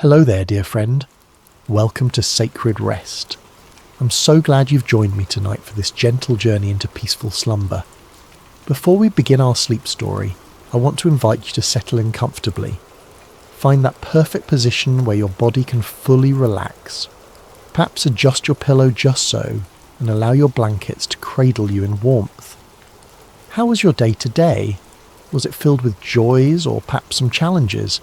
Hello there, dear friend. Welcome to Sacred Rest. I'm so glad you've joined me tonight for this gentle journey into peaceful slumber. Before we begin our sleep story, I want to invite you to settle in comfortably. Find that perfect position where your body can fully relax. Perhaps adjust your pillow just so, and allow your blankets to cradle you in warmth. How was your day today? Was it filled with joys or perhaps some challenges?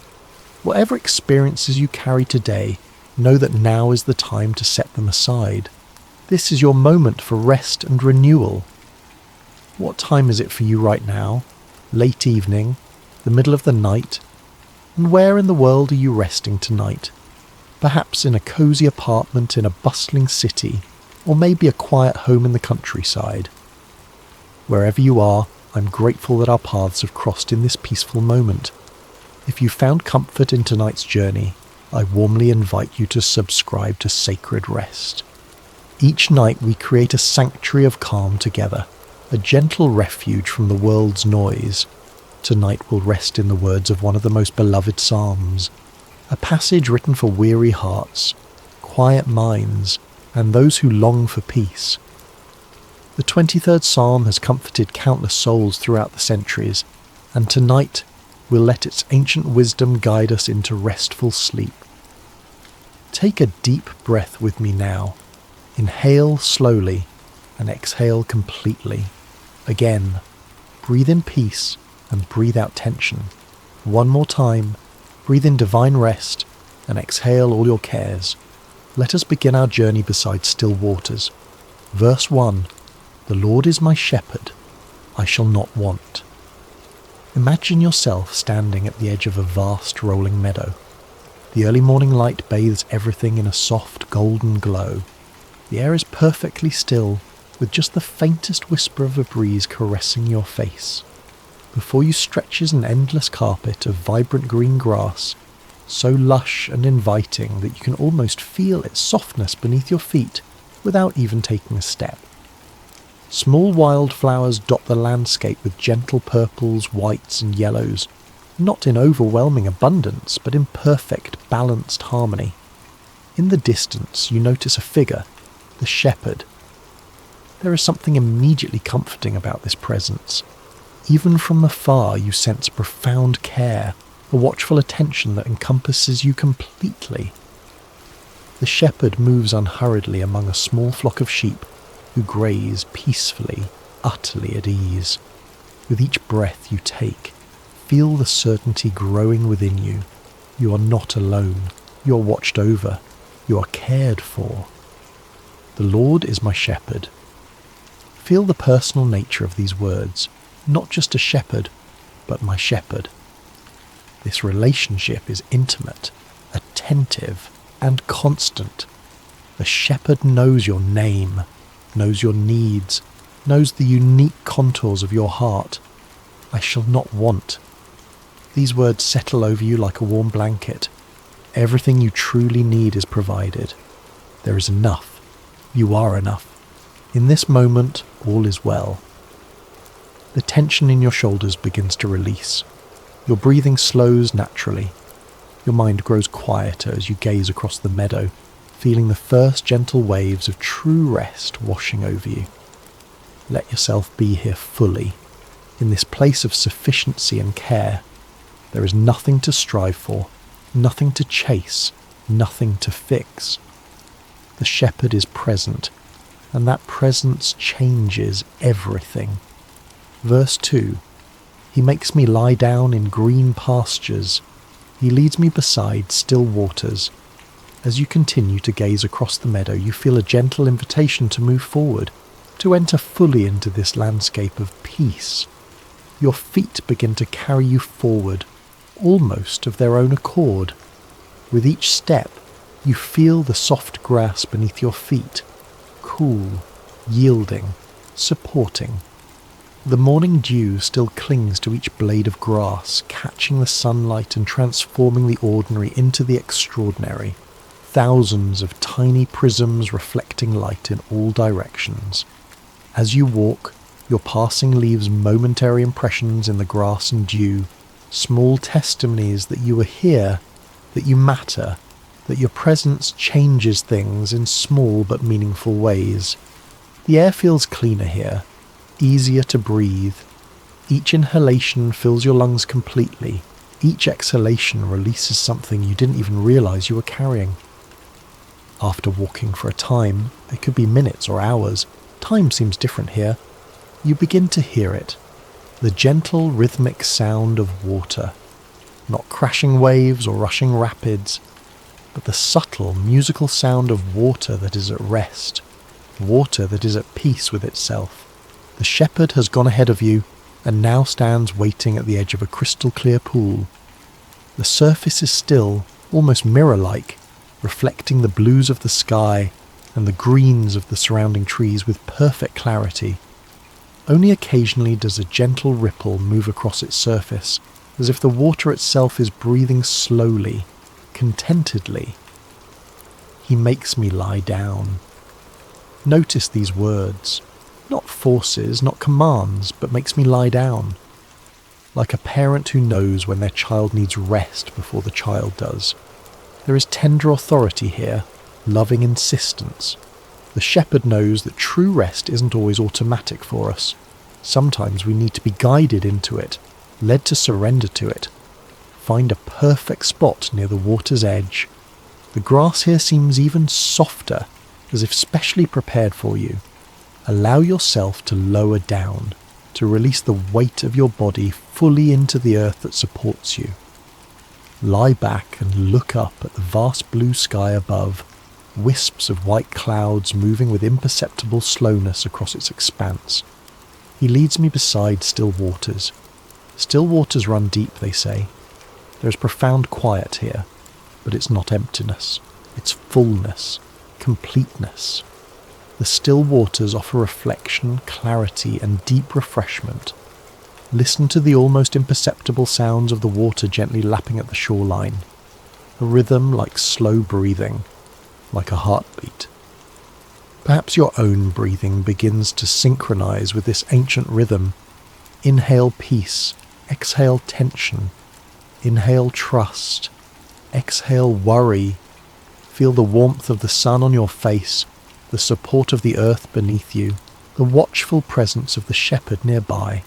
Whatever experiences you carry today, know that now is the time to set them aside. This is your moment for rest and renewal. What time is it for you right now? Late evening? The middle of the night? And where in the world are you resting tonight? Perhaps in a cosy apartment in a bustling city, or maybe a quiet home in the countryside. Wherever you are, I'm grateful that our paths have crossed in this peaceful moment. If you found comfort in tonight's journey, I warmly invite you to subscribe to Sacred Rest. Each night we create a sanctuary of calm together, a gentle refuge from the world's noise. Tonight we'll rest in the words of one of the most beloved psalms, a passage written for weary hearts, quiet minds, and those who long for peace. The 23rd Psalm has comforted countless souls throughout the centuries, and tonight we'll let its ancient wisdom guide us into restful sleep. Take a deep breath with me now. Inhale slowly and exhale completely. Again, breathe in peace and breathe out tension. One more time, breathe in divine rest and exhale all your cares. Let us begin our journey beside still waters. Verse 1. The Lord is my shepherd, I shall not want. Imagine yourself standing at the edge of a vast rolling meadow. The early morning light bathes everything in a soft golden glow. The air is perfectly still, with just the faintest whisper of a breeze caressing your face. Before you stretches an endless carpet of vibrant green grass, so lush and inviting that you can almost feel its softness beneath your feet without even taking a step. Small wildflowers dot the landscape with gentle purples, whites and yellows, not in overwhelming abundance, but in perfect, balanced harmony. In the distance you notice a figure, the shepherd. There is something immediately comforting about this presence. Even from afar you sense profound care, a watchful attention that encompasses you completely. The shepherd moves unhurriedly among a small flock of sheep who graze peacefully, utterly at ease. With each breath you take, feel the certainty growing within you. You are not alone. You are watched over. You are cared for. The Lord is my shepherd. Feel the personal nature of these words. Not just a shepherd, but my shepherd. This relationship is intimate, attentive, and constant. The shepherd knows your name, knows your needs, knows the unique contours of your heart. I shall not want. These words settle over you like a warm blanket. Everything you truly need is provided. There is enough. You are enough. In this moment, all is well. The tension in your shoulders begins to release. Your breathing slows naturally. Your mind grows quieter as you gaze across the meadow, feeling the first gentle waves of true rest washing over you. Let yourself be here fully, in this place of sufficiency and care. There is nothing to strive for, nothing to chase, nothing to fix. The shepherd is present, and that presence changes everything. Verse 2. He makes me lie down in green pastures. He leads me beside still waters. As you continue to gaze across the meadow, you feel a gentle invitation to move forward, to enter fully into this landscape of peace. Your feet begin to carry you forward, almost of their own accord. With each step, you feel the soft grass beneath your feet, cool, yielding, supporting. The morning dew still clings to each blade of grass, catching the sunlight and transforming the ordinary into the extraordinary. Thousands of tiny prisms reflecting light in all directions. As you walk, your passing leaves momentary impressions in the grass and dew, small testimonies that you are here, that you matter, that your presence changes things in small but meaningful ways. The air feels cleaner here, easier to breathe. Each inhalation fills your lungs completely. Each exhalation releases something you didn't even realize you were carrying. After walking for a time, it could be minutes or hours, time seems different here. You begin to hear it, the gentle rhythmic sound of water. Not crashing waves or rushing rapids, but the subtle musical sound of water that is at rest, water that is at peace with itself. The shepherd has gone ahead of you and now stands waiting at the edge of a crystal clear pool. The surface is still, almost mirror-like, reflecting the blues of the sky and the greens of the surrounding trees with perfect clarity. Only occasionally does a gentle ripple move across its surface, as if the water itself is breathing slowly, contentedly. He makes me lie down. Notice these words. Not forces, not commands, but makes me lie down. Like a parent who knows when their child needs rest before the child does. There is tender authority here, loving insistence. The shepherd knows that true rest isn't always automatic for us. Sometimes we need to be guided into it, led to surrender to it. Find a perfect spot near the water's edge. The grass here seems even softer, as if specially prepared for you. Allow yourself to lower down, to release the weight of your body fully into the earth that supports you. Lie back and look up at the vast blue sky above, wisps of white clouds moving with imperceptible slowness across its expanse. He leads me beside still waters. Still waters run deep, they say. There is profound quiet here, but it's not emptiness. It's fullness, completeness. The still waters offer reflection, clarity, and deep refreshment. Listen to the almost imperceptible sounds of the water gently lapping at the shoreline. A rhythm like slow breathing, like a heartbeat. Perhaps your own breathing begins to synchronize with this ancient rhythm. Inhale peace, exhale tension. Inhale trust, exhale worry. Feel the warmth of the sun on your face, the support of the earth beneath you, the watchful presence of the shepherd nearby.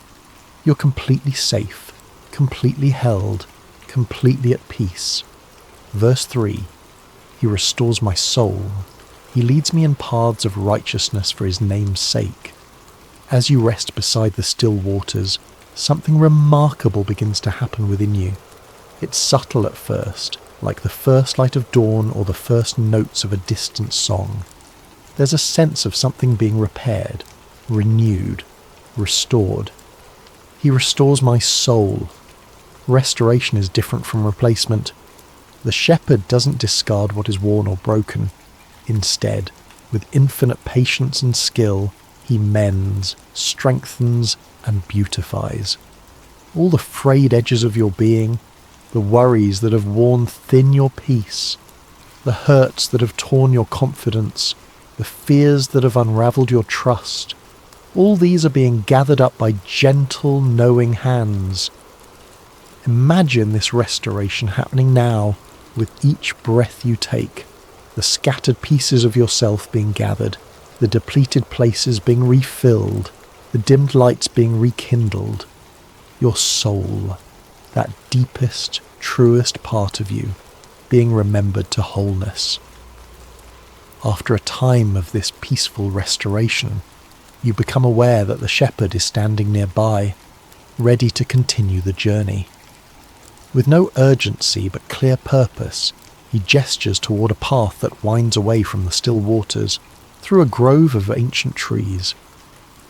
You're completely safe, completely held, completely at peace. Verse 3, He restores my soul. He leads me in paths of righteousness for His name's sake. As you rest beside the still waters, something remarkable begins to happen within you. It's subtle at first, like the first light of dawn or the first notes of a distant song. There's a sense of something being repaired, renewed, restored. He restores my soul. Restoration is different from replacement. The shepherd doesn't discard what is worn or broken. Instead, with infinite patience and skill, he mends, strengthens, and beautifies. All the frayed edges of your being, the worries that have worn thin your peace, the hurts that have torn your confidence, the fears that have unravelled your trust, all these are being gathered up by gentle, knowing hands. Imagine this restoration happening now with each breath you take, the scattered pieces of yourself being gathered, the depleted places being refilled, the dimmed lights being rekindled. Your soul, that deepest, truest part of you, being remembered to wholeness. After a time of this peaceful restoration, you become aware that the shepherd is standing nearby, ready to continue the journey. With no urgency but clear purpose, he gestures toward a path that winds away from the still waters, through a grove of ancient trees.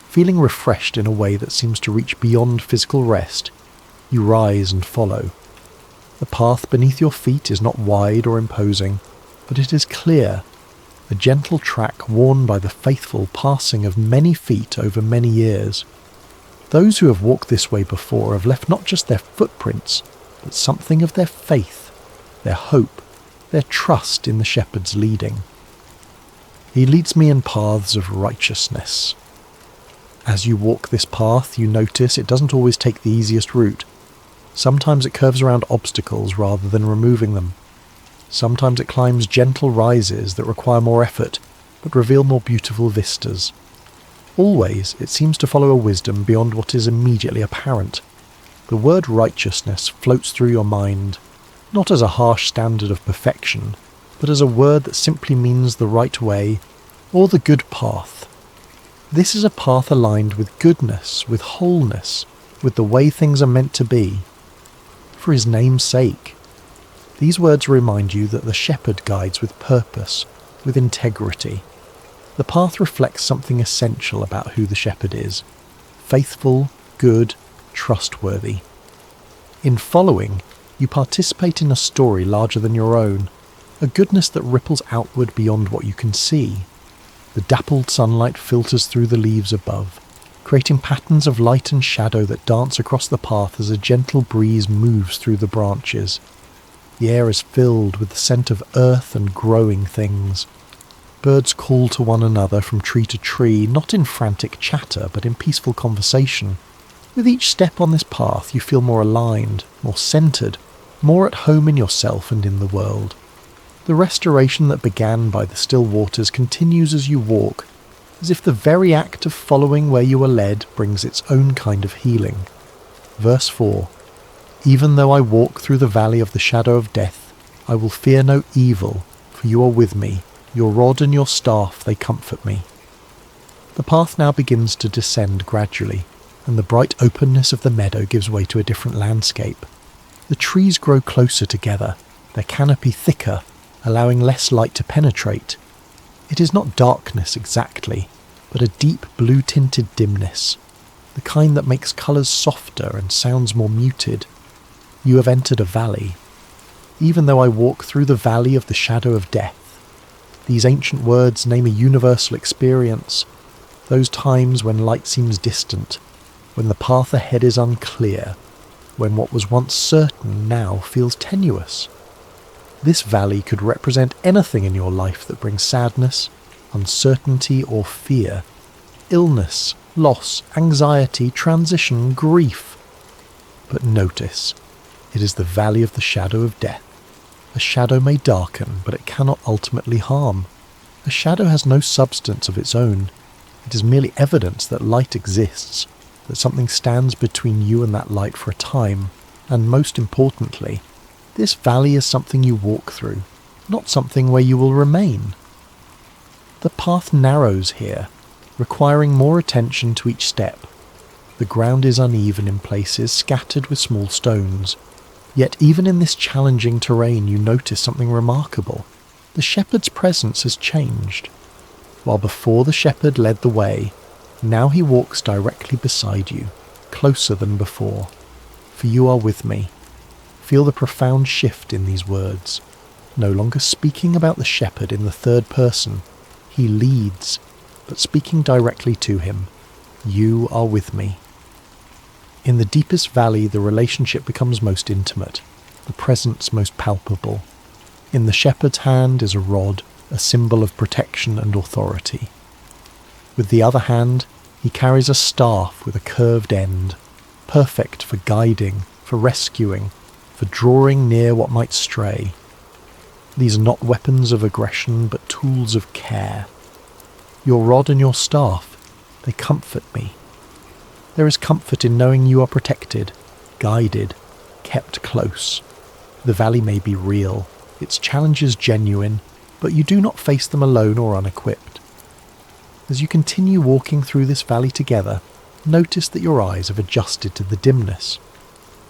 Feeling refreshed in a way that seems to reach beyond physical rest, you rise and follow. The path beneath your feet is not wide or imposing, but it is clear, a gentle track worn by the faithful passing of many feet over many years. Those who have walked this way before have left not just their footprints, but something of their faith, their hope, their trust in the shepherd's leading. He leads me in paths of righteousness. As you walk this path, you notice it doesn't always take the easiest route. Sometimes it curves around obstacles rather than removing them. Sometimes it climbs gentle rises that require more effort, but reveal more beautiful vistas. Always, it seems to follow a wisdom beyond what is immediately apparent. The word righteousness floats through your mind, not as a harsh standard of perfection, but as a word that simply means the right way, or the good path. This is a path aligned with goodness, with wholeness, with the way things are meant to be. For his name's sake. These words remind you that the shepherd guides with purpose, with integrity. The path reflects something essential about who the shepherd is: faithful, good, trustworthy. In following, you participate in a story larger than your own, a goodness that ripples outward beyond what you can see. The dappled sunlight filters through the leaves above, creating patterns of light and shadow that dance across the path as a gentle breeze moves through the branches. The air is filled with the scent of earth and growing things. Birds call to one another from tree to tree, not in frantic chatter, but in peaceful conversation. With each step on this path, you feel more aligned, more centred, more at home in yourself and in the world. The restoration that began by the still waters continues as you walk, as if the very act of following where you are led brings its own kind of healing. Verse 4. Even though I walk through the valley of the shadow of death, I will fear no evil, for you are with me. Your rod and your staff, they comfort me. The path now begins to descend gradually, and the bright openness of the meadow gives way to a different landscape. The trees grow closer together, their canopy thicker, allowing less light to penetrate. It is not darkness exactly, but a deep blue-tinted dimness, the kind that makes colours softer and sounds more muted. You have entered a valley. Even though I walk through the valley of the shadow of death, these ancient words name a universal experience, those times when light seems distant, when the path ahead is unclear, when what was once certain now feels tenuous. This valley could represent anything in your life that brings sadness, uncertainty or fear, illness, loss, anxiety, transition, grief. But notice, it is the valley of the shadow of death. A shadow may darken, but it cannot ultimately harm. A shadow has no substance of its own. It is merely evidence that light exists, that something stands between you and that light for a time, and most importantly, this valley is something you walk through, not something where you will remain. The path narrows here, requiring more attention to each step. The ground is uneven in places, scattered with small stones. Yet even in this challenging terrain you notice something remarkable. The shepherd's presence has changed. While before the shepherd led the way, now he walks directly beside you, closer than before. For you are with me. Feel the profound shift in these words. No longer speaking about the shepherd in the third person, he leads, but speaking directly to him. You are with me. In the deepest valley, the relationship becomes most intimate, the presence most palpable. In the shepherd's hand is a rod, a symbol of protection and authority. With the other hand, he carries a staff with a curved end, perfect for guiding, for rescuing, for drawing near what might stray. These are not weapons of aggression, but tools of care. Your rod and your staff, they comfort me. There is comfort in knowing you are protected, guided, kept close. The valley may be real, its challenges genuine, but you do not face them alone or unequipped. As you continue walking through this valley together, notice that your eyes have adjusted to the dimness.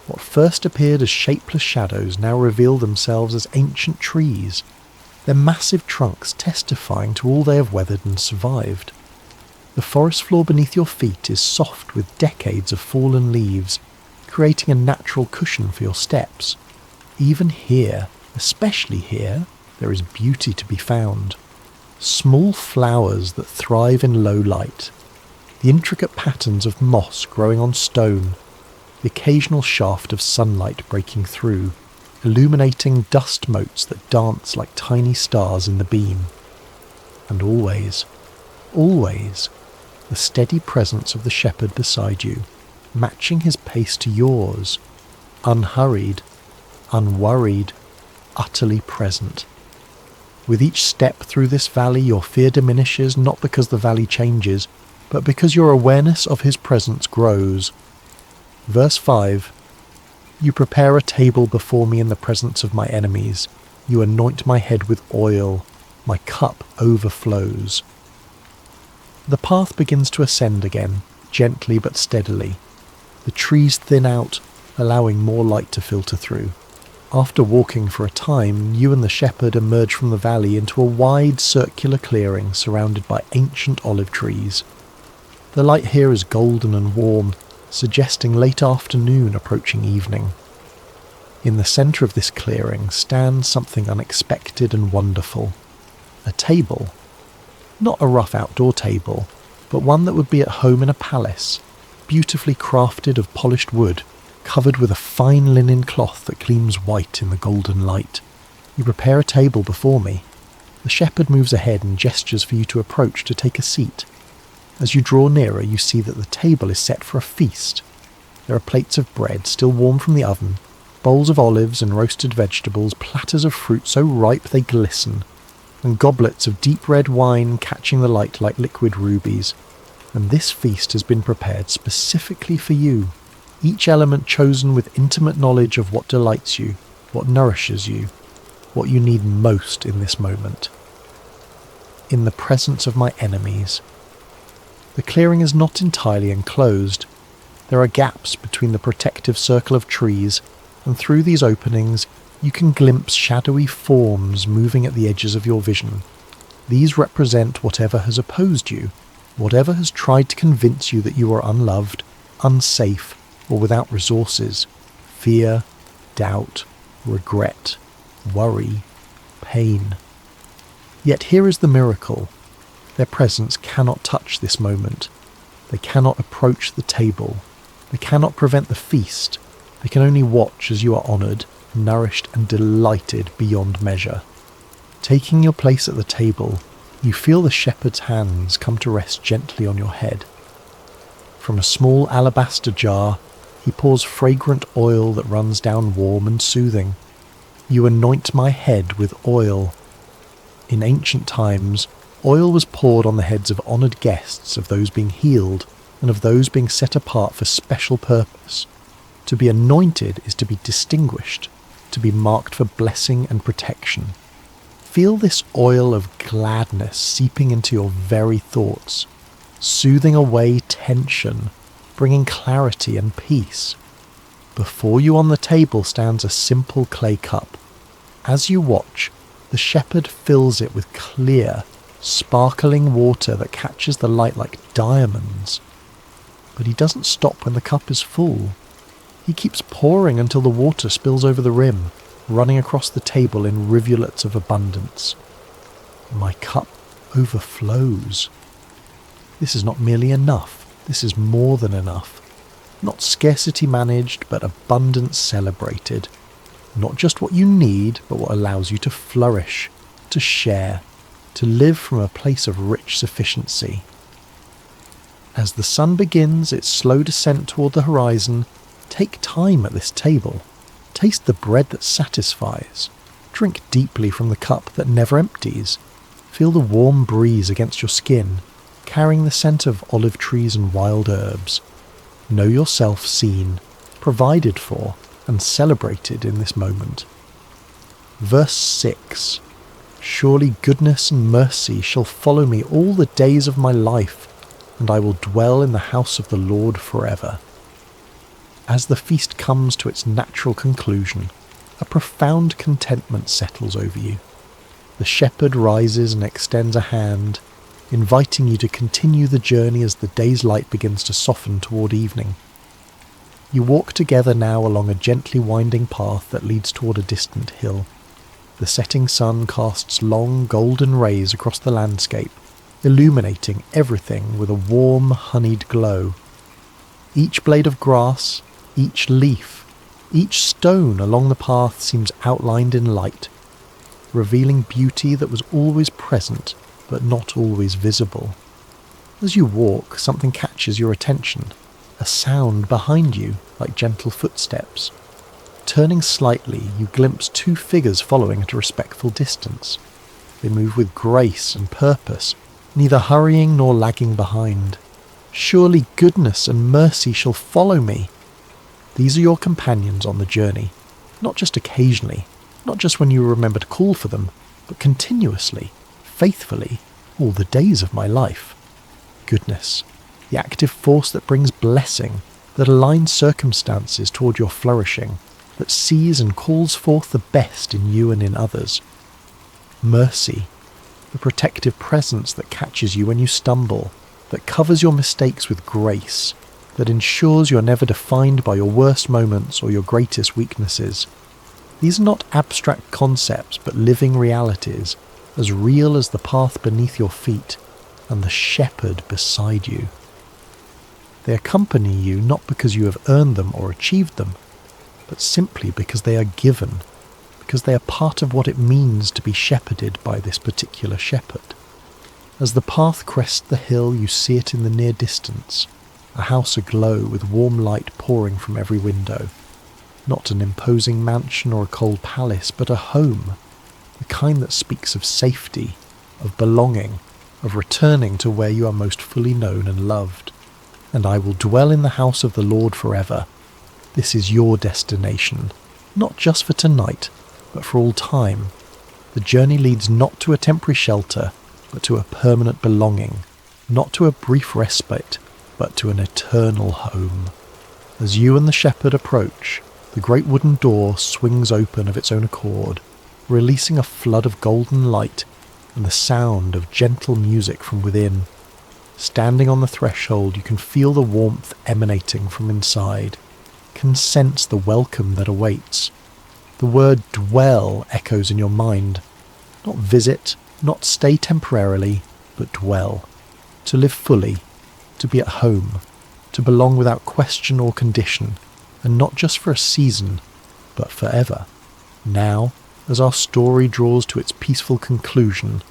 What first appeared as shapeless shadows now reveal themselves as ancient trees, their massive trunks testifying to all they have weathered and survived. The forest floor beneath your feet is soft with decades of fallen leaves, creating a natural cushion for your steps. Even here, especially here, there is beauty to be found. Small flowers that thrive in low light, the intricate patterns of moss growing on stone, the occasional shaft of sunlight breaking through, illuminating dust motes that dance like tiny stars in the beam. And always, always, the steady presence of the shepherd beside you, matching his pace to yours, unhurried, unworried, utterly present. With each step through this valley, your fear diminishes, not because the valley changes, but because your awareness of his presence grows. Verse 5, You prepare a table before me in the presence of my enemies. You anoint my head with oil. My cup overflows. The path begins to ascend again, gently but steadily. The trees thin out, allowing more light to filter through. After walking for a time, you and the shepherd emerge from the valley into a wide circular clearing surrounded by ancient olive trees. The light here is golden and warm, suggesting late afternoon approaching evening. In the centre of this clearing stands something unexpected and wonderful. A table. Not a rough outdoor table, but one that would be at home in a palace, beautifully crafted of polished wood, covered with a fine linen cloth that gleams white in the golden light. You prepare a table before me. The shepherd moves ahead and gestures for you to approach to take a seat. As you draw nearer, you see that the table is set for a feast. There are plates of bread still warm from the oven, bowls of olives and roasted vegetables, platters of fruit so ripe they glisten, and goblets of deep red wine catching the light like liquid rubies. And this feast has been prepared specifically for you, each element chosen with intimate knowledge of what delights you, what nourishes you, what you need most in this moment. In the presence of my enemies. The clearing is not entirely enclosed. There are gaps between the protective circle of trees, and through these openings you can glimpse shadowy forms moving at the edges of your vision. These represent whatever has opposed you, whatever has tried to convince you that you are unloved, unsafe, or without resources. Fear, doubt, regret, worry, pain. Yet here is the miracle. Their presence cannot touch this moment. They cannot approach the table. They cannot prevent the feast. They can only watch as you are honoured, nourished and delighted beyond measure. Taking your place at the table, you feel the shepherd's hands come to rest gently on your head. From a small alabaster jar, he pours fragrant oil that runs down warm and soothing. You anoint my head with oil. In ancient times, oil was poured on the heads of honoured guests, of those being healed, and of those being set apart for special purpose. To be anointed is to be distinguished, to be marked for blessing and protection. Feel this oil of gladness seeping into your very thoughts, soothing away tension, bringing clarity and peace. Before you on the table stands a simple clay cup. As you watch, the shepherd fills it with clear, sparkling water that catches the light like diamonds. But he doesn't stop when the cup is full. He keeps pouring until the water spills over the rim, running across the table in rivulets of abundance. My cup overflows. This is not merely enough. This is more than enough. Not scarcity managed, but abundance celebrated. Not just what you need, but what allows you to flourish, to share, to live from a place of rich sufficiency. As the sun begins its slow descent toward the horizon, take time at this table. Taste the bread that satisfies. Drink deeply from the cup that never empties. Feel the warm breeze against your skin, carrying the scent of olive trees and wild herbs. Know yourself seen, provided for, and celebrated in this moment. Verse 6. Surely goodness and mercy shall follow me all the days of my life, and I will dwell in the house of the Lord forever. As the feast comes to its natural conclusion, a profound contentment settles over you. The shepherd rises and extends a hand, inviting you to continue the journey as the day's light begins to soften toward evening. You walk together now along a gently winding path that leads toward a distant hill. The setting sun casts long golden rays across the landscape, illuminating everything with a warm, honeyed glow. Each blade of grass, each leaf, each stone along the path seems outlined in light, revealing beauty that was always present but not always visible. As you walk, something catches your attention, a sound behind you like gentle footsteps. Turning slightly, you glimpse two figures following at a respectful distance. They move with grace and purpose, neither hurrying nor lagging behind. Surely goodness and mercy shall follow me. These are your companions on the journey, not just occasionally, not just when you remember to call for them, but continuously, faithfully, all the days of my life. Goodness, the active force that brings blessing, that aligns circumstances toward your flourishing, that sees and calls forth the best in you and in others. Mercy, the protective presence that catches you when you stumble, that covers your mistakes with grace, that ensures you're never defined by your worst moments or your greatest weaknesses. These are not abstract concepts, but living realities, as real as the path beneath your feet and the shepherd beside you. They accompany you not because you have earned them or achieved them, but simply because they are given, because they are part of what it means to be shepherded by this particular shepherd. As the path crests the hill, you see it in the near distance, a house aglow with warm light pouring from every window. Not an imposing mansion or a cold palace, but a home, the kind that speaks of safety, of belonging, of returning to where you are most fully known and loved. And I will dwell in the house of the Lord forever. This is your destination, not just for tonight, but for all time. The journey leads not to a temporary shelter, but to a permanent belonging, not to a brief respite, but to an eternal home. As you and the shepherd approach, the great wooden door swings open of its own accord, releasing a flood of golden light and the sound of gentle music from within. Standing on the threshold, you can feel the warmth emanating from inside, can sense the welcome that awaits. The word dwell echoes in your mind. Not visit, not stay temporarily, but dwell. To live fully, to be at home, to belong without question or condition, and not just for a season, but forever. Now, as our story draws to its peaceful conclusion,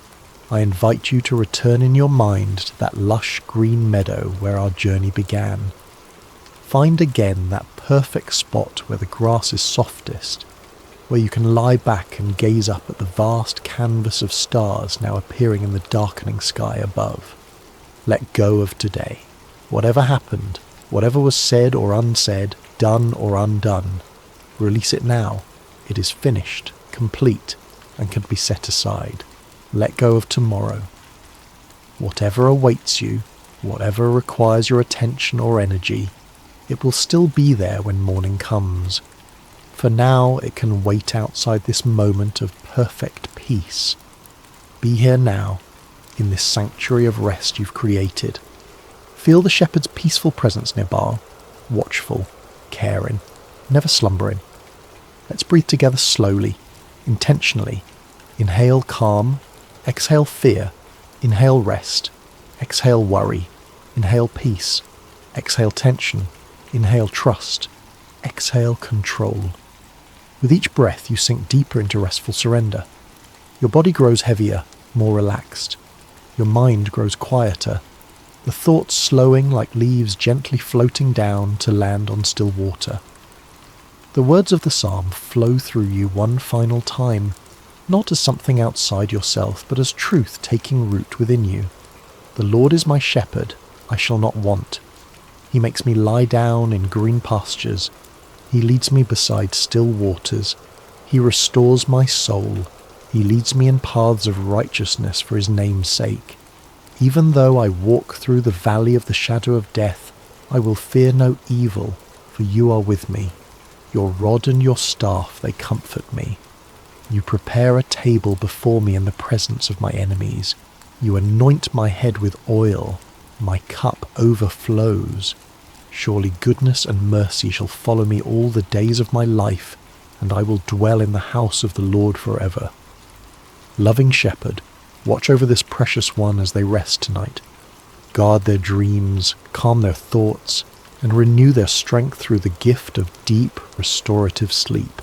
I invite you to return in your mind to that lush green meadow where our journey began. Find again that perfect spot where the grass is softest, where you can lie back and gaze up at the vast canvas of stars now appearing in the darkening sky above. Let go of today. Whatever happened, whatever was said or unsaid, done or undone, release it now. It is finished, complete, and can be set aside. Let go of tomorrow. Whatever awaits you, whatever requires your attention or energy, it will still be there when morning comes. For now, it can wait outside this moment of perfect peace. Be here now, in this sanctuary of rest you've created. Feel the shepherd's peaceful presence nearby, watchful, caring, never slumbering. Let's breathe together slowly, intentionally. Inhale calm, exhale fear, inhale rest, exhale worry, inhale peace, exhale tension, inhale trust, exhale control. With each breath you sink deeper into restful surrender. Your body grows heavier, more relaxed. Your mind grows quieter, the thoughts slowing like leaves gently floating down to land on still water. The words of the psalm flow through you one final time, not as something outside yourself, but as truth taking root within you. The Lord is my shepherd, I shall not want. He makes me lie down in green pastures. He leads me beside still waters. He restores my soul. He leads me in paths of righteousness for his name's sake. Even though I walk through the valley of the shadow of death, I will fear no evil, for you are with me. Your rod and your staff, they comfort me. You prepare a table before me in the presence of my enemies. You anoint my head with oil. My cup overflows. Surely goodness and mercy shall follow me all the days of my life, and I will dwell in the house of the Lord forever. Loving shepherd, watch over this precious one as they rest tonight. Guard their dreams, calm their thoughts, and renew their strength through the gift of deep, restorative sleep.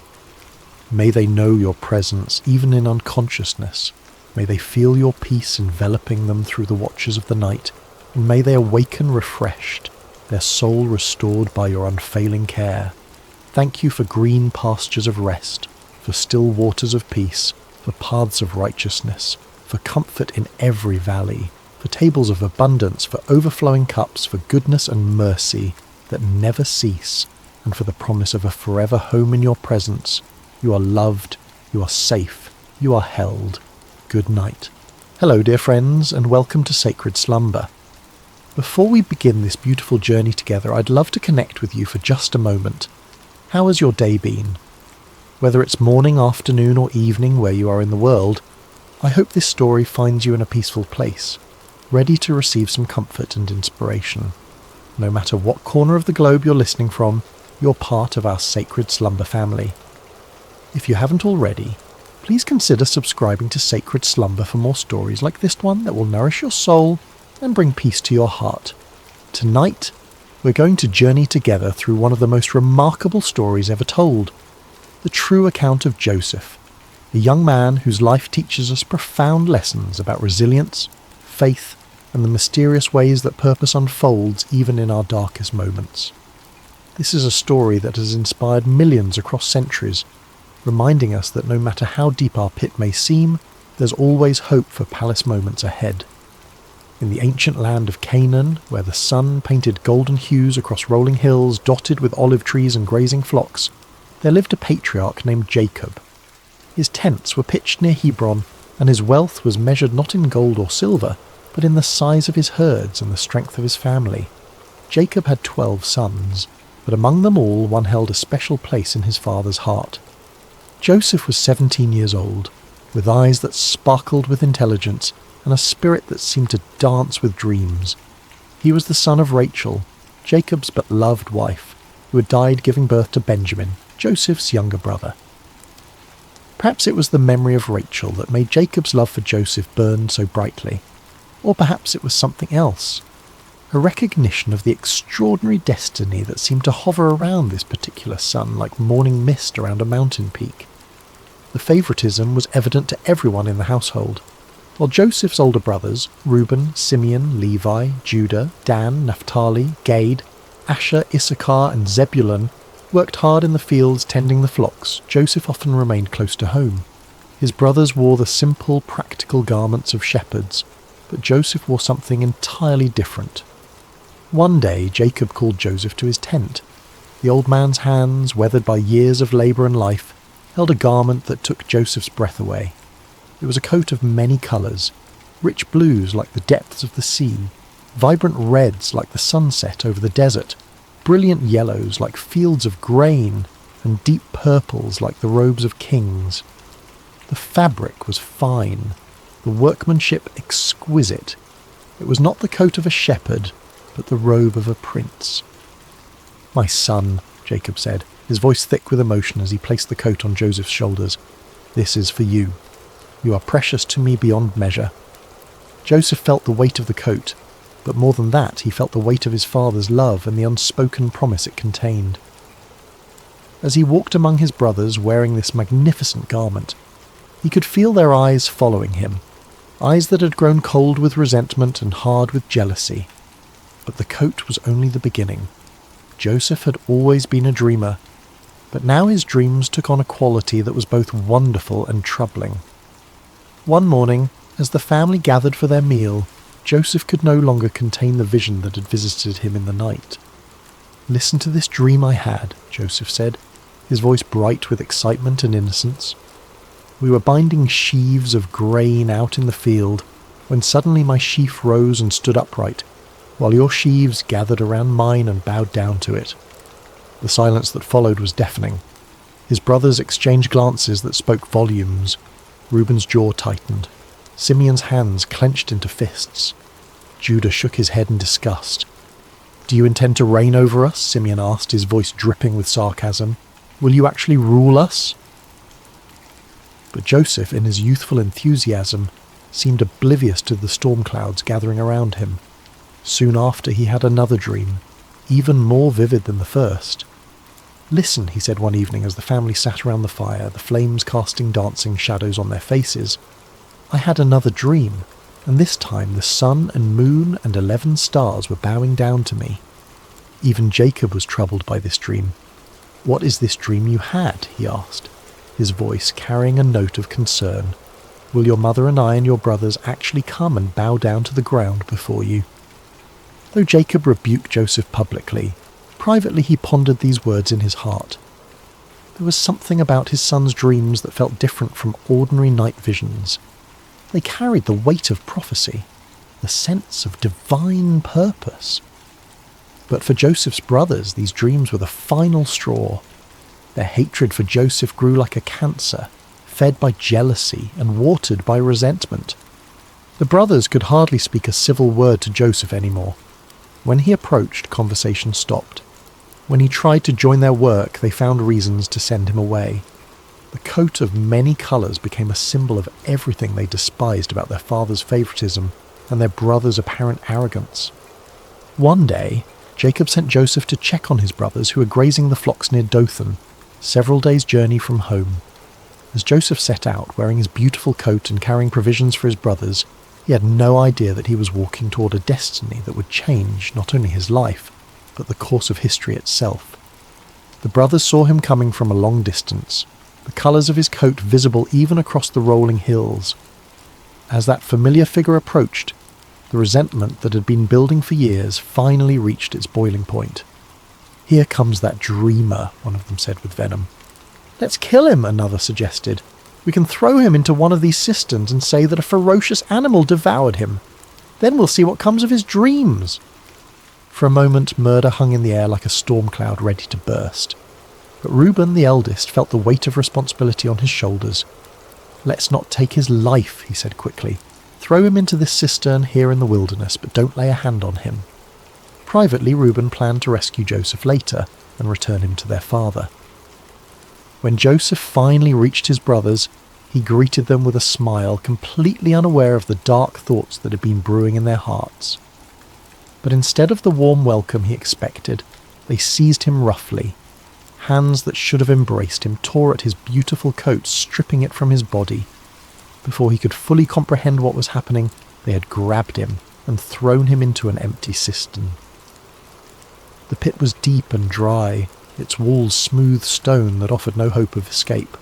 May they know your presence even in unconsciousness. May they feel your peace enveloping them through the watches of the night, and may they awaken refreshed, their soul restored by your unfailing care. Thank you for green pastures of rest, for still waters of peace, for paths of righteousness, for comfort in every valley, for tables of abundance, for overflowing cups, for goodness and mercy that never cease, and for the promise of a forever home in your presence. You are loved, you are safe, you are held. Good night. Hello, dear friends, and welcome to Sacred Slumber. Before we begin this beautiful journey together, I'd love to connect with you for just a moment. How has your day been? Whether it's morning, afternoon, or evening where you are in the world, I hope this story finds you in a peaceful place, ready to receive some comfort and inspiration. No matter what corner of the globe you're listening from, you're part of our Sacred Slumber family. If you haven't already, please consider subscribing to Sacred Slumber for more stories like this one that will nourish your soul and bring peace to your heart. Tonight, we're going to journey together through one of the most remarkable stories ever told, the true account of Joseph, a young man whose life teaches us profound lessons about resilience, faith, and the mysterious ways that purpose unfolds even in our darkest moments. This is a story that has inspired millions across centuries, reminding us that no matter how deep our pit may seem, there's always hope for palace moments ahead. In the ancient land of Canaan, where the sun painted golden hues across rolling hills dotted with olive trees and grazing flocks, there lived a patriarch named Jacob. His tents were pitched near Hebron, and his wealth was measured not in gold or silver, but in the size of his herds and the strength of his family. Jacob had 12 sons, but among them all one held a special place in his father's heart. Joseph was 17 years old, with eyes that sparkled with intelligence and a spirit that seemed to dance with dreams. He was the son of Rachel, Jacob's but loved wife, who had died giving birth to Benjamin, Joseph's younger brother. Perhaps it was the memory of Rachel that made Jacob's love for Joseph burn so brightly. Or perhaps it was something else, a recognition of the extraordinary destiny that seemed to hover around this particular son like morning mist around a mountain peak. The favouritism was evident to everyone in the household. While Joseph's older brothers, Reuben, Simeon, Levi, Judah, Dan, Naphtali, Gad, Asher, Issachar and Zebulun worked hard in the fields tending the flocks, Joseph often remained close to home. His brothers wore the simple, practical garments of shepherds, but Joseph wore something entirely different. One day Jacob called Joseph to his tent. The old man's hands, weathered by years of labour and life, held a garment that took Joseph's breath away. It was a coat of many colours, rich blues like the depths of the sea, vibrant reds like the sunset over the desert, brilliant yellows like fields of grain, and deep purples like the robes of kings. The fabric was fine, the workmanship exquisite. It was not the coat of a shepherd, but the robe of a prince. "My son," Jacob said, his voice thick with emotion as he placed the coat on Joseph's shoulders, "this is for you. You are precious to me beyond measure." Joseph felt the weight of the coat, but more than that, he felt the weight of his father's love and the unspoken promise it contained. As he walked among his brothers wearing this magnificent garment, he could feel their eyes following him, eyes that had grown cold with resentment and hard with jealousy. But the coat was only the beginning. Joseph had always been a dreamer, but now his dreams took on a quality that was both wonderful and troubling. One morning, as the family gathered for their meal, Joseph could no longer contain the vision that had visited him in the night. "Listen to this dream I had," Joseph said, his voice bright with excitement and innocence. "We were binding sheaves of grain out in the field, when suddenly my sheaf rose and stood upright, while your sheaves gathered around mine and bowed down to it." The silence that followed was deafening. His brothers exchanged glances that spoke volumes. Reuben's jaw tightened. Simeon's hands clenched into fists. Judah shook his head in disgust. "Do you intend to reign over us?" Simeon asked, his voice dripping with sarcasm. "Will you actually rule us?" But Joseph, in his youthful enthusiasm, seemed oblivious to the storm clouds gathering around him. Soon after he had another dream, even more vivid than the first. "Listen," he said one evening as the family sat around the fire, the flames casting dancing shadows on their faces. "I had another dream, and this time the sun and moon and 11 stars were bowing down to me." Even Jacob was troubled by this dream. "What is this dream you had?" he asked, his voice carrying a note of concern. "Will your mother and I and your brothers actually come and bow down to the ground before you?" Though Jacob rebuked Joseph publicly, privately he pondered these words in his heart. There was something about his son's dreams that felt different from ordinary night visions. They carried the weight of prophecy, the sense of divine purpose. But for Joseph's brothers, these dreams were the final straw. Their hatred for Joseph grew like a cancer, fed by jealousy and watered by resentment. The brothers could hardly speak a civil word to Joseph anymore. When he approached, conversation stopped. When he tried to join their work, they found reasons to send him away. The coat of many colours became a symbol of everything they despised about their father's favouritism and their brother's apparent arrogance. One day, Jacob sent Joseph to check on his brothers who were grazing the flocks near Dothan, several days' journey from home. As Joseph set out, wearing his beautiful coat and carrying provisions for his brothers, he had no idea that he was walking toward a destiny that would change not only his life, but the course of history itself. The brothers saw him coming from a long distance, the colours of his coat visible even across the rolling hills. As that familiar figure approached, the resentment that had been building for years finally reached its boiling point. "Here comes that dreamer," one of them said with venom. "Let's kill him," another suggested. "We can throw him into one of these cisterns and say that a ferocious animal devoured him. Then we'll see what comes of his dreams." For a moment, murder hung in the air like a storm cloud ready to burst. But Reuben, the eldest, felt the weight of responsibility on his shoulders. "Let's not take his life," he said quickly. "Throw him into this cistern here in the wilderness, but don't lay a hand on him." Privately, Reuben planned to rescue Joseph later and return him to their father. When Joseph finally reached his brothers, he greeted them with a smile, completely unaware of the dark thoughts that had been brewing in their hearts. But instead of the warm welcome he expected, they seized him roughly. Hands that should have embraced him tore at his beautiful coat, stripping it from his body. Before he could fully comprehend what was happening, they had grabbed him and thrown him into an empty cistern. The pit was deep and dry, its walls smooth stone that offered no hope of escape.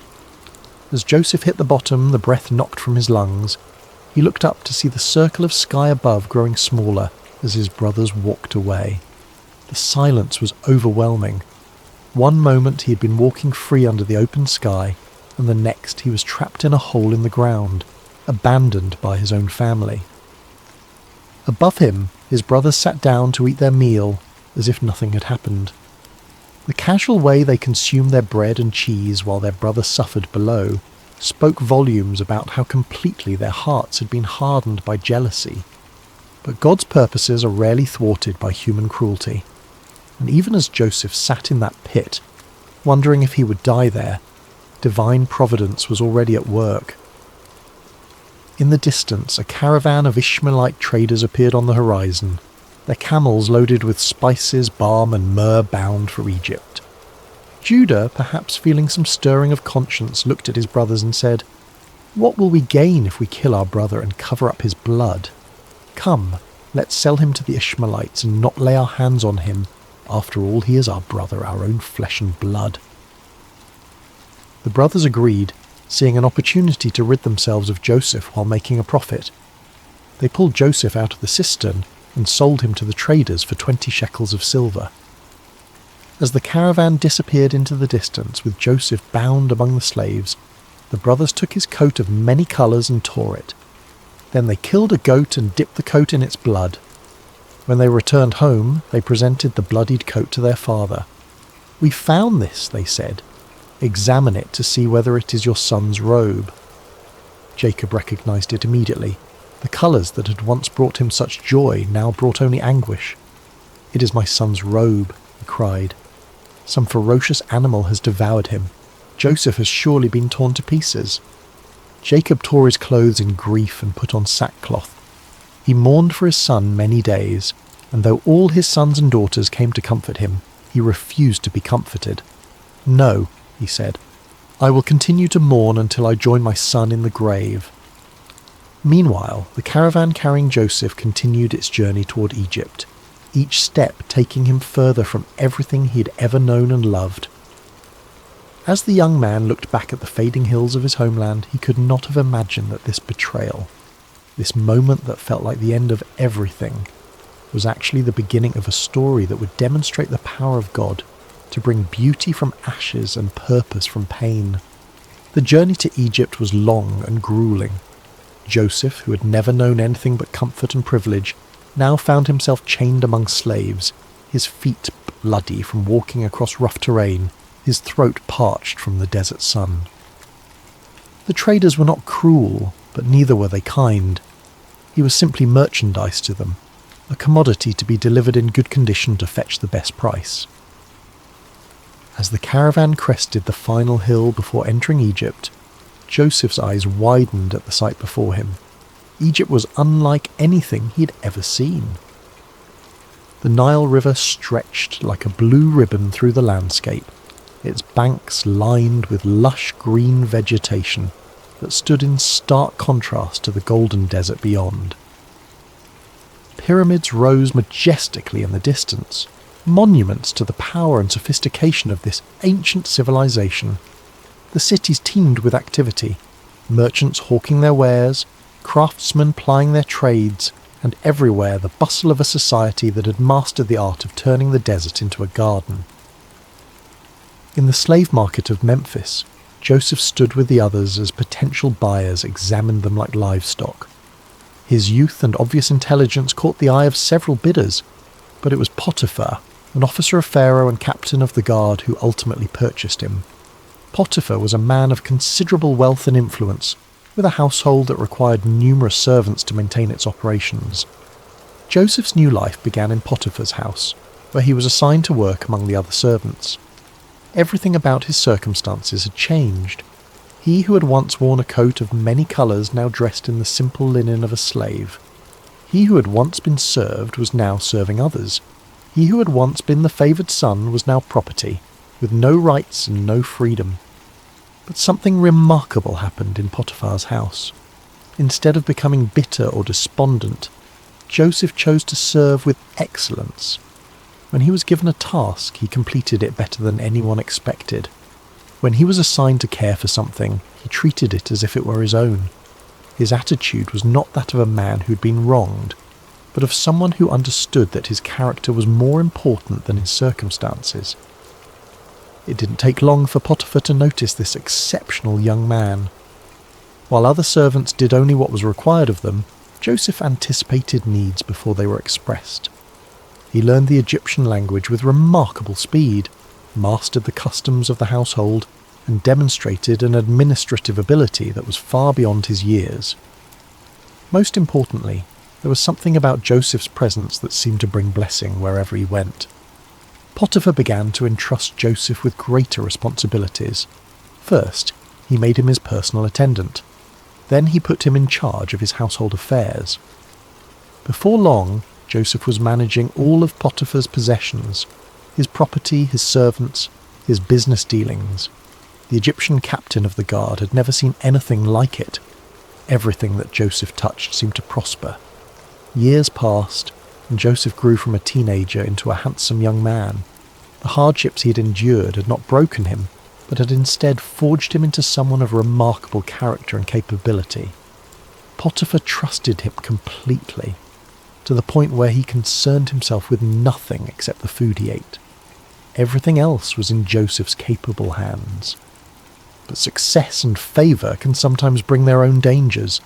As Joseph hit the bottom, the breath knocked from his lungs. He looked up to see the circle of sky above growing smaller as his brothers walked away. The silence was overwhelming. One moment he had been walking free under the open sky, and the next he was trapped in a hole in the ground, abandoned by his own family. Above him, his brothers sat down to eat their meal as if nothing had happened. The casual way they consumed their bread and cheese while their brother suffered below spoke volumes about how completely their hearts had been hardened by jealousy. But God's purposes are rarely thwarted by human cruelty. And even as Joseph sat in that pit, wondering if he would die there, divine providence was already at work. In the distance, a caravan of Ishmaelite traders appeared on the horizon, their camels loaded with spices, balm and myrrh bound for Egypt. Judah, perhaps feeling some stirring of conscience, looked at his brothers and said, "What will we gain if we kill our brother and cover up his blood? Come, let's sell him to the Ishmaelites and not lay our hands on him. After all, he is our brother, our own flesh and blood." The brothers agreed, seeing an opportunity to rid themselves of Joseph while making a profit. They pulled Joseph out of the cistern and sold him to the traders for 20 shekels of silver. As the caravan disappeared into the distance with Joseph bound among the slaves, the brothers took his coat of many colours and tore it. Then they killed a goat and dipped the coat in its blood. When they returned home, they presented the bloodied coat to their father. "We found this," they said. "Examine it to see whether it is your son's robe." Jacob recognized it immediately. The colours that had once brought him such joy now brought only anguish. "It is my son's robe," he cried. "Some ferocious animal has devoured him. Joseph has surely been torn to pieces." Jacob tore his clothes in grief and put on sackcloth. He mourned for his son many days, and though all his sons and daughters came to comfort him, he refused to be comforted. "No," he said, "I will continue to mourn until I join my son in the grave." Meanwhile, the caravan carrying Joseph continued its journey toward Egypt, each step taking him further from everything he had ever known and loved. As the young man looked back at the fading hills of his homeland, he could not have imagined that this betrayal, this moment that felt like the end of everything, was actually the beginning of a story that would demonstrate the power of God to bring beauty from ashes and purpose from pain. The journey to Egypt was long and grueling. Joseph, who had never known anything but comfort and privilege, now found himself chained among slaves, his feet bloody from walking across rough terrain, his throat parched from the desert sun. The traders were not cruel, but neither were they kind. He was simply merchandise to them, a commodity to be delivered in good condition to fetch the best price. As the caravan crested the final hill before entering Egypt, Joseph's eyes widened at the sight before him. Egypt was unlike anything he had ever seen. The Nile River stretched like a blue ribbon through the landscape, its banks lined with lush green vegetation that stood in stark contrast to the golden desert beyond. Pyramids rose majestically in the distance, monuments to the power and sophistication of this ancient civilization. The cities teemed with activity, merchants hawking their wares, craftsmen plying their trades, and everywhere the bustle of a society that had mastered the art of turning the desert into a garden. In the slave market of Memphis, Joseph stood with the others as potential buyers examined them like livestock. His youth and obvious intelligence caught the eye of several bidders, but it was Potiphar, an officer of Pharaoh and captain of the guard, who ultimately purchased him. Potiphar was a man of considerable wealth and influence, with a household that required numerous servants to maintain its operations. Joseph's new life began in Potiphar's house, where he was assigned to work among the other servants. Everything about his circumstances had changed. He who had once worn a coat of many colours now dressed in the simple linen of a slave. He who had once been served was now serving others. He who had once been the favoured son was now property, with no rights and no freedom. But something remarkable happened in Potiphar's house. Instead of becoming bitter or despondent, Joseph chose to serve with excellence. When he was given a task, he completed it better than anyone expected. When he was assigned to care for something, he treated it as if it were his own. His attitude was not that of a man who'd been wronged, but of someone who understood that his character was more important than his circumstances. It didn't take long for Potiphar to notice this exceptional young man. While other servants did only what was required of them, Joseph anticipated needs before they were expressed. He learned the Egyptian language with remarkable speed, mastered the customs of the household, and demonstrated an administrative ability that was far beyond his years. Most importantly, there was something about Joseph's presence that seemed to bring blessing wherever he went. Potiphar began to entrust Joseph with greater responsibilities. First, he made him his personal attendant. Then he put him in charge of his household affairs. Before long, Joseph was managing all of Potiphar's possessions, his property, his servants, his business dealings. The Egyptian captain of the guard had never seen anything like it. Everything that Joseph touched seemed to prosper. Years passed, and Joseph grew from a teenager into a handsome young man. The hardships he had endured had not broken him, but had instead forged him into someone of remarkable character and capability. Potiphar trusted him completely, to the point where he concerned himself with nothing except the food he ate. Everything else was in Joseph's capable hands. But success and favour can sometimes bring their own dangers,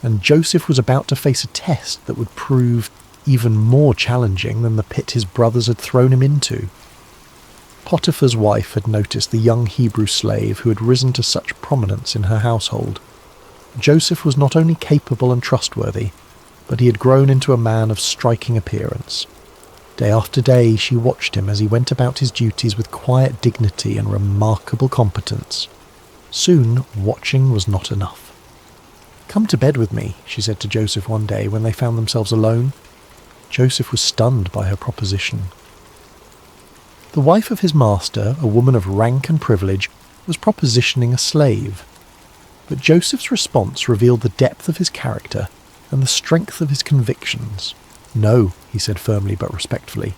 and Joseph was about to face a test that would prove even more challenging than the pit his brothers had thrown him into. Potiphar's wife had noticed the young Hebrew slave who had risen to such prominence in her household. Joseph was not only capable and trustworthy, but he had grown into a man of striking appearance. Day after day she watched him as he went about his duties with quiet dignity and remarkable competence. Soon, watching was not enough. "Come to bed with me," she said to Joseph one day when they found themselves alone. Joseph was stunned by her proposition. The wife of his master, a woman of rank and privilege, was propositioning a slave. But Joseph's response revealed the depth of his character and the strength of his convictions. "No," he said firmly but respectfully.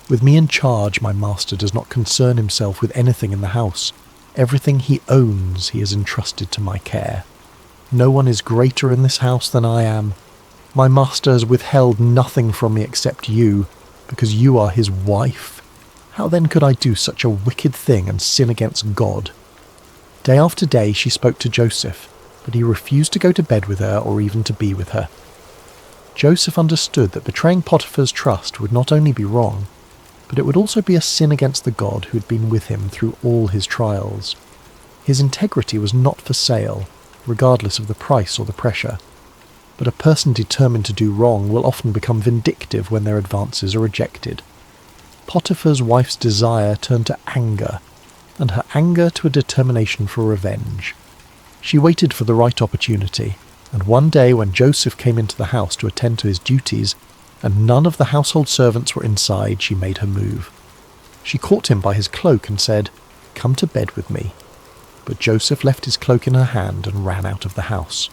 "With me in charge, my master does not concern himself with anything in the house. Everything he owns he has entrusted to my care. No one is greater in this house than I am. My master has withheld nothing from me except you, because you are his wife. How then could I do such a wicked thing and sin against God?" Day after day she spoke to Joseph, but he refused to go to bed with her or even to be with her. Joseph understood that betraying Potiphar's trust would not only be wrong, but it would also be a sin against the God who had been with him through all his trials. His integrity was not for sale, regardless of the price or the pressure. But a person determined to do wrong will often become vindictive when their advances are rejected. Potiphar's wife's desire turned to anger, and her anger to a determination for revenge. She waited for the right opportunity, and one day when Joseph came into the house to attend to his duties, and none of the household servants were inside, she made her move. She caught him by his cloak and said, "Come to bed with me." But Joseph left his cloak in her hand and ran out of the house.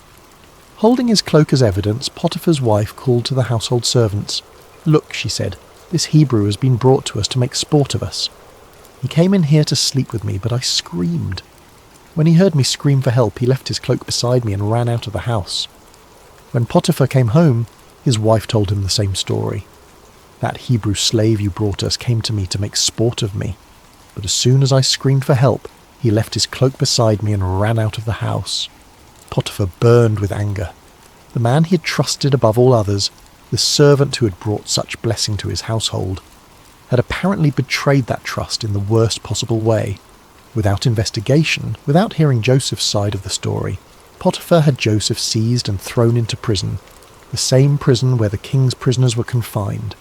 Holding his cloak as evidence, Potiphar's wife called to the household servants. "Look," she said, "this Hebrew has been brought to us to make sport of us. He came in here to sleep with me, but I screamed. When he heard me scream for help, he left his cloak beside me and ran out of the house. When Potiphar came home, his wife told him the same story. That Hebrew slave you brought us came to me to make sport of me, but as soon as I screamed for help, he left his cloak beside me and ran out of the house." Potiphar burned with anger. The man he had trusted above all others, the servant who had brought such blessing to his household, had apparently betrayed that trust in the worst possible way. Without investigation, without hearing Joseph's side of the story, Potiphar had Joseph seized and thrown into prison, the same prison where the king's prisoners were confined.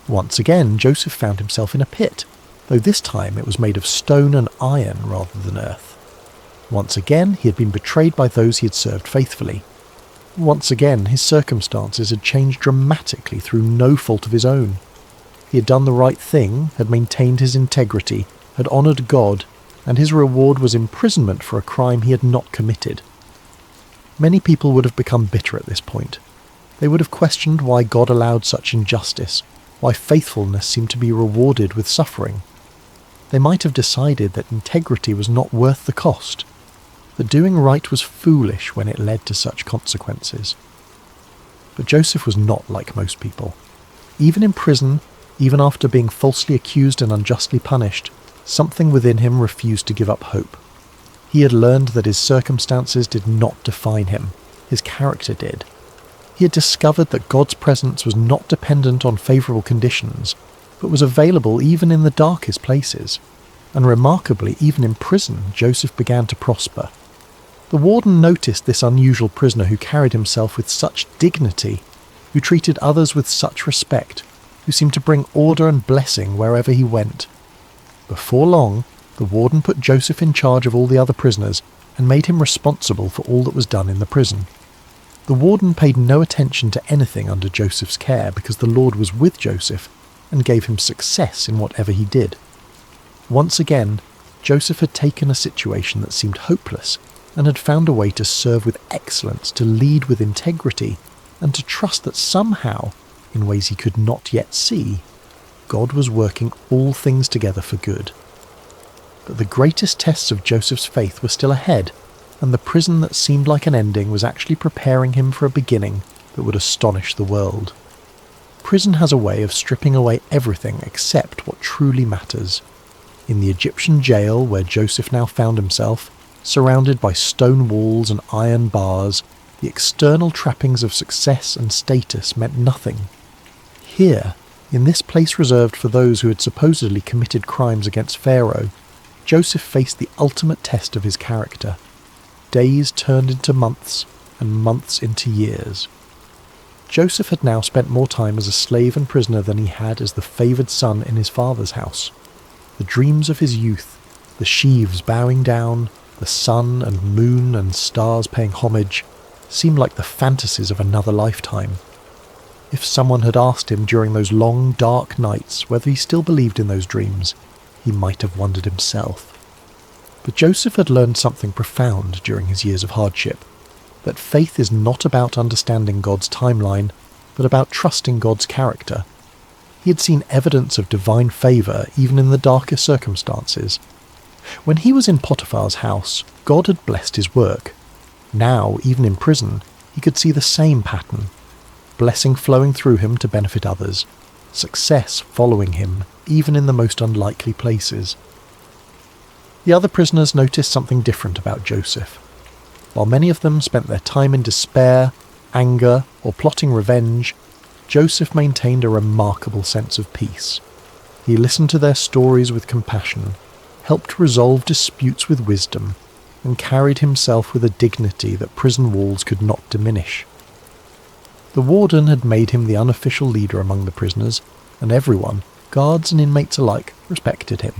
Once again, Joseph found himself in a pit, though this time it was made of stone and iron rather than earth. Once again, he had been betrayed by those he had served faithfully. Once again, his circumstances had changed dramatically through no fault of his own. He had done the right thing, had maintained his integrity, had honoured God, and his reward was imprisonment for a crime he had not committed. Many people would have become bitter at this point. They would have questioned why God allowed such injustice, why faithfulness seemed to be rewarded with suffering. They might have decided that integrity was not worth the cost, that doing right was foolish when it led to such consequences. But Joseph was not like most people. Even in prison, even after being falsely accused and unjustly punished, something within him refused to give up hope. He had learned that his circumstances did not define him, his character did. He had discovered that God's presence was not dependent on favourable conditions, but was available even in the darkest places. And remarkably, even in prison, Joseph began to prosper. The warden noticed this unusual prisoner who carried himself with such dignity, who treated others with such respect, who seemed to bring order and blessing wherever he went. Before long, the warden put Joseph in charge of all the other prisoners and made him responsible for all that was done in the prison. The warden paid no attention to anything under Joseph's care because the Lord was with Joseph and gave him success in whatever he did. Once again, Joseph had taken a situation that seemed hopeless and had found a way to serve with excellence, to lead with integrity, and to trust that somehow, in ways he could not yet see, God was working all things together for good. But the greatest tests of Joseph's faith were still ahead, and the prison that seemed like an ending was actually preparing him for a beginning that would astonish the world. Prison has a way of stripping away everything except what truly matters. In the Egyptian jail where Joseph now found himself, surrounded by stone walls and iron bars, the external trappings of success and status meant nothing. Here, in this place reserved for those who had supposedly committed crimes against Pharaoh, Joseph faced the ultimate test of his character. Days turned into months, and months into years. Joseph had now spent more time as a slave and prisoner than he had as the favoured son in his father's house. The dreams of his youth, the sheaves bowing down, the sun and moon and stars paying homage, seemed like the fantasies of another lifetime. If someone had asked him during those long, dark nights whether he still believed in those dreams, he might have wondered himself. But Joseph had learned something profound during his years of hardship, that faith is not about understanding God's timeline, but about trusting God's character. He had seen evidence of divine favour even in the darkest circumstances. When he was in Potiphar's house, God had blessed his work. Now, even in prison, he could see the same pattern. Blessing flowing through him to benefit others. Success following him, even in the most unlikely places. The other prisoners noticed something different about Joseph. While many of them spent their time in despair, anger, or plotting revenge, Joseph maintained a remarkable sense of peace. He listened to their stories with compassion, helped resolve disputes with wisdom, and carried himself with a dignity that prison walls could not diminish. The warden had made him the unofficial leader among the prisoners, and everyone, guards and inmates alike, respected him.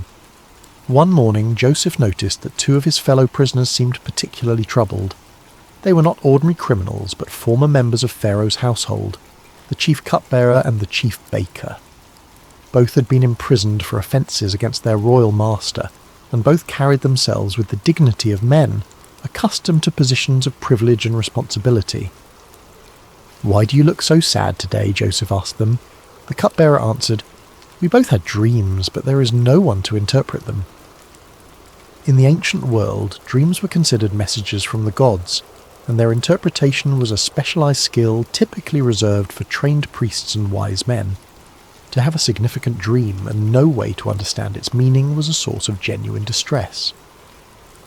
One morning, Joseph noticed that two of his fellow prisoners seemed particularly troubled. They were not ordinary criminals, but former members of Pharaoh's household, the chief cupbearer and the chief baker. Both had been imprisoned for offences against their royal master, and both carried themselves with the dignity of men, accustomed to positions of privilege and responsibility. "Why do you look so sad today?" Joseph asked them. The cupbearer answered, "We both had dreams, but there is no one to interpret them." In the ancient world, dreams were considered messages from the gods, and their interpretation was a specialized skill typically reserved for trained priests and wise men. To have a significant dream and no way to understand its meaning was a source of genuine distress.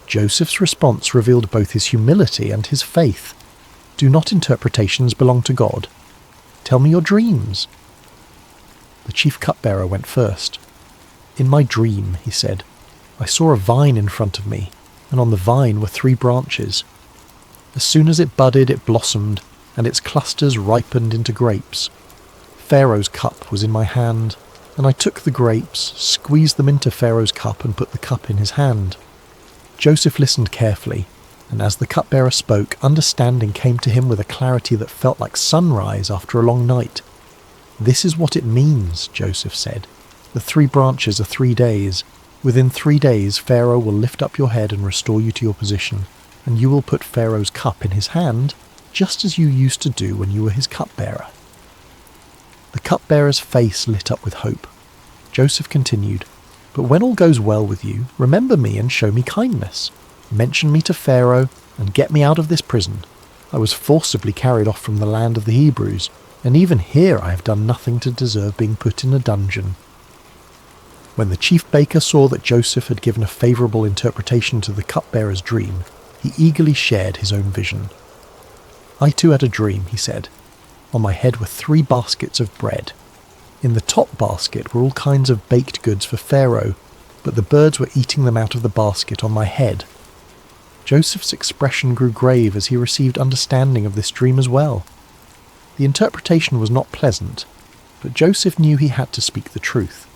Joseph's response revealed both his humility and his faith. "Do not interpretations belong to God? Tell me your dreams." The chief cupbearer went first. "In my dream," he said, "I saw a vine in front of me, and on the vine were 3 branches. As soon as it budded, it blossomed, and its clusters ripened into grapes. Pharaoh's cup was in my hand, and I took the grapes, squeezed them into Pharaoh's cup, and put the cup in his hand." Joseph listened carefully, and as the cupbearer spoke, understanding came to him with a clarity that felt like sunrise after a long night. "This is what it means," Joseph said. "The 3 branches are 3 days. Within 3 days, Pharaoh will lift up your head and restore you to your position, and you will put Pharaoh's cup in his hand, just as you used to do when you were his cupbearer." The cupbearer's face lit up with hope. Joseph continued, "But when all goes well with you, remember me and show me kindness. Mention me to Pharaoh and get me out of this prison. I was forcibly carried off from the land of the Hebrews, and even here I have done nothing to deserve being put in a dungeon." When the chief baker saw that Joseph had given a favourable interpretation to the cupbearer's dream, he eagerly shared his own vision. "I too had a dream," he said. "On my head were 3 baskets of bread. In the top basket were all kinds of baked goods for Pharaoh, but the birds were eating them out of the basket on my head." Joseph's expression grew grave as he received understanding of this dream as well. The interpretation was not pleasant, but Joseph knew he had to speak the truth.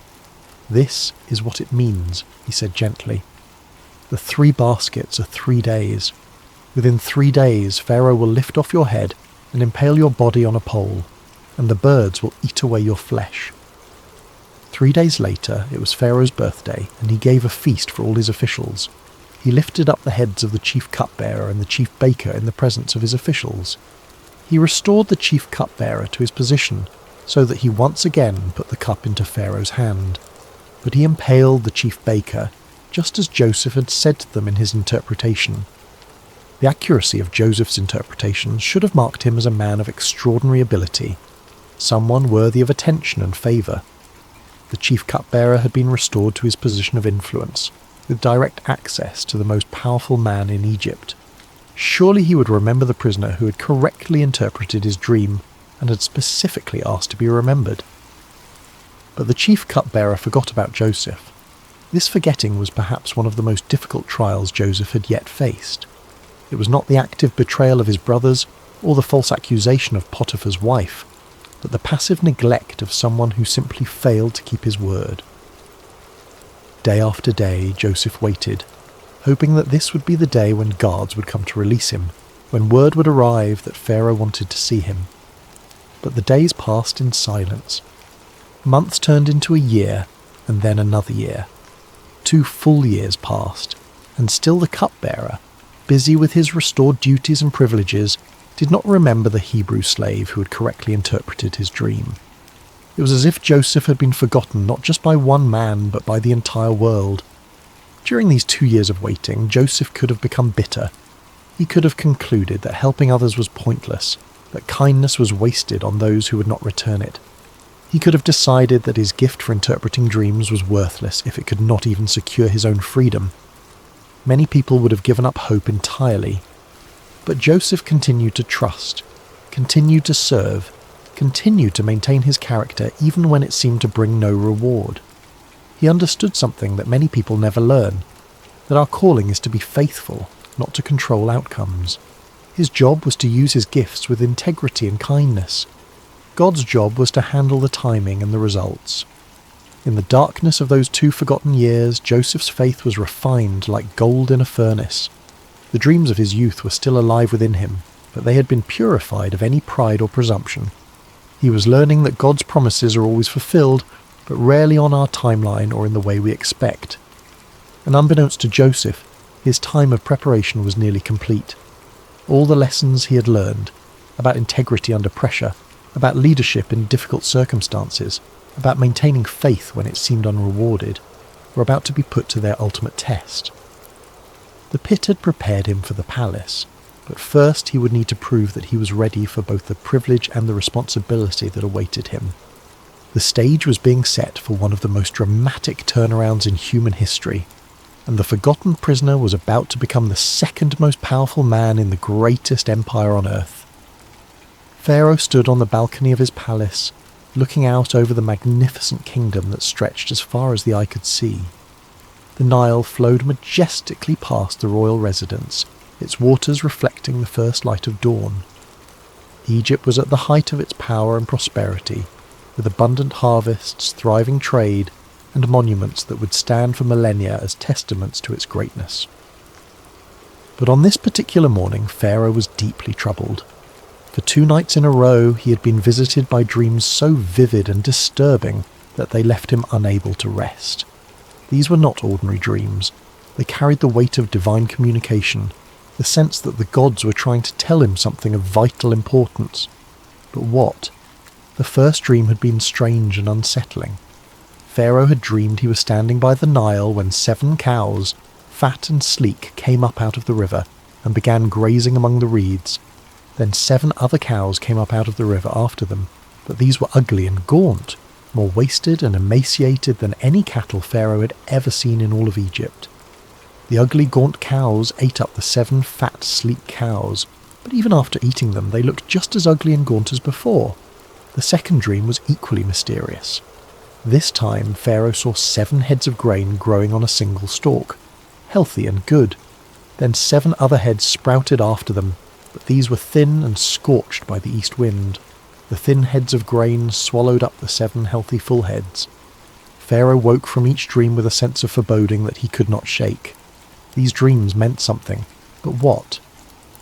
"This is what it means," he said gently. "The 3 baskets are 3 days. Within 3 days, Pharaoh will lift off your head and impale your body on a pole, and the birds will eat away your flesh." 3 days later, it was Pharaoh's birthday, and he gave a feast for all his officials. He lifted up the heads of the chief cupbearer and the chief baker in the presence of his officials. He restored the chief cupbearer to his position, so that he once again put the cup into Pharaoh's hand. But he impaled the chief baker, just as Joseph had said to them in his interpretation. The accuracy of Joseph's interpretation should have marked him as a man of extraordinary ability, someone worthy of attention and favour. The chief cupbearer had been restored to his position of influence, with direct access to the most powerful man in Egypt. Surely he would remember the prisoner who had correctly interpreted his dream and had specifically asked to be remembered. But the chief cupbearer forgot about Joseph. This forgetting was perhaps one of the most difficult trials Joseph had yet faced. It was not the active betrayal of his brothers or the false accusation of Potiphar's wife, but the passive neglect of someone who simply failed to keep his word. Day after day, Joseph waited, hoping that this would be the day when guards would come to release him, when word would arrive that Pharaoh wanted to see him. But the days passed in silence. Months turned into a year, and then another year. 2 full years passed, and still the cupbearer, busy with his restored duties and privileges, did not remember the Hebrew slave who had correctly interpreted his dream. It was as if Joseph had been forgotten not just by one man, but by the entire world. During these 2 years of waiting, Joseph could have become bitter. He could have concluded that helping others was pointless, that kindness was wasted on those who would not return it. He could have decided that his gift for interpreting dreams was worthless if it could not even secure his own freedom. Many people would have given up hope entirely. But Joseph continued to trust, continued to serve, continued to maintain his character even when it seemed to bring no reward. He understood something that many people never learn, that our calling is to be faithful, not to control outcomes. His job was to use his gifts with integrity and kindness. God's job was to handle the timing and the results. In the darkness of those 2 forgotten years, Joseph's faith was refined like gold in a furnace. The dreams of his youth were still alive within him, but they had been purified of any pride or presumption. He was learning that God's promises are always fulfilled, but rarely on our timeline or in the way we expect. And unbeknownst to Joseph, his time of preparation was nearly complete. All the lessons he had learned, about integrity under pressure, about leadership in difficult circumstances, about maintaining faith when it seemed unrewarded, were about to be put to their ultimate test. The pit had prepared him for the palace, but first he would need to prove that he was ready for both the privilege and the responsibility that awaited him. The stage was being set for one of the most dramatic turnarounds in human history, and the forgotten prisoner was about to become the second most powerful man in the greatest empire on earth. Pharaoh stood on the balcony of his palace, looking out over the magnificent kingdom that stretched as far as the eye could see. The Nile flowed majestically past the royal residence, its waters reflecting the first light of dawn. Egypt was at the height of its power and prosperity, with abundant harvests, thriving trade, and monuments that would stand for millennia as testaments to its greatness. But on this particular morning, Pharaoh was deeply troubled. For 2 nights in a row, he had been visited by dreams so vivid and disturbing that they left him unable to rest. These were not ordinary dreams. They carried the weight of divine communication, the sense that the gods were trying to tell him something of vital importance. But what? The first dream had been strange and unsettling. Pharaoh had dreamed he was standing by the Nile when 7 cows, fat and sleek, came up out of the river and began grazing among the reeds. Then 7 other cows came up out of the river after them, but these were ugly and gaunt, more wasted and emaciated than any cattle Pharaoh had ever seen in all of Egypt. The ugly gaunt cows ate up the 7 fat sleek cows, but even after eating them they looked just as ugly and gaunt as before. The second dream was equally mysterious. This time Pharaoh saw 7 heads of grain growing on a single stalk, healthy and good. Then 7 other heads sprouted after them, but these were thin and scorched by the east wind. The thin heads of grain swallowed up the 7 healthy full heads. Pharaoh woke from each dream with a sense of foreboding that he could not shake. These dreams meant something, but what?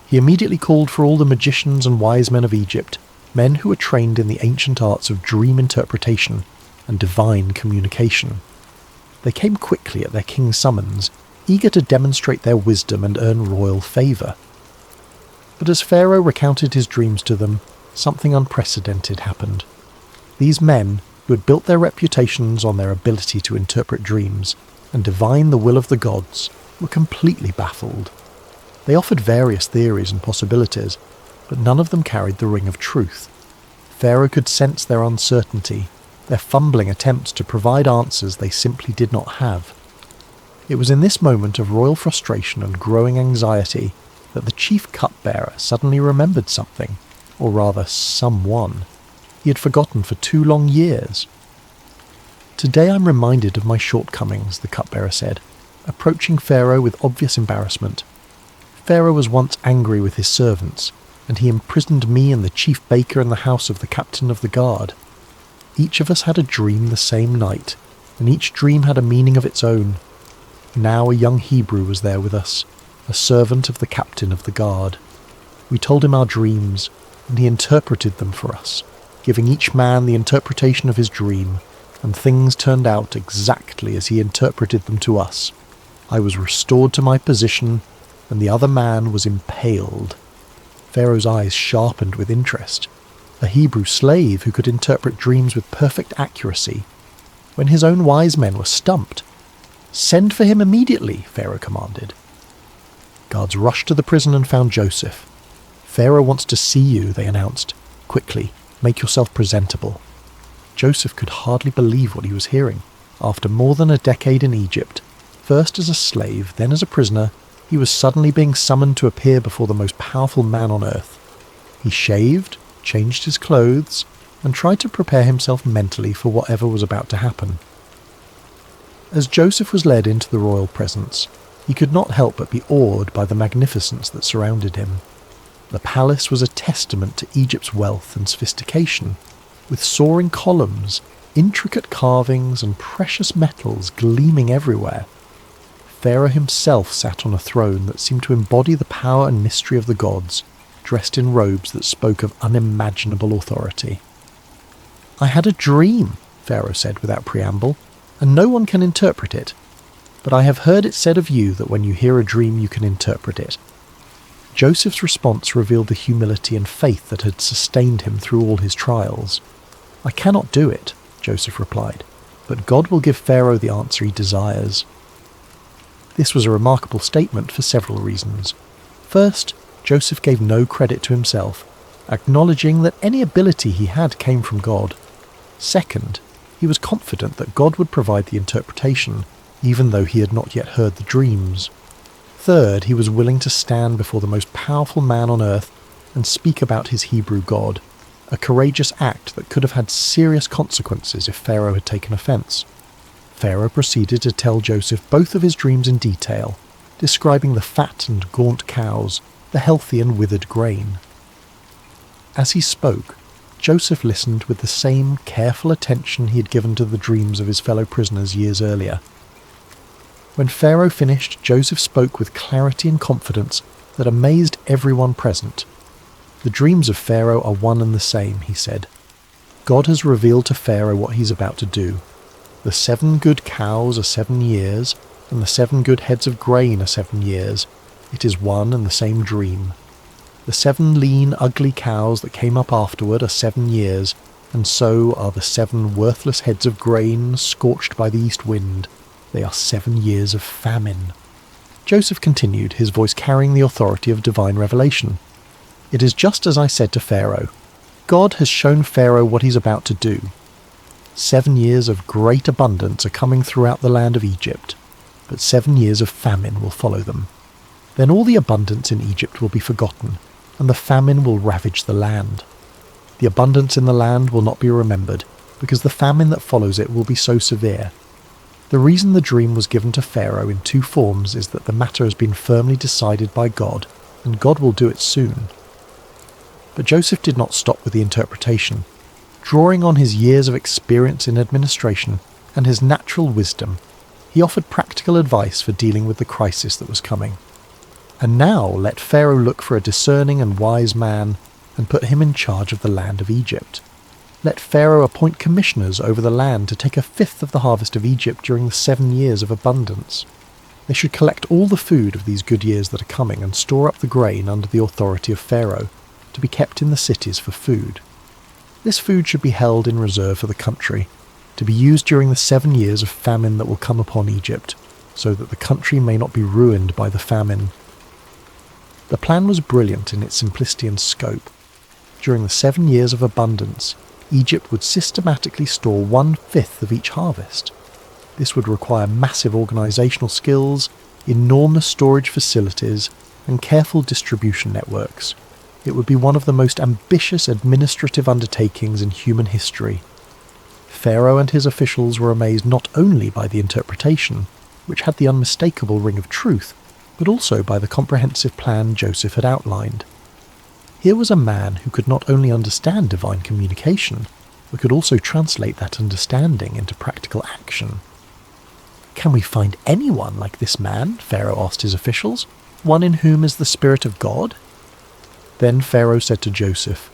He immediately called for all the magicians and wise men of Egypt, men who were trained in the ancient arts of dream interpretation and divine communication. They came quickly at their king's summons, eager to demonstrate their wisdom and earn royal favour. But as Pharaoh recounted his dreams to them, something unprecedented happened. These men, who had built their reputations on their ability to interpret dreams and divine the will of the gods, were completely baffled. They offered various theories and possibilities, but none of them carried the ring of truth. Pharaoh could sense their uncertainty, their fumbling attempts to provide answers they simply did not have. It was in this moment of royal frustration and growing anxiety that the chief cupbearer suddenly remembered something, or rather someone, he had forgotten for 2 long years. "Today I'm reminded of my shortcomings," the cupbearer said, approaching Pharaoh with obvious embarrassment. "Pharaoh was once angry with his servants, and he imprisoned me and the chief baker in the house of the captain of the guard. Each of us had a dream the same night, and each dream had a meaning of its own. Now a young Hebrew was there with us, a servant of the captain of the guard. We told him our dreams, and he interpreted them for us, giving each man the interpretation of his dream, and things turned out exactly as he interpreted them to us. I was restored to my position, and the other man was impaled." Pharaoh's eyes sharpened with interest. A Hebrew slave who could interpret dreams with perfect accuracy, when his own wise men were stumped. "Send for him immediately," Pharaoh commanded. Guards rushed to the prison and found Joseph. "Pharaoh wants to see you," they announced. "Quickly, make yourself presentable." Joseph could hardly believe what he was hearing. After more than a decade in Egypt, first as a slave, then as a prisoner, he was suddenly being summoned to appear before the most powerful man on earth. He shaved, changed his clothes, and tried to prepare himself mentally for whatever was about to happen. As Joseph was led into the royal presence, he could not help but be awed by the magnificence that surrounded him. The palace was a testament to Egypt's wealth and sophistication, with soaring columns, intricate carvings, and precious metals gleaming everywhere. Pharaoh himself sat on a throne that seemed to embody the power and mystery of the gods, dressed in robes that spoke of unimaginable authority. "I had a dream," Pharaoh said without preamble, "and no one can interpret it. But I have heard it said of you that when you hear a dream you can interpret it." Joseph's response revealed the humility and faith that had sustained him through all his trials. "I cannot do it," Joseph replied, "but God will give Pharaoh the answer he desires." This was a remarkable statement for several reasons. First, Joseph gave no credit to himself, acknowledging that any ability he had came from God. Second, he was confident that God would provide the interpretation, even though he had not yet heard the dreams. Third, he was willing to stand before the most powerful man on earth and speak about his Hebrew God, a courageous act that could have had serious consequences if Pharaoh had taken offense. Pharaoh proceeded to tell Joseph both of his dreams in detail, describing the fat and gaunt cows, the healthy and withered grain. As he spoke, Joseph listened with the same careful attention he had given to the dreams of his fellow prisoners years earlier. When Pharaoh finished, Joseph spoke with clarity and confidence that amazed everyone present. "The dreams of Pharaoh are one and the same," he said. "God has revealed to Pharaoh what he's about to do. The 7 good cows are 7 years, and the 7 good heads of grain are 7 years. It is one and the same dream. The 7 lean, ugly cows that came up afterward are 7 years, and so are the 7 worthless heads of grain scorched by the east wind. They are 7 years of famine." Joseph continued, his voice carrying the authority of divine revelation. "It is just as I said to Pharaoh. God has shown Pharaoh what he's about to do. 7 years of great abundance are coming throughout the land of Egypt, but 7 years of famine will follow them. Then all the abundance in Egypt will be forgotten, and the famine will ravage the land. The abundance in the land will not be remembered, because the famine that follows it will be so severe. The reason the dream was given to Pharaoh in 2 forms is that the matter has been firmly decided by God, and God will do it soon." But Joseph did not stop with the interpretation. Drawing on his years of experience in administration and his natural wisdom, he offered practical advice for dealing with the crisis that was coming. "And now let Pharaoh look for a discerning and wise man and put him in charge of the land of Egypt. Let Pharaoh appoint commissioners over the land to take 1/5 of the harvest of Egypt during the 7 years of abundance. They should collect all the food of these good years that are coming and store up the grain under the authority of Pharaoh, to be kept in the cities for food. This food should be held in reserve for the country, to be used during the 7 years of famine that will come upon Egypt, so that the country may not be ruined by the famine." The plan was brilliant in its simplicity and scope. During the 7 years of abundance, Egypt would systematically store 1/5 of each harvest. This would require massive organisational skills, enormous storage facilities, and careful distribution networks. It would be one of the most ambitious administrative undertakings in human history. Pharaoh and his officials were amazed not only by the interpretation, which had the unmistakable ring of truth, but also by the comprehensive plan Joseph had outlined. Here was a man who could not only understand divine communication, but could also translate that understanding into practical action. "Can we find anyone like this man?" Pharaoh asked his officials. "One in whom is the Spirit of God?" Then Pharaoh said to Joseph,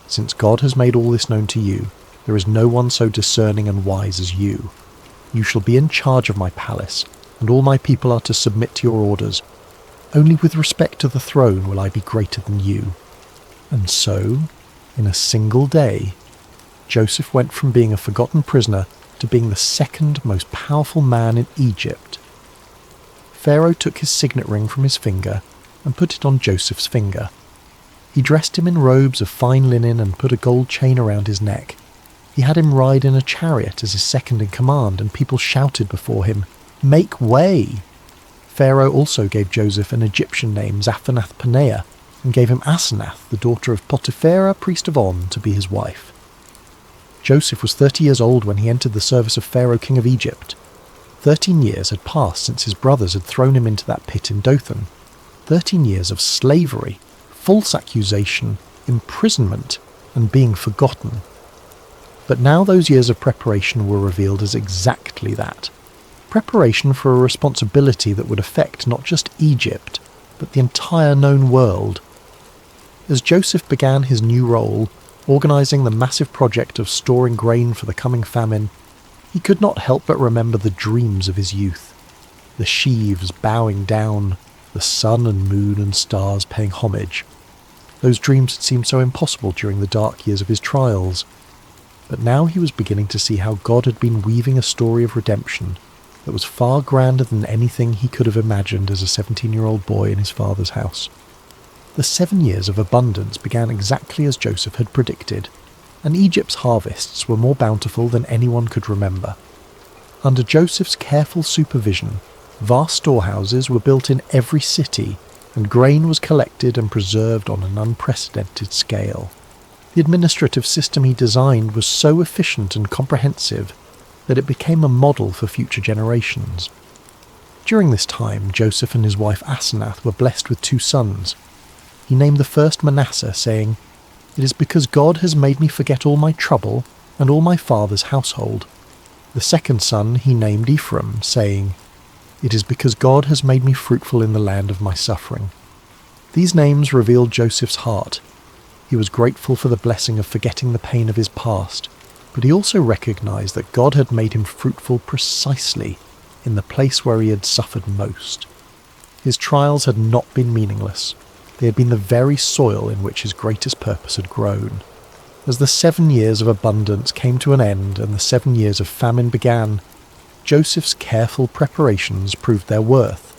"Since God has made all this known to you, there is no one so discerning and wise as you. You shall be in charge of my palace, and all my people are to submit to your orders. Only with respect to the throne will I be greater than you." And so, in a single day, Joseph went from being a forgotten prisoner to being the 2nd most powerful man in Egypt, Pharaoh took his signet ring from his finger and put it on Joseph's finger. He dressed him in robes of fine linen and put a gold chain around his neck. He had him ride in a chariot as his second in command, and people shouted before him, "Make way!" Pharaoh also gave Joseph an Egyptian name, Zaphenath-Paneah, and gave him Asenath, the daughter of Potipharah, priest of On, to be his wife. Joseph was 30 years old when he entered the service of Pharaoh, king of Egypt. 13 years had passed since his brothers had thrown him into that pit in Dothan. 13 years of slavery, false accusation, imprisonment, and being forgotten. But now those years of preparation were revealed as exactly that. Preparation for a responsibility that would affect not just Egypt, but the entire known world. As Joseph began his new role, organising the massive project of storing grain for the coming famine, he could not help but remember the dreams of his youth. The sheaves bowing down, the sun and moon and stars paying homage. Those dreams had seemed so impossible during the dark years of his trials. But now he was beginning to see how God had been weaving a story of redemption that was far grander than anything he could have imagined as a 17-year-old boy in his father's house. The 7 years of abundance began exactly as Joseph had predicted, and Egypt's harvests were more bountiful than anyone could remember. Under Joseph's careful supervision, vast storehouses were built in every city, and grain was collected and preserved on an unprecedented scale. The administrative system he designed was so efficient and comprehensive that it became a model for future generations. During this time, Joseph and his wife Asenath were blessed with 2 sons. He named the first Manasseh, saying, "It is because God has made me forget all my trouble and all my father's household." The second son he named Ephraim, saying, "It is because God has made me fruitful in the land of my suffering." These names revealed Joseph's heart. He was grateful for the blessing of forgetting the pain of his past, but he also recognized that God had made him fruitful precisely in the place where he had suffered most. His trials had not been meaningless. They had been the very soil in which his greatest purpose had grown. As the 7 years of abundance came to an end and the 7 years of famine began, Joseph's careful preparations proved their worth.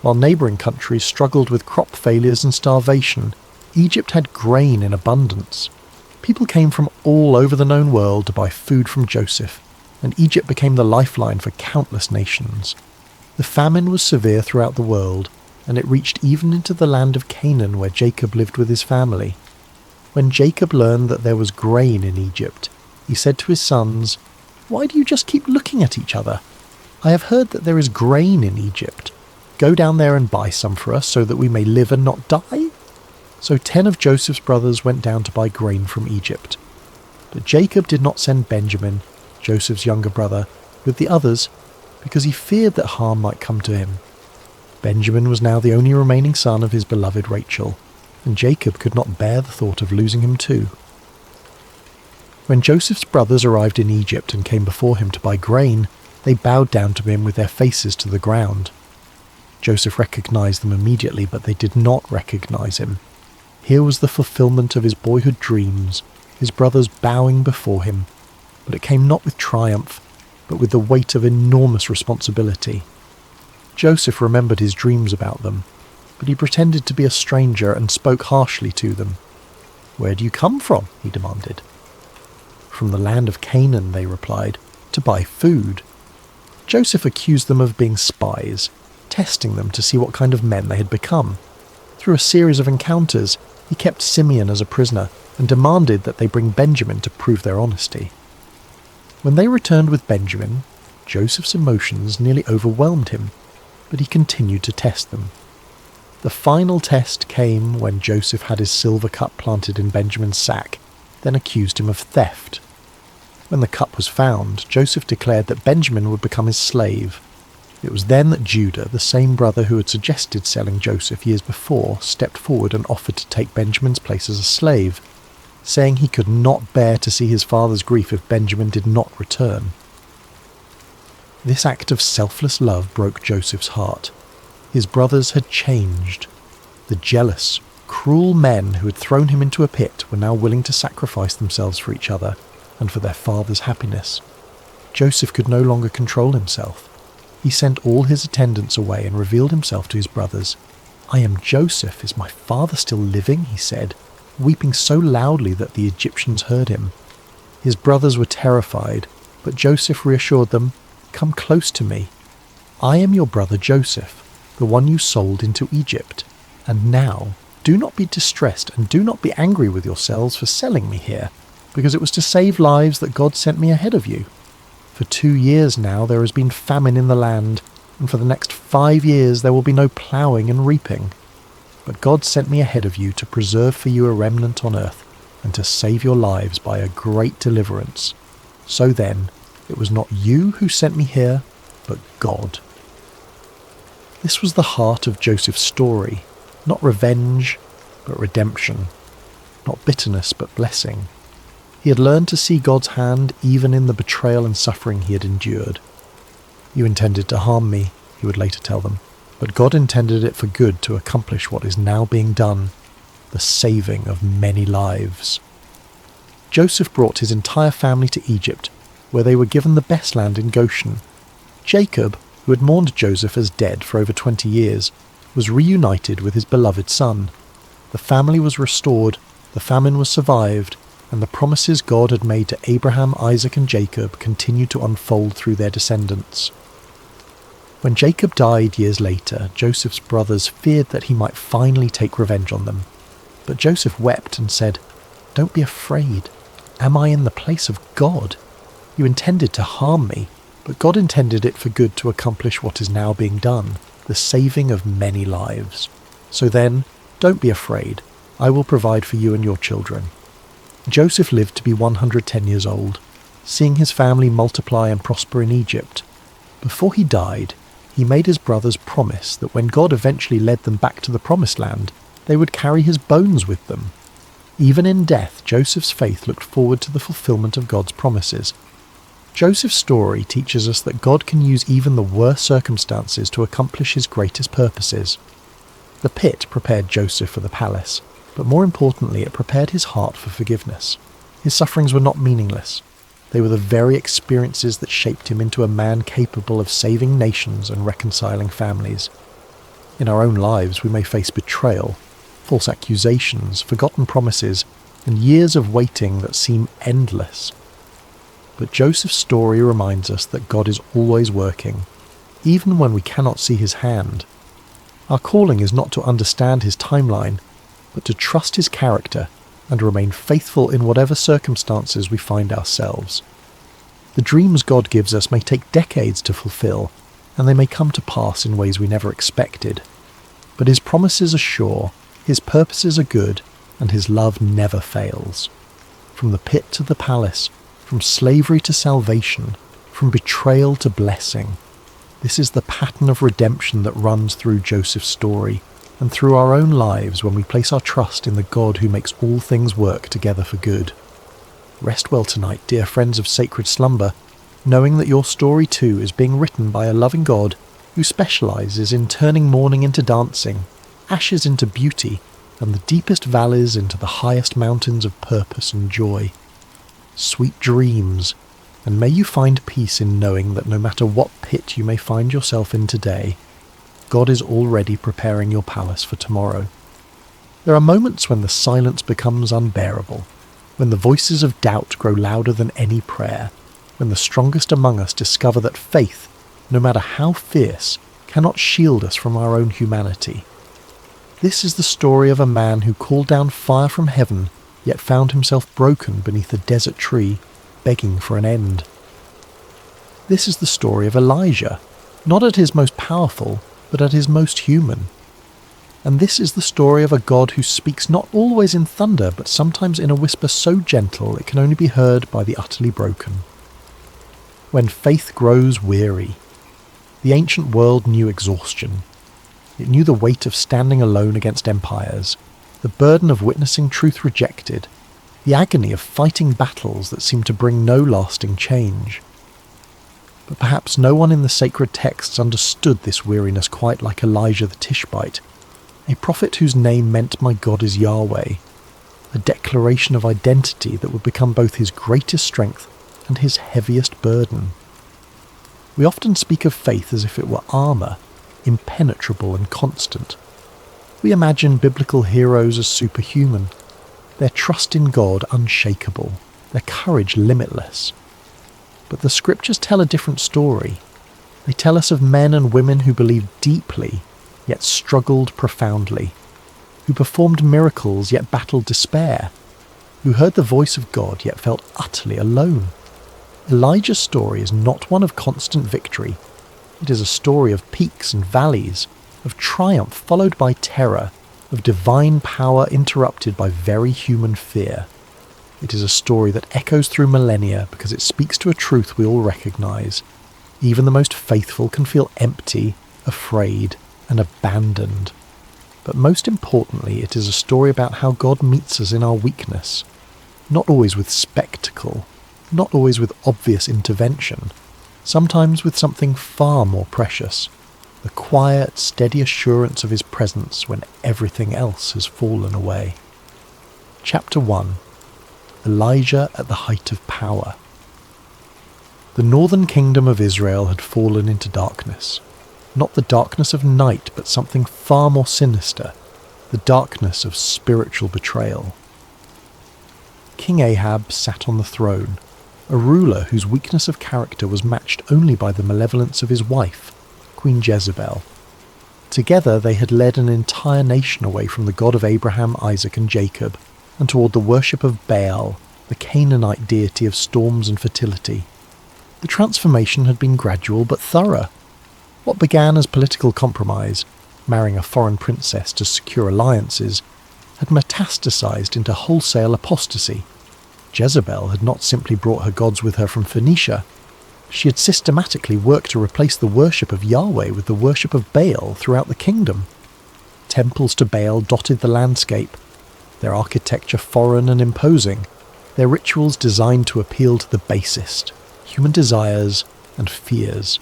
While neighbouring countries struggled with crop failures and starvation, Egypt had grain in abundance. People came from all over the known world to buy food from Joseph, and Egypt became the lifeline for countless nations. The famine was severe throughout the world, and it reached even into the land of Canaan where Jacob lived with his family. When Jacob learned that there was grain in Egypt, he said to his sons, "Why do you just keep looking at each other? I have heard that there is grain in Egypt. Go down there and buy some for us so that we may live and not die." So 10 of Joseph's brothers went down to buy grain from Egypt. But Jacob did not send Benjamin, Joseph's younger brother, with the others because he feared that harm might come to him. Benjamin was now the only remaining son of his beloved Rachel, and Jacob could not bear the thought of losing him too. When Joseph's brothers arrived in Egypt and came before him to buy grain, they bowed down to him with their faces to the ground. Joseph recognized them immediately, but they did not recognize him. Here was the fulfillment of his boyhood dreams, his brothers bowing before him, but it came not with triumph, but with the weight of enormous responsibility. Joseph remembered his dreams about them, but he pretended to be a stranger and spoke harshly to them. "Where do you come from?" he demanded. "From the land of Canaan," they replied, "to buy food." Joseph accused them of being spies, testing them to see what kind of men they had become. Through a series of encounters, he kept Simeon as a prisoner and demanded that they bring Benjamin to prove their honesty. When they returned with Benjamin, Joseph's emotions nearly overwhelmed him, but he continued to test them. The final test came when Joseph had his silver cup planted in Benjamin's sack, then accused him of theft. When the cup was found, Joseph declared that Benjamin would become his slave. It was then that Judah, the same brother who had suggested selling Joseph years before, stepped forward and offered to take Benjamin's place as a slave, saying he could not bear to see his father's grief if Benjamin did not return. This act of selfless love broke Joseph's heart. His brothers had changed. The jealous, cruel men who had thrown him into a pit were now willing to sacrifice themselves for each other and for their father's happiness. Joseph could no longer control himself. he sent all his attendants away and revealed himself to his brothers. "I am Joseph. Is my father still living?" he said, weeping so loudly that the Egyptians heard him. His brothers were terrified, but Joseph reassured them, "Come close to me. I am your brother Joseph, the one you sold into Egypt. And now, do not be distressed and do not be angry with yourselves for selling me here, because it was to save lives that God sent me ahead of you. For 2 years now there has been famine in the land, and for the next 5 years there will be no ploughing and reaping. But God sent me ahead of you to preserve for you a remnant on earth, and to save your lives by a great deliverance. So then, it was not you who sent me here, but God." This was the heart of Joseph's story. Not revenge, but redemption. Not bitterness, but blessing. He had learned to see God's hand even in the betrayal and suffering he had endured. "You intended to harm me," he would later tell them, "but God intended it for good to accomplish what is now being done, the saving of many lives." Joseph brought his entire family to Egypt, where they were given the best land in Goshen. Jacob, who had mourned Joseph as dead for over 20 years, was reunited with his beloved son. The family was restored, the famine was survived, and the promises God had made to Abraham, Isaac, and Jacob continued to unfold through their descendants. When Jacob died years later, Joseph's brothers feared that he might finally take revenge on them. But Joseph wept and said, "Don't be afraid. Am I in the place of God? You intended to harm me, but God intended it for good to accomplish what is now being done, the saving of many lives. So then, don't be afraid. I will provide for you and your children." Joseph lived to be 110 years old, seeing his family multiply and prosper in Egypt. Before he died, he made his brothers promise that when God eventually led them back to the Promised Land, they would carry his bones with them. Even in death, Joseph's faith looked forward to the fulfillment of God's promises. Joseph's story teaches us that God can use even the worst circumstances to accomplish his greatest purposes. The pit prepared Joseph for the palace, but more importantly, it prepared his heart for forgiveness. His sufferings were not meaningless. They were the very experiences that shaped him into a man capable of saving nations and reconciling families. In our own lives, we may face betrayal, false accusations, forgotten promises, and years of waiting that seem endless. But Joseph's story reminds us that God is always working, even when we cannot see his hand. Our calling is not to understand his timeline, but to trust his character and remain faithful in whatever circumstances we find ourselves. The dreams God gives us may take decades to fulfill, and they may come to pass in ways we never expected. But his promises are sure, his purposes are good, and his love never fails. From the pit to the palace, from slavery to salvation, from betrayal to blessing. This is the pattern of redemption that runs through Joseph's story, and through our own lives when we place our trust in the God who makes all things work together for good. Rest well tonight, dear friends of Sacred Slumber, knowing that your story too is being written by a loving God who specializes in turning mourning into dancing, ashes into beauty, and the deepest valleys into the highest mountains of purpose and joy. Sweet dreams, and may you find peace in knowing that no matter what pit you may find yourself in today, God is already preparing your palace for tomorrow. There are moments when the silence becomes unbearable, when the voices of doubt grow louder than any prayer, when the strongest among us discover that faith, no matter how fierce, cannot shield us from our own humanity. This is the story of a man who called down fire from heaven, yet found himself broken beneath a desert tree, begging for an end. This is the story of Elijah, not at his most powerful, but at his most human. And this is the story of a God who speaks not always in thunder, but sometimes in a whisper so gentle it can only be heard by the utterly broken. When faith grows weary, the ancient world knew exhaustion. It knew the weight of standing alone against empires, the burden of witnessing truth rejected, the agony of fighting battles that seemed to bring no lasting change. But perhaps no one in the sacred texts understood this weariness quite like Elijah the Tishbite, a prophet whose name meant "My God is Yahweh," a declaration of identity that would become both his greatest strength and his heaviest burden. We often speak of faith as if it were armour, impenetrable and constant. We imagine biblical heroes as superhuman, their trust in God unshakable, their courage limitless. But the scriptures tell a different story. They tell us of men and women who believed deeply, yet struggled profoundly, who performed miracles yet battled despair, who heard the voice of God yet felt utterly alone. Elijah's story is not one of constant victory. It is a story of peaks and valleys, of triumph followed by terror, of divine power interrupted by very human fear. It is a story that echoes through millennia because it speaks to a truth we all recognise. Even the most faithful can feel empty, afraid, and abandoned. But most importantly, it is a story about how God meets us in our weakness, not always with spectacle, not always with obvious intervention, sometimes with something far more precious, the quiet, steady assurance of his presence when everything else has fallen away. Chapter 1. Elijah at the height of power. The northern kingdom of Israel had fallen into darkness. Not the darkness of night, but something far more sinister, the darkness of spiritual betrayal. King Ahab sat on the throne, a ruler whose weakness of character was matched only by the malevolence of his wife, Queen Jezebel. Together they had led an entire nation away from the God of Abraham, Isaac and Jacob, and toward the worship of Baal, the Canaanite deity of storms and fertility. The transformation had been gradual but thorough. What began as political compromise, marrying a foreign princess to secure alliances, had metastasized into wholesale apostasy. Jezebel had not simply brought her gods with her from Phoenicia. She had systematically worked to replace the worship of Yahweh with the worship of Baal throughout the kingdom. Temples to Baal dotted the landscape, their architecture foreign and imposing, their rituals designed to appeal to the basest, human desires and fears.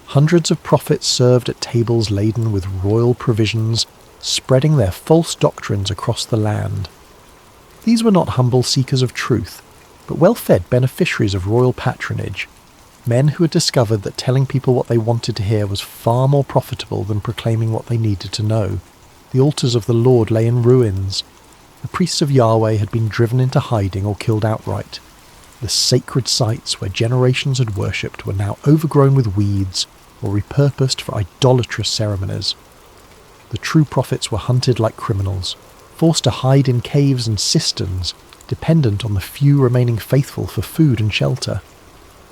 Hundreds of prophets served at tables laden with royal provisions, spreading their false doctrines across the land. These were not humble seekers of truth, but well-fed beneficiaries of royal patronage, men who had discovered that telling people what they wanted to hear was far more profitable than proclaiming what they needed to know. The altars of the Lord lay in ruins. The priests of Yahweh had been driven into hiding or killed outright. The sacred sites where generations had worshipped were now overgrown with weeds or repurposed for idolatrous ceremonies. The true prophets were hunted like criminals, forced to hide in caves and cisterns, dependent on the few remaining faithful for food and shelter.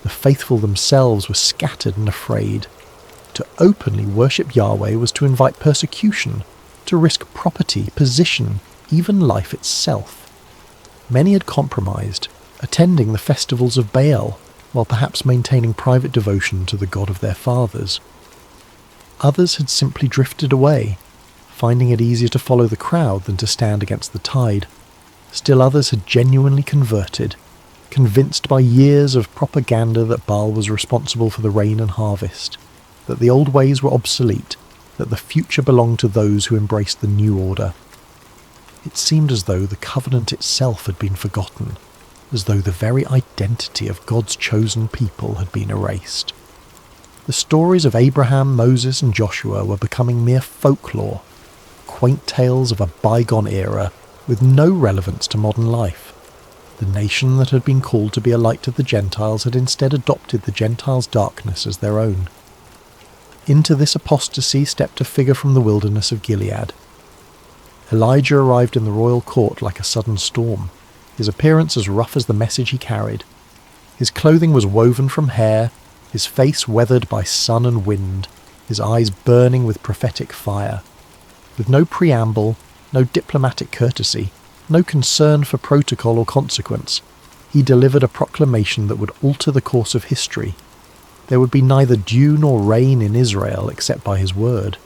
The faithful themselves were scattered and afraid. To openly worship Yahweh was to invite persecution, to risk property, position, even life itself. Many had compromised, attending the festivals of Baal, while perhaps maintaining private devotion to the God of their fathers. Others had simply drifted away, finding it easier to follow the crowd than to stand against the tide. Still others had genuinely converted, convinced by years of propaganda that Baal was responsible for the rain and harvest, that the old ways were obsolete, that the future belonged to those who embraced the new order. It seemed as though the covenant itself had been forgotten, as though the very identity of God's chosen people had been erased. The stories of Abraham, Moses and Joshua were becoming mere folklore, quaint tales of a bygone era with no relevance to modern life. The nation that had been called to be a light to the Gentiles had instead adopted the Gentiles' darkness as their own. Into this apostasy stepped a figure from the wilderness of Gilead. Elijah arrived in the royal court like a sudden storm, his appearance as rough as the message he carried. His clothing was woven from hair, his face weathered by sun and wind, his eyes burning with prophetic fire. With no preamble, no diplomatic courtesy, no concern for protocol or consequence, he delivered a proclamation that would alter the course of history. There would be neither dew nor rain in Israel except by his word.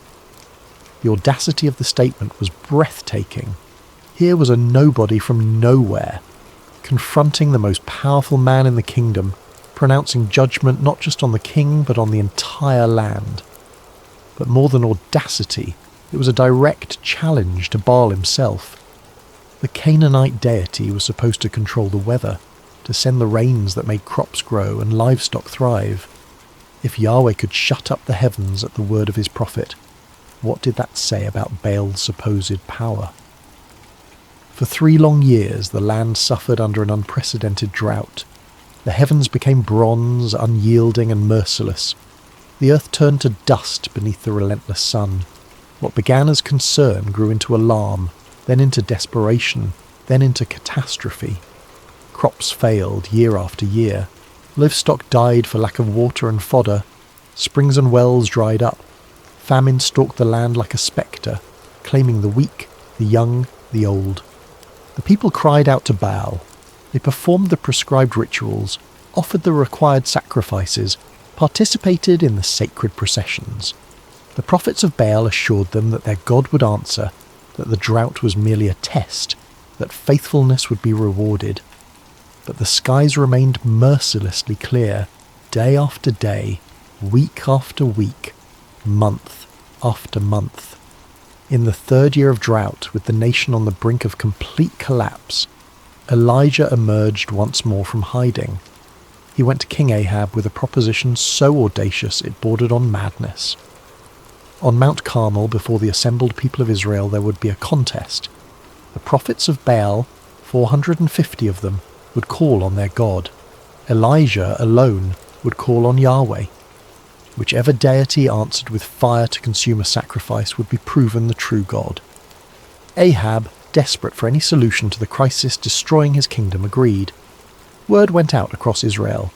The audacity of the statement was breathtaking. Here was a nobody from nowhere, confronting the most powerful man in the kingdom, pronouncing judgment not just on the king but on the entire land. But more than audacity, it was a direct challenge to Baal himself. The Canaanite deity was supposed to control the weather, to send the rains that made crops grow and livestock thrive. If Yahweh could shut up the heavens at the word of his prophet, what did that say about Baal's supposed power? For 3 long years the land suffered under an unprecedented drought. The heavens became bronze, unyielding and merciless. The earth turned to dust beneath the relentless sun. What began as concern grew into alarm, then into desperation, then into catastrophe. Crops failed year after year. Livestock died for lack of water and fodder. Springs and wells dried up. Famine stalked the land like a spectre, claiming the weak, the young, the old. The people cried out to Baal. They performed the prescribed rituals, offered the required sacrifices, participated in the sacred processions. The prophets of Baal assured them that their God would answer, that the drought was merely a test, that faithfulness would be rewarded. But the skies remained mercilessly clear, day after day, week after week, month after month. In the 3rd year of drought, with the nation on the brink of complete collapse, Elijah emerged once more from hiding. He went to King Ahab with a proposition so audacious it bordered on madness. On Mount Carmel, before the assembled people of Israel, there would be a contest. The prophets of Baal, 450 of them, would call on their God. Elijah alone would call on Yahweh. Whichever deity answered with fire to consume a sacrifice would be proven the true God. Ahab, desperate for any solution to the crisis destroying his kingdom, agreed. Word went out across Israel.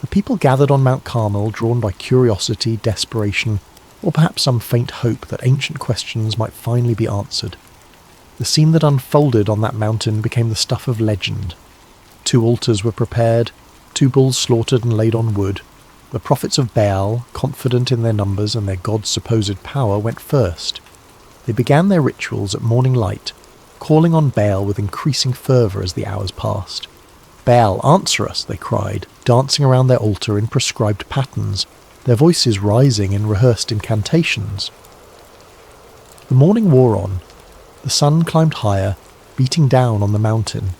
The people gathered on Mount Carmel, drawn by curiosity, desperation, or perhaps some faint hope that ancient questions might finally be answered. The scene that unfolded on that mountain became the stuff of legend. 2 altars were prepared, 2 bulls slaughtered and laid on wood. The prophets of Baal, confident in their numbers and their god's supposed power, went first. They began their rituals at morning light, calling on Baal with increasing fervour as the hours passed. Baal, answer us, they cried, dancing around their altar in prescribed patterns, their voices rising in rehearsed incantations. The morning wore on. The sun climbed higher, beating down on the mountain.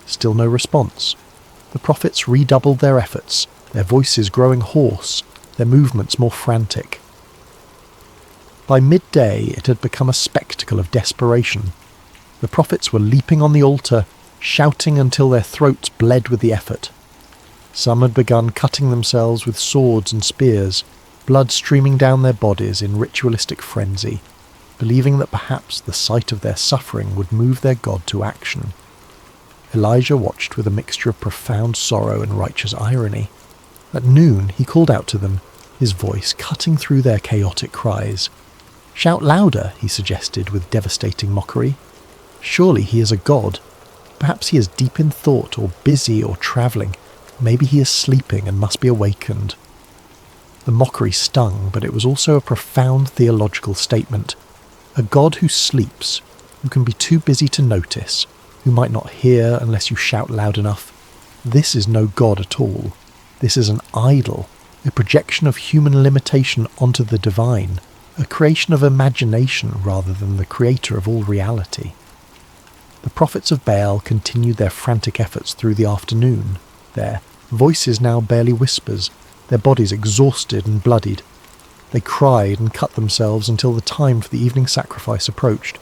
Still no response. The prophets redoubled their efforts, their voices growing hoarse, their movements more frantic. By midday it had become a spectacle of desperation. The prophets were leaping on the altar, shouting until their throats bled with the effort. Some had begun cutting themselves with swords and spears, blood streaming down their bodies in ritualistic frenzy, believing that perhaps the sight of their suffering would move their God to action. Elijah watched with a mixture of profound sorrow and righteous irony. At noon he called out to them, his voice cutting through their chaotic cries. Shout louder, he suggested with devastating mockery. Surely he is a god. Perhaps he is deep in thought or busy or travelling. Maybe he is sleeping and must be awakened. The mockery stung, but it was also a profound theological statement. A god who sleeps, who can be too busy to notice, who might not hear unless you shout loud enough. This is no god at all. This is an idol, a projection of human limitation onto the divine, a creation of imagination rather than the creator of all reality. The prophets of Baal continued their frantic efforts through the afternoon, their voices now barely whispers, their bodies exhausted and bloodied. They cried and cut themselves until the time for the evening sacrifice approached,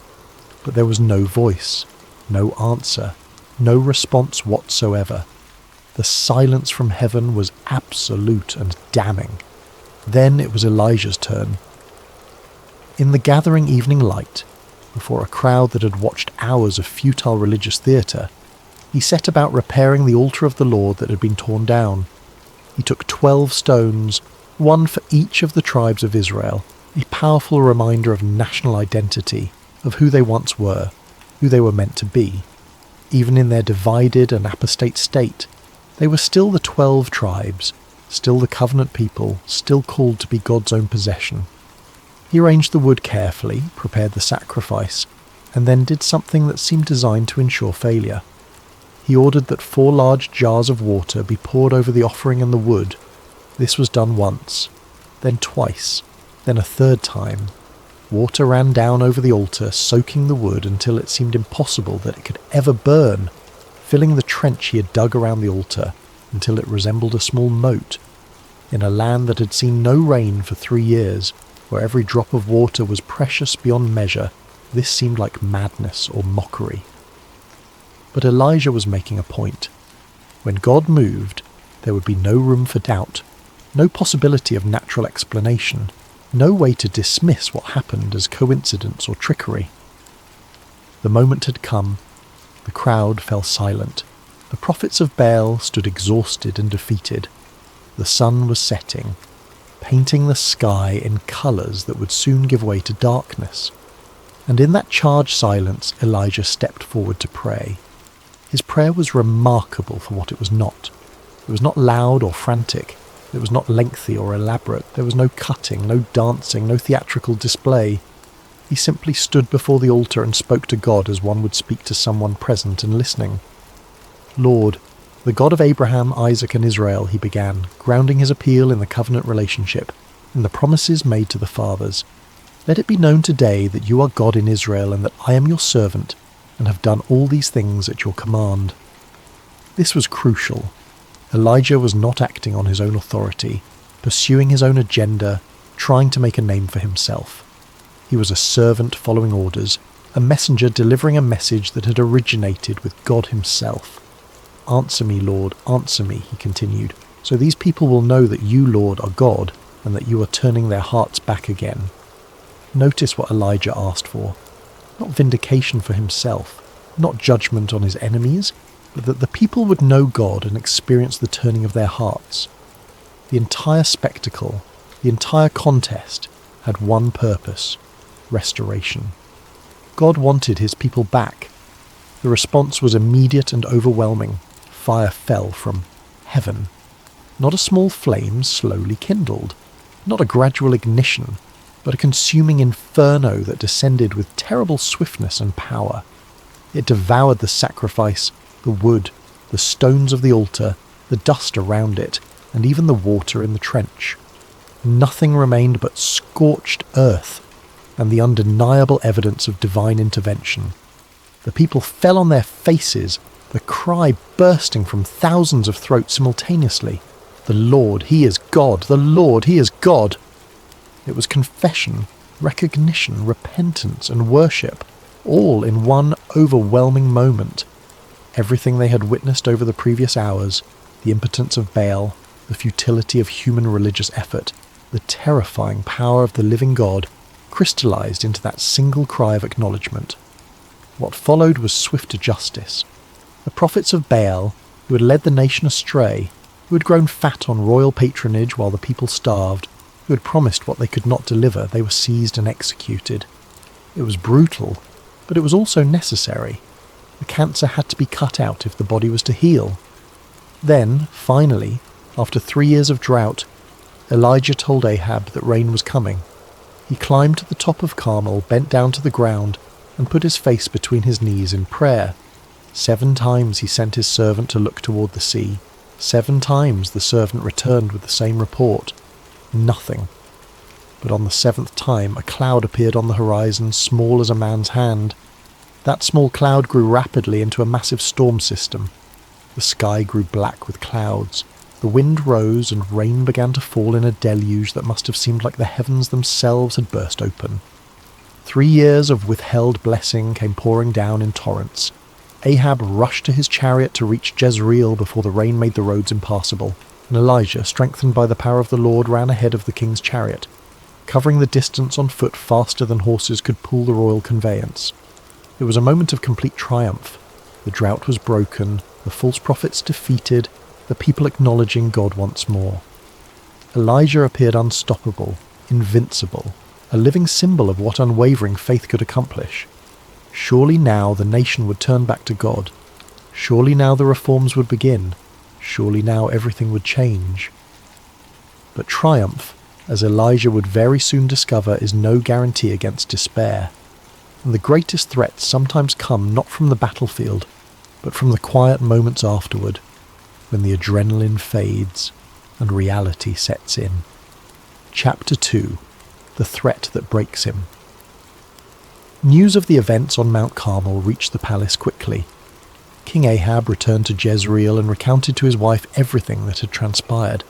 but there was no voice, no answer, no response whatsoever. The silence from heaven was absolute and damning. Then it was Elijah's turn. In the gathering evening light, before a crowd that had watched hours of futile religious theatre, he set about repairing the altar of the Lord that had been torn down. He took 12 stones, one for each of the tribes of Israel, a powerful reminder of national identity, of who they once were, who they were meant to be. Even in their divided and apostate state, they were still the 12 tribes, still the covenant people, still called to be God's own possession. He arranged the wood carefully, prepared the sacrifice, and then did something that seemed designed to ensure failure. He ordered that 4 large jars of water be poured over the offering and the wood. This was done once, then twice, then a 3rd time. Water ran down over the altar, soaking the wood until it seemed impossible that it could ever burn, filling the trench he had dug around the altar until it resembled a small moat. In a land that had seen no rain for 3 years, where every drop of water was precious beyond measure, this seemed like madness or mockery. But Elijah was making a point. When God moved, there would be no room for doubt, no possibility of natural explanation, no way to dismiss what happened as coincidence or trickery. The moment had come. The crowd fell silent. The prophets of Baal stood exhausted and defeated. The sun was setting, painting the sky in colours that would soon give way to darkness. And in that charged silence, Elijah stepped forward to pray. His prayer was remarkable for what it was not. It was not loud or frantic. It was not lengthy or elaborate. There was no cutting, no dancing, no theatrical display. He simply stood before the altar and spoke to God as one would speak to someone present and listening. "Lord, the God of Abraham, Isaac and Israel," he began, grounding his appeal in the covenant relationship, in the promises made to the fathers. "Let it be known today that you are God in Israel and that I am your servant and have done all these things at your command." This was crucial. Elijah was not acting on his own authority, pursuing his own agenda, trying to make a name for himself. He was a servant following orders, a messenger delivering a message that had originated with God himself. "Answer me, Lord, answer me," he continued, "so these people will know that you, Lord, are God, and that you are turning their hearts back again." Notice what Elijah asked for. Not vindication for himself, not judgment on his enemies, but that the people would know God and experience the turning of their hearts. The entire spectacle, the entire contest, had one purpose: restoration. God wanted his people back. The response was immediate and overwhelming. Fire fell from heaven. Not a small flame slowly kindled, not a gradual ignition, but a consuming inferno that descended with terrible swiftness and power. It devoured the sacrifice, the wood, the stones of the altar, the dust around it, and even the water in the trench. Nothing remained but scorched earth and the undeniable evidence of divine intervention. The people fell on their faces, the cry bursting from thousands of throats simultaneously. "The Lord, he is God! The Lord, he is God!" It was confession, recognition, repentance, and worship, all in one overwhelming moment. Everything they had witnessed over the previous hours, the impotence of Baal, the futility of human religious effort, the terrifying power of the living God, crystallized into that single cry of acknowledgement. What followed was swifter justice. The prophets of Baal, who had led the nation astray, who had grown fat on royal patronage while the people starved, who had promised what they could not deliver, they were seized and executed. It was brutal, but it was also necessary. The cancer had to be cut out if the body was to heal. Then, finally, after 3 years of drought, Elijah told Ahab that rain was coming. He climbed to the top of Carmel, bent down to the ground, and put his face between his knees in prayer. 7 times he sent his servant to look toward the sea. 7 times the servant returned with the same report. Nothing. But on the 7th time a cloud appeared on the horizon, small as a man's hand. That small cloud grew rapidly into a massive storm system. The sky grew black with clouds. The wind rose and rain began to fall in a deluge that must have seemed like the heavens themselves had burst open. 3 years of withheld blessing came pouring down in torrents. Ahab rushed to his chariot to reach Jezreel before the rain made the roads impassable, and Elijah, strengthened by the power of the Lord, ran ahead of the king's chariot, covering the distance on foot faster than horses could pull the royal conveyance. It was a moment of complete triumph. The drought was broken, the false prophets defeated, the people acknowledging God once more. Elijah appeared unstoppable, invincible, a living symbol of what unwavering faith could accomplish. Surely now the nation would turn back to God. Surely now the reforms would begin. Surely now everything would change. But triumph, as Elijah would very soon discover, is no guarantee against despair. And the greatest threats sometimes come not from the battlefield, but from the quiet moments afterward, when the adrenaline fades and reality sets in. Chapter 2. The Threat That Breaks Him. News of the events on Mount Carmel reached the palace quickly. King Ahab returned to Jezreel and recounted to his wife everything that had transpired.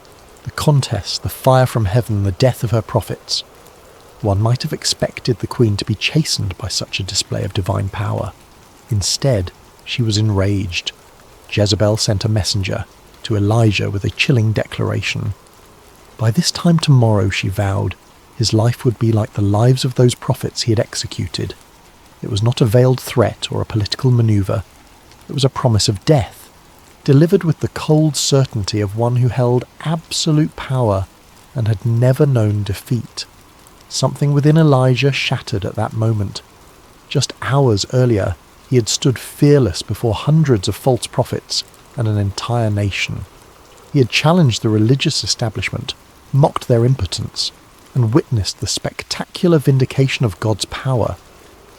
The The contest, the fire from heaven, the death of her prophets. One might have expected the queen to be chastened by such a display of divine power. Instead, she was enraged. Jezebel sent a messenger to Elijah with a chilling declaration. By this time tomorrow, she vowed, his life would be like the lives of those prophets he had executed. It was not a veiled threat or a political maneuver. It was a promise of death, delivered with the cold certainty of one who held absolute power and had never known defeat. Something within Elijah shattered at that moment. Just hours earlier, he had stood fearless before hundreds of false prophets and an entire nation. He had challenged the religious establishment, mocked their impotence, and witnessed the spectacular vindication of God's power.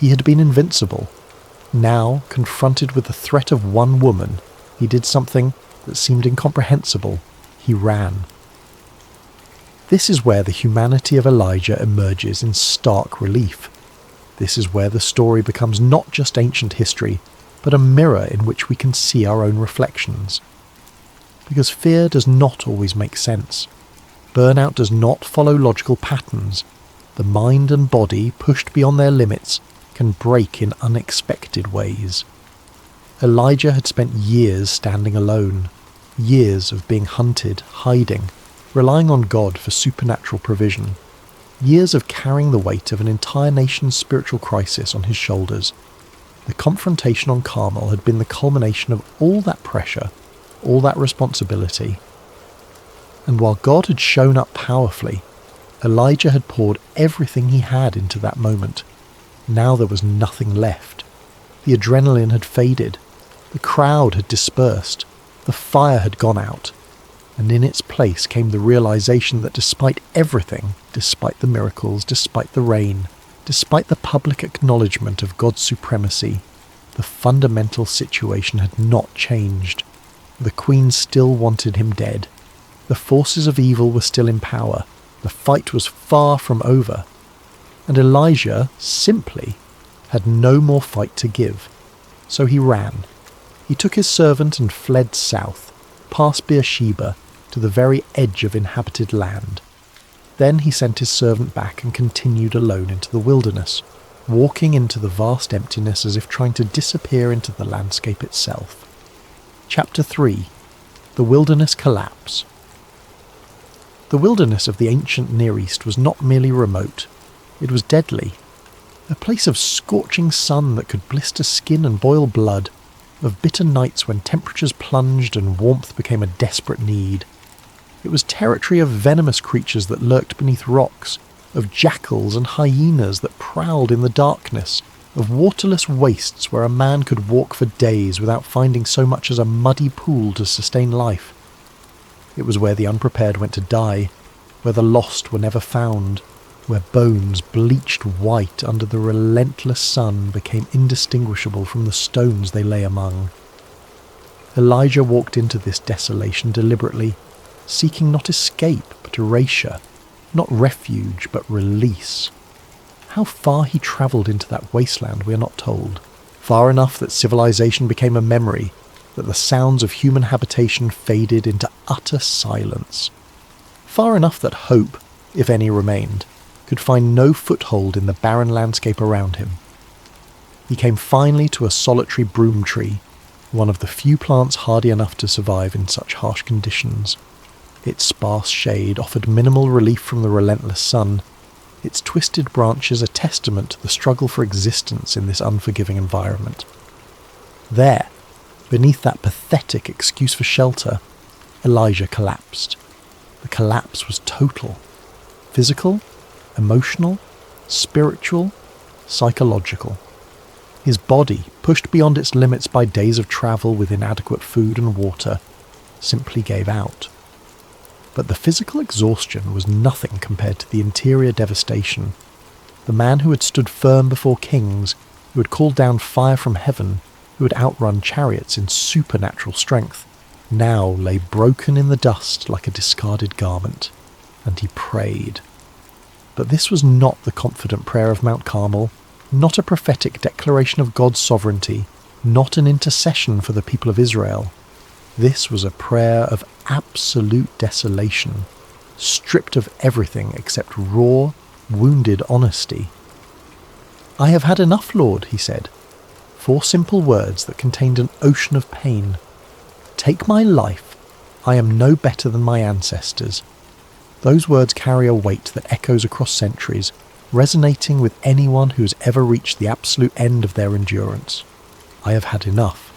He had been invincible. Now, confronted with the threat of one woman, he did something that seemed incomprehensible. He ran. This is where the humanity of Elijah emerges in stark relief. This is where the story becomes not just ancient history, but a mirror in which we can see our own reflections. Because fear does not always make sense. Burnout does not follow logical patterns. The mind and body, pushed beyond their limits, can break in unexpected ways. Elijah had spent years standing alone, years of being hunted, hiding, relying on God for supernatural provision, years of carrying the weight of an entire nation's spiritual crisis on his shoulders. The confrontation on Carmel had been the culmination of all that pressure, all that responsibility. And while God had shown up powerfully, Elijah had poured everything he had into that moment. Now there was nothing left. The adrenaline had faded. The crowd had dispersed. The fire had gone out. And in its place came the realization that despite everything, despite the miracles, despite the rain, despite the public acknowledgement of God's supremacy, the fundamental situation had not changed. The queen still wanted him dead. The forces of evil were still in power. The fight was far from over. And Elijah, simply, had no more fight to give. So he ran. He took his servant and fled south, past Beersheba, to the very edge of inhabited land. Then he sent his servant back and continued alone into the wilderness, walking into the vast emptiness as if trying to disappear into the landscape itself. Chapter 3. The Wilderness Collapse. The wilderness of the ancient Near East was not merely remote, it was deadly. A place of scorching sun that could blister skin and boil blood, of bitter nights when temperatures plunged and warmth became a desperate need. It was territory of venomous creatures that lurked beneath rocks, of jackals and hyenas that prowled in the darkness, of waterless wastes where a man could walk for days without finding so much as a muddy pool to sustain life. It was where the unprepared went to die, where the lost were never found, where bones bleached white under the relentless sun became indistinguishable from the stones they lay among. Elijah walked into this desolation deliberately, seeking not escape but erasure, not refuge but release. How far he travelled into that wasteland we are not told. Far enough that civilization became a memory, that the sounds of human habitation faded into utter silence. Far enough that hope, if any remained, could find no foothold in the barren landscape around him. He came finally to a solitary broom tree, one of the few plants hardy enough to survive in such harsh conditions. Its sparse shade offered minimal relief from the relentless sun, its twisted branches a testament to the struggle for existence in this unforgiving environment. There, beneath that pathetic excuse for shelter, Elijah collapsed. The collapse was total. Physical, emotional, spiritual, psychological. His body, pushed beyond its limits by days of travel with inadequate food and water, simply gave out. But the physical exhaustion was nothing compared to the interior devastation. The man who had stood firm before kings, who had called down fire from heaven, who had outrun chariots in supernatural strength, now lay broken in the dust like a discarded garment, and he prayed. But this was not the confident prayer of Mount Carmel, not a prophetic declaration of God's sovereignty, not an intercession for the people of Israel. This was a prayer of absolute desolation, stripped of everything except raw, wounded honesty. "I have had enough, Lord," he said. 4 simple words that contained an ocean of pain. "Take my life. I am no better than my ancestors." Those words carry a weight that echoes across centuries, resonating with anyone who has ever reached the absolute end of their endurance. I have had enough.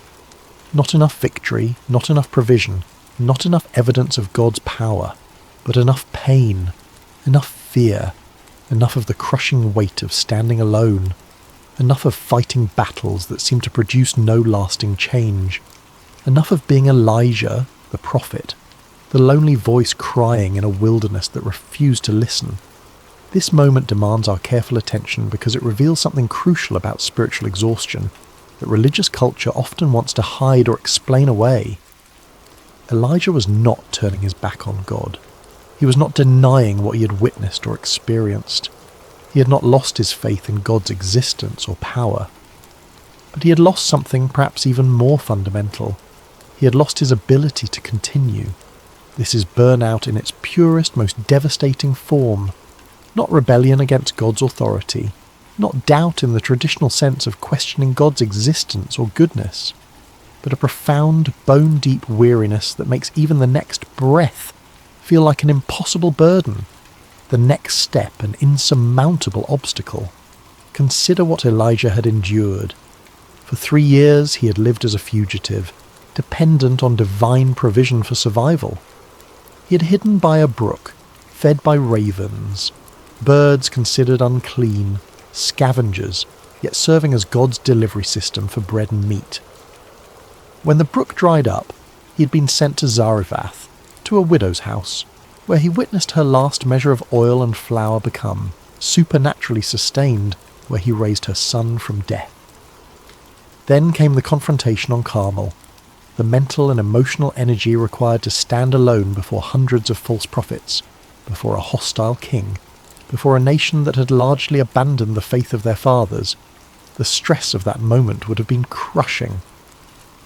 Not enough victory, not enough provision, not enough evidence of God's power, but enough pain, enough fear, enough of the crushing weight of standing alone, enough of fighting battles that seem to produce no lasting change, enough of being Elijah, the prophet, the lonely voice crying in a wilderness that refused to listen. This moment demands our careful attention because it reveals something crucial about spiritual exhaustion that religious culture often wants to hide or explain away. Elijah was not turning his back on God. He was not denying what he had witnessed or experienced. He had not lost his faith in God's existence or power. But he had lost something perhaps even more fundamental. He had lost his ability to continue. This is burnout in its purest, most devastating form. Not rebellion against God's authority, not doubt in the traditional sense of questioning God's existence or goodness, but a profound, bone-deep weariness that makes even the next breath feel like an impossible burden, the next step an insurmountable obstacle. Consider what Elijah had endured. For 3 years he had lived as a fugitive, dependent on divine provision for survival. He had hidden by a brook, fed by ravens, birds considered unclean, scavengers, yet serving as God's delivery system for bread and meat. When the brook dried up, he had been sent to Zarephath, to a widow's house, where he witnessed her last measure of oil and flour become supernaturally sustained, where he raised her son from death. Then came the confrontation on Carmel, the mental and emotional energy required to stand alone before hundreds of false prophets, before a hostile king, before a nation that had largely abandoned the faith of their fathers. The stress of that moment would have been crushing.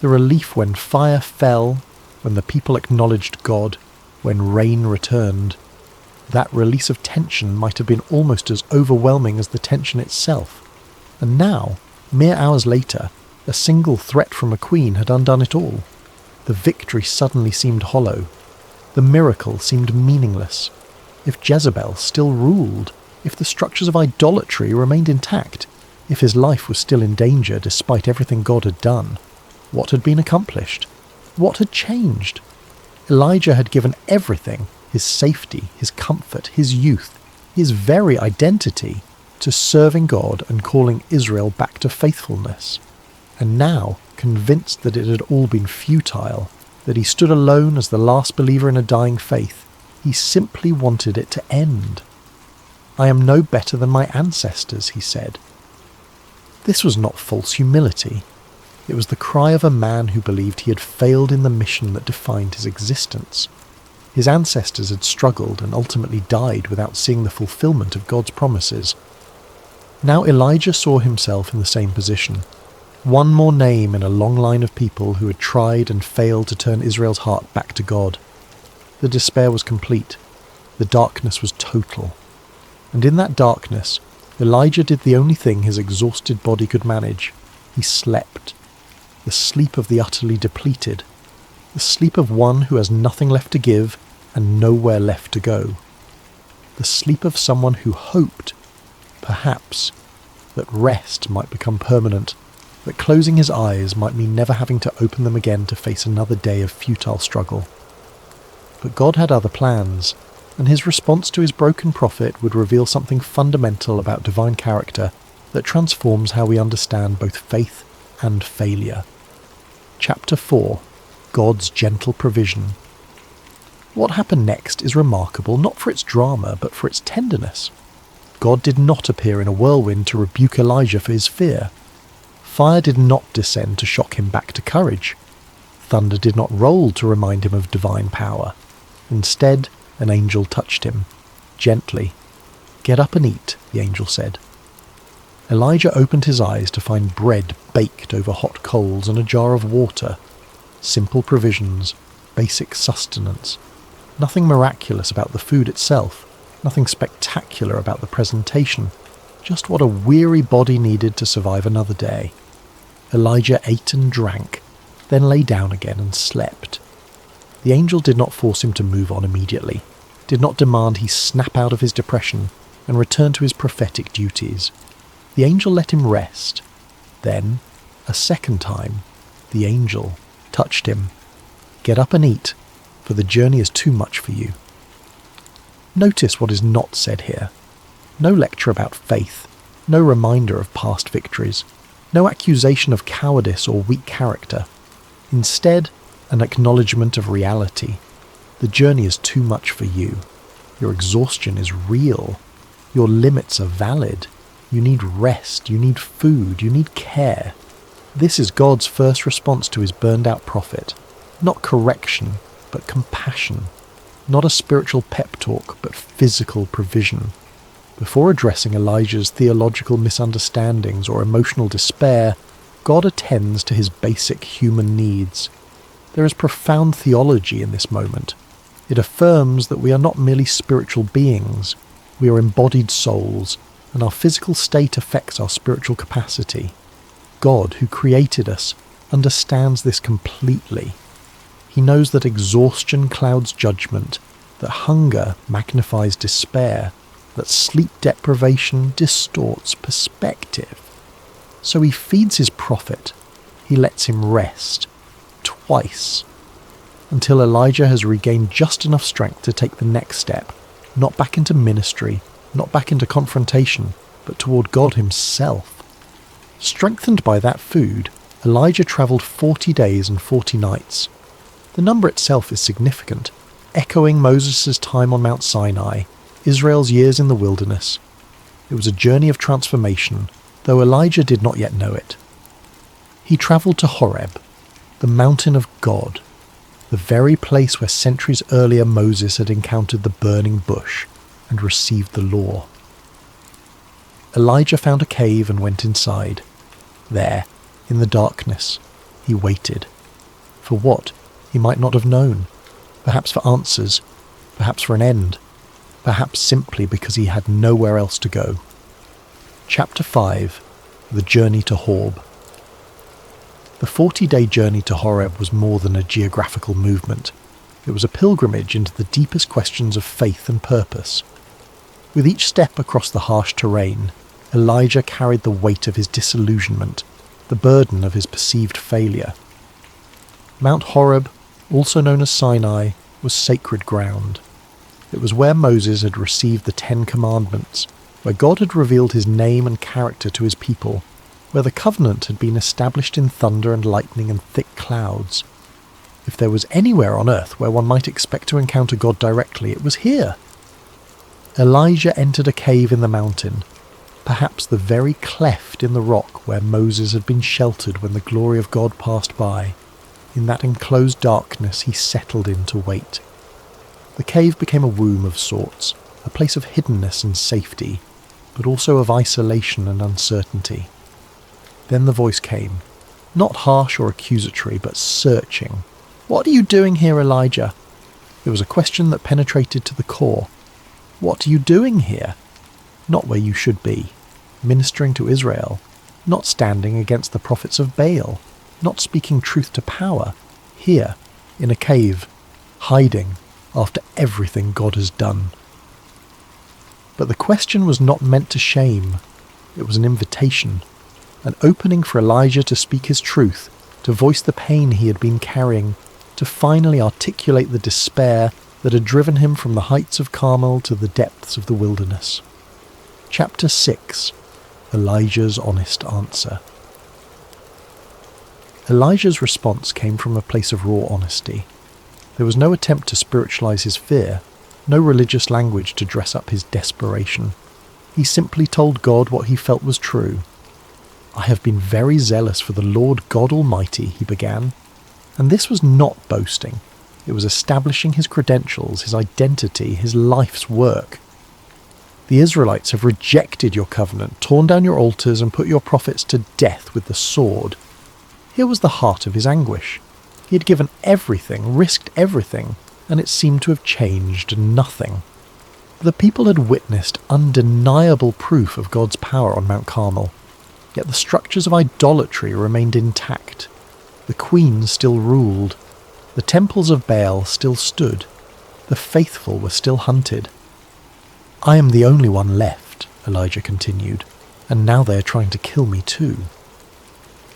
The relief when fire fell, when the people acknowledged God, when rain returned. That release of tension might have been almost as overwhelming as the tension itself. And now, mere hours later, a single threat from a queen had undone it all. The victory suddenly seemed hollow. The miracle seemed meaningless. If Jezebel still ruled, if the structures of idolatry remained intact, if his life was still in danger despite everything God had done, what had been accomplished? What had changed? Elijah had given everything, his safety, his comfort, his youth, his very identity, to serving God and calling Israel back to faithfulness. And now, convinced that it had all been futile, that he stood alone as the last believer in a dying faith, he simply wanted it to end. "I am no better than my ancestors," he said. This was not false humility. It was the cry of a man who believed he had failed in the mission that defined his existence. His ancestors had struggled and ultimately died without seeing the fulfillment of God's promises. Now Elijah saw himself in the same position. One more name in a long line of people who had tried and failed to turn Israel's heart back to God. The despair was complete. The darkness was total. And in that darkness, Elijah did the only thing his exhausted body could manage. He slept. The sleep of the utterly depleted. The sleep of one who has nothing left to give and nowhere left to go. The sleep of someone who hoped, perhaps, that rest might become permanent, that closing his eyes might mean never having to open them again to face another day of futile struggle. But God had other plans, and his response to his broken prophet would reveal something fundamental about divine character that transforms how we understand both faith and failure. Chapter 4. God's Gentle Provision. What happened next is remarkable not for its drama, but for its tenderness. God did not appear in a whirlwind to rebuke Elijah for his fear. Fire did not descend to shock him back to courage. Thunder did not roll to remind him of divine power. Instead, an angel touched him, gently. "Get up and eat," the angel said. Elijah opened his eyes to find bread baked over hot coals and a jar of water. Simple provisions, basic sustenance. Nothing miraculous about the food itself, nothing spectacular about the presentation, just what a weary body needed to survive another day. Elijah ate and drank, then lay down again and slept. The angel did not force him to move on immediately, did not demand he snap out of his depression and return to his prophetic duties. The angel let him rest. Then, a second time, the angel touched him. "Get up and eat, for the journey is too much for you." Notice what is not said here. No lecture about faith, no reminder of past victories, no accusation of cowardice or weak character. Instead, an acknowledgement of reality. The journey is too much for you. Your exhaustion is real. Your limits are valid. You need rest, you need food, you need care. This is God's first response to his burned-out prophet. Not correction, but compassion. Not a spiritual pep talk, but physical provision. Before addressing Elijah's theological misunderstandings or emotional despair, God attends to his basic human needs. There is profound theology in this moment. It affirms that we are not merely spiritual beings, we are embodied souls, and our physical state affects our spiritual capacity. God, who created us, understands this completely. He knows that exhaustion clouds judgment, that hunger magnifies despair, that sleep deprivation distorts perspective. So he feeds his prophet. He lets him rest. Twice. Until Elijah has regained just enough strength to take the next step, not back into ministry, not back into confrontation, but toward God himself. Strengthened by that food, Elijah travelled 40 days and 40 nights. The number itself is significant, echoing Moses' time on Mount Sinai, Israel's years in the wilderness. It was a journey of transformation, though Elijah did not yet know it. He travelled to Horeb, the mountain of God, the very place where centuries earlier Moses had encountered the burning bush and received the law. Elijah found a cave and went inside. There, in the darkness, he waited. For what? He might not have known. Perhaps for answers, perhaps for an end, perhaps simply because he had nowhere else to go. Chapter 5. The Journey to Horeb. The 40-day journey to Horeb was more than a geographical movement. It was a pilgrimage into the deepest questions of faith and purpose. With each step across the harsh terrain, Elijah carried the weight of his disillusionment, the burden of his perceived failure. Mount Horeb, also known as Sinai, was sacred ground. It was where Moses had received the 10 Commandments, where God had revealed his name and character to his people, where the covenant had been established in thunder and lightning and thick clouds. If there was anywhere on earth where one might expect to encounter God directly, it was here. Elijah entered a cave in the mountain, perhaps the very cleft in the rock where Moses had been sheltered when the glory of God passed by. In that enclosed darkness he settled in to wait. The cave became a womb of sorts, a place of hiddenness and safety, but also of isolation and uncertainty. Then the voice came, not harsh or accusatory, but searching. "What are you doing here, Elijah?" It was a question that penetrated to the core. What are you doing here? Not where you should be, ministering to Israel, not standing against the prophets of Baal, not speaking truth to power, here, in a cave, hiding after everything God has done. But the question was not meant to shame. It was an invitation, an opening for Elijah to speak his truth, to voice the pain he had been carrying, to finally articulate the despair that had driven him from the heights of Carmel to the depths of the wilderness. Chapter 6. Elijah's Honest Answer. Elijah's response came from a place of raw honesty. There was no attempt to spiritualize his fear, no religious language to dress up his desperation. He simply told God what he felt was true. "I have been very zealous for the Lord God Almighty," he began. And this was not boasting. It was establishing his credentials, his identity, his life's work. "The Israelites have rejected your covenant, torn down your altars, and put your prophets to death with the sword." Here was the heart of his anguish. He had given everything, risked everything, and it seemed to have changed nothing. The people had witnessed undeniable proof of God's power on Mount Carmel, yet the structures of idolatry remained intact. The queen still ruled. The temples of Baal still stood. The faithful were still hunted. "I am the only one left," Elijah continued, "and now they are trying to kill me too."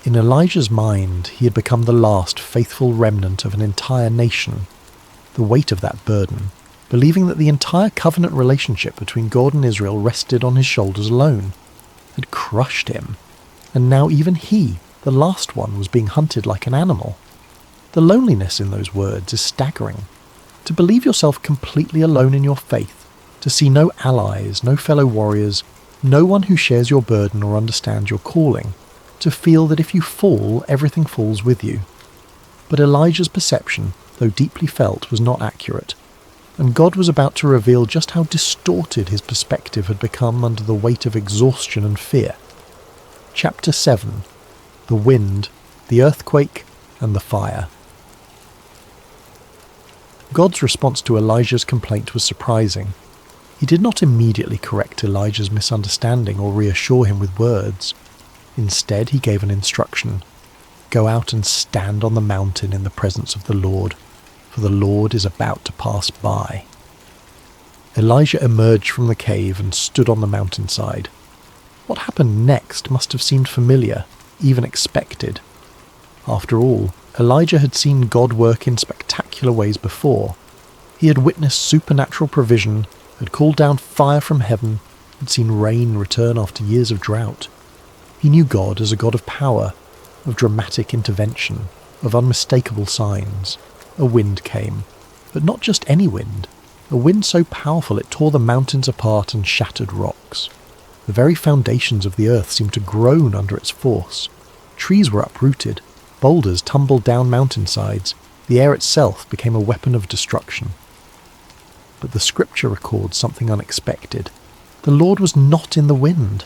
In Elijah's mind, he had become the last faithful remnant of an entire nation. The weight of that burden, believing that the entire covenant relationship between God and Israel rested on his shoulders alone, had crushed him, and now even he, the last one, was being hunted like an animal. The loneliness in those words is staggering. To believe yourself completely alone in your faith, to see no allies, no fellow warriors, no one who shares your burden or understands your calling, to feel that if you fall, everything falls with you. But Elijah's perception, though deeply felt, was not accurate, and God was about to reveal just how distorted his perspective had become under the weight of exhaustion and fear. Chapter 7. The Wind, the Earthquake, and the Fire. God's response to Elijah's complaint was surprising. He did not immediately correct Elijah's misunderstanding or reassure him with words. Instead, he gave an instruction: "Go out and stand on the mountain in the presence of the Lord, for the Lord is about to pass by." Elijah emerged from the cave and stood on the mountainside. What happened next must have seemed familiar, even expected. After all, Elijah had seen God work in spectacular ways before. He had witnessed supernatural provision, had called down fire from heaven, had seen rain return after years of drought. He knew God as a God of power, of dramatic intervention, of unmistakable signs. A wind came, but not just any wind, a wind so powerful it tore the mountains apart and shattered rocks. The very foundations of the earth seemed to groan under its force. Trees were uprooted, boulders tumbled down mountainsides, the air itself became a weapon of destruction. But the scripture records something unexpected. The Lord was not in the wind.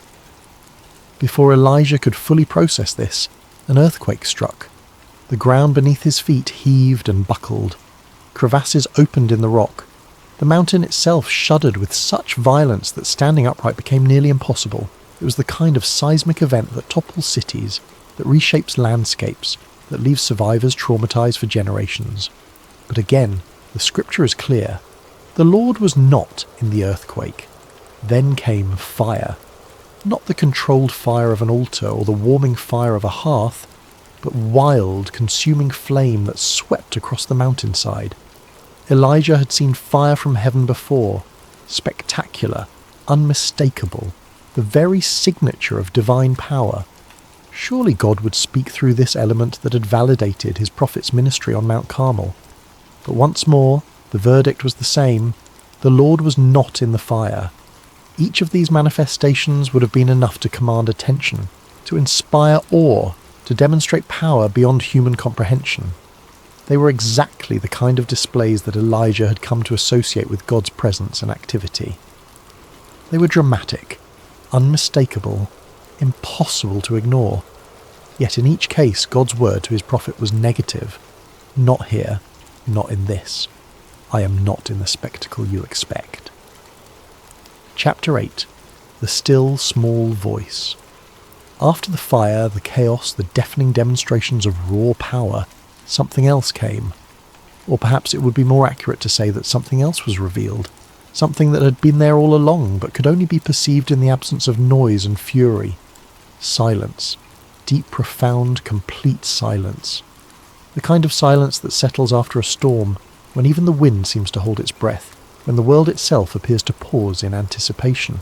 Before Elijah could fully process this, an earthquake struck. The ground beneath his feet heaved and buckled. Crevasses opened in the rock. The mountain itself shuddered with such violence that standing upright became nearly impossible. It was the kind of seismic event that topples cities, that reshapes landscapes, that leaves survivors traumatized for generations. But again, the scripture is clear. The Lord was not in the earthquake. Then came fire. Not the controlled fire of an altar or the warming fire of a hearth, but wild, consuming flame that swept across the mountainside. Elijah had seen fire from heaven before, spectacular, unmistakable, the very signature of divine power. Surely God would speak through this element that had validated his prophet's ministry on Mount Carmel. But once more, the verdict was the same. The Lord was not in the fire. Each of these manifestations would have been enough to command attention, to inspire awe, to demonstrate power beyond human comprehension. They were exactly the kind of displays that Elijah had come to associate with God's presence and activity. They were dramatic, unmistakable, impossible to ignore. Yet in each case, God's word to his prophet was negative. Not here, not in this. I am not in the spectacle you expect. Chapter 8. The Still Small Voice. After the fire, the chaos, the deafening demonstrations of raw power, something else came. Or perhaps it would be more accurate to say that something else was revealed, something that had been there all along but could only be perceived in the absence of noise and fury. Silence. Deep, profound, complete silence. The kind of silence that settles after a storm, when even the wind seems to hold its breath, when the world itself appears to pause in anticipation.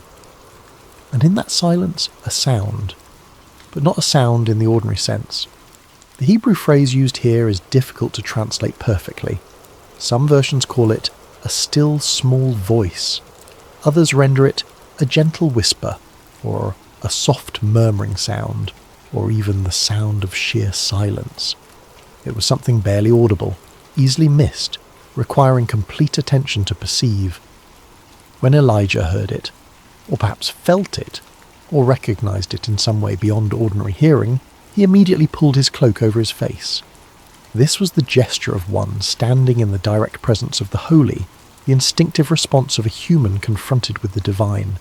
And in that silence, a sound. But not a sound in the ordinary sense. The Hebrew phrase used here is difficult to translate perfectly. Some versions call it a still small voice. Others render it a gentle whisper, or a soft murmuring sound, or even the sound of sheer silence. It was something barely audible, easily missed, requiring complete attention to perceive. When Elijah heard it, or perhaps felt it, or recognized it in some way beyond ordinary hearing, he immediately pulled his cloak over his face. This was the gesture of one standing in the direct presence of the holy, the instinctive response of a human confronted with the divine.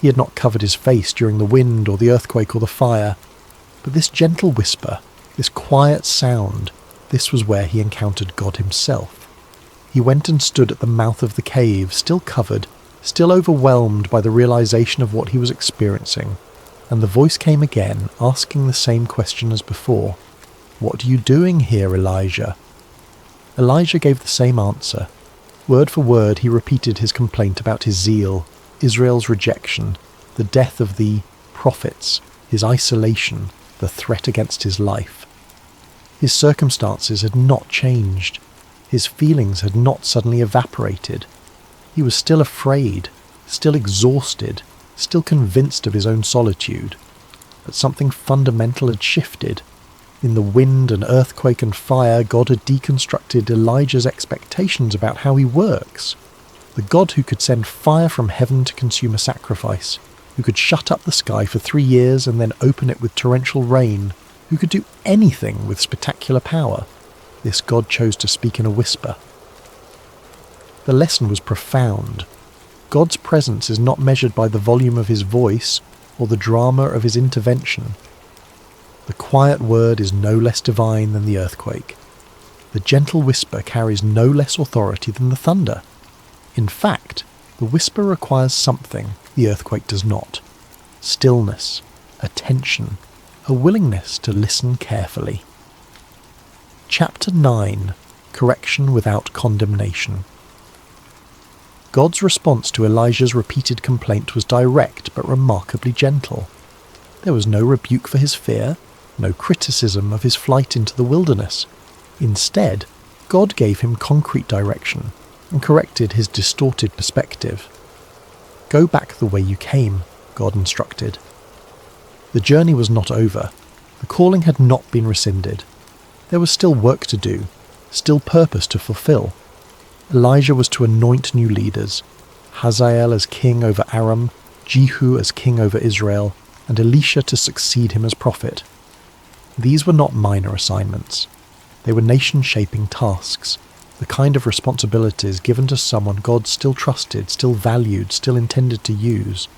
He had not covered his face during the wind or the earthquake or the fire, but this gentle whisper, this quiet sound, this was where he encountered God himself. He went and stood at the mouth of the cave, still covered, still overwhelmed by the realization of what he was experiencing, and the voice came again, asking the same question as before. "What are you doing here, Elijah?" Elijah gave the same answer. Word for word he repeated his complaint about his zeal, Israel's rejection, the death of the prophets, his isolation, the threat against his life. His circumstances had not changed. His feelings had not suddenly evaporated. He was still afraid, still exhausted, still convinced of his own solitude. But something fundamental had shifted. In the wind and earthquake and fire, God had deconstructed Elijah's expectations about how he works. The God who could send fire from heaven to consume a sacrifice, who could shut up the sky for 3 years and then open it with torrential rain, who could do anything with spectacular power. This God chose to speak in a whisper. The lesson was profound. God's presence is not measured by the volume of his voice or the drama of his intervention. The quiet word is no less divine than the earthquake. The gentle whisper carries no less authority than the thunder. In fact, the whisper requires something the earthquake does not. Stillness, attention, a willingness to listen carefully. Chapter 9. Correction without condemnation. God's response to Elijah's repeated complaint was direct but remarkably gentle. There was no rebuke for his fear, no criticism of his flight into the wilderness. Instead, God gave him concrete direction and corrected his distorted perspective. "Go back the way you came," God instructed. The journey was not over. The calling had not been rescinded. There was still work to do, still purpose to fulfill. Elijah was to anoint new leaders, Hazael as king over Aram, Jehu as king over Israel, and Elisha to succeed him as prophet. These were not minor assignments. They were nation-shaping tasks, the kind of responsibilities given to someone God still trusted, still valued, still intended to use.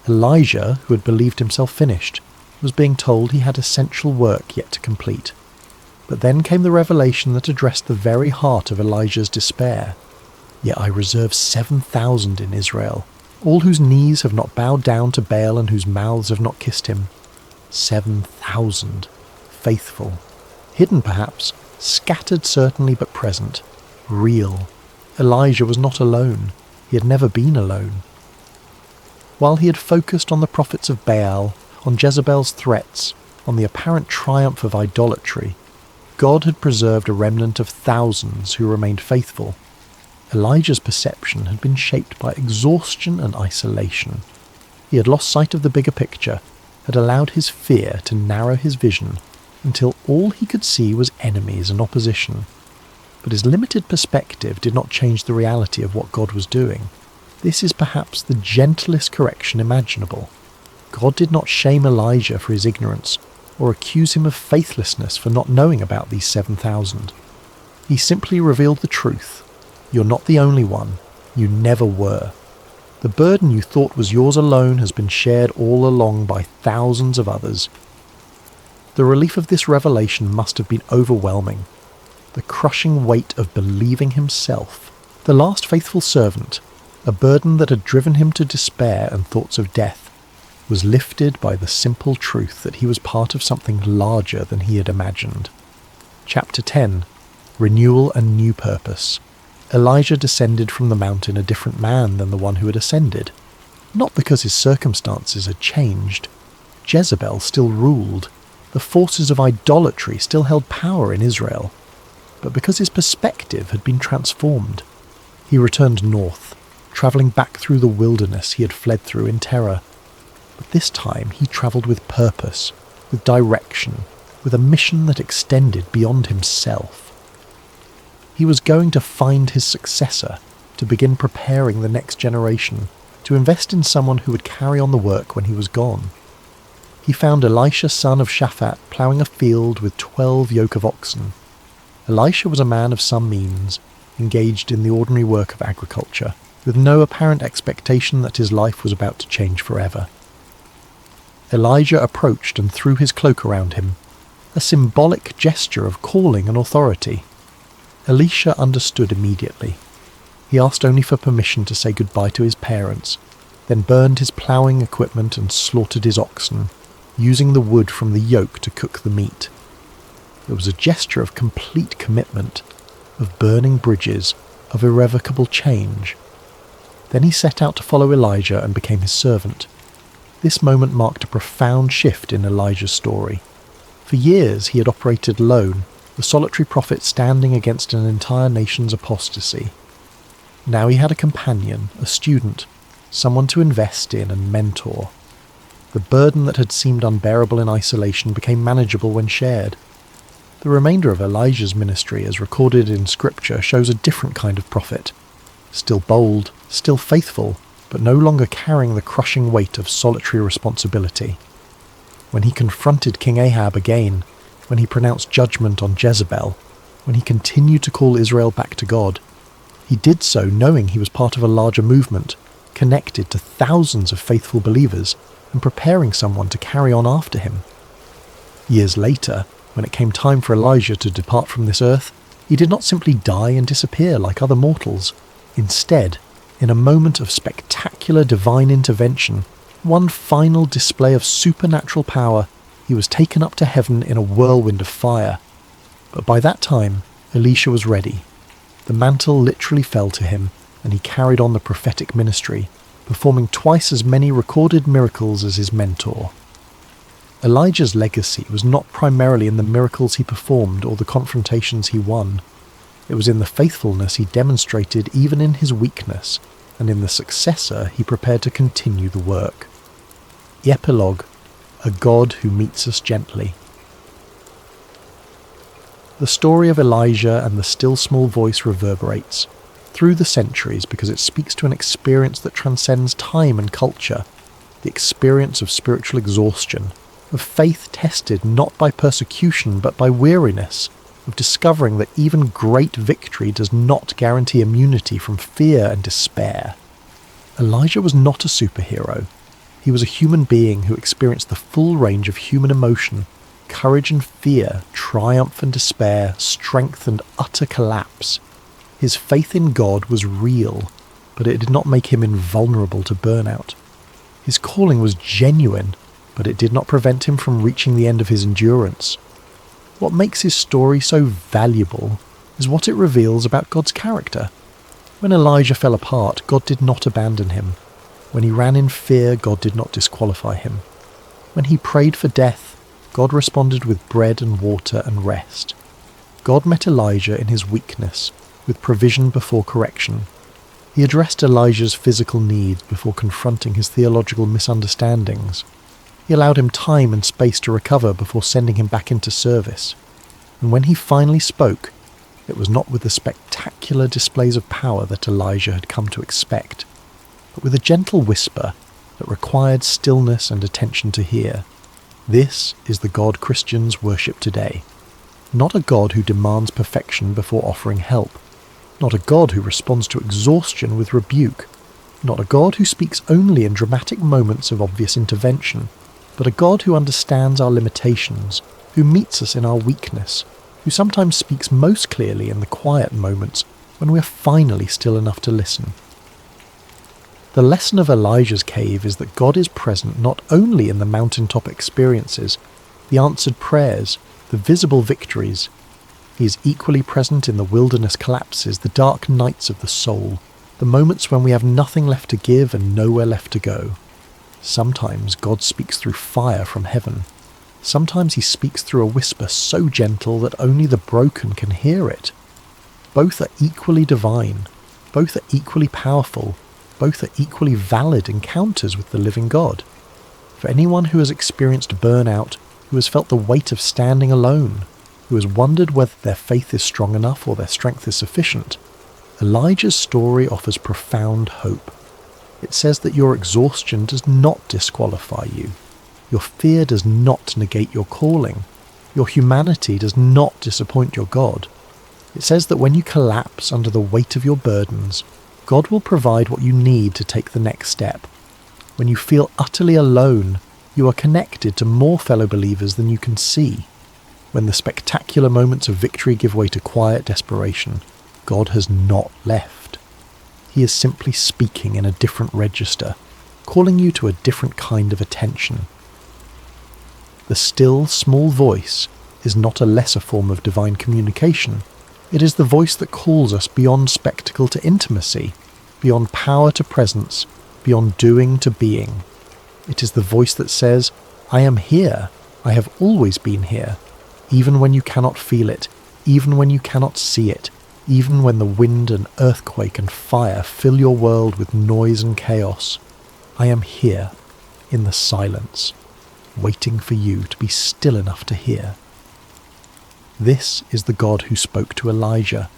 Elijah, who had believed himself finished, was being told he had essential work yet to complete. But then came the revelation that addressed the very heart of Elijah's despair. "Yet I reserve 7,000 in Israel, all whose knees have not bowed down to Baal and whose mouths have not kissed him." 7,000. Faithful. Hidden perhaps, scattered certainly, but present. Real. Elijah was not alone. He had never been alone. While he had focused on the prophets of Baal, on Jezebel's threats, on the apparent triumph of idolatry, God had preserved a remnant of thousands who remained faithful. Elijah's perception had been shaped by exhaustion and isolation. He had lost sight of the bigger picture, had allowed his fear to narrow his vision until all he could see was enemies and opposition. But his limited perspective did not change the reality of what God was doing. This is perhaps the gentlest correction imaginable. God did not shame Elijah for his ignorance, or accuse him of faithlessness for not knowing about these 7,000. He simply revealed the truth. You're not the only one. You never were. The burden you thought was yours alone has been shared all along by thousands of others. The relief of this revelation must have been overwhelming. The crushing weight of believing himself, the last faithful servant, a burden that had driven him to despair and thoughts of death, was lifted by the simple truth that he was part of something larger than he had imagined. Chapter 10. Renewal and New Purpose. Elijah descended from the mountain a different man than the one who had ascended. Not because his circumstances had changed. Jezebel still ruled. The forces of idolatry still held power in Israel. But because his perspective had been transformed. He returned north, travelling back through the wilderness he had fled through in terror. But this time he travelled with purpose, with direction, with a mission that extended beyond himself. He was going to find his successor, to begin preparing the next generation, to invest in someone who would carry on the work when he was gone. He found Elisha son of Shaphat ploughing a field with 12 yoke of oxen. Elisha was a man of some means, engaged in the ordinary work of agriculture, with no apparent expectation that his life was about to change forever. Elijah approached and threw his cloak around him, a symbolic gesture of calling and authority. Elisha understood immediately. He asked only for permission to say goodbye to his parents, then burned his ploughing equipment and slaughtered his oxen, using the wood from the yoke to cook the meat. It was a gesture of complete commitment, of burning bridges, of irrevocable change. Then he set out to follow Elijah and became his servant. This moment marked a profound shift in Elijah's story. For years he had operated alone, the solitary prophet standing against an entire nation's apostasy. Now he had a companion, a student, someone to invest in and mentor. The burden that had seemed unbearable in isolation became manageable when shared. The remainder of Elijah's ministry, as recorded in Scripture, shows a different kind of prophet. Still bold, still faithful, but no longer carrying the crushing weight of solitary responsibility. When he confronted King Ahab again, when he pronounced judgment on Jezebel, when he continued to call Israel back to God, he did so knowing he was part of a larger movement, connected to thousands of faithful believers, and preparing someone to carry on after him. Years later, when it came time for Elijah to depart from this earth, he did not simply die and disappear like other mortals. Instead, in a moment of spectacular divine intervention, one final display of supernatural power, he was taken up to heaven in a whirlwind of fire. But by that time, Elisha was ready. The mantle literally fell to him, and he carried on the prophetic ministry, performing twice as many recorded miracles as his mentor. Elijah's legacy was not primarily in the miracles he performed or the confrontations he won. It was in the faithfulness he demonstrated even in his weakness, and in the successor he prepared to continue the work. The epilogue, a God who meets us gently. The story of Elijah and the still small voice reverberates through the centuries because it speaks to an experience that transcends time and culture, the experience of spiritual exhaustion, of faith tested not by persecution but by weariness, of discovering that even great victory does not guarantee immunity from fear and despair. Elijah was not a superhero. He was a human being who experienced the full range of human emotion, courage and fear, triumph and despair, strength and utter collapse. His faith in God was real, but it did not make him invulnerable to burnout. His calling was genuine, but it did not prevent him from reaching the end of his endurance. What makes his story so valuable is what it reveals about God's character. When Elijah fell apart, God did not abandon him. When he ran in fear, God did not disqualify him. When he prayed for death, God responded with bread and water and rest. God met Elijah in his weakness, with provision before correction. He addressed Elijah's physical needs before confronting his theological misunderstandings. He allowed him time and space to recover before sending him back into service. And when he finally spoke, it was not with the spectacular displays of power that Elijah had come to expect, but with a gentle whisper that required stillness and attention to hear. This is the God Christians worship today. Not a God who demands perfection before offering help. Not a God who responds to exhaustion with rebuke. Not a God who speaks only in dramatic moments of obvious intervention, but a God who understands our limitations, who meets us in our weakness, who sometimes speaks most clearly in the quiet moments when we are finally still enough to listen. The lesson of Elijah's cave is that God is present not only in the mountaintop experiences, the answered prayers, the visible victories. He is equally present in the wilderness collapses, the dark nights of the soul, the moments when we have nothing left to give and nowhere left to go. Sometimes God speaks through fire from heaven. Sometimes he speaks through a whisper so gentle that only the broken can hear it. Both are equally divine. Both are equally powerful. Both are equally valid encounters with the living God. For anyone who has experienced burnout, who has felt the weight of standing alone, who has wondered whether their faith is strong enough or their strength is sufficient, Elijah's story offers profound hope. It says that your exhaustion does not disqualify you. Your fear does not negate your calling. Your humanity does not disappoint your God. It says that when you collapse under the weight of your burdens, God will provide what you need to take the next step. When you feel utterly alone, you are connected to more fellow believers than you can see. When the spectacular moments of victory give way to quiet desperation, God has not left. He is simply speaking in a different register, calling you to a different kind of attention. The still, small voice is not a lesser form of divine communication. It is the voice that calls us beyond spectacle to intimacy, beyond power to presence, beyond doing to being. It is the voice that says, I am here, I have always been here, even when you cannot feel it, even when you cannot see it, even when the wind and earthquake and fire fill your world with noise and chaos. I am here, in the silence, waiting for you to be still enough to hear. This is the God who spoke to Elijah.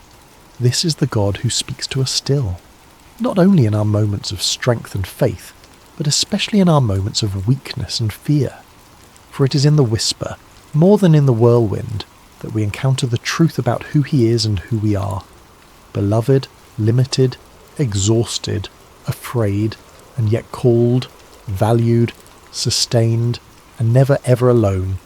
This is the God who speaks to us still, not only in our moments of strength and faith, but especially in our moments of weakness and fear. For it is in the whisper, more than in the whirlwind, that we encounter the truth about who he is and who we are. Beloved, limited, exhausted, afraid, and yet called, valued, sustained, and never ever alone.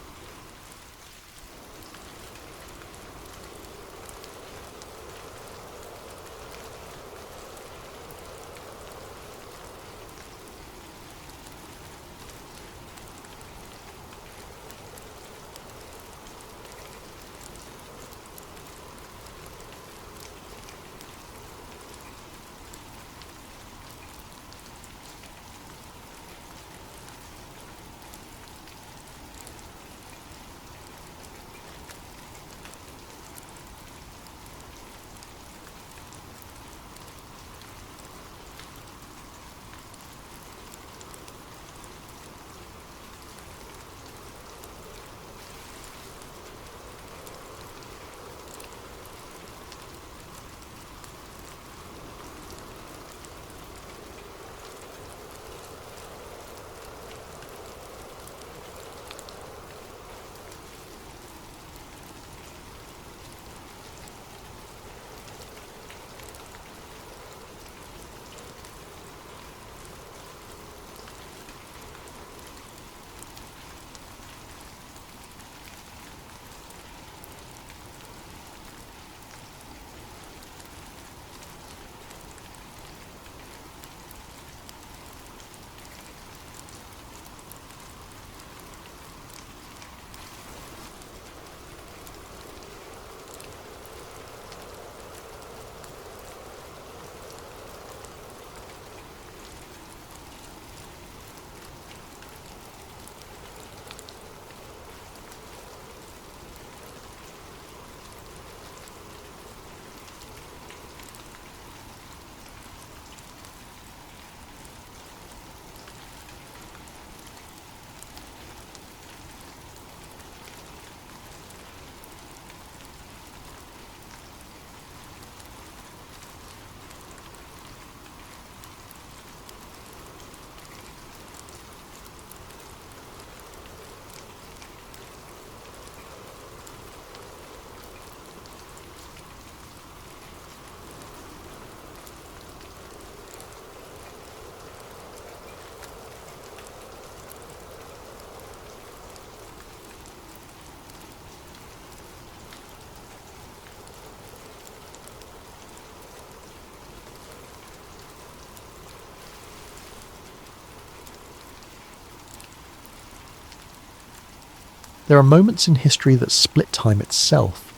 There are moments in history that split time itself,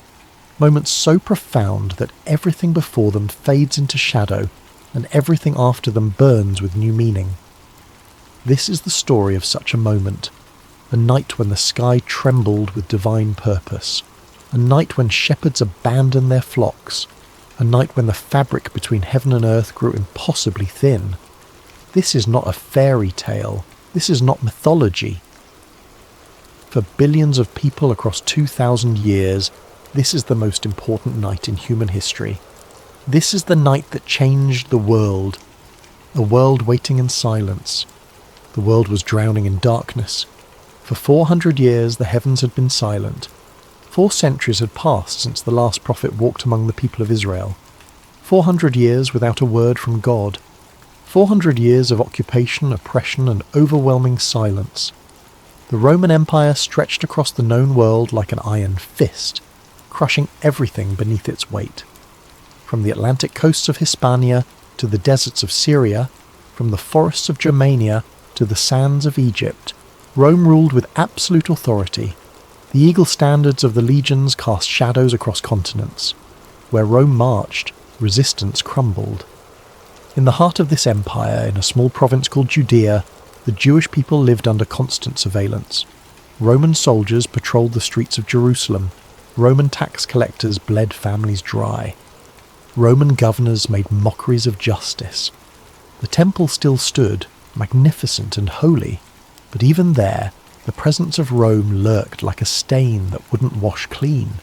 moments so profound that everything before them fades into shadow and everything after them burns with new meaning. This is the story of such a moment, a night when the sky trembled with divine purpose, a night when shepherds abandoned their flocks, a night when the fabric between heaven and earth grew impossibly thin. This is not a fairy tale, this is not mythology. For billions of people across 2,000 years, this is the most important night in human history. This is the night that changed the world, a world waiting in silence. The world was drowning in darkness. For 400 years the heavens had been silent. 4 centuries had passed since the last prophet walked among the people of Israel. 400 years without a word from God. 400 years of occupation, oppression, and overwhelming silence. The Roman Empire stretched across the known world like an iron fist, crushing everything beneath its weight. From the Atlantic coasts of Hispania to the deserts of Syria, from the forests of Germania to the sands of Egypt, Rome ruled with absolute authority. The eagle standards of the legions cast shadows across continents. Where Rome marched, resistance crumbled. In the heart of this empire, in a small province called Judea, the Jewish people lived under constant surveillance. Roman soldiers patrolled the streets of Jerusalem. Roman tax collectors bled families dry. Roman governors made mockeries of justice. The temple still stood, magnificent and holy, but even there, the presence of Rome lurked like a stain that wouldn't wash clean.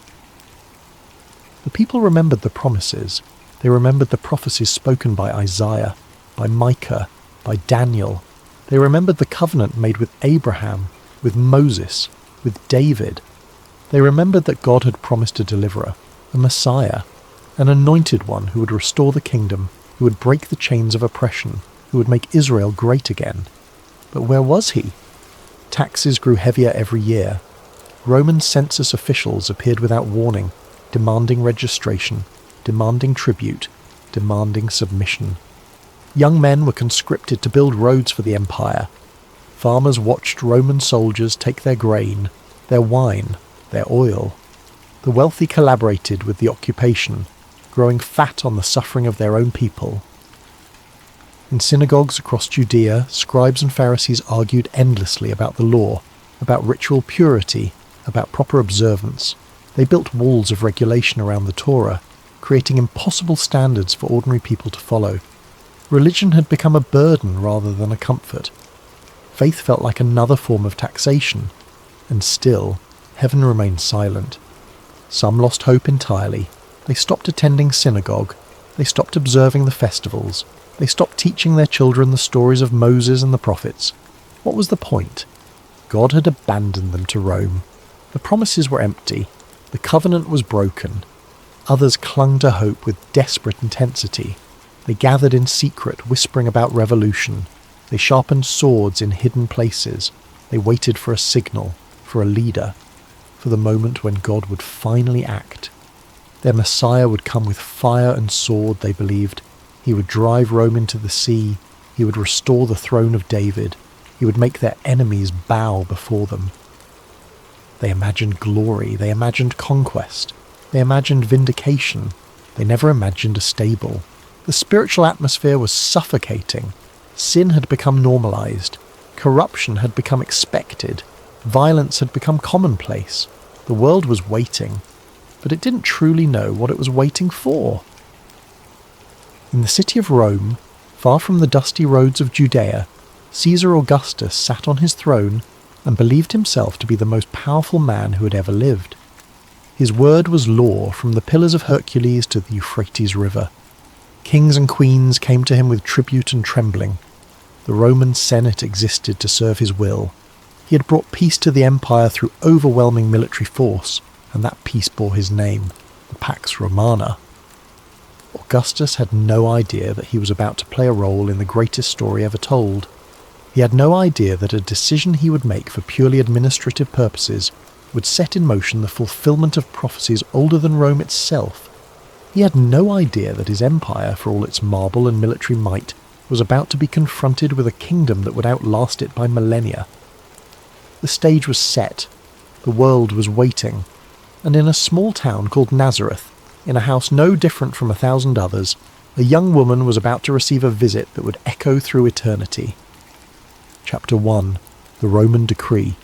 The people remembered the promises. They remembered the prophecies spoken by Isaiah, by Micah, by Daniel. They remembered the covenant made with Abraham, with Moses, with David. They remembered that God had promised a deliverer, a Messiah, an anointed one who would restore the kingdom, who would break the chains of oppression, who would make Israel great again. But where was he? Taxes grew heavier every year. Roman census officials appeared without warning, demanding registration, demanding tribute, demanding submission. Young men were conscripted to build roads for the empire. Farmers watched Roman soldiers take their grain, their wine, their oil. The wealthy collaborated with the occupation, growing fat on the suffering of their own people. In synagogues across Judea, scribes and Pharisees argued endlessly about the law, about ritual purity, about proper observance. They built walls of regulation around the Torah, creating impossible standards for ordinary people to follow. Religion had become a burden rather than a comfort. Faith felt like another form of taxation, and still, heaven remained silent. Some lost hope entirely. They stopped attending synagogue. They stopped observing the festivals. They stopped teaching their children the stories of Moses and the prophets. What was the point? God had abandoned them to Rome. The promises were empty. The covenant was broken. Others clung to hope with desperate intensity. They gathered in secret, whispering about revolution. They sharpened swords in hidden places. They waited for a signal, for a leader, for the moment when God would finally act. Their Messiah would come with fire and sword, they believed. He would drive Rome into the sea. He would restore the throne of David. He would make their enemies bow before them. They imagined glory. They imagined conquest. They imagined vindication. They never imagined a stable. The spiritual atmosphere was suffocating. Sin had become normalized. Corruption had become expected. Violence had become commonplace. The world was waiting, but it didn't truly know what it was waiting for. In the city of Rome, far from the dusty roads of Judea, Caesar Augustus sat on his throne and believed himself to be the most powerful man who had ever lived. His word was law from the Pillars of Hercules to the Euphrates River. Kings and queens came to him with tribute and trembling. The Roman Senate existed to serve his will. He had brought peace to the empire through overwhelming military force, and that peace bore his name, the Pax Romana. Augustus had no idea that he was about to play a role in the greatest story ever told. He had no idea that a decision he would make for purely administrative purposes would set in motion the fulfillment of prophecies older than Rome itself. He had no idea that his empire, for all its marble and military might, was about to be confronted with a kingdom that would outlast it by millennia. The stage was set. The world was waiting. And in a small town called Nazareth, in a house no different from 1,000 others, a young woman was about to receive a visit that would echo through eternity. Chapter 1. The Roman Decree.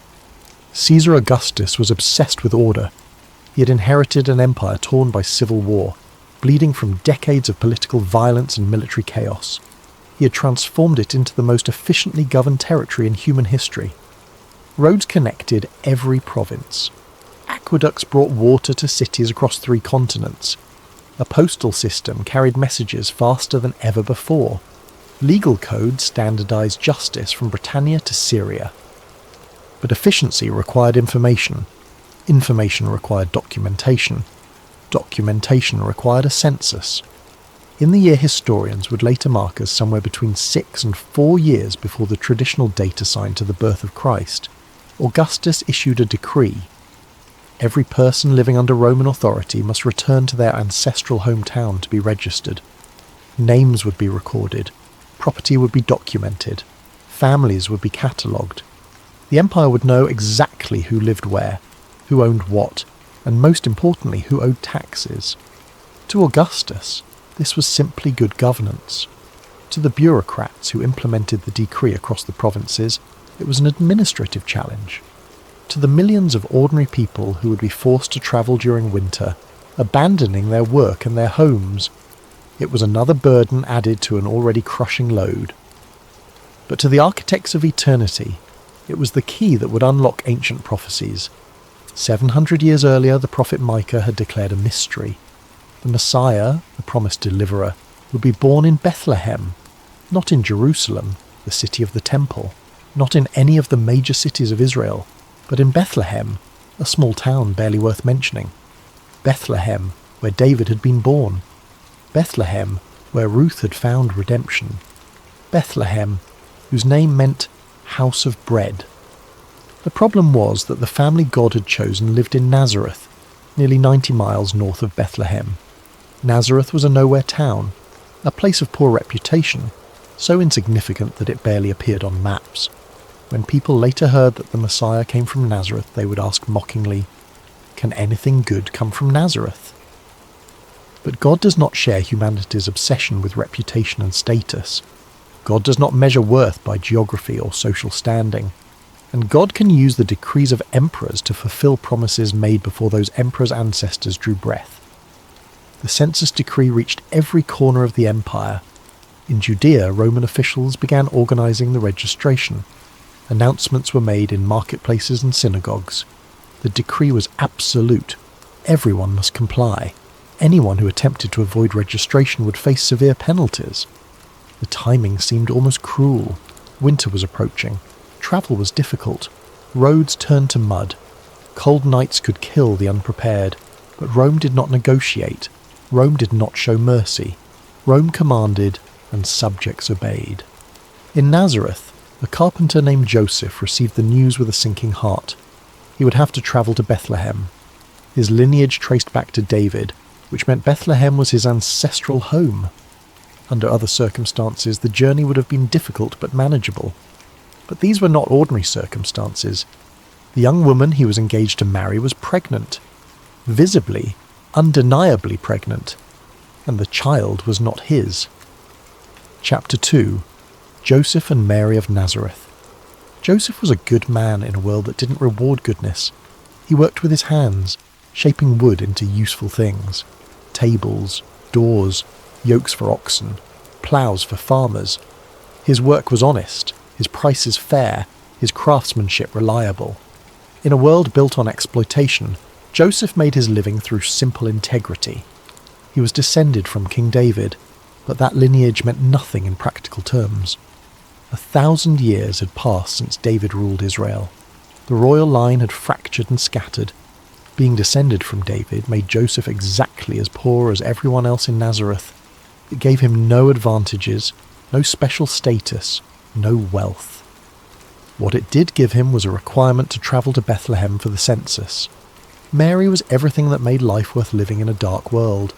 Caesar Augustus was obsessed with order. He had inherited an empire torn by civil war, bleeding from decades of political violence and military chaos. He had transformed it into the most efficiently governed territory in human history. Roads connected every province. Aqueducts brought water to cities across 3 continents. A postal system carried messages faster than ever before. Legal codes standardized justice from Britannia to Syria. But efficiency required information. Information required documentation. Documentation required a census. In the year historians would later mark as somewhere between 6 and 4 years before the traditional date assigned to the birth of Christ, Augustus issued a decree. Every person living under Roman authority must return to their ancestral hometown to be registered. Names would be recorded, property would be documented, families would be catalogued. The empire would know exactly who lived where, who owned what, and most importantly, who owed taxes. To Augustus, this was simply good governance. To the bureaucrats who implemented the decree across the provinces, it was an administrative challenge. To the millions of ordinary people who would be forced to travel during winter, abandoning their work and their homes, it was another burden added to an already crushing load. But to the architects of eternity, it was the key that would unlock ancient prophecies. 700 years earlier, the prophet Micah had declared a mystery. The Messiah, the promised deliverer, would be born in Bethlehem, not in Jerusalem, the city of the temple, not in any of the major cities of Israel, but in Bethlehem, a small town barely worth mentioning. Bethlehem, where David had been born. Bethlehem, where Ruth had found redemption. Bethlehem, whose name meant house of bread. The problem was that the family God had chosen lived in Nazareth, nearly 90 miles north of Bethlehem. Nazareth was a nowhere town, a place of poor reputation, so insignificant that it barely appeared on maps. When people later heard that the Messiah came from Nazareth, they would ask mockingly, "Can anything good come from Nazareth?" But God does not share humanity's obsession with reputation and status. God does not measure worth by geography or social standing. And God can use the decrees of emperors to fulfill promises made before those emperors' ancestors drew breath. The census decree reached every corner of the empire. In Judea, Roman officials began organizing the registration. Announcements were made in marketplaces and synagogues. The decree was absolute. Everyone must comply. Anyone who attempted to avoid registration would face severe penalties. The timing seemed almost cruel. Winter was approaching. Travel was difficult. Roads turned to mud. Cold nights could kill the unprepared. But Rome did not negotiate. Rome did not show mercy. Rome commanded, and subjects obeyed. In Nazareth, a carpenter named Joseph received the news with a sinking heart. He would have to travel to Bethlehem. His lineage traced back to David, which meant Bethlehem was his ancestral home. Under other circumstances, the journey would have been difficult but manageable. But these were not ordinary circumstances. The young woman he was engaged to marry was pregnant. Visibly, undeniably pregnant. And the child was not his. Chapter 2. Joseph and Mary of Nazareth. Joseph was a good man in a world that didn't reward goodness. He worked with his hands, shaping wood into useful things. Tables, doors, yokes for oxen, ploughs for farmers. His work was honest, his prices fair, his craftsmanship reliable. In a world built on exploitation, Joseph made his living through simple integrity. He was descended from King David, but that lineage meant nothing in practical terms. 1,000 years had passed since David ruled Israel. The royal line had fractured and scattered. Being descended from David made Joseph exactly as poor as everyone else in Nazareth. It gave him no advantages, no special status, no wealth. What it did give him was a requirement to travel to Bethlehem for the census. Mary was everything that made life worth living in a dark world.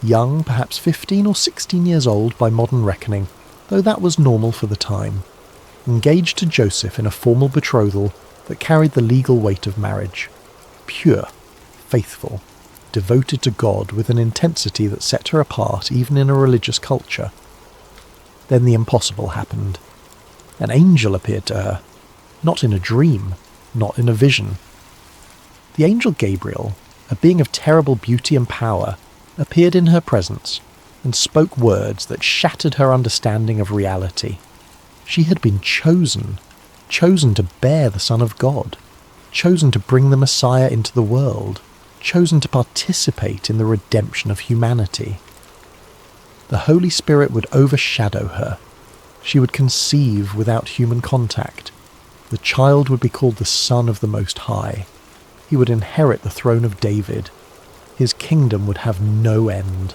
Young, perhaps 15 or 16 years old by modern reckoning, though that was normal for the time. Engaged to Joseph in a formal betrothal that carried the legal weight of marriage. Pure, faithful, devoted to God with an intensity that set her apart even in a religious culture. Then the impossible happened. An angel appeared to her, not in a dream, not in a vision. The angel Gabriel, a being of terrible beauty and power, appeared in her presence and spoke words that shattered her understanding of reality. She had been chosen to bear the Son of God, chosen to bring the Messiah into the world, chosen to participate in the redemption of humanity. The Holy Spirit would overshadow her. She would conceive without human contact. The child would be called the Son of the Most High. He would inherit the throne of David. His kingdom would have no end.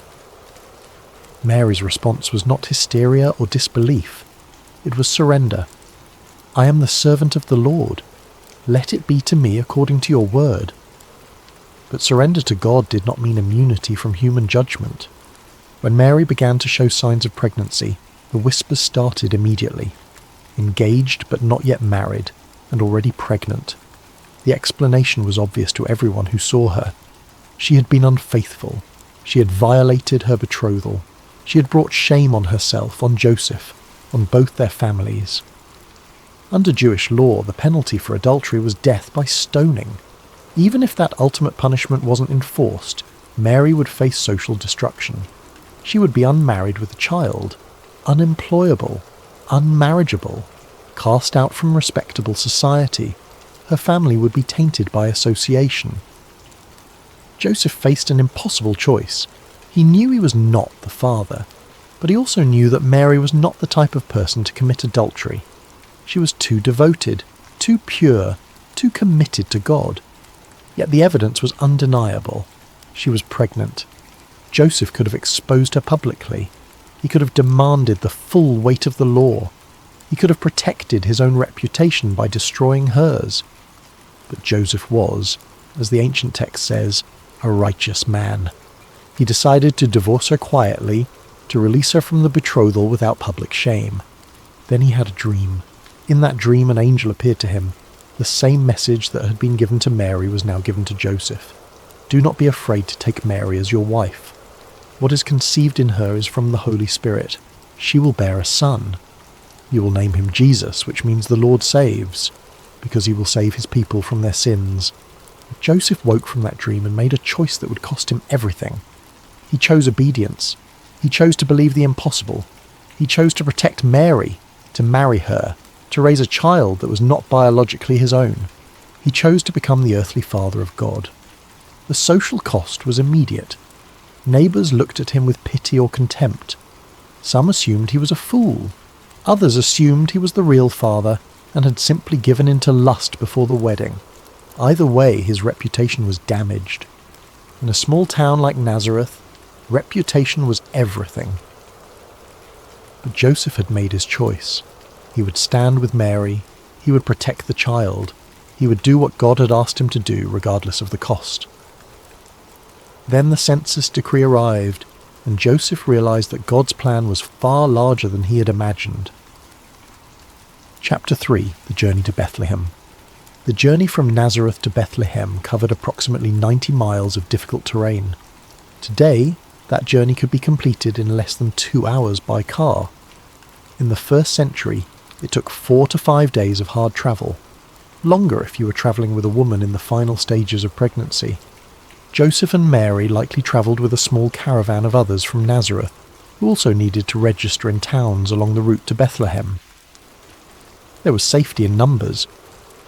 Mary's response was not hysteria or disbelief. It was surrender. I am the servant of the Lord. Let it be to me according to your word. But surrender to God did not mean immunity from human judgment. When Mary began to show signs of pregnancy, the whispers started immediately. Engaged but not yet married, and already pregnant. The explanation was obvious to everyone who saw her. She had been unfaithful. She had violated her betrothal. She had brought shame on herself, on Joseph, on both their families. Under Jewish law, the penalty for adultery was death by stoning. Even if that ultimate punishment wasn't enforced, Mary would face social destruction. She would be unmarried with a child, unemployable, unmarriageable, cast out from respectable society. Her family would be tainted by association. Joseph faced an impossible choice. He knew he was not the father, but he also knew that Mary was not the type of person to commit adultery. She was too devoted, too pure, too committed to God. Yet the evidence was undeniable. She was pregnant. Joseph could have exposed her publicly. He could have demanded the full weight of the law. He could have protected his own reputation by destroying hers. But Joseph was, as the ancient text says, a righteous man. He decided to divorce her quietly, to release her from the betrothal without public shame. Then he had a dream. In that dream an angel appeared to him. The same message that had been given to Mary was now given to Joseph. Do not be afraid to take Mary as your wife. What is conceived in her is from the Holy Spirit. She will bear a son. You will name him Jesus, which means the Lord saves, because he will save his people from their sins. Joseph woke from that dream and made a choice that would cost him everything. He chose obedience. He chose to believe the impossible. He chose to protect Mary, to marry her, to raise a child that was not biologically his own. He chose to become the earthly father of God. The social cost was immediate. Neighbours looked at him with pity or contempt. Some assumed he was a fool. Others assumed he was the real father and had simply given in to lust before the wedding. Either way, his reputation was damaged. In a small town like Nazareth, reputation was everything. But Joseph had made his choice. He would stand with Mary. He would protect the child. He would do what God had asked him to do, regardless of the cost. Then the census decree arrived, and Joseph realized that God's plan was far larger than he had imagined. Chapter 3: The Journey to Bethlehem. The journey from Nazareth to Bethlehem covered approximately 90 miles of difficult terrain. Today, that journey could be completed in less than 2 hours by car. In the first century, it took 4 to 5 days of hard travel, longer if you were travelling with a woman in the final stages of pregnancy. Joseph and Mary likely travelled with a small caravan of others from Nazareth, who also needed to register in towns along the route to Bethlehem. There was safety in numbers.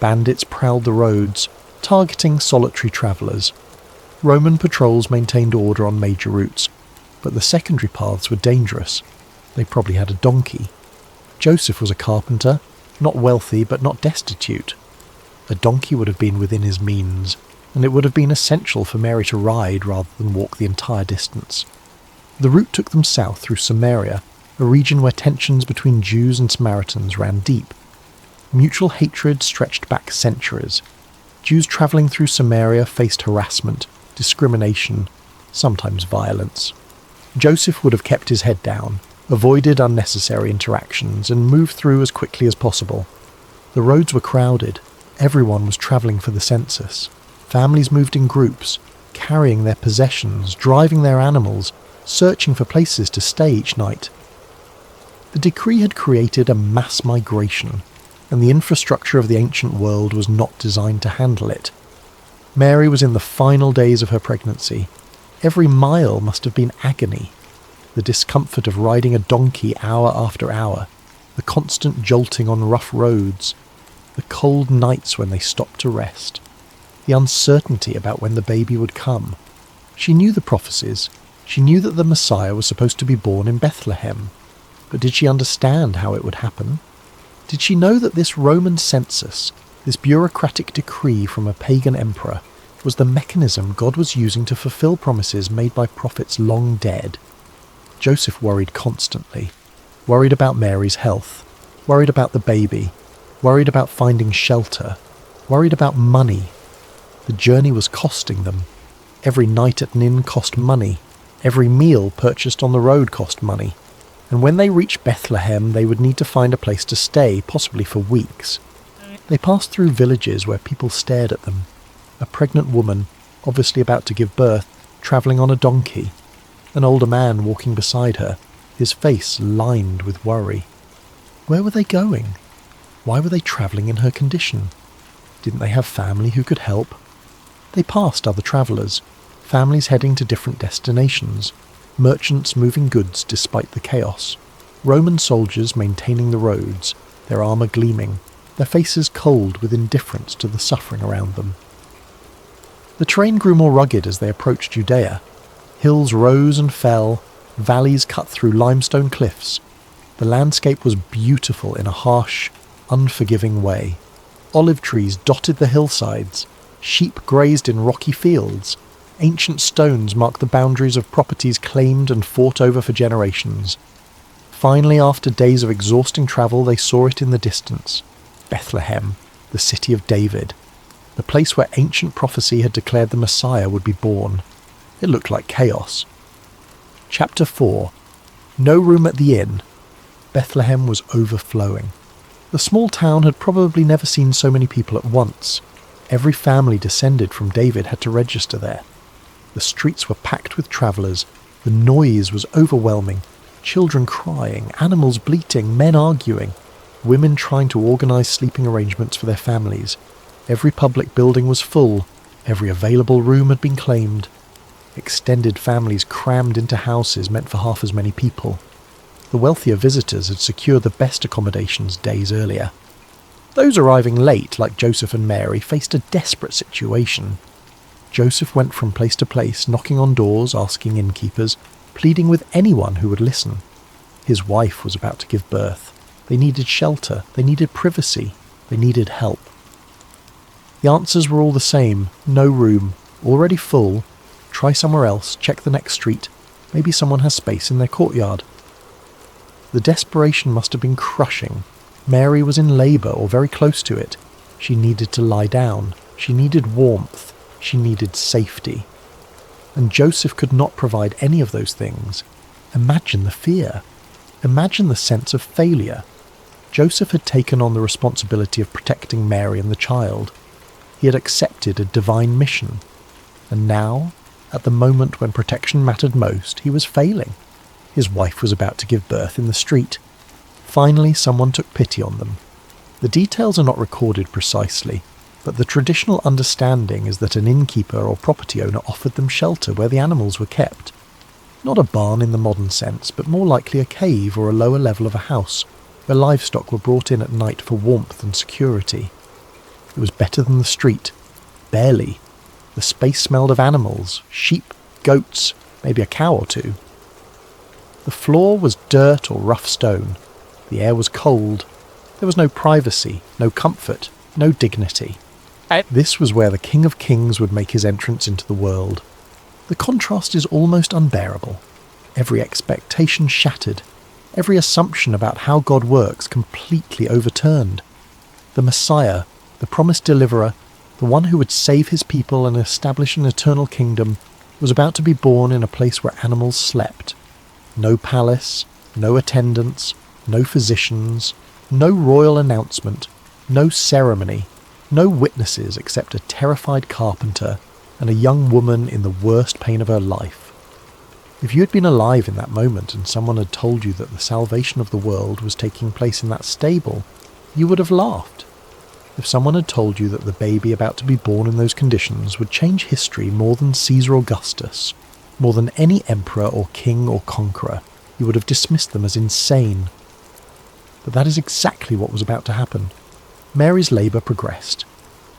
Bandits prowled the roads, targeting solitary travellers. Roman patrols maintained order on major routes, but the secondary paths were dangerous. They probably had a donkey. Joseph was a carpenter, not wealthy but not destitute. A donkey would have been within his means, and it would have been essential for Mary to ride rather than walk the entire distance. The route took them south through Samaria, a region where tensions between Jews and Samaritans ran deep. Mutual hatred stretched back centuries. Jews travelling through Samaria faced harassment, discrimination, sometimes violence. Joseph would have kept his head down, avoided unnecessary interactions, and moved through as quickly as possible. The roads were crowded. Everyone was travelling for the census. Families moved in groups, carrying their possessions, driving their animals, searching for places to stay each night. The decree had created a mass migration, and the infrastructure of the ancient world was not designed to handle it. Mary was in the final days of her pregnancy. Every mile must have been agony. The discomfort of riding a donkey hour after hour, the constant jolting on rough roads, the cold nights when they stopped to rest, the uncertainty about when the baby would come. She knew the prophecies. She knew that the Messiah was supposed to be born in Bethlehem. But did she understand how it would happen? Did she know that this Roman census, this bureaucratic decree from a pagan emperor, was the mechanism God was using to fulfill promises made by prophets long dead. Joseph worried constantly, worried about Mary's health, worried about the baby, worried about finding shelter, worried about money. The journey was costing them. Every night at an inn cost money. Every meal purchased on the road cost money. And when they reached Bethlehem, they would need to find a place to stay, possibly for weeks. They passed through villages where people stared at them. A pregnant woman, obviously about to give birth, travelling on a donkey. An older man walking beside her, his face lined with worry. Where were they going? Why were they travelling in her condition? Didn't they have family who could help? They passed other travellers, families heading to different destinations, merchants moving goods despite the chaos, Roman soldiers maintaining the roads, their armour gleaming, their faces cold with indifference to the suffering around them. The terrain grew more rugged as they approached Judea. Hills rose and fell, valleys cut through limestone cliffs. The landscape was beautiful in a harsh, unforgiving way. Olive trees dotted the hillsides, sheep grazed in rocky fields, ancient stones marked the boundaries of properties claimed and fought over for generations. Finally, after days of exhausting travel, they saw it in the distance. Bethlehem, the city of David, the place where ancient prophecy had declared the Messiah would be born. It looked like chaos. Chapter 4. No room at the inn. Bethlehem was overflowing. The small town had probably never seen so many people at once. Every family descended from David had to register there. The streets were packed with travellers. The noise was overwhelming. Children crying, animals bleating, men arguing, women trying to organise sleeping arrangements for their families. Every public building was full. Every available room had been claimed. Extended families crammed into houses meant for half as many people. The wealthier visitors had secured the best accommodations days earlier. Those arriving late, like Joseph and Mary, faced a desperate situation. Joseph went from place to place, knocking on doors, asking innkeepers, pleading with anyone who would listen. His wife was about to give birth. They needed shelter, they needed privacy, they needed help. The answers were all the same: no room, already full, try somewhere else, check the next street, maybe someone has space in their courtyard. The desperation must have been crushing. Mary was in labour or very close to it. She needed to lie down. She needed warmth. She needed safety. And Joseph could not provide any of those things. Imagine the fear. Imagine the sense of failure. Joseph had taken on the responsibility of protecting Mary and the child. He had accepted a divine mission. And now, at the moment when protection mattered most, he was failing. His wife was about to give birth in the street. Finally, someone took pity on them. The details are not recorded precisely, but the traditional understanding is that an innkeeper or property owner offered them shelter where the animals were kept. Not a barn in the modern sense, but more likely a cave or a lower level of a house, where livestock were brought in at night for warmth and security. It was better than the street. Barely. The space smelled of animals, sheep, goats, maybe a cow or two. The floor was dirt or rough stone. The air was cold. There was no privacy, no comfort, no dignity. This was where the King of Kings would make his entrance into the world. The contrast is almost unbearable. Every expectation shattered. Every assumption about how God works completely overturned. The Messiah, the promised deliverer, the one who would save his people and establish an eternal kingdom, was about to be born in a place where animals slept. No palace, no attendants, no physicians, no royal announcement, no ceremony, no witnesses except a terrified carpenter and a young woman in the worst pain of her life. If you had been alive in that moment and someone had told you that the salvation of the world was taking place in that stable, you would have laughed. If someone had told you that the baby about to be born in those conditions would change history more than Caesar Augustus, more than any emperor or king or conqueror, you would have dismissed them as insane. But that is exactly what was about to happen. Mary's labour progressed.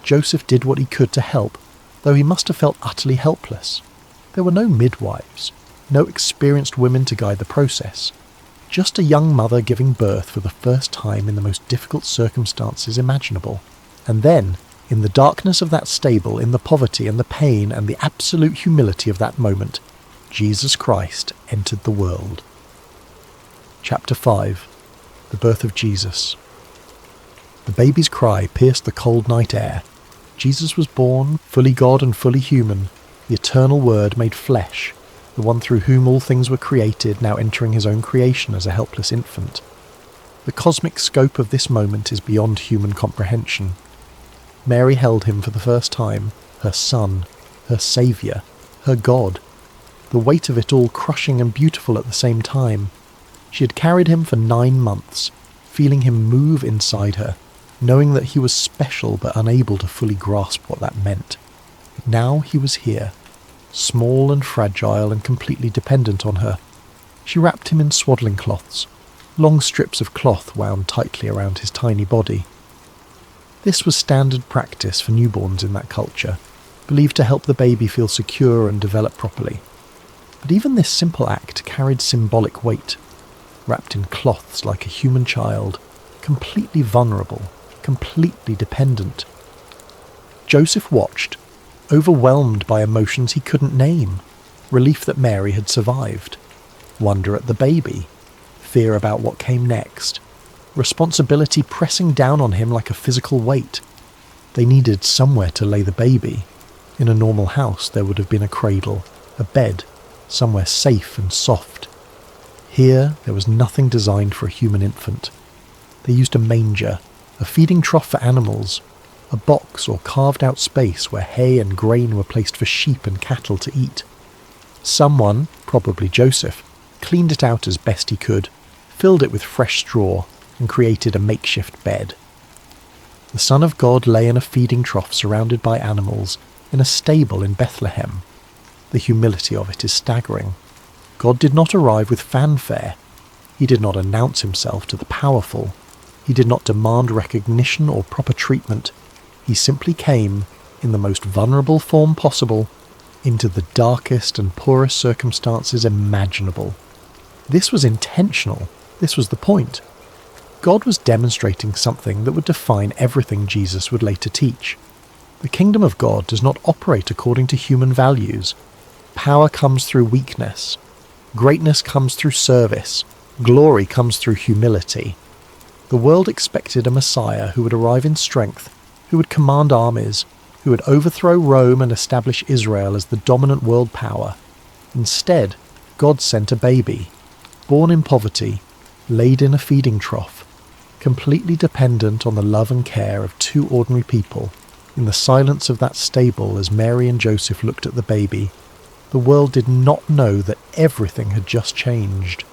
Joseph did what he could to help, though he must have felt utterly helpless. There were no midwives, no experienced women to guide the process. Just a young mother giving birth for the first time in the most difficult circumstances imaginable. And then, In the darkness of that stable, in the poverty and the pain and the absolute humility of that moment, Jesus Christ entered the world. Chapter 5. The Birth of Jesus. The baby's cry pierced the cold night air. Jesus was born, fully God and fully human, the eternal Word made flesh, the one through whom all things were created, now entering his own creation as a helpless infant. The cosmic scope of this moment is beyond human comprehension. Mary held him for the first time, her son, her saviour, her God, the weight of it all crushing and beautiful at the same time. She had carried him for 9 months, feeling him move inside her, knowing that he was special but unable to fully grasp what that meant. Now he was here, small and fragile and completely dependent on her. She wrapped him in swaddling cloths, long strips of cloth wound tightly around his tiny body. This was standard practice for newborns in that culture, believed to help the baby feel secure and develop properly. But even this simple act carried symbolic weight. Wrapped in cloths like a human child, completely vulnerable, completely dependent. Joseph watched, overwhelmed by emotions he couldn't name, relief that Mary had survived, wonder at the baby, fear about what came next, responsibility pressing down on him like a physical weight. They needed somewhere to lay the baby. In a normal house there would have been a cradle, a bed, somewhere safe and soft. Here there was nothing designed for a human infant. They used a manger, a feeding trough for animals, a box or carved out space where hay and grain were placed for sheep and cattle to eat. Someone, probably Joseph, cleaned it out as best he could, filled it with fresh straw, and created a makeshift bed. The Son of God lay in a feeding trough surrounded by animals, in a stable in Bethlehem. The humility of it is staggering. God did not arrive with fanfare. He did not announce himself to the powerful. He did not demand recognition or proper treatment. He simply came, in the most vulnerable form possible, into the darkest and poorest circumstances imaginable. This was intentional. This was the point. God was demonstrating something that would define everything Jesus would later teach. The kingdom of God does not operate according to human values. Power comes through weakness. Greatness comes through service. Glory comes through humility. The world expected a Messiah who would arrive in strength, who would command armies, who would overthrow Rome and establish Israel as the dominant world power. Instead, God sent a baby, born in poverty, laid in a feeding trough, completely dependent on the love and care of 2 ordinary people. In the silence of that stable, as Mary and Joseph looked at the baby, the world did not know that everything had just changed.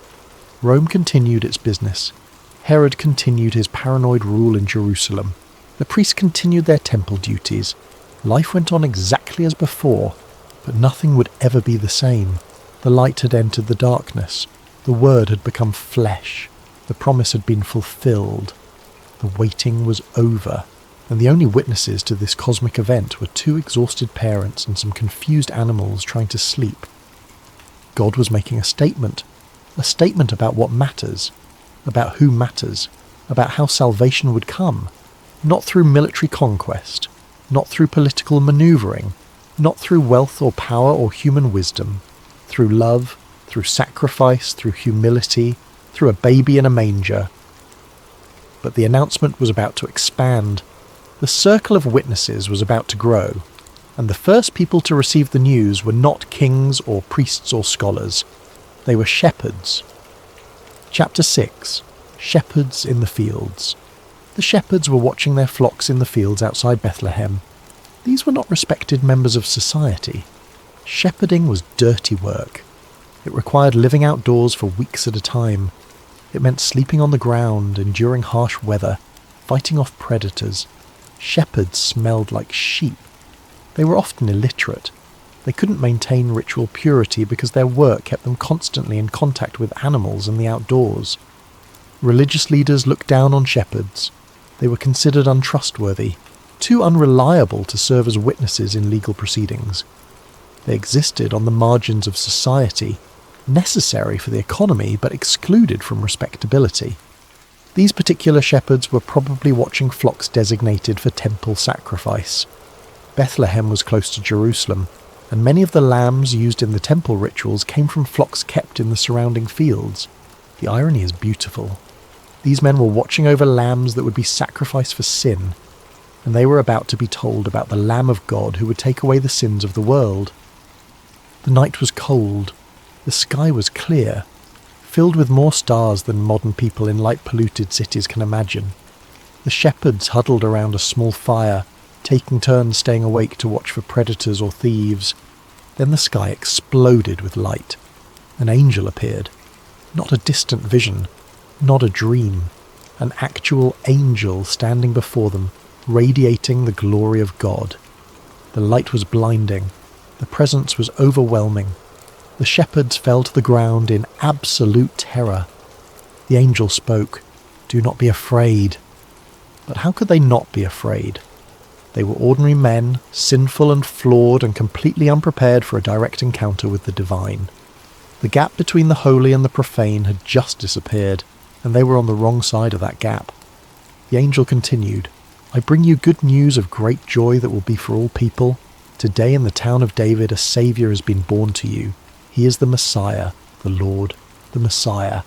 Rome continued its business. Herod continued his paranoid rule in Jerusalem. The priests continued their temple duties. Life went on exactly as before, but nothing would ever be the same. The light had entered the darkness. The Word had become flesh. The promise had been fulfilled. The waiting was over, and the only witnesses to this cosmic event were 2 exhausted parents and some confused animals trying to sleep. God was making a statement about what matters, about who matters, about how salvation would come, not through military conquest, not through political manoeuvring, not through wealth or power or human wisdom, through love, through sacrifice, through humility, through a baby in a manger. But the announcement was about to expand. The circle of witnesses was about to grow, and the first people to receive the news were not kings or priests or scholars. They were shepherds. Chapter 6. Shepherds in the Fields. The shepherds were watching their flocks in the fields outside Bethlehem. These were not respected members of society. Shepherding was dirty work. It required living outdoors for weeks at a time. It meant sleeping on the ground, enduring harsh weather, fighting off predators. Shepherds smelled like sheep. They were often illiterate. They couldn't maintain ritual purity because their work kept them constantly in contact with animals and the outdoors. Religious leaders looked down on shepherds. They were considered untrustworthy, too unreliable to serve as witnesses in legal proceedings. They existed on the margins of society, necessary for the economy but excluded from respectability. These particular shepherds were probably watching flocks designated for temple sacrifice. Bethlehem was close to Jerusalem, and many of the lambs used in the temple rituals came from flocks kept in the surrounding fields. The irony is beautiful. These men were watching over lambs that would be sacrificed for sin, and they were about to be told about the Lamb of God who would take away the sins of the world. The night was cold. The sky was clear, filled with more stars than modern people in light-polluted cities can imagine. The shepherds huddled around a small fire, taking turns staying awake to watch for predators or thieves. Then the sky exploded with light. An angel appeared. Not a distant vision, not a dream. An actual angel standing before them, radiating the glory of God. The light was blinding. The presence was overwhelming. The shepherds fell to the ground in absolute terror. The angel spoke, "Do not be afraid." But how could they not be afraid? They were ordinary men, sinful and flawed and completely unprepared for a direct encounter with the divine. The gap between the holy and the profane had just disappeared, and they were on the wrong side of that gap. The angel continued, "I bring you good news of great joy that will be for all people. Today in the town of David a Saviour has been born to you. He is the Messiah, the Lord, the Messiah,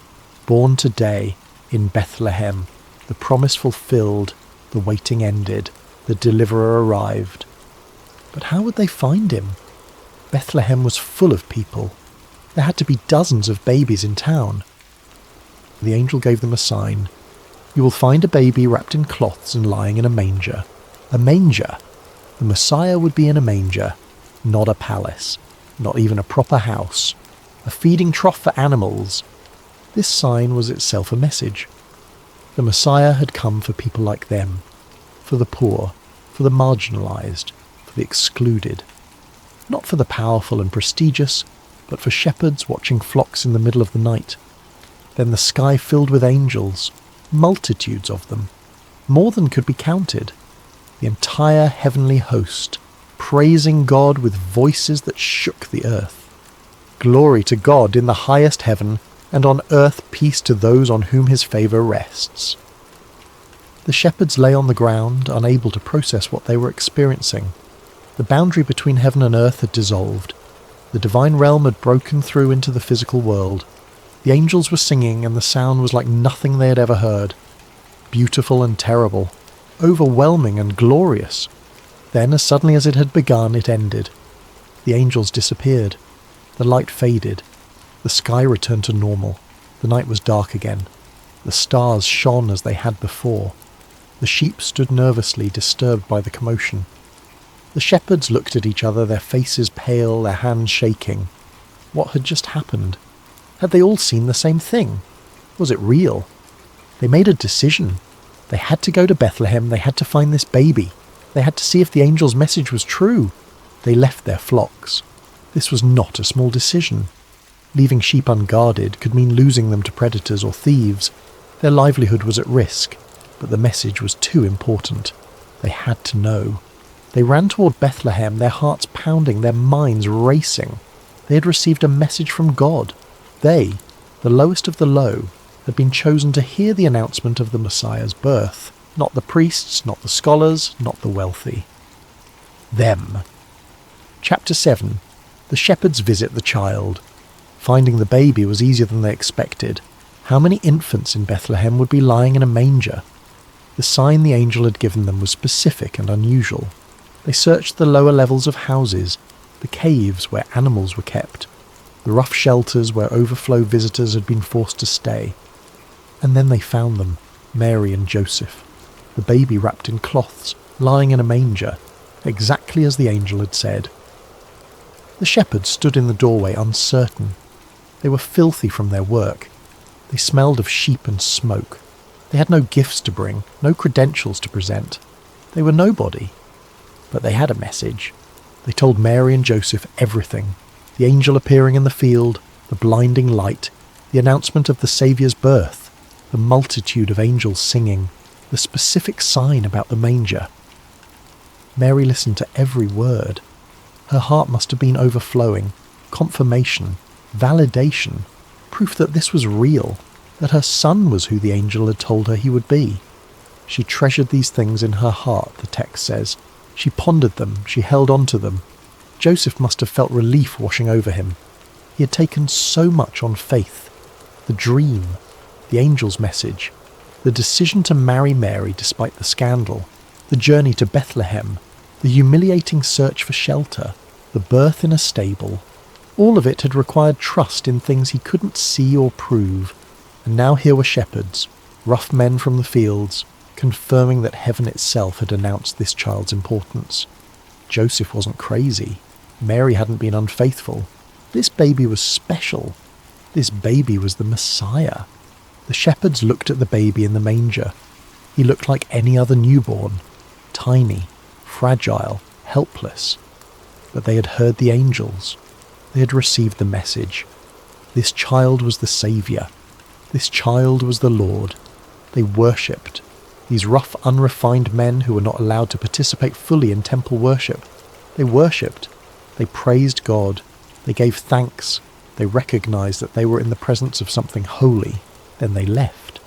born today in Bethlehem. The promise fulfilled, the waiting ended, the deliverer arrived." But how would they find him? Bethlehem was full of people. There had to be dozens of babies in town. The angel gave them a sign. "You will find a baby wrapped in cloths and lying in a manger." A manger! The Messiah would be in a manger, not a palace. Not even a proper house, a feeding trough for animals. This sign was itself a message. The Messiah had come for people like them, for the poor, for the marginalized, for the excluded. Not for the powerful and prestigious, but for shepherds watching flocks in the middle of the night. Then the sky filled with angels, multitudes of them, more than could be counted. The entire heavenly host, praising God with voices that shook the earth. Glory to God in the highest heaven, and on earth peace to those on whom his favour rests. The shepherds lay on the ground, unable to process what they were experiencing. The boundary between heaven and earth had dissolved. The divine realm had broken through into the physical world. The angels were singing, and the sound was like nothing they had ever heard. Beautiful and terrible, overwhelming and glorious. Then, as suddenly as it had begun, it ended. The angels disappeared. The light faded. The sky returned to normal. The night was dark again. The stars shone as they had before. The sheep stood nervously, disturbed by the commotion. The shepherds looked at each other, their faces pale, their hands shaking. What had just happened? Had they all seen the same thing? Was it real? They made a decision. They had to go to Bethlehem. They had to find this baby. They had to see if the angel's message was true. They left their flocks. This was not a small decision. Leaving sheep unguarded could mean losing them to predators or thieves. Their livelihood was at risk, but the message was too important. They had to know. They ran toward Bethlehem, their hearts pounding, their minds racing. They had received a message from God. They, the lowest of the low, had been chosen to hear the announcement of the Messiah's birth. Not the priests, not the scholars, not the wealthy. Them. Chapter 7. The shepherds visit the child. Finding the baby was easier than they expected. How many infants in Bethlehem would be lying in a manger? The sign the angel had given them was specific and unusual. They searched the lower levels of houses, the caves where animals were kept, the rough shelters where overflow visitors had been forced to stay. And then they found them, Mary and Joseph. The baby wrapped in cloths, lying in a manger, exactly as the angel had said. The shepherds stood in the doorway uncertain. They were filthy from their work. They smelled of sheep and smoke. They had no gifts to bring, no credentials to present. They were nobody. But they had a message. They told Mary and Joseph everything. The angel appearing in the field, the blinding light, the announcement of the Saviour's birth, the multitude of angels singing, the specific sign about the manger. Mary listened to every word. Her heart must have been overflowing. Confirmation, validation, proof that this was real. that her son was who the angel had told her he would be. She treasured these things in her heart, the text says. She pondered them, she held on to them. Joseph must have felt relief washing over him. He had taken so much on faith. The dream, the angel's message, the decision to marry Mary despite the scandal, the journey to Bethlehem, the humiliating search for shelter, the birth in a stable. All of it had required trust in things he couldn't see or prove. And now here were shepherds, rough men from the fields, confirming that heaven itself had announced this child's importance. Joseph wasn't crazy. Mary hadn't been unfaithful. This baby was special. This baby was the Messiah. The shepherds looked at the baby in the manger. He looked like any other newborn, tiny, fragile, helpless. But they had heard the angels. They had received the message. This child was the Saviour. This child was the Lord. They worshipped. These rough, unrefined men who were not allowed to participate fully in temple worship. They worshipped. They praised God. They gave thanks. They recognized that they were in the presence of something holy. Then they left.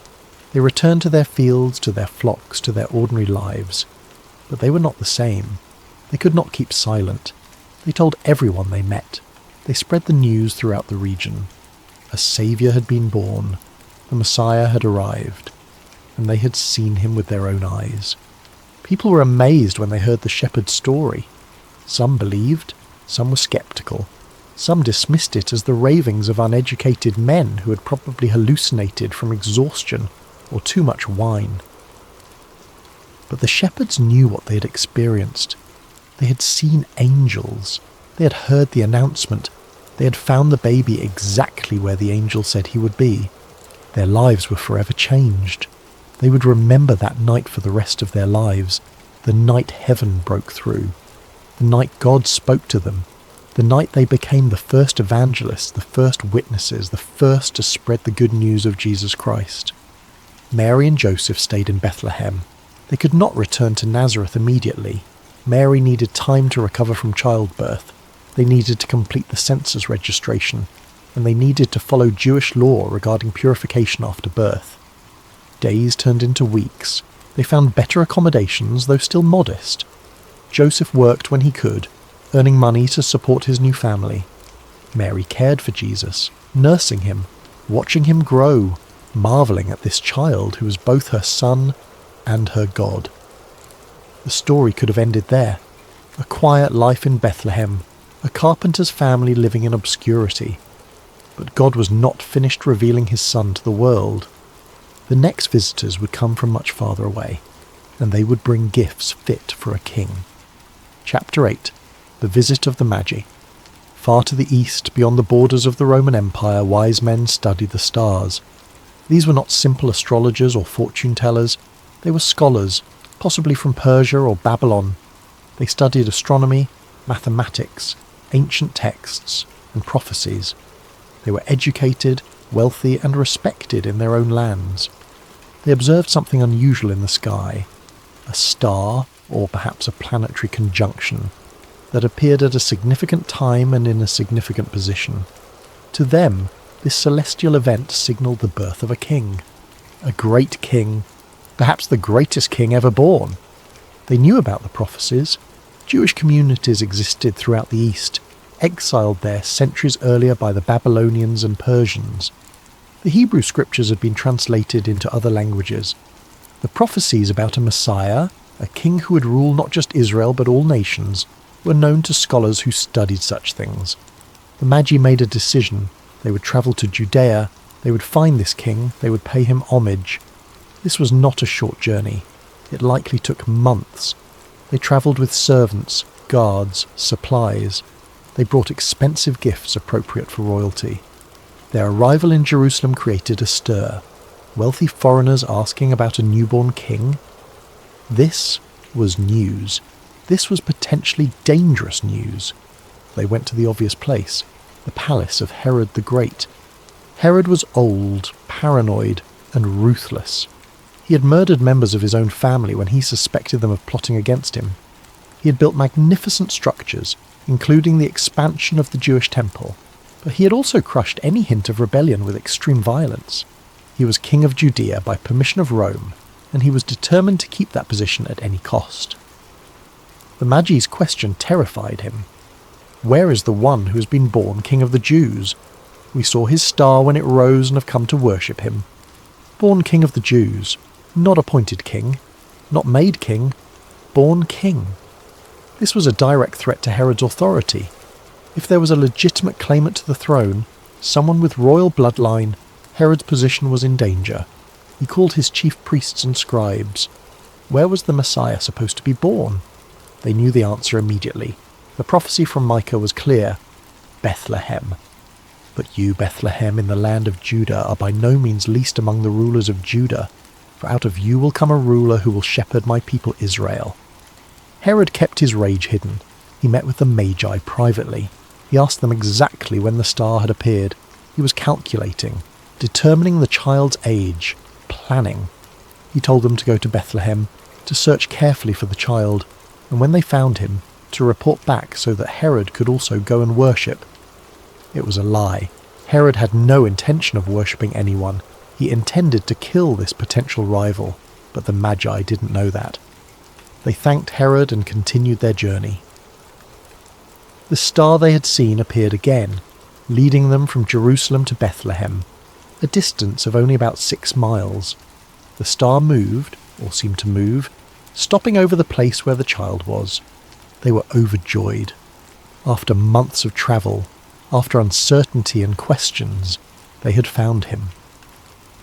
They returned to their fields, to their flocks, to their ordinary lives. But they were not the same. They could not keep silent. They told everyone they met. They spread the news throughout the region. A Saviour had been born. The Messiah had arrived. And they had seen him with their own eyes. People were amazed when they heard the shepherd's story. Some believed, some were sceptical. Some dismissed it as the ravings of uneducated men who had probably hallucinated from exhaustion or too much wine. But the shepherds knew what they had experienced. They had seen angels. They had heard the announcement. They had found the baby exactly where the angel said he would be. Their lives were forever changed. They would remember that night for the rest of their lives, the night heaven broke through, the night God spoke to them, the night they became the first evangelists, the first witnesses, the first to spread the good news of Jesus Christ. Mary and Joseph stayed in Bethlehem. They could not return to Nazareth immediately. Mary needed time to recover from childbirth. They needed to complete the census registration, and they needed to follow Jewish law regarding purification after birth. Days turned into weeks. They found better accommodations, though still modest. Joseph worked when he could, earning money to support his new family. Mary cared for Jesus, nursing him, watching him grow, marvelling at this child who was both her son and her God. The story could have ended there. A quiet life in Bethlehem, a carpenter's family living in obscurity. But God was not finished revealing his son to the world. The next visitors would come from much farther away, and they would bring gifts fit for a king. Chapter 8. The Visit of the Magi. Far to the east, beyond the borders of the Roman Empire, wise men studied the stars. These were not simple astrologers or fortune-tellers. They were scholars, possibly from Persia or Babylon. They studied astronomy, mathematics, ancient texts, and prophecies. They were educated, wealthy, and respected in their own lands. They observed something unusual in the sky, a star, or perhaps a planetary conjunction, that appeared at a significant time and in a significant position. To them, this celestial event signalled the birth of a king. A great king, perhaps the greatest king ever born. They knew about the prophecies. Jewish communities existed throughout the East, exiled there centuries earlier by the Babylonians and Persians. The Hebrew scriptures had been translated into other languages. The prophecies about a Messiah, a king who would rule not just Israel but all nations, were known to scholars who studied such things. The Magi made a decision. They would travel to Judea, they would find this king, they would pay him homage. This was not a short journey. It likely took months. They travelled with servants, guards, supplies. They brought expensive gifts appropriate for royalty. Their arrival in Jerusalem created a stir. Wealthy foreigners asking about a newborn king. This was news. This was potentially dangerous news. They went to the obvious place, the palace of Herod the Great. Herod was old, paranoid, and ruthless. He had murdered members of his own family when he suspected them of plotting against him. He had built magnificent structures, including the expansion of the Jewish temple, but he had also crushed any hint of rebellion with extreme violence. He was king of Judea by permission of Rome, and he was determined to keep that position at any cost. The Magi's question terrified him. Where is the one who has been born king of the Jews? We saw his star when it rose and have come to worship him. Born king of the Jews, not appointed king, not made king, born king. This was a direct threat to Herod's authority. If there was a legitimate claimant to the throne, someone with royal bloodline, Herod's position was in danger. He called his chief priests and scribes. Where was the Messiah supposed to be born? They knew the answer immediately. The prophecy from Micah was clear. Bethlehem. But you, Bethlehem, in the land of Judah, are by no means least among the rulers of Judah, for out of you will come a ruler who will shepherd my people Israel. Herod kept his rage hidden. He met with the Magi privately. He asked them exactly when the star had appeared. He was calculating, determining the child's age, planning. He told them to go to Bethlehem, to search carefully for the child, and when they found him, to report back so that Herod could also go and worship. It was a lie. Herod had no intention of worshipping anyone. He intended to kill this potential rival, but the Magi didn't know that. They thanked Herod and continued their journey. The star they had seen appeared again, leading them from Jerusalem to Bethlehem, a distance of only about 6 miles. The star moved, or seemed to move, stopping over the place where the child was. They were overjoyed. After months of travel, after uncertainty and questions, they had found him.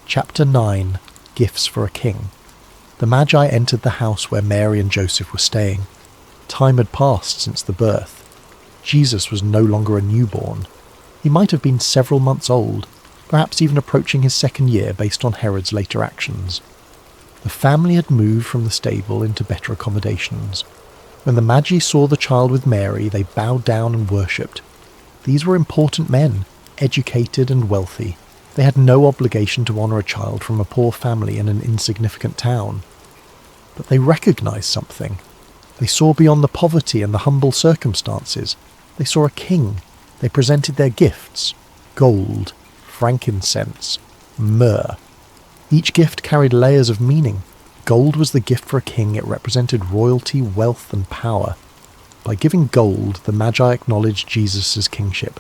Chapter 9. Gifts for a King. The Magi entered the house where Mary and Joseph were staying. Time had passed since the birth. Jesus was no longer a newborn. He might have been several months old, perhaps even approaching his 2nd year based on Herod's later actions. The family had moved from the stable into better accommodations. When the Magi saw the child with Mary, they bowed down and worshipped. These were important men, educated and wealthy. They had no obligation to honour a child from a poor family in an insignificant town. But they recognised something. They saw beyond the poverty and the humble circumstances. They saw a king. They presented their gifts: gold, frankincense, myrrh. Each gift carried layers of meaning. Gold was the gift for a king. It represented royalty, wealth and power. By giving gold, the Magi acknowledged Jesus' kingship.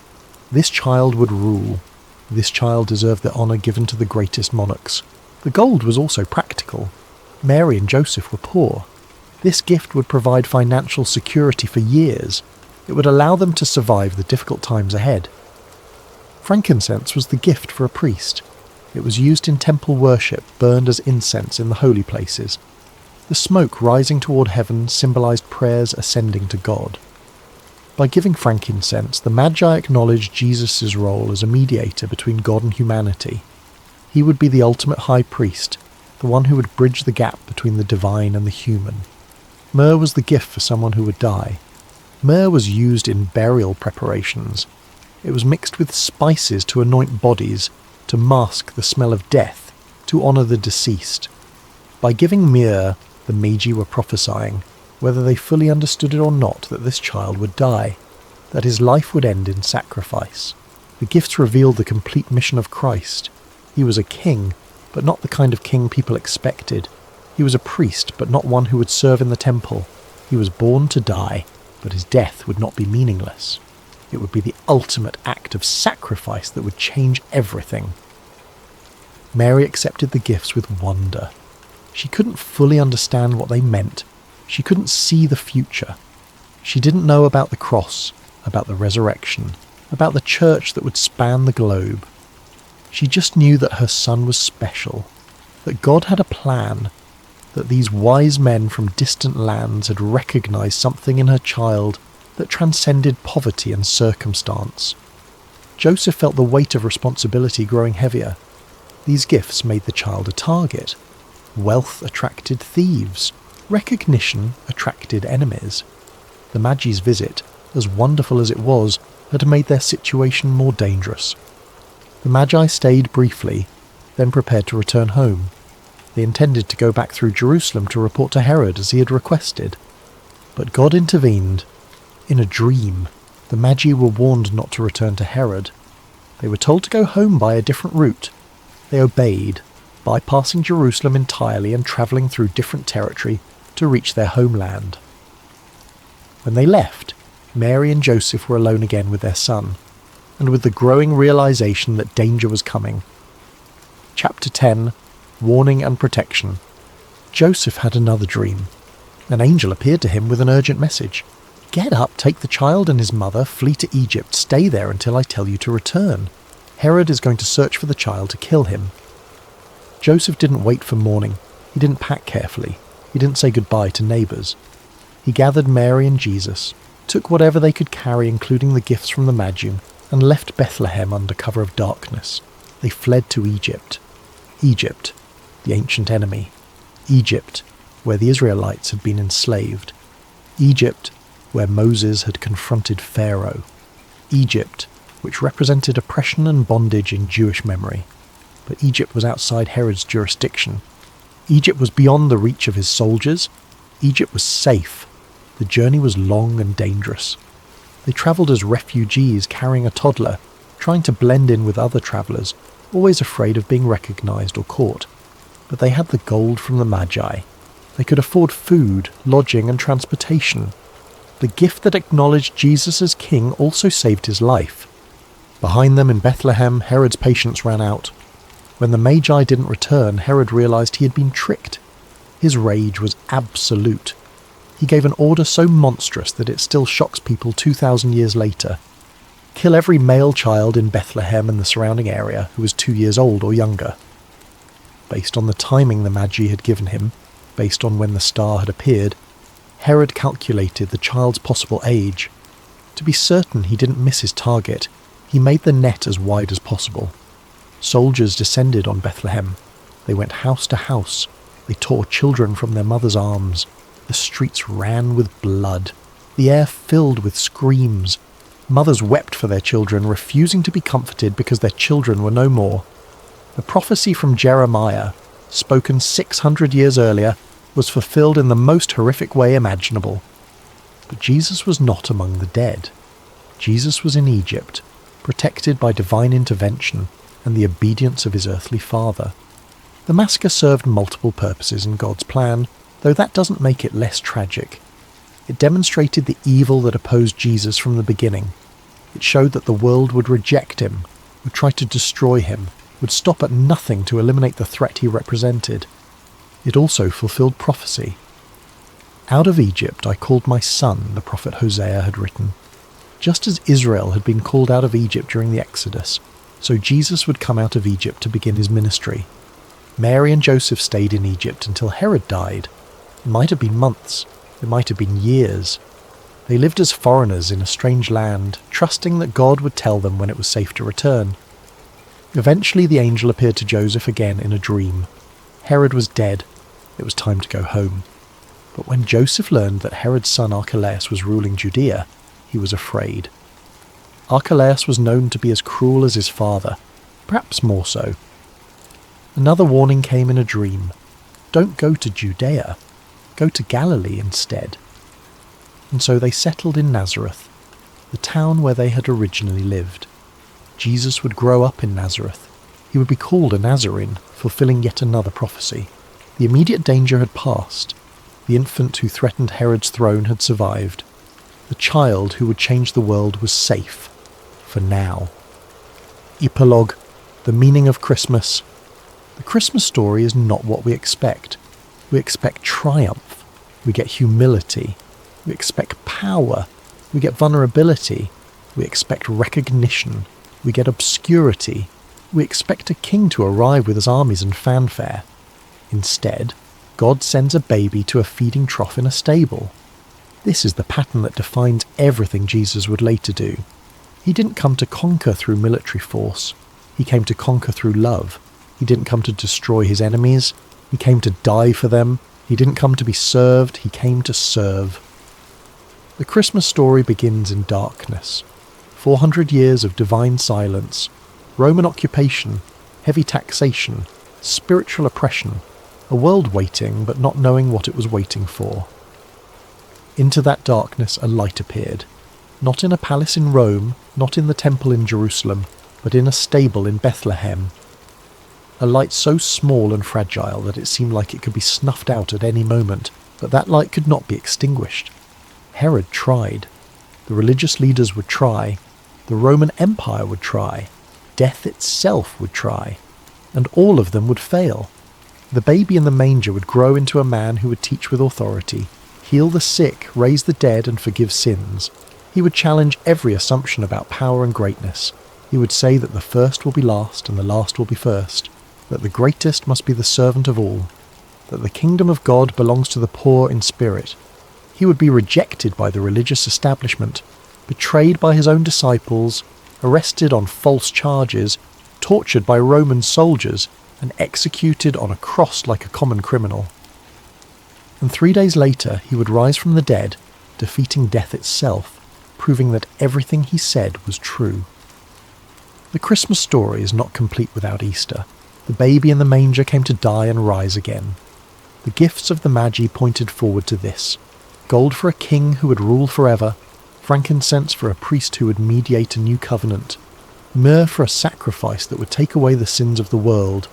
This child would rule. This child deserved the honour given to the greatest monarchs. The gold was also practical. Mary and Joseph were poor. This gift would provide financial security for years. It would allow them to survive the difficult times ahead. Frankincense was the gift for a priest. It was used in temple worship, burned as incense in the holy places. The smoke rising toward heaven symbolized prayers ascending to God. By giving frankincense, the Magi acknowledged Jesus' role as a mediator between God and humanity. He would be the ultimate high priest, the one who would bridge the gap between the divine and the human. Myrrh was the gift for someone who would die. Myrrh was used in burial preparations. It was mixed with spices to anoint bodies, to mask the smell of death, to honour the deceased. By giving myrrh, the Magi were prophesying, whether they fully understood it or not, that this child would die, that his life would end in sacrifice. The gifts revealed the complete mission of Christ. He was a king, but not the kind of king people expected. He was a priest, but not one who would serve in the temple. He was born to die, but his death would not be meaningless. It would be the ultimate act of sacrifice that would change everything. Mary accepted the gifts with wonder. She couldn't fully understand what they meant. She couldn't see the future. She didn't know about the cross, about the resurrection, about the church that would span the globe. She just knew that her son was special, that God had a plan, that these wise men from distant lands had recognized something in her child that transcended poverty and circumstance. Joseph felt the weight of responsibility growing heavier. These gifts made the child a target. Wealth attracted thieves. Recognition attracted enemies. The Magi's visit, as wonderful as it was, had made their situation more dangerous. The Magi stayed briefly, then prepared to return home. They intended to go back through Jerusalem to report to Herod as he had requested. But God intervened. In a dream, the Magi were warned not to return to Herod. They were told to go home by a different route. They obeyed, bypassing Jerusalem entirely and travelling through different territory to reach their homeland. When they left, Mary and Joseph were alone again with their son, and with the growing realization that danger was coming. Chapter 10, Warning and Protection. Joseph had another dream. An angel appeared to him with an urgent message. "Get up, take the child and his mother, flee to Egypt, stay there until I tell you to return. Herod is going to search for the child to kill him." Joseph didn't wait for morning. He didn't pack carefully. He didn't say goodbye to neighbours. He gathered Mary and Jesus, took whatever they could carry, including the gifts from the Magi, and left Bethlehem under cover of darkness. They fled to Egypt. Egypt, the ancient enemy. Egypt, where the Israelites had been enslaved. Egypt, where Moses had confronted Pharaoh. Egypt, which represented oppression and bondage in Jewish memory. But Egypt was outside Herod's jurisdiction. Egypt was beyond the reach of his soldiers. Egypt was safe. The journey was long and dangerous. They travelled as refugees carrying a toddler, trying to blend in with other travellers, always afraid of being recognised or caught. But they had the gold from the Magi. They could afford food, lodging and transportation. The gift that acknowledged Jesus as king also saved his life. Behind them in Bethlehem, Herod's patience ran out. When the Magi didn't return, Herod realised he had been tricked. His rage was absolute. He gave an order so monstrous that it still shocks people 2,000 years later. Kill every male child in Bethlehem and the surrounding area who was 2 years old or younger. Based on the timing the Magi had given him, based on when the star had appeared, Herod calculated the child's possible age. To be certain he didn't miss his target, he made the net as wide as possible. Soldiers descended on Bethlehem. They went house to house. They tore children from their mothers' arms. The streets ran with blood. The air filled with screams. Mothers wept for their children, refusing to be comforted because their children were no more. The prophecy from Jeremiah, spoken 600 years earlier, was fulfilled in the most horrific way imaginable. But Jesus was not among the dead. Jesus was in Egypt, protected by divine intervention and the obedience of his earthly father. The massacre served multiple purposes in God's plan, though that doesn't make it less tragic. It demonstrated the evil that opposed Jesus from the beginning. It showed that the world would reject him, would try to destroy him, would stop at nothing to eliminate the threat he represented. It also fulfilled prophecy. "Out of Egypt I called my son," the prophet Hosea had written. Just as Israel had been called out of Egypt during the Exodus, so Jesus would come out of Egypt to begin his ministry. Mary and Joseph stayed in Egypt until Herod died. It might have been months, it might have been years. They lived as foreigners in a strange land, trusting that God would tell them when it was safe to return. Eventually the angel appeared to Joseph again in a dream. Herod was dead. It was time to go home. But when Joseph learned that Herod's son Archelaus was ruling Judea, he was afraid. Archelaus was known to be as cruel as his father, perhaps more so. Another warning came in a dream. Don't go to Judea. Go to Galilee instead. And so they settled in Nazareth, the town where they had originally lived. Jesus would grow up in Nazareth. He would be called a Nazarene, fulfilling yet another prophecy. The immediate danger had passed. The infant who threatened Herod's throne had survived. The child who would change the world was safe. For now. Epilogue. The meaning of Christmas. The Christmas story is not what we expect. We expect triumph. We get humility. We expect power. We get vulnerability. We expect recognition. We get obscurity. We expect a king to arrive with his armies and fanfare. Instead, God sends a baby to a feeding trough in a stable. This is the pattern that defines everything Jesus would later do. He didn't come to conquer through military force. He came to conquer through love. He didn't come to destroy his enemies. He came to die for them. He didn't come to be served. He came to serve. The Christmas story begins in darkness. 400 years of divine silence, Roman occupation, heavy taxation, spiritual oppression, a world waiting but not knowing what it was waiting for. Into that darkness a light appeared, not in a palace in Rome, not in the temple in Jerusalem, but in a stable in Bethlehem. a light so small and fragile that it seemed like it could be snuffed out at any moment, but that light could not be extinguished. Herod tried. The religious leaders would try. The Roman Empire would try. Death itself would try. And all of them would fail. The baby in the manger would grow into a man who would teach with authority, heal the sick, raise the dead, and forgive sins. He would challenge every assumption about power and greatness. He would say that the first will be last and the last will be first, that the greatest must be the servant of all, that the kingdom of God belongs to the poor in spirit. He would be rejected by the religious establishment, betrayed by his own disciples, arrested on false charges, tortured by Roman soldiers, and executed on a cross like a common criminal. And 3 days later he would rise from the dead, defeating death itself, proving that everything he said was true. The Christmas story is not complete without Easter. The baby in the manger came to die and rise again. The gifts of the Magi pointed forward to this: gold for a king who would rule forever, frankincense for a priest who would mediate a new covenant, myrrh for a sacrifice that would take away the sins of the world.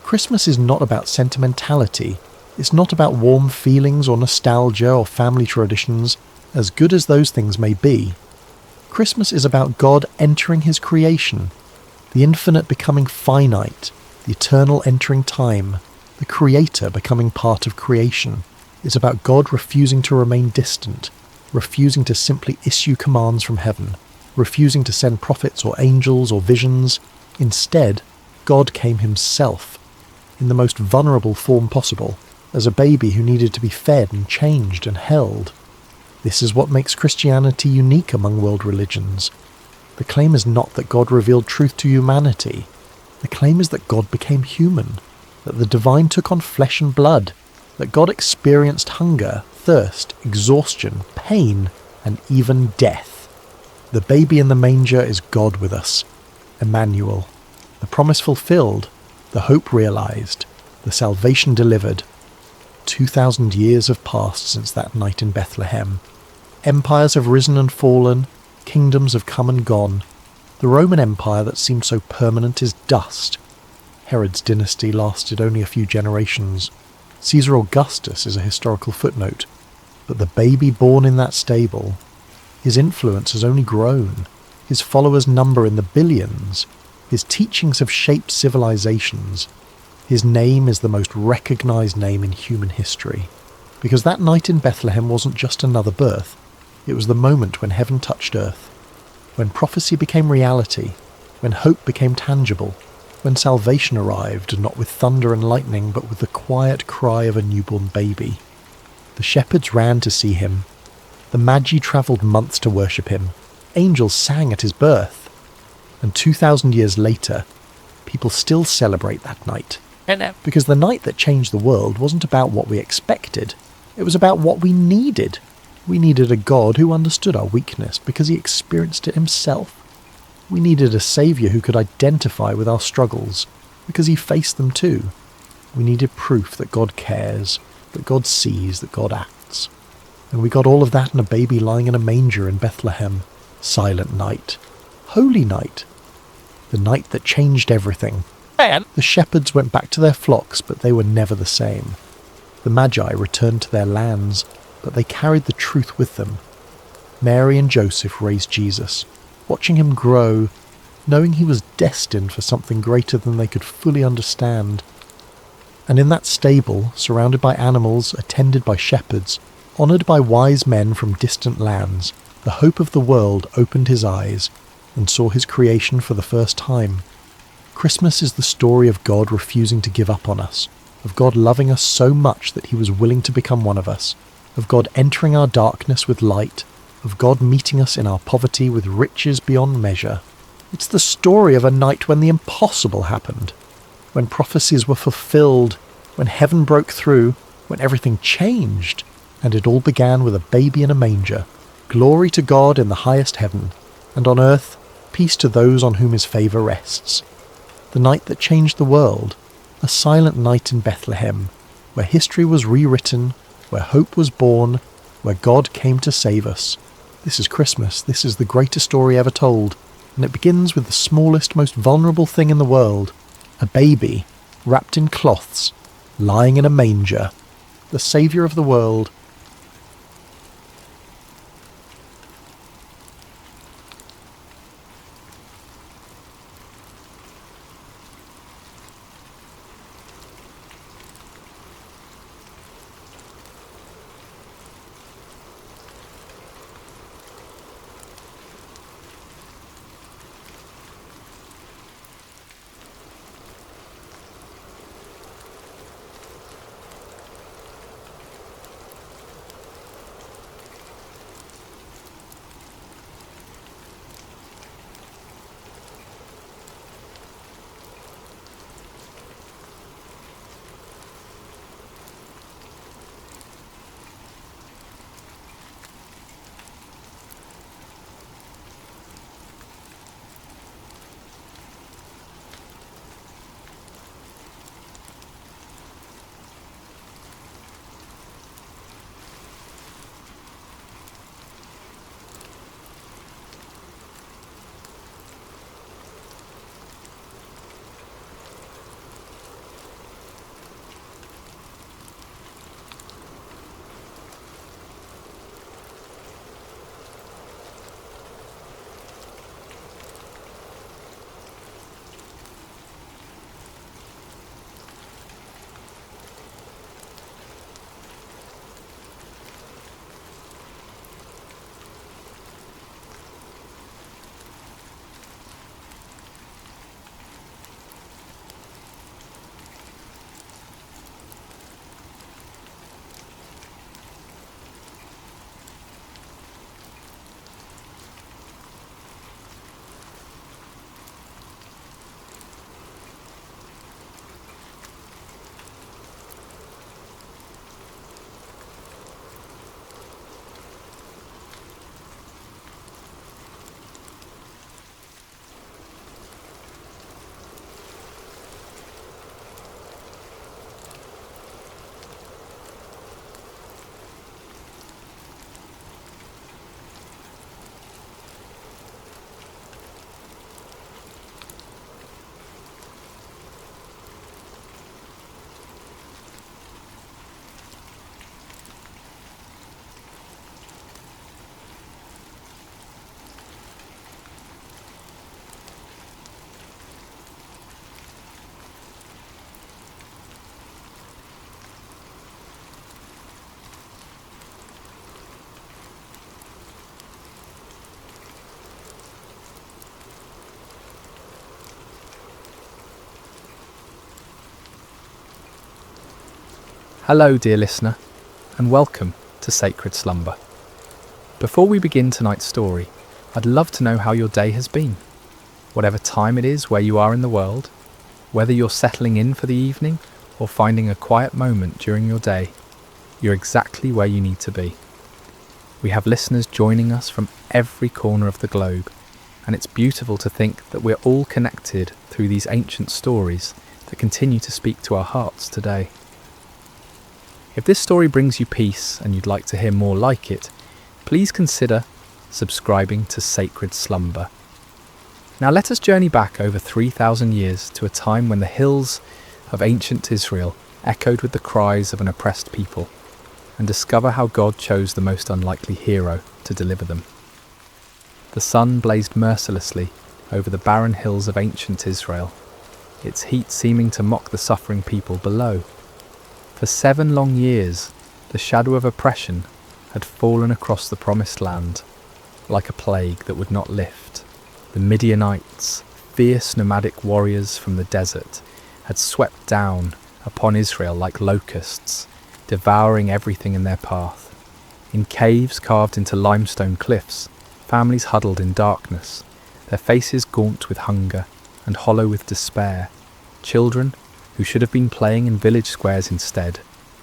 Christmas is not about sentimentality. It's not about warm feelings or nostalgia or family traditions, as good as those things may be. Christmas is about God entering his creation, the infinite becoming finite, the eternal entering time, the Creator becoming part of creation. It's about God refusing to remain distant, refusing to simply issue commands from heaven, refusing to send prophets or angels or visions. Instead, God came himself, in the most vulnerable form possible, as a baby who needed to be fed and changed and held. This is what makes Christianity unique among world religions. The claim is not that God revealed truth to humanity. The claim is that God became human, that the divine took on flesh and blood, that God experienced hunger, thirst, exhaustion, pain, and even death. The baby in the manger is God with us, Emmanuel, the promise fulfilled, the hope realized, the salvation delivered. 2,000 years have passed since that night in Bethlehem. Empires have risen and fallen, kingdoms have come and gone. The Roman Empire that seemed so permanent is dust. Herod's dynasty lasted only a few generations. Caesar Augustus is a historical footnote. But the baby born in that stable, his influence has only grown. His followers number in the billions. His teachings have shaped civilizations. His name is the most recognized name in human history. Because that night in Bethlehem wasn't just another birth. It was the moment when heaven touched earth. When prophecy became reality. When hope became tangible. When salvation arrived, not with thunder and lightning, but with the quiet cry of a newborn baby. The shepherds ran to see him. The Magi travelled months to worship him. Angels sang at his birth. And 2,000 years later, people still celebrate that night. Because the night that changed the world wasn't about what we expected. It was about what we needed. We needed a God who understood our weakness because he experienced it himself. We needed a saviour who could identify with our struggles because he faced them too. We needed proof that God cares, that God sees, that God acts. And we got all of that in a baby lying in a manger in Bethlehem. Silent night. Holy night. The night that changed everything. The shepherds went back to their flocks, but they were never the same. The Magi returned to their lands, but they carried the truth with them. Mary and Joseph raised Jesus, watching him grow, knowing he was destined for something greater than they could fully understand. And in that stable, surrounded by animals, attended by shepherds, honoured by wise men from distant lands, the hope of the world opened his eyes and saw his creation for the first time. Christmas is the story of God refusing to give up on us, of God loving us so much that he was willing to become one of us, of God entering our darkness with light, of God meeting us in our poverty with riches beyond measure. It's the story of a night when the impossible happened, when prophecies were fulfilled, when heaven broke through, when everything changed, and it all began with a baby in a manger. Glory to God in the highest heaven, and on earth peace to those on whom his favour rests. The night that changed the world, a silent night in Bethlehem, where history was rewritten, where hope was born, where God came to save us. This is Christmas. This is the greatest story ever told, and it begins with the smallest, most vulnerable thing in the world, a baby, wrapped in cloths, lying in a manger, the Saviour of the world. Hello, dear listener, and welcome to Sacred Slumber. Before we begin tonight's story, I'd love to know how your day has been. Whatever time it is where you are in the world, whether you're settling in for the evening or finding a quiet moment during your day, you're exactly where you need to be. We have listeners joining us from every corner of the globe, and it's beautiful to think that we're all connected through these ancient stories that continue to speak to our hearts today. If this story brings you peace and you'd like to hear more like it, please consider subscribing to Sacred Slumber. Now let us journey back over 3,000 years to a time when the hills of ancient Israel echoed with the cries of an oppressed people, and discover how God chose the most unlikely hero to deliver them. The sun blazed mercilessly over the barren hills of ancient Israel, its heat seeming to mock the suffering people below. For 7 long years, the shadow of oppression had fallen across the promised land, like a plague that would not lift. The Midianites, fierce nomadic warriors from the desert, had swept down upon Israel like locusts, devouring everything in their path. In caves carved into limestone cliffs, families huddled in darkness, their faces gaunt with hunger and hollow with despair. Children, who should have been playing in village squares instead,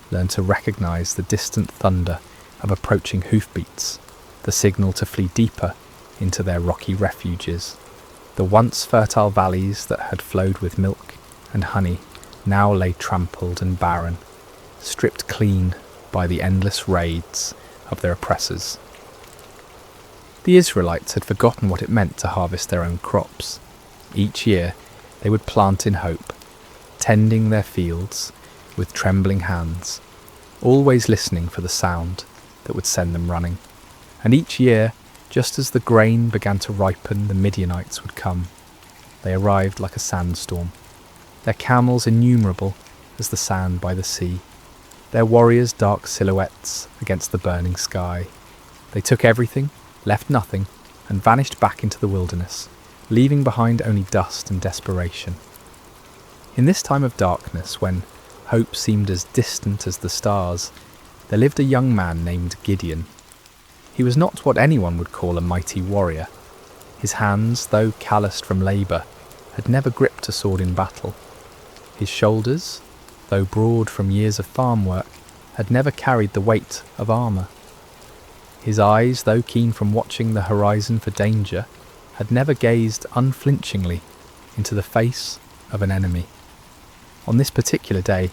learned to recognise the distant thunder of approaching hoofbeats, the signal to flee deeper into their rocky refuges. The once fertile valleys that had flowed with milk and honey now lay trampled and barren, stripped clean by the endless raids of their oppressors. The Israelites had forgotten what it meant to harvest their own crops. Each year they would plant in hope, tending their fields with trembling hands, always listening for the sound that would send them running. And each year, just as the grain began to ripen, the Midianites would come. They arrived like a sandstorm, their camels innumerable as the sand by the sea, their warriors dark silhouettes against the burning sky. They took everything, left nothing, and vanished back into the wilderness, leaving behind only dust and desperation. In this time of darkness, when hope seemed as distant as the stars, there lived a young man named Gideon. He was not what anyone would call a mighty warrior. His hands, though calloused from labour, had never gripped a sword in battle. His shoulders, though broad from years of farm work, had never carried the weight of armour. His eyes, though keen from watching the horizon for danger, had never gazed unflinchingly into the face of an enemy. On this particular day,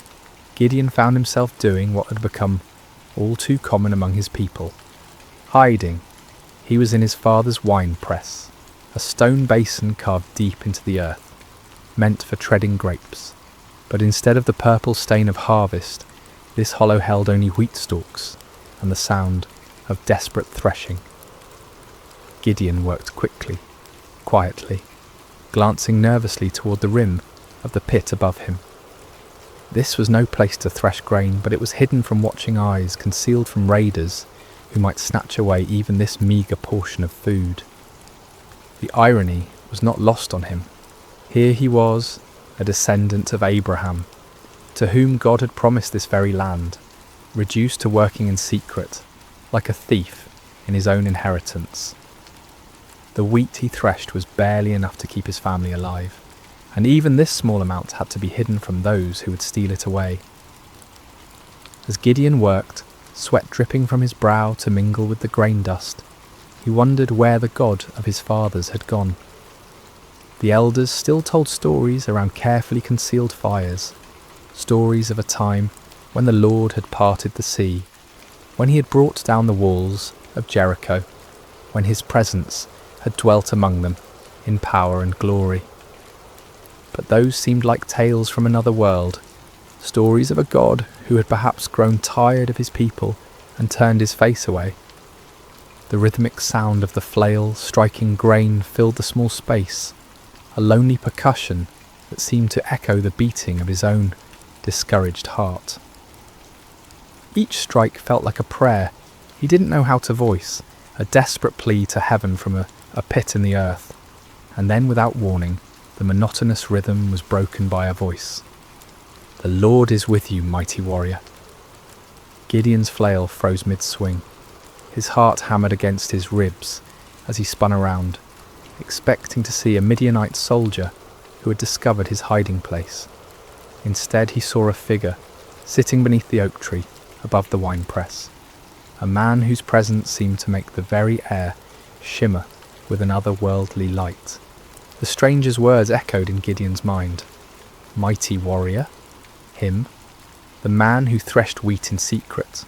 Gideon found himself doing what had become all too common among his people. Hiding. He was in his father's wine press, a stone basin carved deep into the earth, meant for treading grapes. But instead of the purple stain of harvest, this hollow held only wheat stalks and the sound of desperate threshing. Gideon worked quickly, quietly, glancing nervously toward the rim of the pit above him. This was no place to thresh grain, but it was hidden from watching eyes, concealed from raiders who might snatch away even this meagre portion of food. The irony was not lost on him. Here he was, a descendant of Abraham, to whom God had promised this very land, reduced to working in secret, like a thief in his own inheritance. The wheat he threshed was barely enough to keep his family alive, and even this small amount had to be hidden from those who would steal it away. As Gideon worked, sweat dripping from his brow to mingle with the grain dust, he wondered where the God of his fathers had gone. The elders still told stories around carefully concealed fires, stories of a time when the Lord had parted the sea, when he had brought down the walls of Jericho, when his presence had dwelt among them in power and glory. But those seemed like tales from another world, stories of a God who had perhaps grown tired of his people and turned his face away. The rhythmic sound of the flail striking grain filled the small space, a lonely percussion that seemed to echo the beating of his own discouraged heart. Each strike felt like a prayer he didn't know how to voice, a desperate plea to heaven from a pit in the earth, and then without warning, the monotonous rhythm was broken by a voice. "The Lord is with you, mighty warrior." Gideon's flail froze mid-swing. His heart hammered against his ribs as he spun around, expecting to see a Midianite soldier who had discovered his hiding place. Instead, he saw a figure sitting beneath the oak tree above the wine press, a man whose presence seemed to make the very air shimmer with an otherworldly light. The stranger's words echoed in Gideon's mind. Mighty warrior? Him? The man who threshed wheat in secret,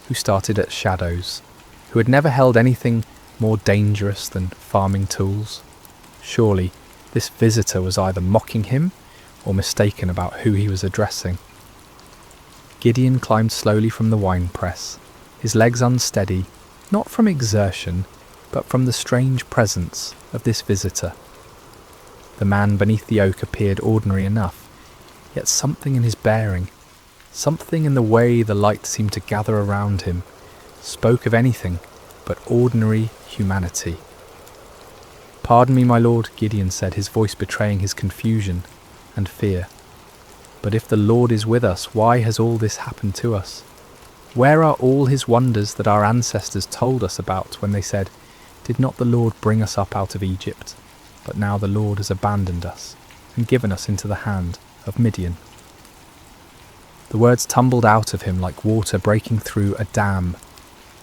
who started at shadows, who had never held anything more dangerous than farming tools? Surely this visitor was either mocking him or mistaken about who he was addressing. Gideon climbed slowly from the wine press, his legs unsteady, not from exertion, but from the strange presence of this visitor. The man beneath the oak appeared ordinary enough, yet something in his bearing, something in the way the light seemed to gather around him, spoke of anything but ordinary humanity. "Pardon me, my lord," Gideon said, his voice betraying his confusion and fear. "But if the Lord is with us, why has all this happened to us? Where are all his wonders that our ancestors told us about when they said, 'Did not the Lord bring us up out of Egypt? But now the Lord has abandoned us and given us into the hand of Midian.'" The words tumbled out of him like water breaking through a dam.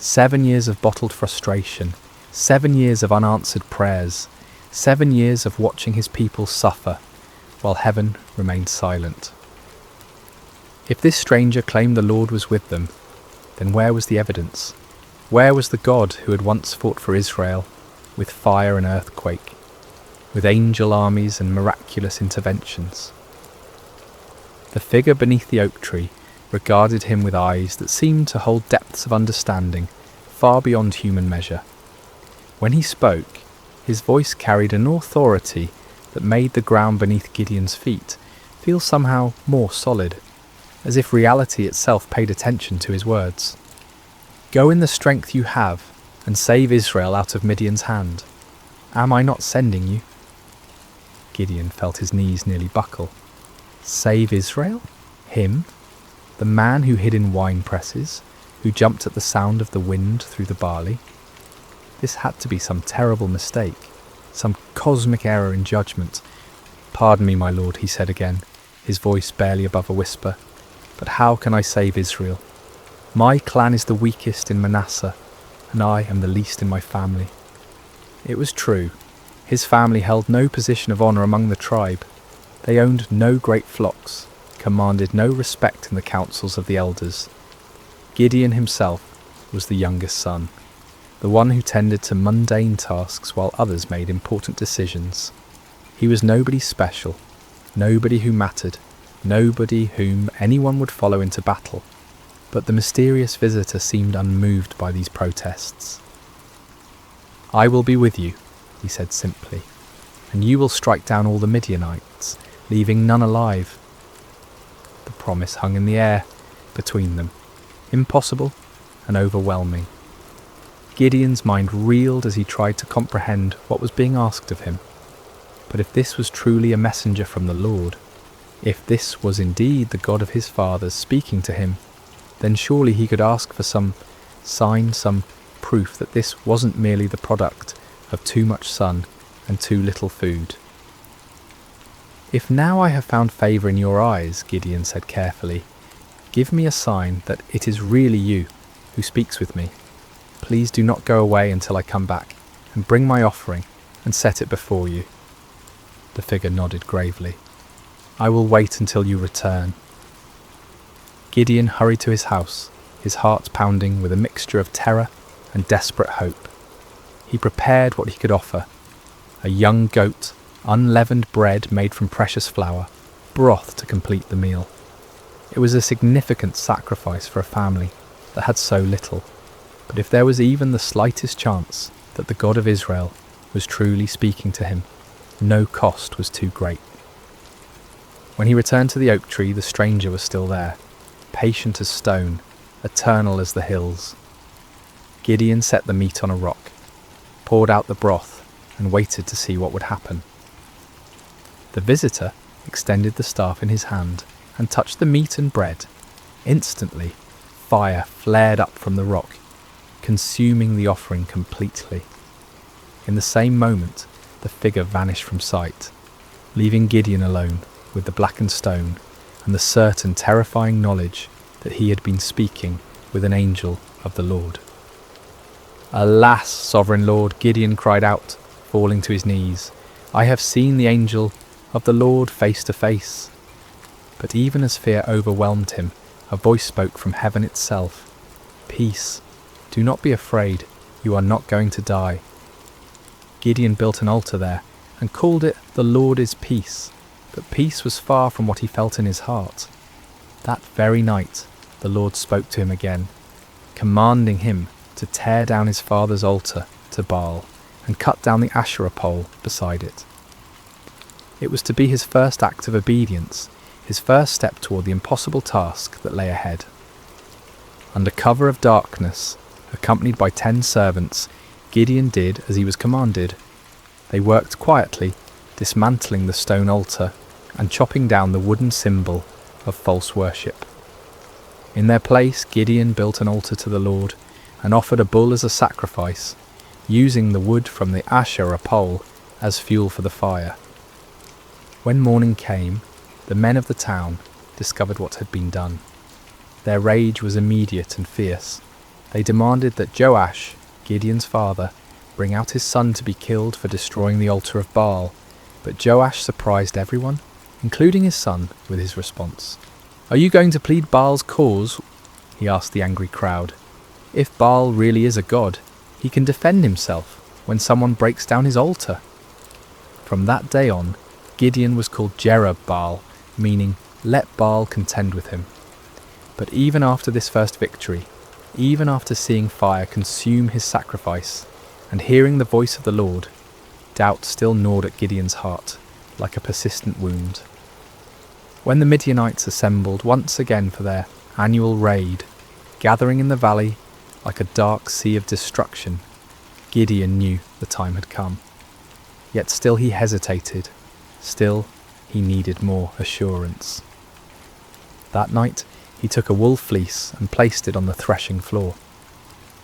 7 years of bottled frustration, 7 years of unanswered prayers, 7 years of watching his people suffer, while heaven remained silent. If this stranger claimed the Lord was with them, then where was the evidence? Where was the God who had once fought for Israel, with fire and earthquake, with angel armies and miraculous interventions? The figure beneath the oak tree regarded him with eyes that seemed to hold depths of understanding far beyond human measure. When he spoke, his voice carried an authority that made the ground beneath Gideon's feet feel somehow more solid, as if reality itself paid attention to his words. "Go in the strength you have, and save Israel out of Midian's hand. Am I not sending you?" Gideon felt his knees nearly buckle. Save Israel? Him? The man who hid in wine presses, who jumped at the sound of the wind through the barley? This had to be some terrible mistake, some cosmic error in judgment. "Pardon me, my lord," he said again, his voice barely above a whisper, "but how can I save Israel? My clan is the weakest in Manasseh, and I am the least in my family." It was true. His family held no position of honour among the tribe. They owned no great flocks, commanded no respect in the councils of the elders. Gideon himself was the youngest son, the one who tended to mundane tasks while others made important decisions. He was nobody special, nobody who mattered, nobody whom anyone would follow into battle. But the mysterious visitor seemed unmoved by these protests. "I will be with you," he said simply, "and you will strike down all the Midianites, leaving none alive." The promise hung in the air between them, impossible and overwhelming. Gideon's mind reeled as he tried to comprehend what was being asked of him. But if this was truly a messenger from the Lord, if this was indeed the God of his fathers speaking to him, then surely he could ask for some sign, some proof that this wasn't merely the product of too much sun and too little food. "If now I have found favour in your eyes," Gideon said carefully, "give me a sign that it is really you who speaks with me. Please do not go away until I come back, and bring my offering and set it before you." The figure nodded gravely. "I will wait until you return." Gideon hurried to his house, his heart pounding with a mixture of terror and desperate hope. He prepared what he could offer: a young goat, unleavened bread made from precious flour, broth to complete the meal. It was a significant sacrifice for a family that had so little, but if there was even the slightest chance that the God of Israel was truly speaking to him, no cost was too great. When he returned to the oak tree, the stranger was still there, patient as stone, eternal as the hills. Gideon set the meat on a rock, poured out the broth, and waited to see what would happen. The visitor extended the staff in his hand and touched the meat and bread. Instantly, fire flared up from the rock, consuming the offering completely. In the same moment, the figure vanished from sight, leaving Gideon alone with the blackened stone and the certain terrifying knowledge that he had been speaking with an angel of the Lord. "Alas, sovereign Lord," Gideon cried out, falling to his knees, "I have seen the angel of the Lord face to face." But even as fear overwhelmed him, a voice spoke from heaven itself. "Peace, do not be afraid, you are not going to die." Gideon built an altar there and called it "The Lord is Peace," but peace was far from what he felt in his heart. That very night, the Lord spoke to him again, commanding him to tear down his father's altar to Baal and cut down the Asherah pole beside it. It was to be his first act of obedience, his first step toward the impossible task that lay ahead. Under cover of darkness, accompanied by 10 servants, Gideon did as he was commanded. They worked quietly, dismantling the stone altar and chopping down the wooden symbol of false worship. In their place, Gideon built an altar to the Lord and offered a bull as a sacrifice, using the wood from the Asherah pole as fuel for the fire. When morning came, the men of the town discovered what had been done. Their rage was immediate and fierce. They demanded that Joash, Gideon's father, bring out his son to be killed for destroying the altar of Baal, but Joash surprised everyone, including his son, with his response. "Are you going to plead Baal's cause?" he asked the angry crowd. "If Baal really is a god, he can defend himself when someone breaks down his altar." From that day on, Gideon was called Jerub-Baal, meaning Let Baal contend with him. But even after this first victory, even after seeing fire consume his sacrifice and hearing the voice of the Lord, doubt still gnawed at Gideon's heart like a persistent wound. When the Midianites assembled once again for their annual raid, gathering in the valley like a dark sea of destruction, Gideon knew the time had come. Yet still he hesitated, still he needed more assurance. That night he took a wool fleece and placed it on the threshing floor.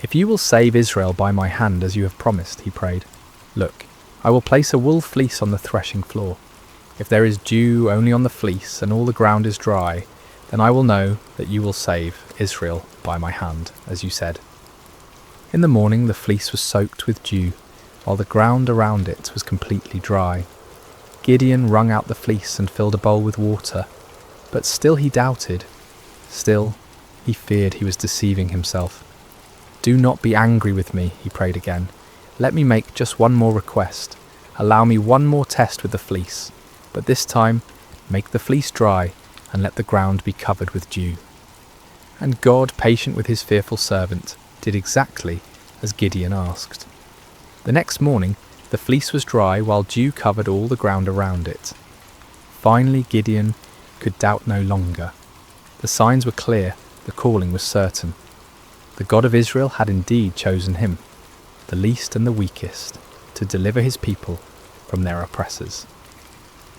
"If you will save Israel by my hand as you have promised," he prayed, "look, I will place a wool fleece on the threshing floor. If there is dew only on the fleece and all the ground is dry, then I will know that you will save Israel by my hand, as you said." In the morning the fleece was soaked with dew, while the ground around it was completely dry. Gideon wrung out the fleece and filled a bowl with water, but still he doubted. Still, he feared he was deceiving himself. "Do not be angry with me," he prayed again. "Let me make just one more request. Allow me one more test with the fleece, but this time make the fleece dry and let the ground be covered with dew." And God, patient with his fearful servant, did exactly as Gideon asked. The next morning, the fleece was dry while dew covered all the ground around it. Finally, Gideon could doubt no longer. The signs were clear, the calling was certain. The God of Israel had indeed chosen him, the least and the weakest, to deliver his people from their oppressors.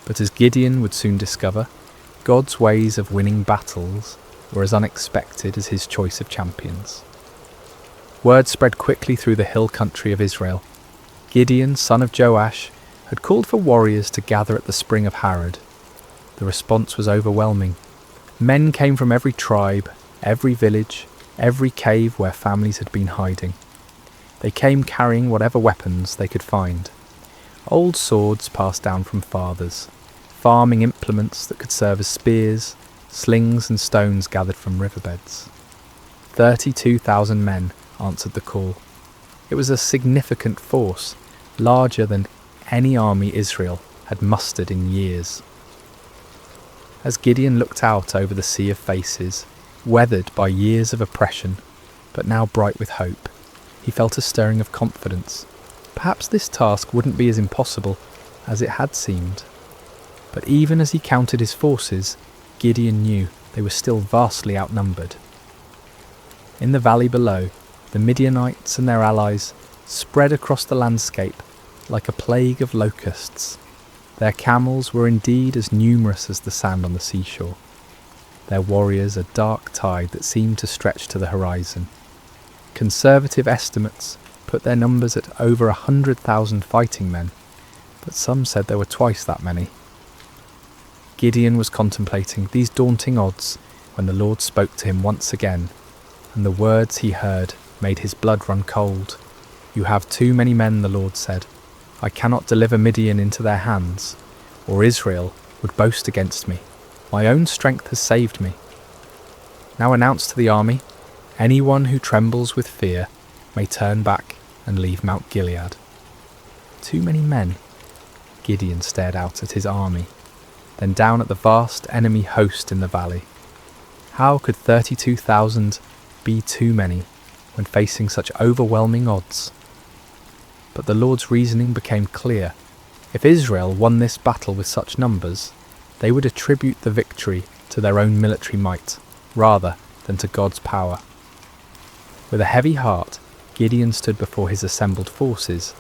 But as Gideon would soon discover, God's ways of winning battles were as unexpected as his choice of champions. Word spread quickly through the hill country of Israel. Gideon, son of Joash, had called for warriors to gather at the spring of Harod. The response was overwhelming. Men came from every tribe, every village, every cave where families had been hiding. They came carrying whatever weapons they could find. Old swords passed down from fathers, farming implements that could serve as spears, slings and stones gathered from riverbeds. 32,000 men answered the call. It was a significant force, larger than any army Israel had mustered in years. As Gideon looked out over the sea of faces, weathered by years of oppression, but now bright with hope, he felt a stirring of confidence. Perhaps this task wouldn't be as impossible as it had seemed. But even as he counted his forces, Gideon knew they were still vastly outnumbered. In the valley below, the Midianites and their allies spread across the landscape like a plague of locusts. Their camels were indeed as numerous as the sand on the seashore. Their warriors a dark tide that seemed to stretch to the horizon. Conservative estimates put their numbers at over 100,000 fighting men, but some said there were twice that many. Gideon was contemplating these daunting odds when the Lord spoke to him once again, and the words he heard made his blood run cold. "You have too many men," the Lord said. "I cannot deliver Midian into their hands, or Israel would boast against me. My own strength has saved me. Now announce to the army, anyone who trembles with fear may turn back and leave Mount Gilead." Too many men? Gideon stared out at his army, then down at the vast enemy host in the valley. How could 32,000 be too many when facing such overwhelming odds? But the Lord's reasoning became clear. If Israel won this battle with such numbers, they would attribute the victory to their own military might, rather than to God's power. With a heavy heart, Gideon stood before his assembled forces.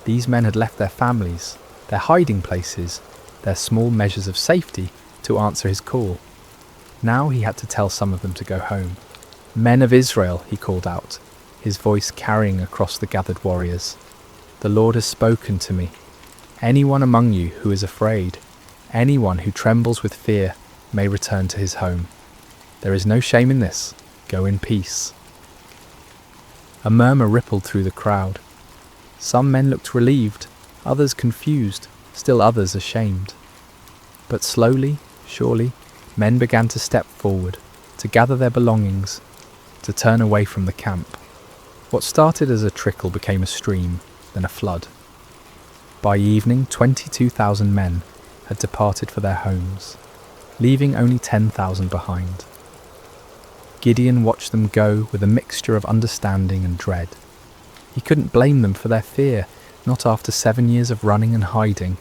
These men had left their families, their hiding places, their small measures of safety to answer his call. Now he had to tell some of them to go home. "Men of Israel," he called out, his voice carrying across the gathered warriors. "The Lord has spoken to me. Anyone among you who is afraid, anyone who trembles with fear, may return to his home. There is no shame in this. Go in peace." A murmur rippled through the crowd. Some men looked relieved, others confused, still others ashamed. But slowly, surely, men began to step forward, to gather their belongings, to turn away from the camp. What started as a trickle became a stream, then a flood. By evening, 22,000 men had departed for their homes. leaving only 10,000 behind. Gideon watched them go with a mixture of understanding and dread. He couldn't blame them for their fear, not after 7 years of running and hiding,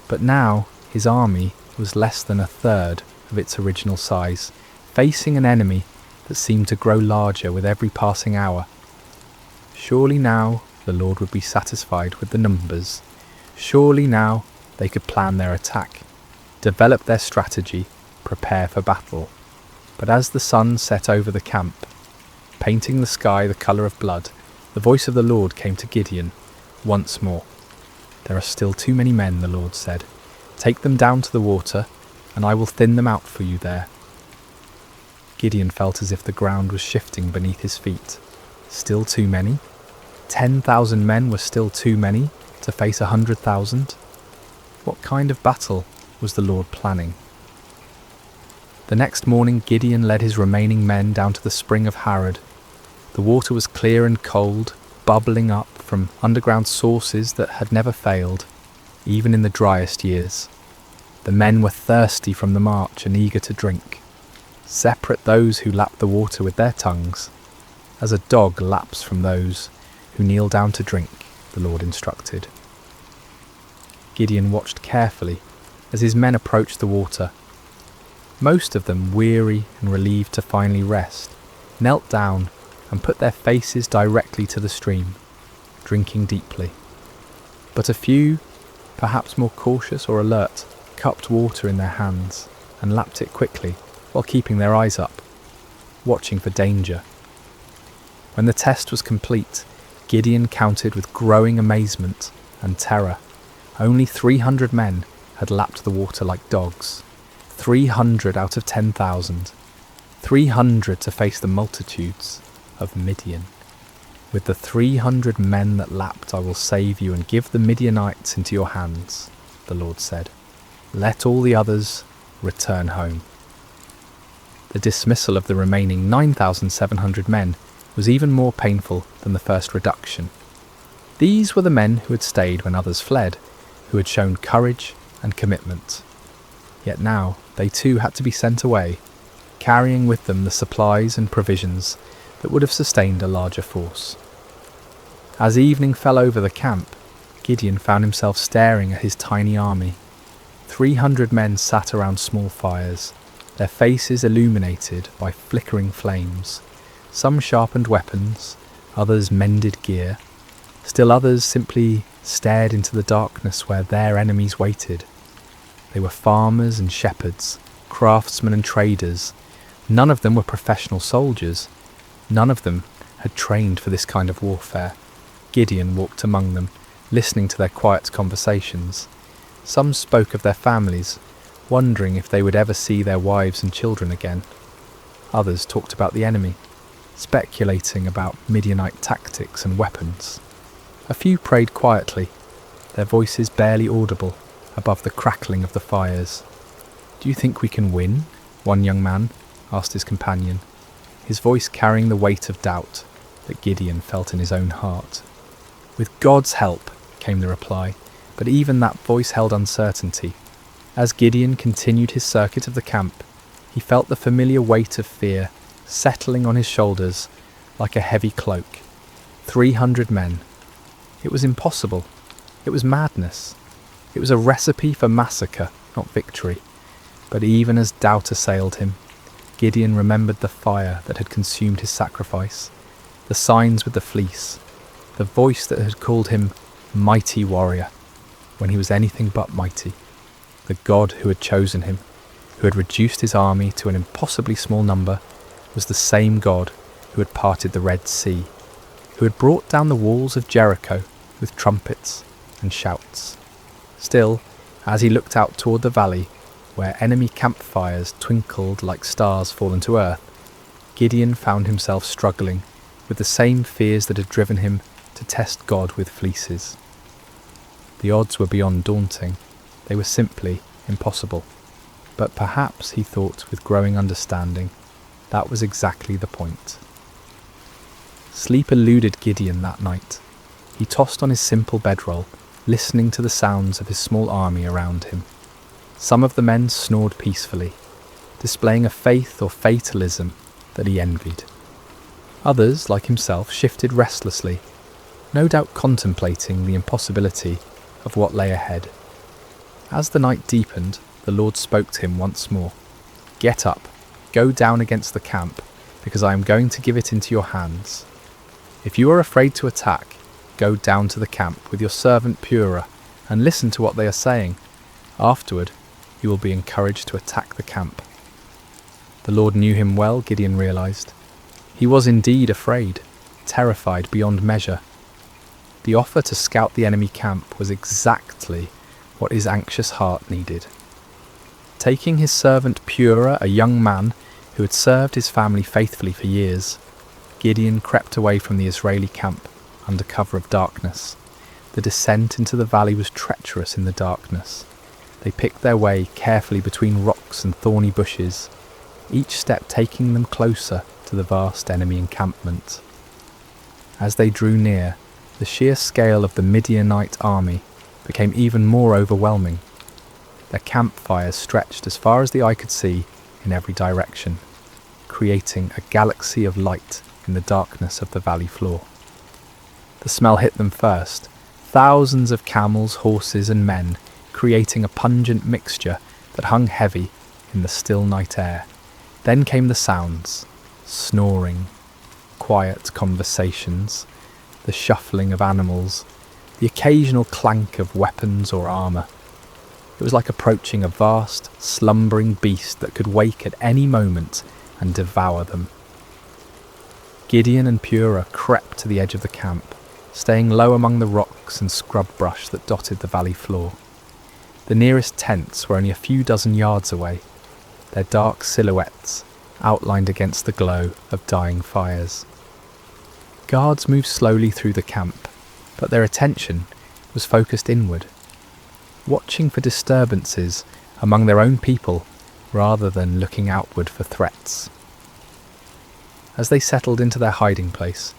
but now his army was less than a third of its original size, facing an enemy that seemed to grow larger with every passing hour. Surely now the Lord would be satisfied with the numbers. Surely now they could plan their attack, develop their strategy, prepare for battle. But as the sun set over the camp, painting the sky the colour of blood, the voice of the Lord came to Gideon once more. "There are still too many men," the Lord said. "Take them down to the water, and I will thin them out for you there." Gideon felt as if the ground was shifting beneath his feet. Still too many? 10,000 men were still too many to face 100,000? What kind of battle was the Lord planning? The next morning Gideon led his remaining men down to the spring of Harod. The water was clear and cold, bubbling up from underground sources that had never failed, even in the driest years. The men were thirsty from the march and eager to drink. Separate those who lapped the water with their tongues, as a dog laps from those who kneel down to drink, the Lord instructed. Gideon watched carefully as his men approached the water. Most of them, weary and relieved to finally rest, knelt down and put their faces directly to the stream, drinking deeply. But a few, perhaps more cautious or alert, cupped water in their hands and lapped it quickly while keeping their eyes up, watching for danger. When the test was complete, Gideon counted with growing amazement and terror. Only 300 men had lapped the water like dogs. 300 out of 10,000. 300 to face the multitudes of Midian. "With the 300 men that lapped I will save you and give the Midianites into your hands," the Lord said. "Let all the others return home." The dismissal of the remaining 9,700 men was even more painful than the first reduction. These were the men who had stayed when others fled, who had shown courage and commitment. Yet now they too had to be sent away, carrying with them the supplies and provisions that would have sustained a larger force. As evening fell over the camp, Gideon found himself staring at his tiny army. 300 men sat around small fires, their faces illuminated by flickering flames. Some sharpened weapons, others mended gear, still others simply stared into the darkness where their enemies waited. They were farmers and shepherds, craftsmen and traders. None of them were professional soldiers. None of them had trained for this kind of warfare. Gideon walked among them, listening to their quiet conversations. Some spoke of their families, wondering if they would ever see their wives and children again. Others talked about the enemy, speculating about Midianite tactics and weapons. A few prayed quietly, their voices barely audible above the crackling of the fires. "Do you think we can win?" one young man asked his companion, his voice carrying the weight of doubt that Gideon felt in his own heart. "With God's help," came the reply, but even that voice held uncertainty. As Gideon continued his circuit of the camp, he felt the familiar weight of fear settling on his shoulders like a heavy cloak. 300 men. It was impossible. It was madness. It was a recipe for massacre, not victory. But even as doubt assailed him, Gideon remembered the fire that had consumed his sacrifice, the signs with the fleece, the voice that had called him mighty warrior when he was anything but mighty. The God who had chosen him, who had reduced his army to an impossibly small number, was the same God who had parted the Red Sea, who had brought down the walls of Jericho with trumpets and shouts. Still, as he looked out toward the valley, where enemy campfires twinkled like stars fallen to earth, Gideon found himself struggling with the same fears that had driven him to test God with fleeces. The odds were beyond daunting. They were simply impossible. But perhaps, he thought with growing understanding, that was exactly the point. Sleep eluded Gideon that night. He tossed on his simple bedroll, listening to the sounds of his small army around him. Some of the men snored peacefully, displaying a faith or fatalism that he envied. Others, like himself, shifted restlessly, no doubt contemplating the impossibility of what lay ahead. As the night deepened, the Lord spoke to him once more. "Get up, go down against the camp, because I am going to give it into your hands. If you are afraid to attack, go down to the camp with your servant Purah and listen to what they are saying. Afterward, you will be encouraged to attack the camp." The Lord knew him well, Gideon realised. He was indeed afraid, terrified beyond measure. The offer to scout the enemy camp was exactly what his anxious heart needed. Taking his servant Purah, a young man who had served his family faithfully for years, Gideon crept away from the Israeli camp under cover of darkness. The descent into the valley was treacherous in the darkness. They picked their way carefully between rocks and thorny bushes, each step taking them closer to the vast enemy encampment. As they drew near, the sheer scale of the Midianite army became even more overwhelming. Their campfires stretched as far as the eye could see in every direction, creating a galaxy of light in the darkness of the valley floor. The smell hit them first, thousands of camels, horses and men, creating a pungent mixture that hung heavy in the still night air. Then came the sounds, snoring, quiet conversations, the shuffling of animals, the occasional clank of weapons or armour. It was like approaching a vast, slumbering beast that could wake at any moment and devour them. Gideon and Purah crept to the edge of the camp, staying low among the rocks and scrub brush that dotted the valley floor. The nearest tents were only a few dozen yards away, their dark silhouettes outlined against the glow of dying fires. Guards moved slowly through the camp, but their attention was focused inward, watching for disturbances among their own people rather than looking outward for threats. As they settled into their hiding place,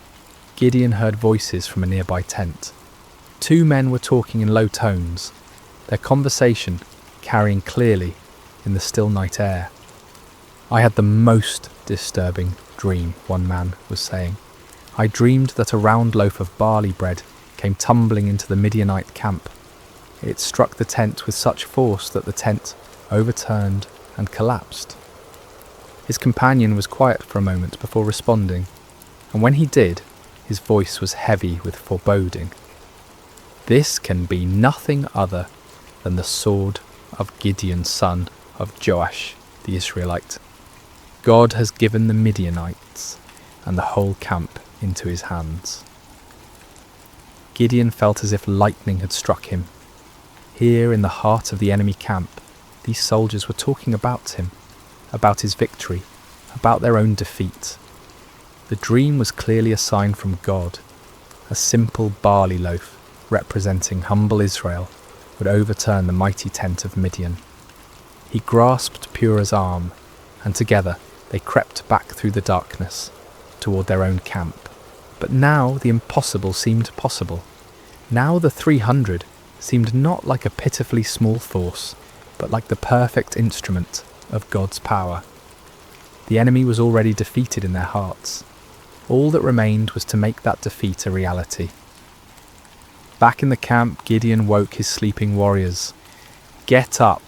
Gideon heard voices from a nearby tent. Two men were talking in low tones, their conversation carrying clearly in the still night air. "I had the most disturbing dream," one man was saying. "I dreamed that a round loaf of barley bread came tumbling into the Midianite camp. It struck the tent with such force that the tent overturned and collapsed." His companion was quiet for a moment before responding, and when he did, his voice was heavy with foreboding. "This can be nothing other than the sword of Gideon, son of Joash, the Israelite. God has given the Midianites and the whole camp into his hands." Gideon felt as if lightning had struck him. Here in the heart of the enemy camp, these soldiers were talking about him, about his victory, about their own defeat. The dream was clearly a sign from God. A simple barley loaf, representing humble Israel, would overturn the mighty tent of Midian. He grasped Purah's arm, and together they crept back through the darkness, toward their own camp. But now the impossible seemed possible. Now the 300 seemed not like a pitifully small force, but like the perfect instrument of God's power. The enemy was already defeated in their hearts. All that remained was to make that defeat a reality. Back in the camp, Gideon woke his sleeping warriors. "Get up,"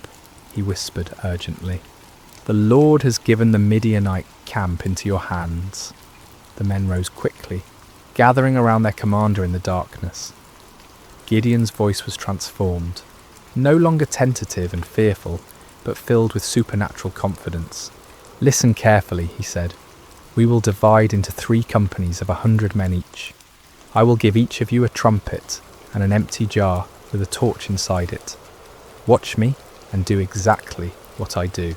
he whispered urgently. "The Lord has given the Midianite camp into your hands." The men rose quickly, gathering around their commander in the darkness. Gideon's voice was transformed, no longer tentative and fearful, but filled with supernatural confidence. "Listen carefully," he said. "We will divide into 3 companies of 100 men each. I will give each of you a trumpet and an empty jar with a torch inside it. Watch me and do exactly what I do.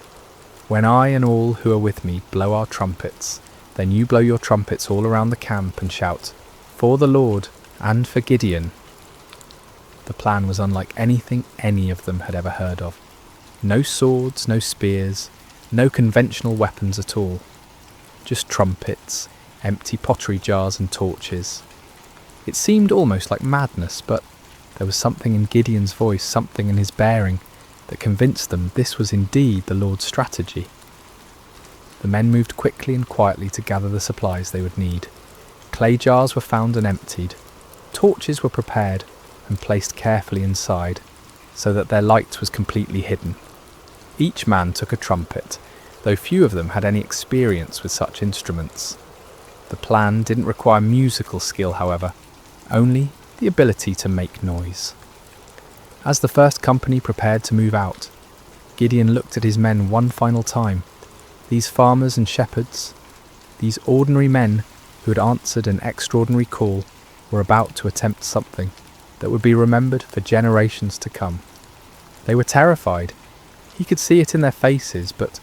When I and all who are with me blow our trumpets, then you blow your trumpets all around the camp and shout, 'For the Lord and for Gideon.'" The plan was unlike anything any of them had ever heard of. No swords, no spears, no conventional weapons at all. Just trumpets, empty pottery jars and torches. It seemed almost like madness, but there was something in Gideon's voice, something in his bearing, that convinced them this was indeed the Lord's strategy. The men moved quickly and quietly to gather the supplies they would need. Clay jars were found and emptied. Torches were prepared and placed carefully inside, so that their light was completely hidden. Each man took a trumpet, though few of them had any experience with such instruments. The plan didn't require musical skill, however, only the ability to make noise. As the first company prepared to move out, Gideon looked at his men one final time. These farmers and shepherds, these ordinary men who had answered an extraordinary call, were about to attempt something that would be remembered for generations to come. They were terrified. He could see it in their faces, but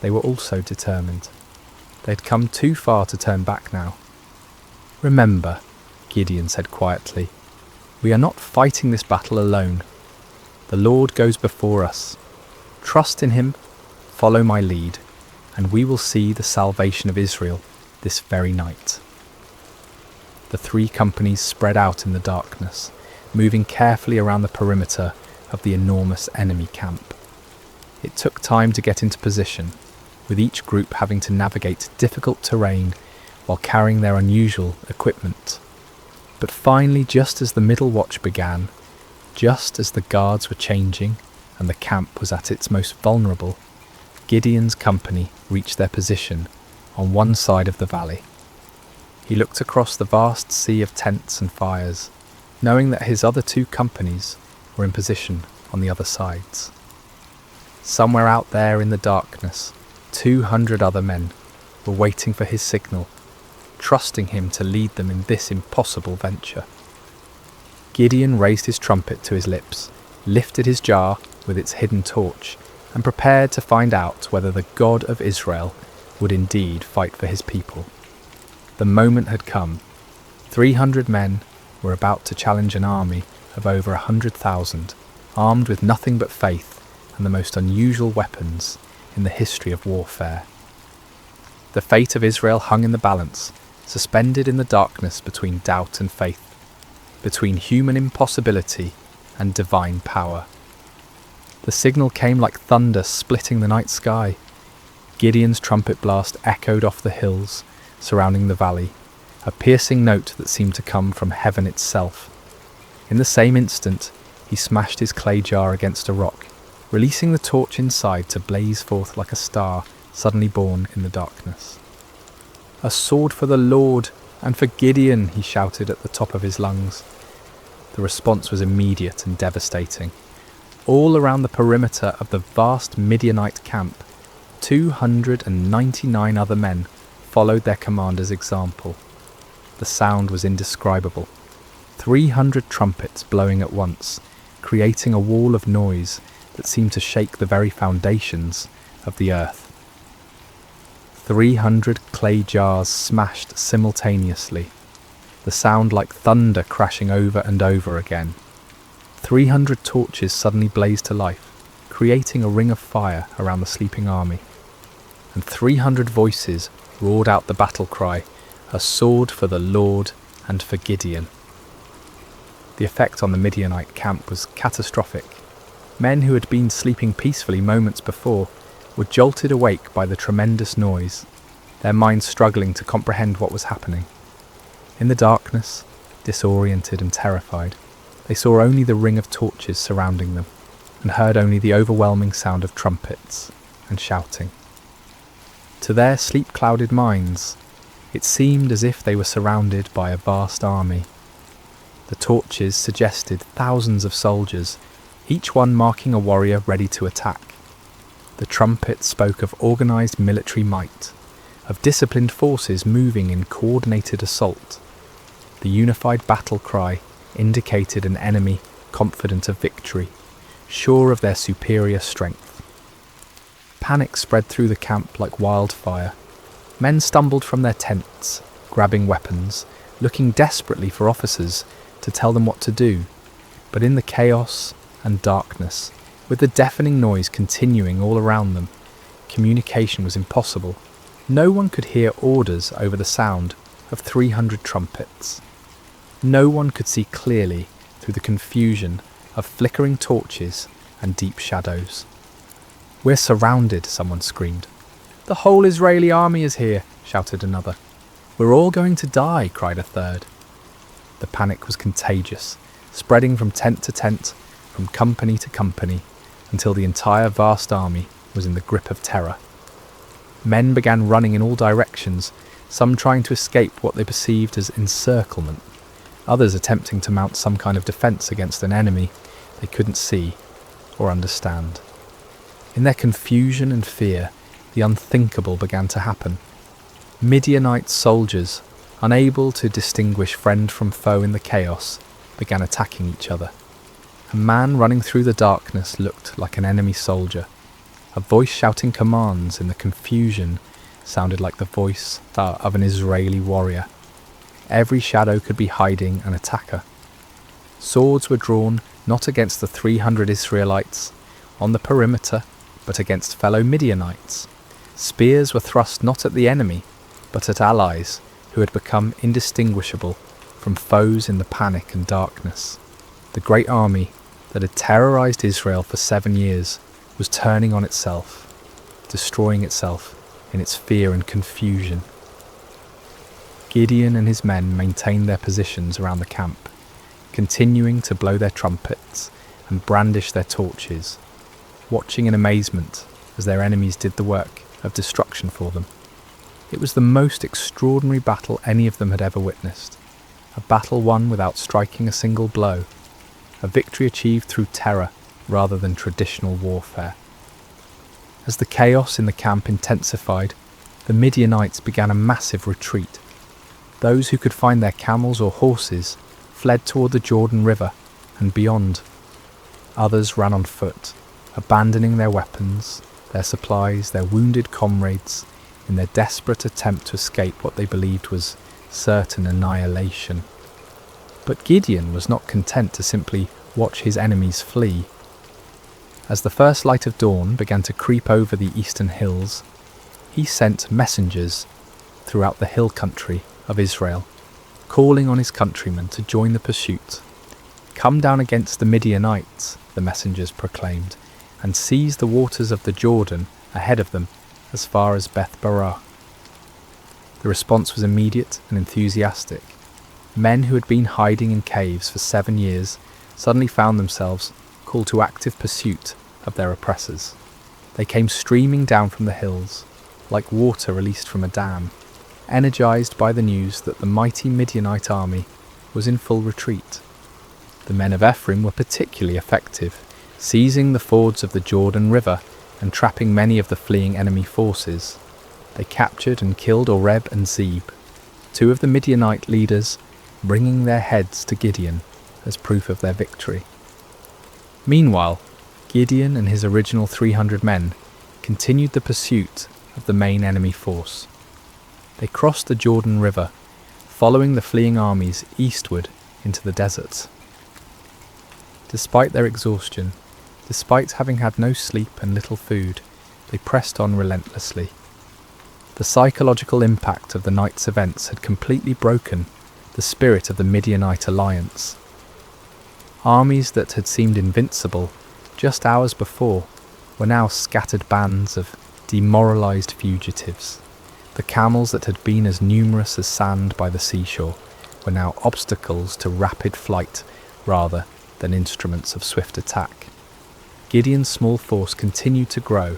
they were also determined. They had come too far to turn back now. "Remember," Gideon said quietly, "we are not fighting this battle alone. The Lord goes before us. Trust in him, follow my lead, and we will see the salvation of Israel this very night." The three companies spread out in the darkness, moving carefully around the perimeter of the enormous enemy camp. It took time to get into position, with each group having to navigate difficult terrain while carrying their unusual equipment. But finally, just as the middle watch began, just as the guards were changing and the camp was at its most vulnerable, Gideon's company reached their position on one side of the valley. He looked across the vast sea of tents and fires, knowing that his other two companies were in position on the other sides. Somewhere out there in the darkness, 200 other men were waiting for his signal, trusting him to lead them in this impossible venture. Gideon raised his trumpet to his lips, lifted his jar with its hidden torch, and prepared to find out whether the God of Israel would indeed fight for his people. The moment had come. 300 men were about to challenge an army of over 100,000, armed with nothing but faith and the most unusual weapons in the history of warfare. The fate of Israel hung in the balance, suspended in the darkness between doubt and faith, between human impossibility and divine power. The signal came like thunder splitting the night sky. Gideon's trumpet blast echoed off the hills surrounding the valley, a piercing note that seemed to come from heaven itself. In the same instant, he smashed his clay jar against a rock, releasing the torch inside to blaze forth like a star suddenly born in the darkness. "A sword for the Lord and for Gideon," he shouted at the top of his lungs. The response was immediate and devastating. All around the perimeter of the vast Midianite camp, 299 other men followed their commander's example. The sound was indescribable. 300 trumpets blowing at once, creating a wall of noise that seemed to shake the very foundations of the earth. 300 clay jars smashed simultaneously, the sound like thunder crashing over and over again. 300 torches suddenly blazed to life, creating a ring of fire around the sleeping army. And 300 voices roared out the battle cry, "A sword for the Lord and for Gideon." The effect on the Midianite camp was catastrophic. Men who had been sleeping peacefully moments before were jolted awake by the tremendous noise, their minds struggling to comprehend what was happening. In the darkness, disoriented and terrified, they saw only the ring of torches surrounding them, and heard only the overwhelming sound of trumpets and shouting. To their sleep-clouded minds, it seemed as if they were surrounded by a vast army. The torches suggested thousands of soldiers, each one marking a warrior ready to attack. The trumpet spoke of organised military might, of disciplined forces moving in coordinated assault. The unified battle cry indicated an enemy confident of victory, sure of their superior strength. Panic spread through the camp like wildfire. Men stumbled from their tents, grabbing weapons, looking desperately for officers to tell them what to do. But in the chaos and darkness, with the deafening noise continuing all around them, communication was impossible. No one could hear orders over the sound of 300 trumpets. No one could see clearly through the confusion of flickering torches and deep shadows. "We're surrounded," someone screamed. "The whole Israeli army is here," shouted another. "We're all going to die," cried a third. The panic was contagious, spreading from tent to tent, from company to company, until the entire vast army was in the grip of terror. Men began running in all directions, some trying to escape what they perceived as encirclement, others attempting to mount some kind of defence against an enemy they couldn't see or understand. In their confusion and fear, the unthinkable began to happen. Midianite soldiers, unable to distinguish friend from foe in the chaos, began attacking each other. A man running through the darkness looked like an enemy soldier. A voice shouting commands in the confusion sounded like the voice of an Israeli warrior. Every shadow could be hiding an attacker. Swords were drawn not against the 300 Israelites on the perimeter, but against fellow Midianites. Spears were thrust not at the enemy, but at allies who had become indistinguishable from foes in the panic and darkness. The great army that had terrorized Israel for 7 years was turning on itself, destroying itself in its fear and confusion. Gideon and his men maintained their positions around the camp, continuing to blow their trumpets and brandish their torches, watching in amazement as their enemies did the work of destruction for them. It was the most extraordinary battle any of them had ever witnessed, a battle won without striking a single blow, a victory achieved through terror rather than traditional warfare. As the chaos in the camp intensified, the Midianites began a massive retreat. Those who could find their camels or horses fled toward the Jordan River and beyond. Others ran on foot, abandoning their weapons, their supplies, their wounded comrades, in their desperate attempt to escape what they believed was certain annihilation. But Gideon was not content to simply watch his enemies flee. As the first light of dawn began to creep over the eastern hills, he sent messengers throughout the hill country of Israel, calling on his countrymen to join the pursuit. "Come down against the Midianites," the messengers proclaimed, "and seize the waters of the Jordan ahead of them as far as Beth-barah." The response was immediate and enthusiastic. Men who had been hiding in caves for 7 years suddenly found themselves called to active pursuit of their oppressors. They came streaming down from the hills, like water released from a dam, energized by the news that the mighty Midianite army was in full retreat. The men of Ephraim were particularly effective, seizing the fords of the Jordan River and trapping many of the fleeing enemy forces. They captured and killed Oreb and Zeb, 2 of the Midianite leaders, bringing their heads to Gideon as proof of their victory. Meanwhile, Gideon and his original 300 men continued the pursuit of the main enemy force. They crossed the Jordan River, following the fleeing armies eastward into the desert. Despite their exhaustion, despite having had no sleep and little food, they pressed on relentlessly. The psychological impact of the night's events had completely broken the spirit of the Midianite alliance. Armies that had seemed invincible just hours before were now scattered bands of demoralized fugitives. The camels that had been as numerous as sand by the seashore were now obstacles to rapid flight rather than instruments of swift attack. Gideon's small force continued to grow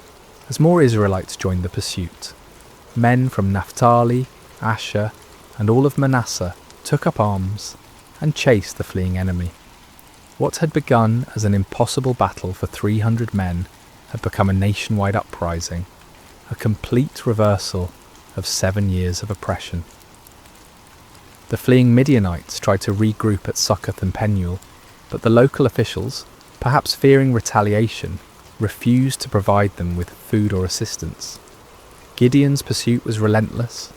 as more Israelites joined the pursuit. Men from Naphtali, Asher, and all of Manasseh took up arms and chased the fleeing enemy. What had begun as an impossible battle for 300 men had become a nationwide uprising, a complete reversal of 7 years of oppression. The fleeing Midianites tried to regroup at Succoth and Penuel, but the local officials, perhaps fearing retaliation, refused to provide them with food or assistance. Gideon's pursuit was relentless,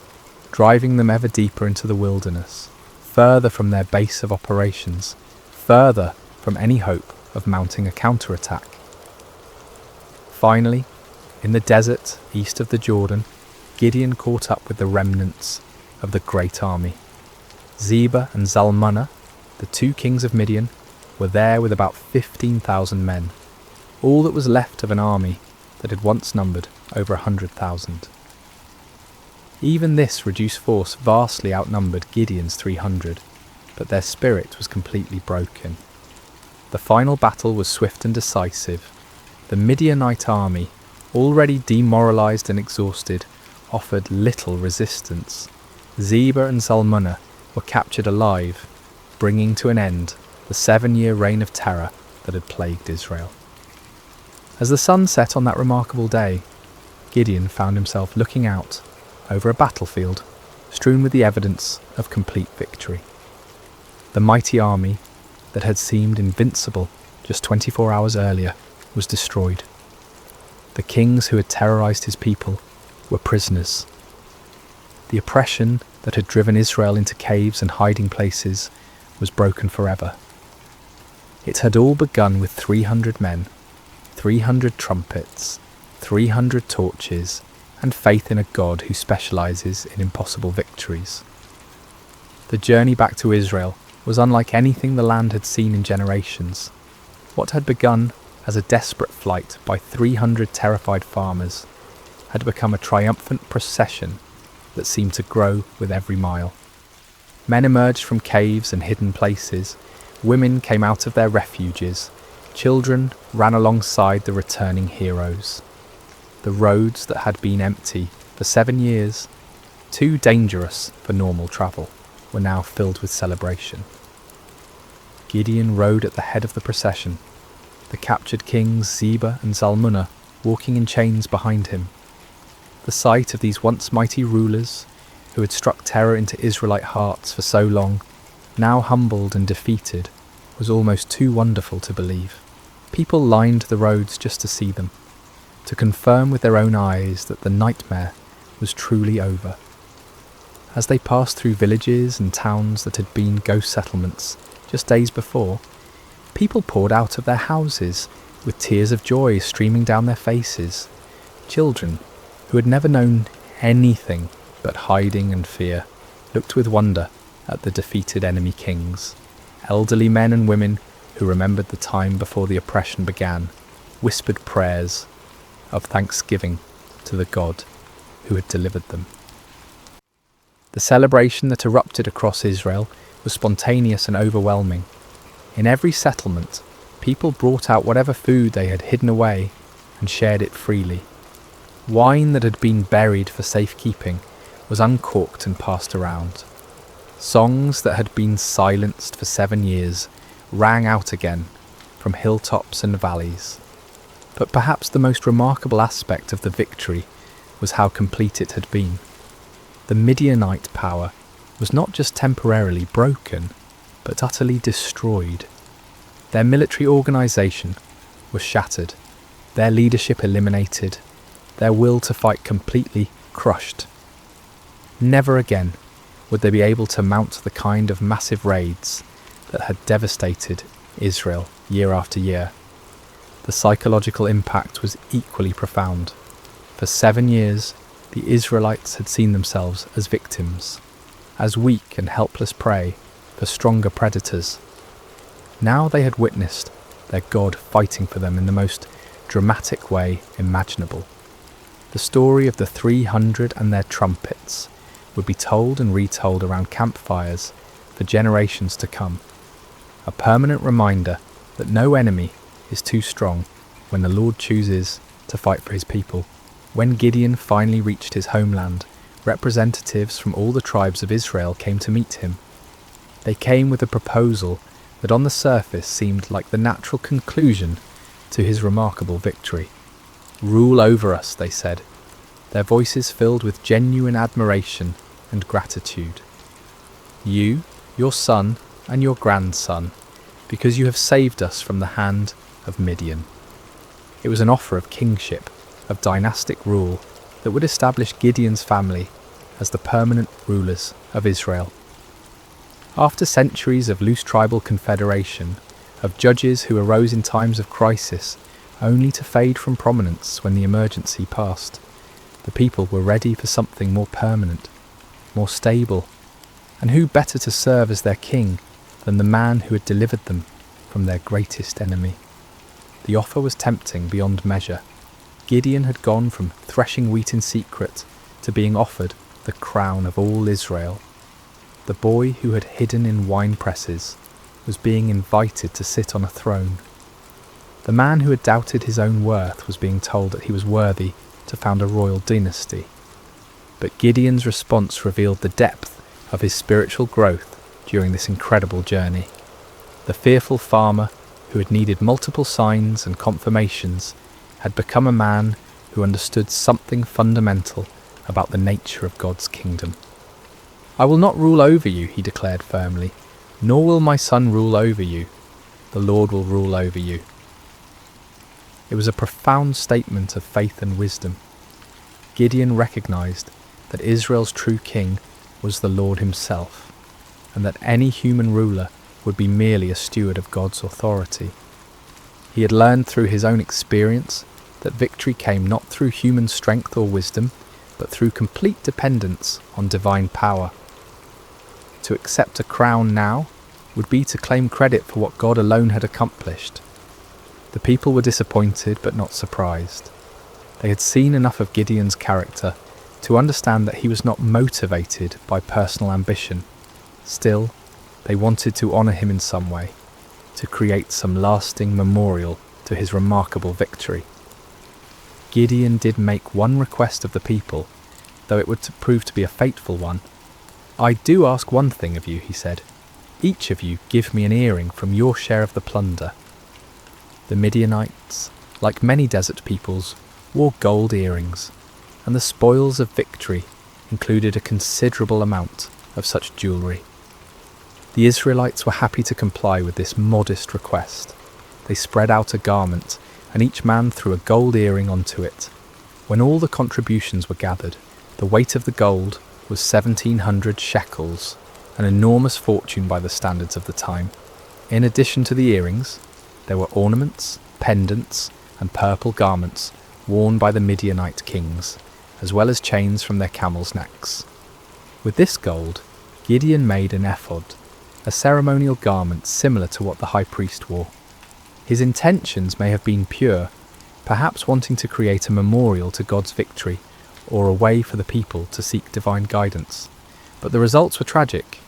driving them ever deeper into the wilderness, further from their base of operations, further from any hope of mounting a counterattack. Finally, in the desert east of the Jordan, Gideon caught up with the remnants of the great army. Zebah and Zalmunna, the 2 kings of Midian, were there with about 15,000 men, all that was left of an army that had once numbered over 100,000. Even this reduced force vastly outnumbered Gideon's 300, but their spirit was completely broken. The final battle was swift and decisive. The Midianite army, already demoralized and exhausted, offered little resistance. Zebah and Zalmunna were captured alive, bringing to an end the 7-year reign of terror that had plagued Israel. As the sun set on that remarkable day, Gideon found himself looking out over a battlefield strewn with the evidence of complete victory. The mighty army that had seemed invincible just 24 hours earlier was destroyed. The kings who had terrorized his people were prisoners. The oppression that had driven Israel into caves and hiding places was broken forever. It had all begun with 300 men, 300 trumpets, 300 torches, and faith in a God who specializes in impossible victories. The journey back to Israel was unlike anything the land had seen in generations. What had begun as a desperate flight by 300 terrified farmers had become a triumphant procession that seemed to grow with every mile. Men emerged from caves and hidden places, women came out of their refuges, children ran alongside the returning heroes. The roads that had been empty for 7 years, too dangerous for normal travel, were now filled with celebration. Gideon rode at the head of the procession, the captured kings Zebah and Zalmunna walking in chains behind him. The sight of these once mighty rulers, who had struck terror into Israelite hearts for so long, now humbled and defeated, was almost too wonderful to believe. People lined the roads just to see them, to confirm with their own eyes that the nightmare was truly over. As they passed through villages and towns that had been ghost settlements just days before, people poured out of their houses with tears of joy streaming down their faces. Children, who had never known anything but hiding and fear, looked with wonder at the defeated enemy kings. Elderly men and women who remembered the time before the oppression began whispered prayers of thanksgiving to the God who had delivered them. The celebration that erupted across Israel was spontaneous and overwhelming. In every settlement, people brought out whatever food they had hidden away and shared it freely. Wine that had been buried for safekeeping was uncorked and passed around. Songs that had been silenced for 7 years rang out again from hilltops and valleys. But perhaps the most remarkable aspect of the victory was how complete it had been. The Midianite power was not just temporarily broken, but utterly destroyed. Their military organisation was shattered, their leadership eliminated, their will to fight completely crushed. Never again would they be able to mount the kind of massive raids that had devastated Israel year after year. The psychological impact was equally profound. For 7 years, the Israelites had seen themselves as victims, as weak and helpless prey for stronger predators. Now they had witnessed their God fighting for them in the most dramatic way imaginable. The story of the 300 and their trumpets would be told and retold around campfires for generations to come. A permanent reminder that no enemy is too strong when the Lord chooses to fight for his people. When Gideon finally reached his homeland, representatives from all the tribes of Israel came to meet him. They came with a proposal that on the surface seemed like the natural conclusion to his remarkable victory. "Rule over us," they said, their voices filled with genuine admiration and gratitude. "You, your son, and your grandson, because you have saved us from the hand of Midian." It was an offer of kingship, of dynastic rule that would establish Gideon's family as the permanent rulers of Israel. After centuries of loose tribal confederation, of judges who arose in times of crisis only to fade from prominence when the emergency passed, the people were ready for something more permanent, more stable, and who better to serve as their king than the man who had delivered them from their greatest enemy? The offer was tempting beyond measure. Gideon had gone from threshing wheat in secret to being offered the crown of all Israel. The boy who had hidden in wine presses was being invited to sit on a throne. The man who had doubted his own worth was being told that he was worthy to found a royal dynasty. But Gideon's response revealed the depth of his spiritual growth during this incredible journey. The fearful farmer who had needed multiple signs and confirmations had become a man who understood something fundamental about the nature of God's kingdom. "I will not rule over you," he declared firmly, "nor will my son rule over you. The Lord will rule over you." It was a profound statement of faith and wisdom. Gideon recognized that Israel's true king was the Lord himself, and that any human ruler would be merely a steward of God's authority. He had learned through his own experience that victory came not through human strength or wisdom, but through complete dependence on divine power. To accept a crown now would be to claim credit for what God alone had accomplished. The people were disappointed but not surprised. They had seen enough of Gideon's character to understand that he was not motivated by personal ambition. Still, they wanted to honour him in some way, to create some lasting memorial to his remarkable victory. Gideon did make one request of the people, though it would prove to be a fateful one. "I do ask one thing of you," he said. "Each of you give me an earring from your share of the plunder." The Midianites, like many desert peoples, wore gold earrings, and the spoils of victory included a considerable amount of such jewellery. The Israelites were happy to comply with this modest request. They spread out a garment, and each man threw a gold earring onto it. When all the contributions were gathered, the weight of the gold was 1,700 shekels, an enormous fortune by the standards of the time. In addition to the earrings, there were ornaments, pendants, and purple garments worn by the Midianite kings, as well as chains from their camels' necks. With this gold, Gideon made an ephod, a ceremonial garment similar to what the high priest wore. His intentions may have been pure, perhaps wanting to create a memorial to God's victory or a way for the people to seek divine guidance. But the results were tragic.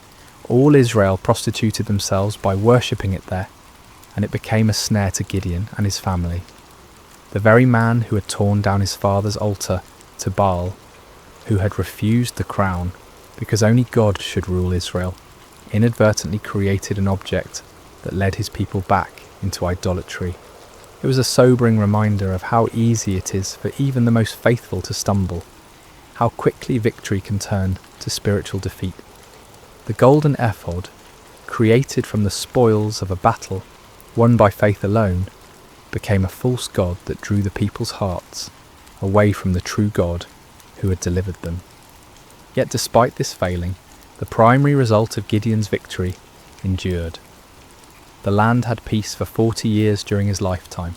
All Israel prostituted themselves by worshipping it there, and it became a snare to Gideon and his family. The very man who had torn down his father's altar to Baal, who had refused the crown because only God should rule Israel, inadvertently created an object that led his people back into idolatry. It was a sobering reminder of how easy it is for even the most faithful to stumble, how quickly victory can turn to spiritual defeat. The golden ephod, created from the spoils of a battle won by faith alone, became a false god that drew the people's hearts away from the true God who had delivered them. Yet despite this failing, the primary result of Gideon's victory endured. The land had peace for 40 years during his lifetime.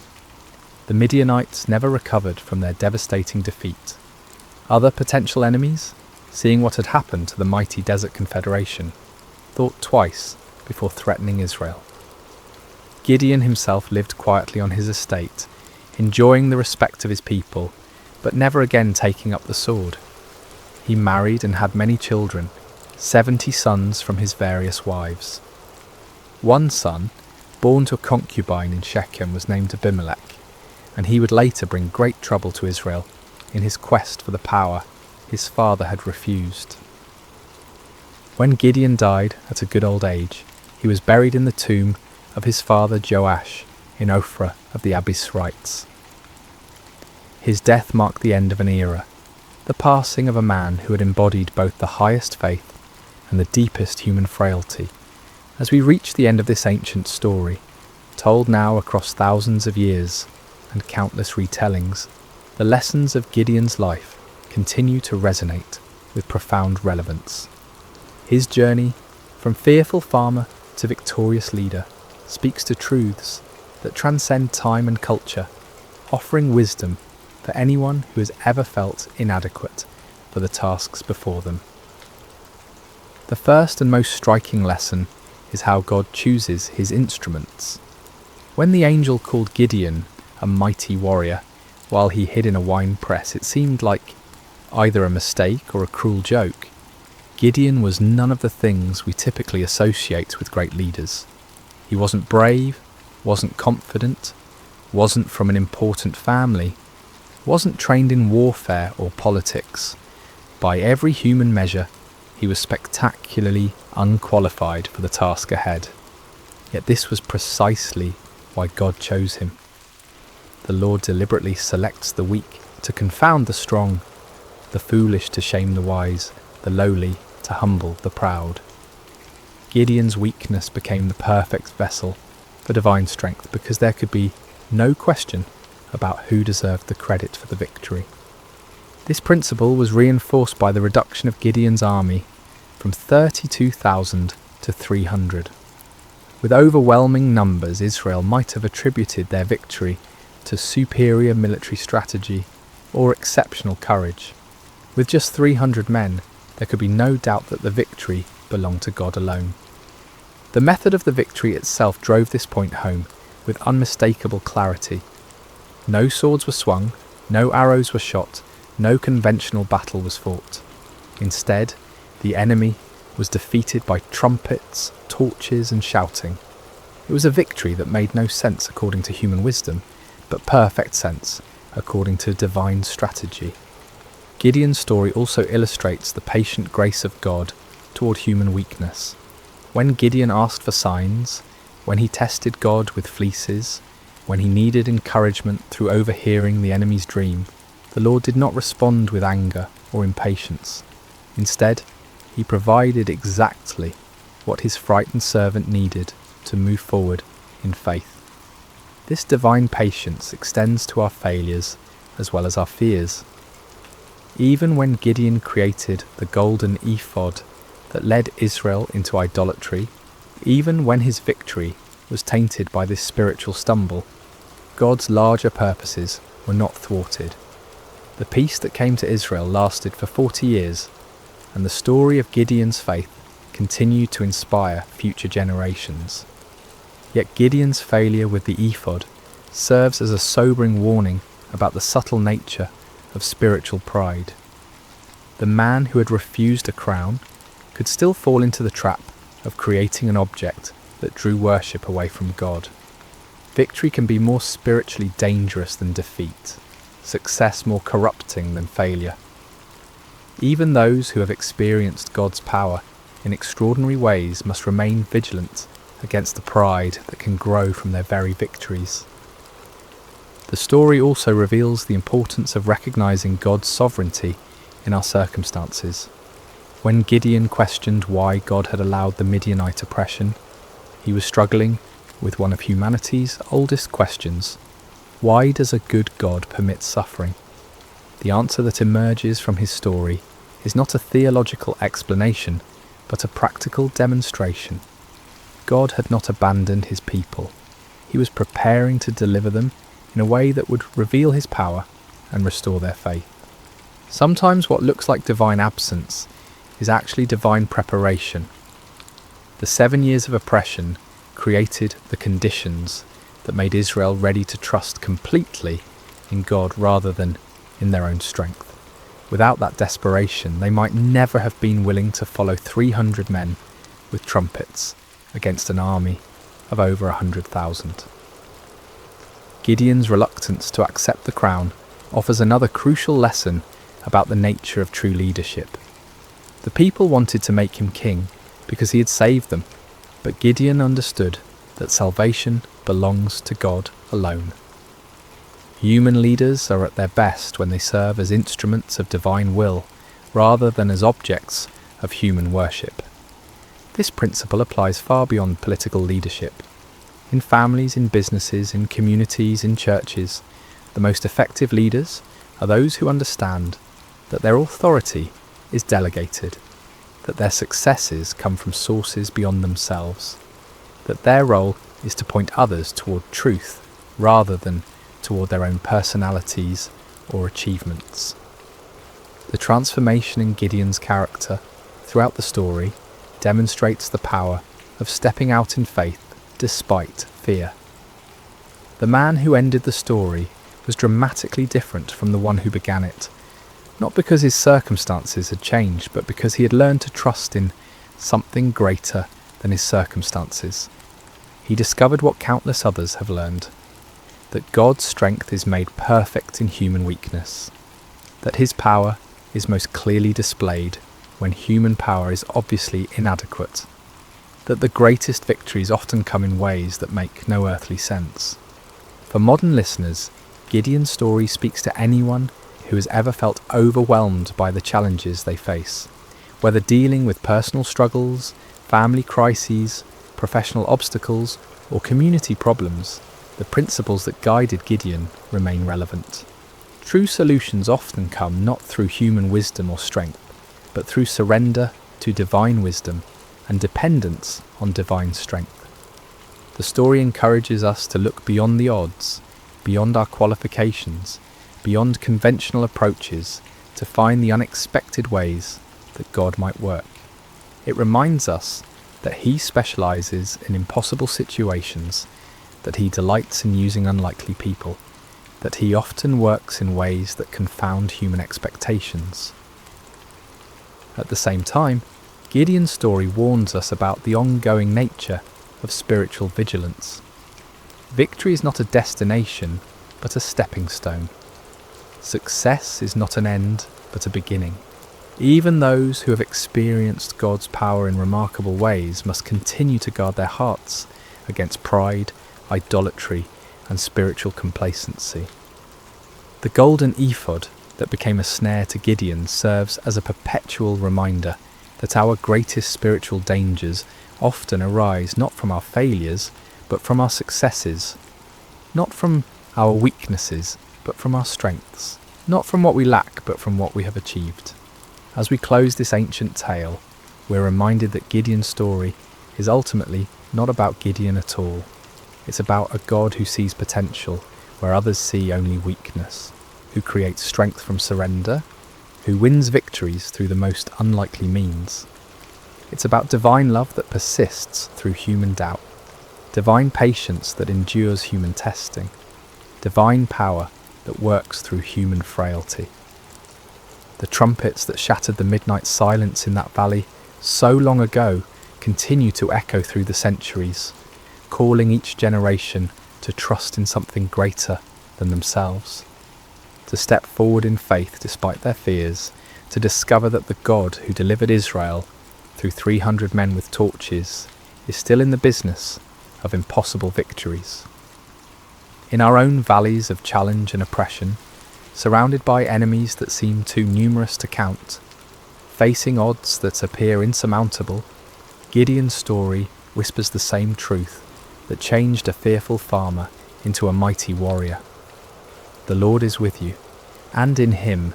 The Midianites never recovered from their devastating defeat. Other potential enemies, seeing what had happened to the mighty Desert Confederation, thought twice before threatening Israel. Gideon himself lived quietly on his estate, enjoying the respect of his people, but never again taking up the sword. He married and had many children, 70 sons from his various wives. One son, born to a concubine in Shechem, was named Abimelech, and he would later bring great trouble to Israel in his quest for the power his father had refused. When Gideon died at a good old age, he was buried in the tomb of his father Joash in Ophrah of the Abiezrites. His death marked the end of an era, the passing of a man who had embodied both the highest faith and the deepest human frailty. As we reach the end of this ancient story, told now across thousands of years and countless retellings, the lessons of Gideon's life continue to resonate with profound relevance. His journey, from fearful farmer to victorious leader, speaks to truths that transcend time and culture, offering wisdom for anyone who has ever felt inadequate for the tasks before them. The first and most striking lesson is how God chooses his instruments. When the angel called Gideon a mighty warrior, while he hid in a wine press, it seemed like either a mistake or a cruel joke. Gideon was none of the things we typically associate with great leaders. He wasn't brave, wasn't confident, wasn't from an important family, wasn't trained in warfare or politics. By every human measure, he was spectacularly unqualified for the task ahead. Yet this was precisely why God chose him. The Lord deliberately selects the weak to confound the strong, the foolish to shame the wise, the lowly to humble the proud. Gideon's weakness became the perfect vessel for divine strength because there could be no question about who deserved the credit for the victory. This principle was reinforced by the reduction of Gideon's army from 32,000 to 300. With overwhelming numbers, Israel might have attributed their victory to superior military strategy or exceptional courage. With just 300 men, there could be no doubt that the victory belonged to God alone. The method of the victory itself drove this point home with unmistakable clarity. No swords were swung, no arrows were shot, no conventional battle was fought. Instead, the enemy was defeated by trumpets, torches, and shouting. It was a victory that made no sense according to human wisdom, but perfect sense according to divine strategy. Gideon's story also illustrates the patient grace of God toward human weakness. When Gideon asked for signs, when he tested God with fleeces, when he needed encouragement through overhearing the enemy's dream, the Lord did not respond with anger or impatience. Instead, he provided exactly what his frightened servant needed to move forward in faith. This divine patience extends to our failures as well as our fears. Even when Gideon created the golden ephod that led Israel into idolatry, even when his victory was tainted by this spiritual stumble, God's larger purposes were not thwarted. The peace that came to Israel lasted for 40 years, and the story of Gideon's faith continued to inspire future generations. Yet Gideon's failure with the ephod serves as a sobering warning about the subtle nature of spiritual pride. The man who had refused a crown could still fall into the trap of creating an object that drew worship away from God. Victory can be more spiritually dangerous than defeat, success more corrupting than failure. Even those who have experienced God's power in extraordinary ways must remain vigilant against the pride that can grow from their very victories. The story also reveals the importance of recognizing God's sovereignty in our circumstances. When Gideon questioned why God had allowed the Midianite oppression, he was struggling with one of humanity's oldest questions: why does a good God permit suffering? The answer that emerges from his story is not a theological explanation, but a practical demonstration. God had not abandoned his people. He was preparing to deliver them in a way that would reveal his power and restore their faith. Sometimes what looks like divine absence is actually divine preparation. The 7 years of oppression created the conditions that made Israel ready to trust completely in God rather than in their own strength. Without that desperation, they might never have been willing to follow 300 men with trumpets against an army of over 100,000. Gideon's reluctance to accept the crown offers another crucial lesson about the nature of true leadership. The people wanted to make him king because he had saved them, but Gideon understood that salvation belongs to God alone. Human leaders are at their best when they serve as instruments of divine will rather than as objects of human worship. This principle applies far beyond political leadership. In families, in businesses, in communities, in churches, the most effective leaders are those who understand that their authority is delegated, that their successes come from sources beyond themselves, that their role is to point others toward truth rather than toward their own personalities or achievements. The transformation in Gideon's character throughout the story demonstrates the power of stepping out in faith despite fear. The man who ended the story was dramatically different from the one who began it, not because his circumstances had changed, but because he had learned to trust in something greater than his circumstances. He discovered what countless others have learned, that God's strength is made perfect in human weakness, that his power is most clearly displayed when human power is obviously inadequate, that the greatest victories often come in ways that make no earthly sense. For modern listeners, Gideon's story speaks to anyone who has ever felt overwhelmed by the challenges they face, whether dealing with personal struggles, family crises, professional obstacles, or community problems. The principles that guided Gideon remain relevant. True solutions often come not through human wisdom or strength, but through surrender to divine wisdom and dependence on divine strength. The story encourages us to look beyond the odds, beyond our qualifications, beyond conventional approaches, to find the unexpected ways that God might work. It reminds us that he specializes in impossible situations, that he delights in using unlikely people, that he often works in ways that confound human expectations. At the same time, Gideon's story warns us about the ongoing nature of spiritual vigilance. Victory is not a destination, but a stepping stone. Success is not an end, but a beginning. Even those who have experienced God's power in remarkable ways must continue to guard their hearts against pride, idolatry, and spiritual complacency. The golden ephod that became a snare to Gideon serves as a perpetual reminder that our greatest spiritual dangers often arise not from our failures, but from our successes, not from our weaknesses, but from our strengths, not from what we lack, but from what we have achieved. As we close this ancient tale, we're reminded that Gideon's story is ultimately not about Gideon at all. It's about a God who sees potential where others see only weakness, who creates strength from surrender, who wins victories through the most unlikely means. It's about divine love that persists through human doubt, divine patience that endures human testing, divine power that works through human frailty. The trumpets that shattered the midnight silence in that valley so long ago continue to echo through the centuries, calling each generation to trust in something greater than themselves, to step forward in faith despite their fears, to discover that the God who delivered Israel through 300 men with torches is still in the business of impossible victories. In our own valleys of challenge and oppression, surrounded by enemies that seem too numerous to count, facing odds that appear insurmountable, Gideon's story whispers the same truth that changed a fearful farmer into a mighty warrior. The Lord is with you, and in him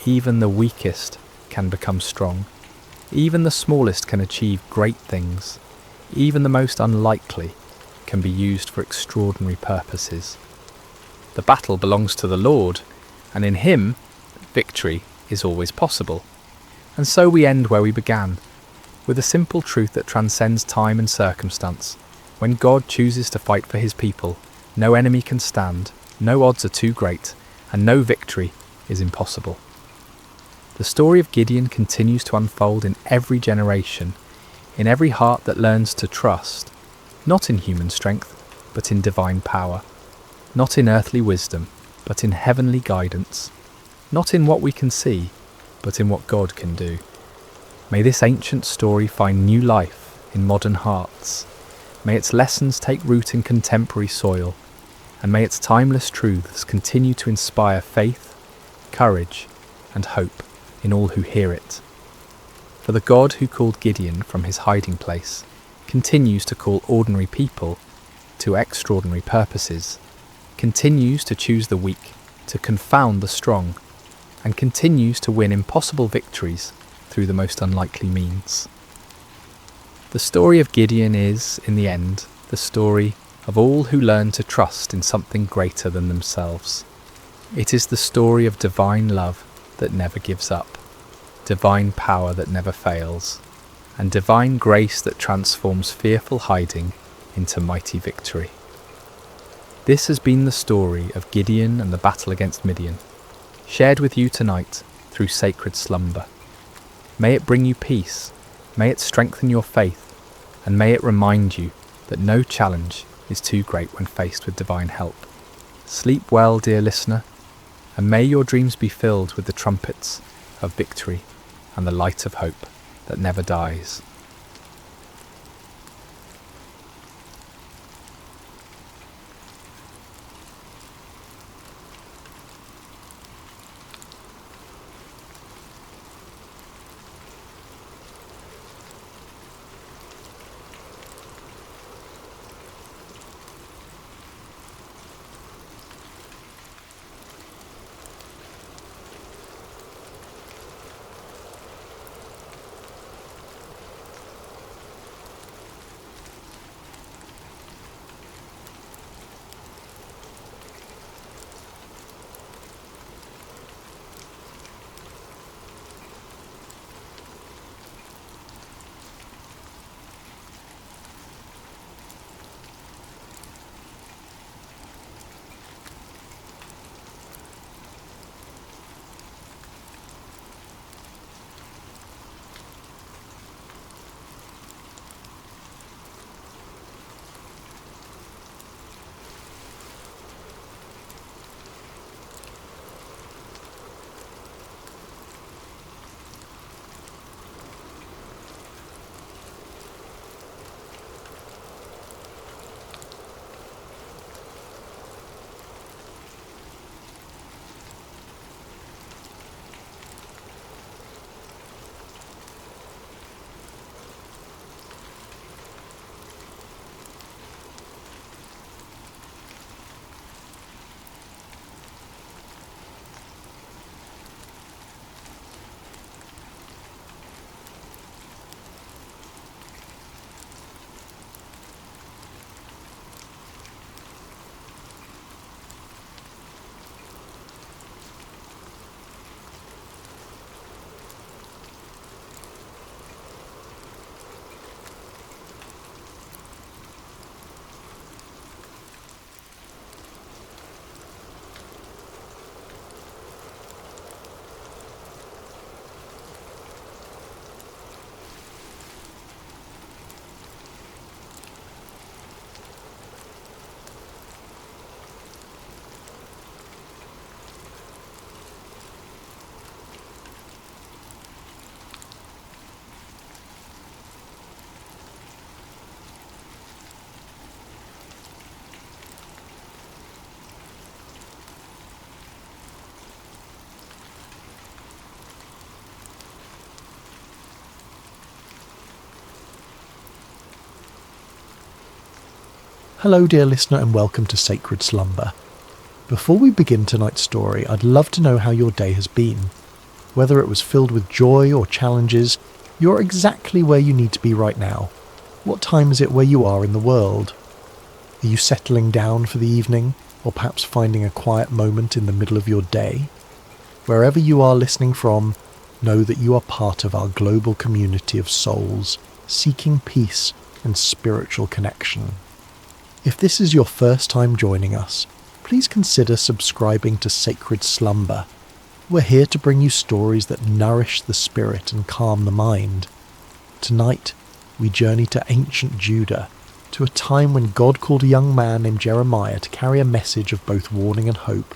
even the weakest can become strong. Even the smallest can achieve great things. Even the most unlikely can be used for extraordinary purposes. The battle belongs to the Lord, and in him, victory is always possible. And so we end where we began, with a simple truth that transcends time and circumstance. When God chooses to fight for his people, no enemy can stand, no odds are too great, and no victory is impossible. The story of Gideon continues to unfold in every generation, in every heart that learns to trust, not in human strength, but in divine power, not in earthly wisdom, but in heavenly guidance, not in what we can see, but in what God can do. May this ancient story find new life in modern hearts. May its lessons take root in contemporary soil, and may its timeless truths continue to inspire faith, courage, and hope in all who hear it. For the God who called Gideon from his hiding place continues to call ordinary people to extraordinary purposes, continues to choose the weak, to confound the strong, and continues to win impossible victories through the most unlikely means. The story of Gideon is, in the end, the story of all who learn to trust in something greater than themselves. It is the story of divine love that never gives up, divine power that never fails, and divine grace that transforms fearful hiding into mighty victory. This has been the story of Gideon and the battle against Midian, shared with you tonight through sacred slumber. May it bring you peace, may it strengthen your faith, and may it remind you that no challenge is too great when faced with divine help. Sleep well, dear listener, and may your dreams be filled with the trumpets of victory and the light of hope that never dies. Hello dear listener and welcome to Sacred Slumber. Before we begin tonight's story, I'd love to know how your day has been. Whether it was filled with joy or challenges, you're exactly where you need to be right now. What time is it where you are in the world? Are you settling down for the evening, or perhaps finding a quiet moment in the middle of your day? Wherever you are listening from, know that you are part of our global community of souls, seeking peace and spiritual connection. If this is your first time joining us, please consider subscribing to Sacred Slumber. We're here to bring you stories that nourish the spirit and calm the mind. Tonight, we journey to ancient Judah, to a time when God called a young man named Jeremiah to carry a message of both warning and hope.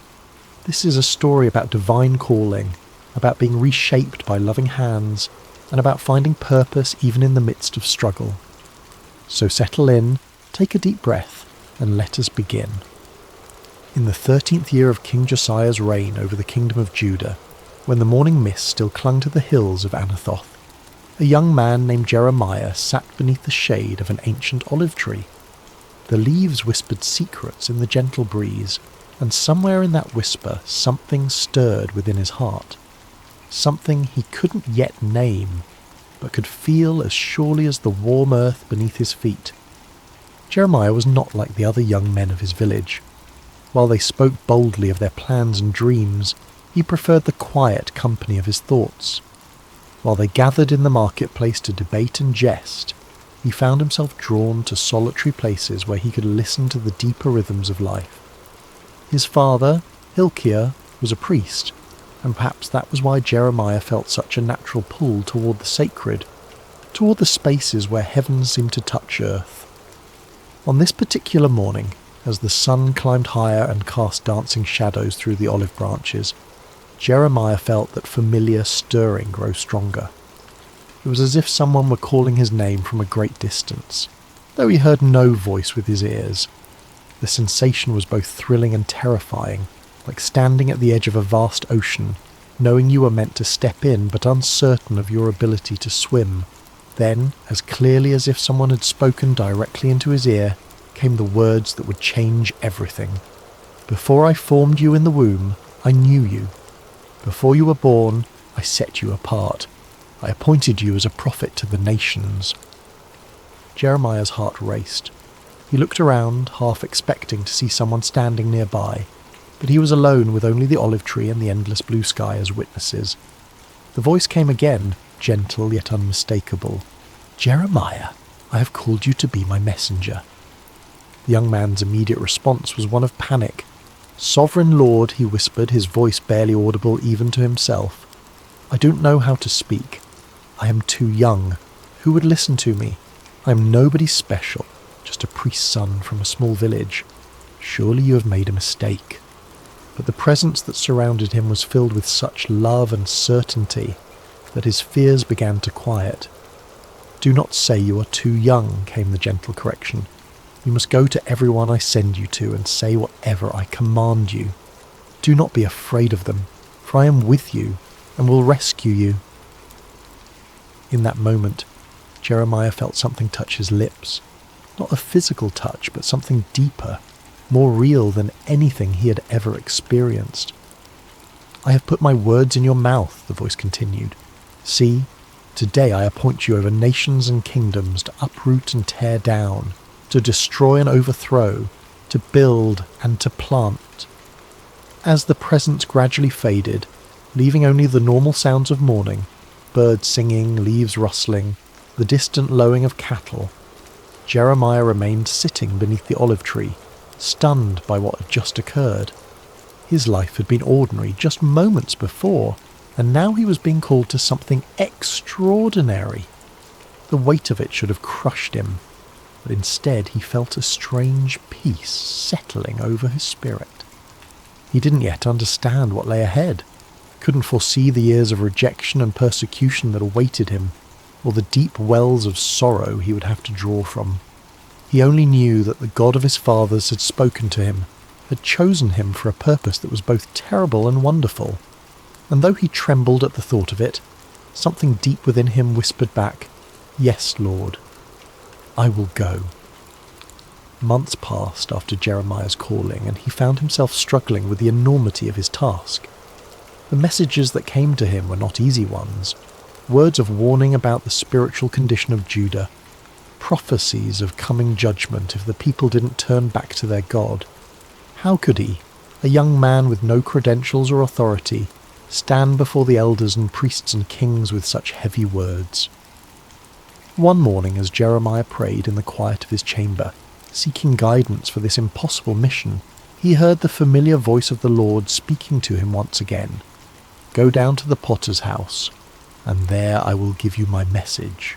This is a story about divine calling, about being reshaped by loving hands, and about finding purpose even in the midst of struggle. So settle in, take a deep breath, and let us begin. In the 13th year of King Josiah's reign over the kingdom of Judah, when the morning mist still clung to the hills of Anathoth, a young man named Jeremiah sat beneath the shade of an ancient olive tree. The leaves whispered secrets in the gentle breeze, and somewhere in that whisper something stirred within his heart. Something he couldn't yet name, but could feel as surely as the warm earth beneath his feet. Jeremiah was not like the other young men of his village. While they spoke boldly of their plans and dreams, he preferred the quiet company of his thoughts. While they gathered in the marketplace to debate and jest, he found himself drawn to solitary places where he could listen to the deeper rhythms of life. His father, Hilkiah, was a priest, and perhaps that was why Jeremiah felt such a natural pull toward the sacred, toward the spaces where heaven seemed to touch earth. On this particular morning, as the sun climbed higher and cast dancing shadows through the olive branches, Jeremiah felt that familiar stirring grow stronger. It was as if someone were calling his name from a great distance, though he heard no voice with his ears. The sensation was both thrilling and terrifying, like standing at the edge of a vast ocean, knowing you were meant to step in but uncertain of your ability to swim. Then, as clearly as if someone had spoken directly into his ear, came the words that would change everything. "Before I formed you in the womb, I knew you. Before you were born, I set you apart. I appointed you as a prophet to the nations." Jeremiah's heart raced. He looked around, half expecting to see someone standing nearby, but he was alone with only the olive tree and the endless blue sky as witnesses. The voice came again, gentle yet unmistakable. "Jeremiah, I have called you to be my messenger." The young man's immediate response was one of panic. "Sovereign Lord," he whispered, his voice barely audible even to himself. "I don't know how to speak. I am too young. Who would listen to me? I am nobody special, just a priest's son from a small village. Surely you have made a mistake." But the presence that surrounded him was filled with such love and certainty that his fears began to quiet. "Do not say you are too young," came the gentle correction. "You must go to everyone I send you to and say whatever I command you. Do not be afraid of them, for I am with you and will rescue you." In that moment, Jeremiah felt something touch his lips. Not a physical touch, but something deeper, more real than anything he had ever experienced. "I have put my words in your mouth," the voice continued. "See, today I appoint you over nations and kingdoms to uproot and tear down, to destroy and overthrow, to build and to plant." As the presence gradually faded, leaving only the normal sounds of morning, birds singing, leaves rustling, the distant lowing of cattle, Jeremiah remained sitting beneath the olive tree, stunned by what had just occurred. His life had been ordinary just moments before, and now he was being called to something extraordinary. The weight of it should have crushed him, but instead he felt a strange peace settling over his spirit. He didn't yet understand what lay ahead, couldn't foresee the years of rejection and persecution that awaited him, or the deep wells of sorrow he would have to draw from. He only knew that the God of his fathers had spoken to him, had chosen him for a purpose that was both terrible and wonderful. And though he trembled at the thought of it, something deep within him whispered back, "Yes, Lord, I will go." Months passed after Jeremiah's calling, and he found himself struggling with the enormity of his task. The messages that came to him were not easy ones. Words of warning about the spiritual condition of Judah, prophecies of coming judgment if the people didn't turn back to their God. How could he, a young man with no credentials or authority, stand before the elders and priests and kings with such heavy words? One morning, as Jeremiah prayed in the quiet of his chamber, seeking guidance for this impossible mission, he heard the familiar voice of the Lord speaking to him once again. "Go down to the potter's house, and there I will give you my message."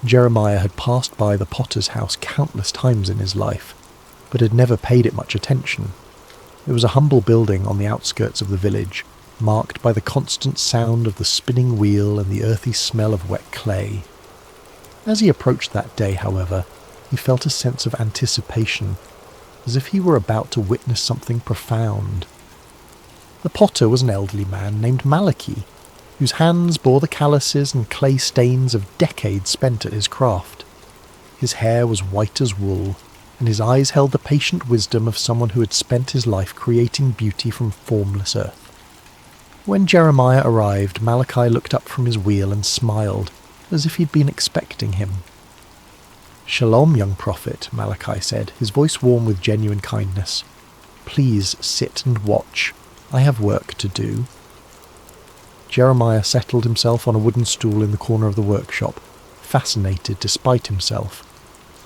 Jeremiah had passed by the potter's house countless times in his life, but had never paid it much attention. It was a humble building on the outskirts of the village, marked by the constant sound of the spinning wheel and the earthy smell of wet clay. As he approached that day, however, he felt a sense of anticipation, as if he were about to witness something profound. The potter was an elderly man named Malachi, whose hands bore the calluses and clay stains of decades spent at his craft. His hair was white as wool, and his eyes held the patient wisdom of someone who had spent his life creating beauty from formless earth. When Jeremiah arrived, Malachi looked up from his wheel and smiled, as if he'd been expecting him. "Shalom, young prophet," Malachi said, his voice warm with genuine kindness. "Please sit and watch. I have work to do." Jeremiah settled himself on a wooden stool in the corner of the workshop, fascinated despite himself.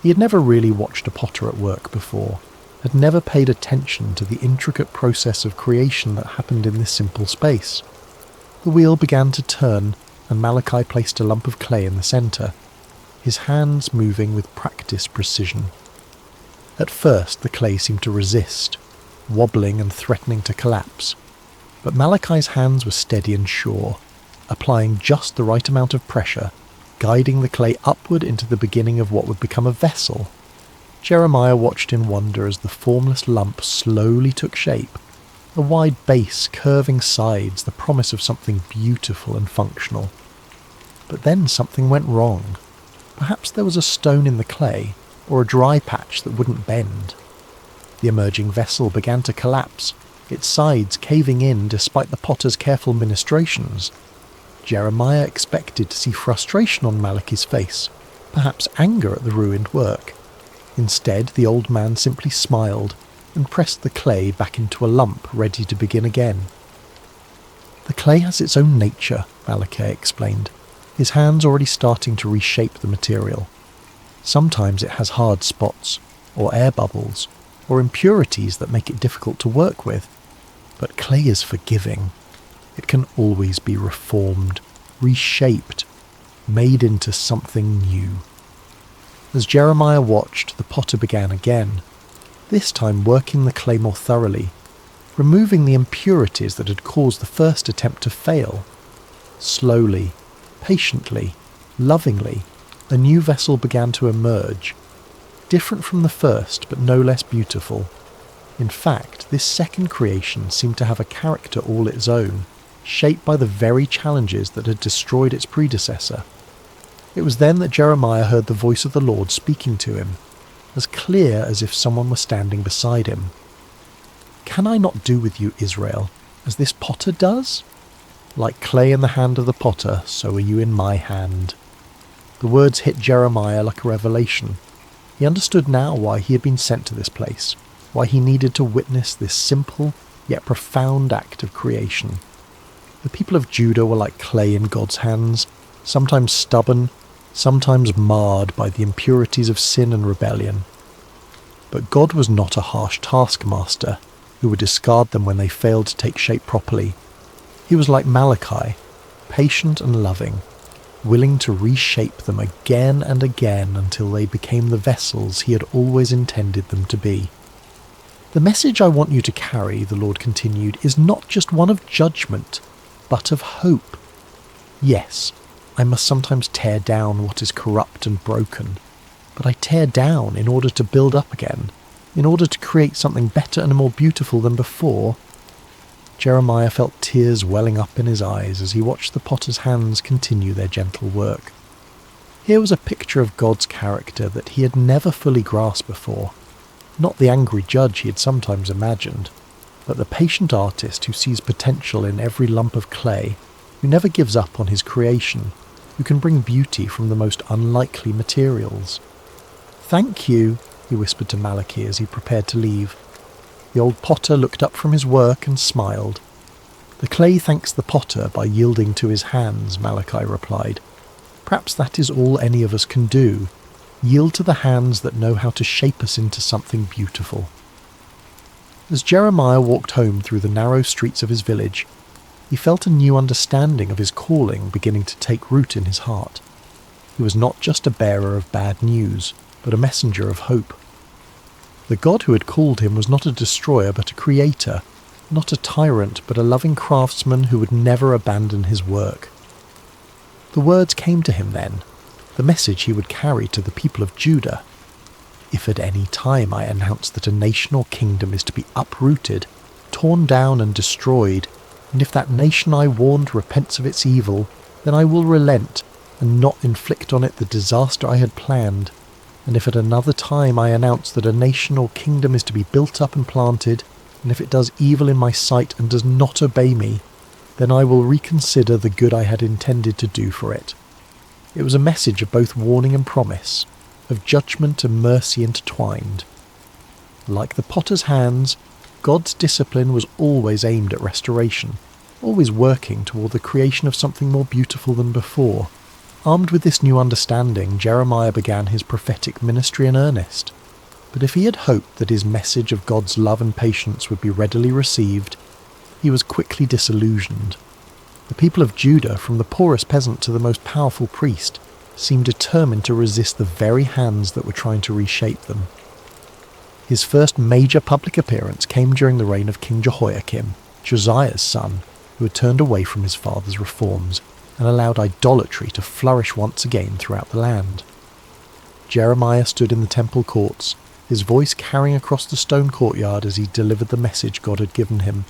He had never really watched a potter at work before, had never paid attention to the intricate process of creation that happened in this simple space. The wheel began to turn, and Malachi placed a lump of clay in the centre, his hands moving with practiced precision. At first the clay seemed to resist, wobbling and threatening to collapse, but Malachi's hands were steady and sure, applying just the right amount of pressure, guiding the clay upward into the beginning of what would become a vessel. Jeremiah watched in wonder as the formless lump slowly took shape, a wide base, curving sides, the promise of something beautiful and functional. But then something went wrong. Perhaps there was a stone in the clay, or a dry patch that wouldn't bend. The emerging vessel began to collapse, its sides caving in despite the potter's careful ministrations. Jeremiah expected to see frustration on Malachi's face, perhaps anger at the ruined work. Instead, the old man simply smiled and pressed the clay back into a lump, ready to begin again. "The clay has its own nature," Malachi explained, his hands already starting to reshape the material. "Sometimes it has hard spots, or air bubbles, or impurities that make it difficult to work with. But clay is forgiving. It can always be reformed, reshaped, made into something new." As Jeremiah watched, the potter began again, this time working the clay more thoroughly, removing the impurities that had caused the first attempt to fail. Slowly, patiently, lovingly, a new vessel began to emerge, different from the first but no less beautiful. In fact, this second creation seemed to have a character all its own, shaped by the very challenges that had destroyed its predecessor. It was then that Jeremiah heard the voice of the Lord speaking to him, as clear as if someone were standing beside him. "Can I not do with you, Israel, as this potter does? Like clay in the hand of the potter, so are you in my hand." The words hit Jeremiah like a revelation. He understood now why he had been sent to this place, why he needed to witness this simple yet profound act of creation. The people of Judah were like clay in God's hands, sometimes stubborn, sometimes marred by the impurities of sin and rebellion. But God was not a harsh taskmaster who would discard them when they failed to take shape properly. He was like Malachi, patient and loving, willing to reshape them again and again until they became the vessels he had always intended them to be. "The message I want you to carry," the Lord continued, "is not just one of judgment, but of hope. Yes, I must sometimes tear down what is corrupt and broken, but I tear down in order to build up again, in order to create something better and more beautiful than before." Jeremiah felt tears welling up in his eyes as he watched the potter's hands continue their gentle work. Here was a picture of God's character that he had never fully grasped before. Not the angry judge he had sometimes imagined, but the patient artist who sees potential in every lump of clay, who never gives up on his creation, who can bring beauty from the most unlikely materials. "Thank you," he whispered to Malachi as he prepared to leave. The old potter looked up from his work and smiled. "The clay thanks the potter by yielding to his hands," Malachi replied. "Perhaps that is all any of us can do, yield to the hands that know how to shape us into something beautiful." As Jeremiah walked home through the narrow streets of his village, he felt a new understanding of his calling beginning to take root in his heart. He was not just a bearer of bad news, but a messenger of hope. The God who had called him was not a destroyer but a creator, not a tyrant but a loving craftsman who would never abandon his work. The words came to him then, the message he would carry to the people of Judah. "If at any time I announce that a nation or kingdom is to be uprooted, torn down and destroyed, and if that nation I warned repents of its evil, then I will relent and not inflict on it the disaster I had planned. And if at another time I announce that a nation or kingdom is to be built up and planted, and if it does evil in my sight and does not obey me, then I will reconsider the good I had intended to do for it." It was a message of both warning and promise, of judgment and mercy intertwined. Like the potter's hands, God's discipline was always aimed at restoration, always working toward the creation of something more beautiful than before. Armed with this new understanding, Jeremiah began his prophetic ministry in earnest. But if he had hoped that his message of God's love and patience would be readily received, he was quickly disillusioned. The people of Judah, from the poorest peasant to the most powerful priest, seemed determined to resist the very hands that were trying to reshape them. His first major public appearance came during the reign of King Jehoiakim, Josiah's son, who had turned away from his father's reforms and allowed idolatry to flourish once again throughout the land. Jeremiah stood in the temple courts, his voice carrying across the stone courtyard as he delivered the message God had given him.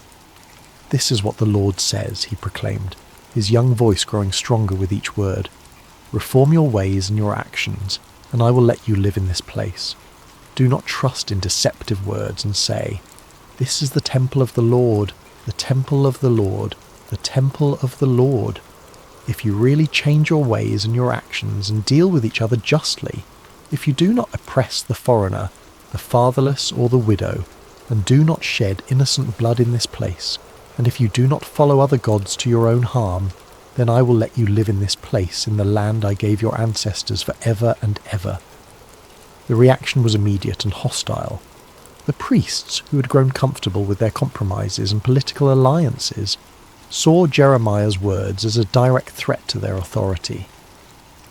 "This is what the Lord says," he proclaimed, his young voice growing stronger with each word. "Reform your ways and your actions, and I will let you live in this place. Do not trust in deceptive words and say, 'This is the temple of the Lord, the temple of the Lord, the temple of the Lord.' If you really change your ways and your actions and deal with each other justly, if you do not oppress the foreigner, the fatherless or the widow, and do not shed innocent blood in this place, and if you do not follow other gods to your own harm, then I will let you live in this place, in the land I gave your ancestors for ever and ever." The reaction was immediate and hostile. The priests, who had grown comfortable with their compromises and political alliances, saw Jeremiah's words as a direct threat to their authority.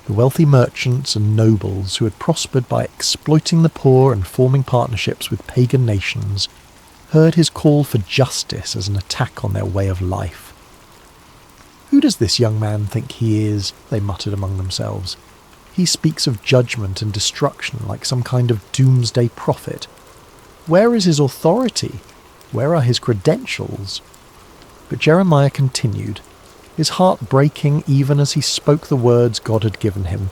The wealthy merchants and nobles who had prospered by exploiting the poor and forming partnerships with pagan nations heard his call for justice as an attack on their way of life. "Who does this young man think he is?" they muttered among themselves. "He speaks of judgment and destruction like some kind of doomsday prophet. Where is his authority? Where are his credentials?" But Jeremiah continued, his heart breaking even as he spoke the words God had given him.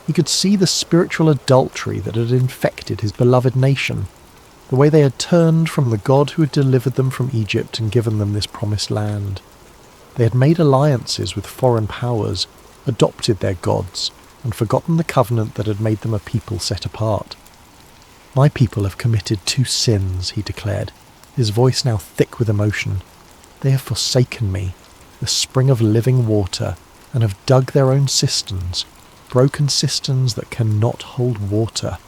He could see the spiritual adultery that had infected his beloved nation, the way they had turned from the God who had delivered them from Egypt and given them this promised land. They had made alliances with foreign powers, adopted their gods, and forgotten the covenant that had made them a people set apart. "My people have committed 2 sins," he declared, his voice now thick with emotion. "They have forsaken me, the spring of living water, and have dug their own cisterns, broken cisterns that cannot hold water."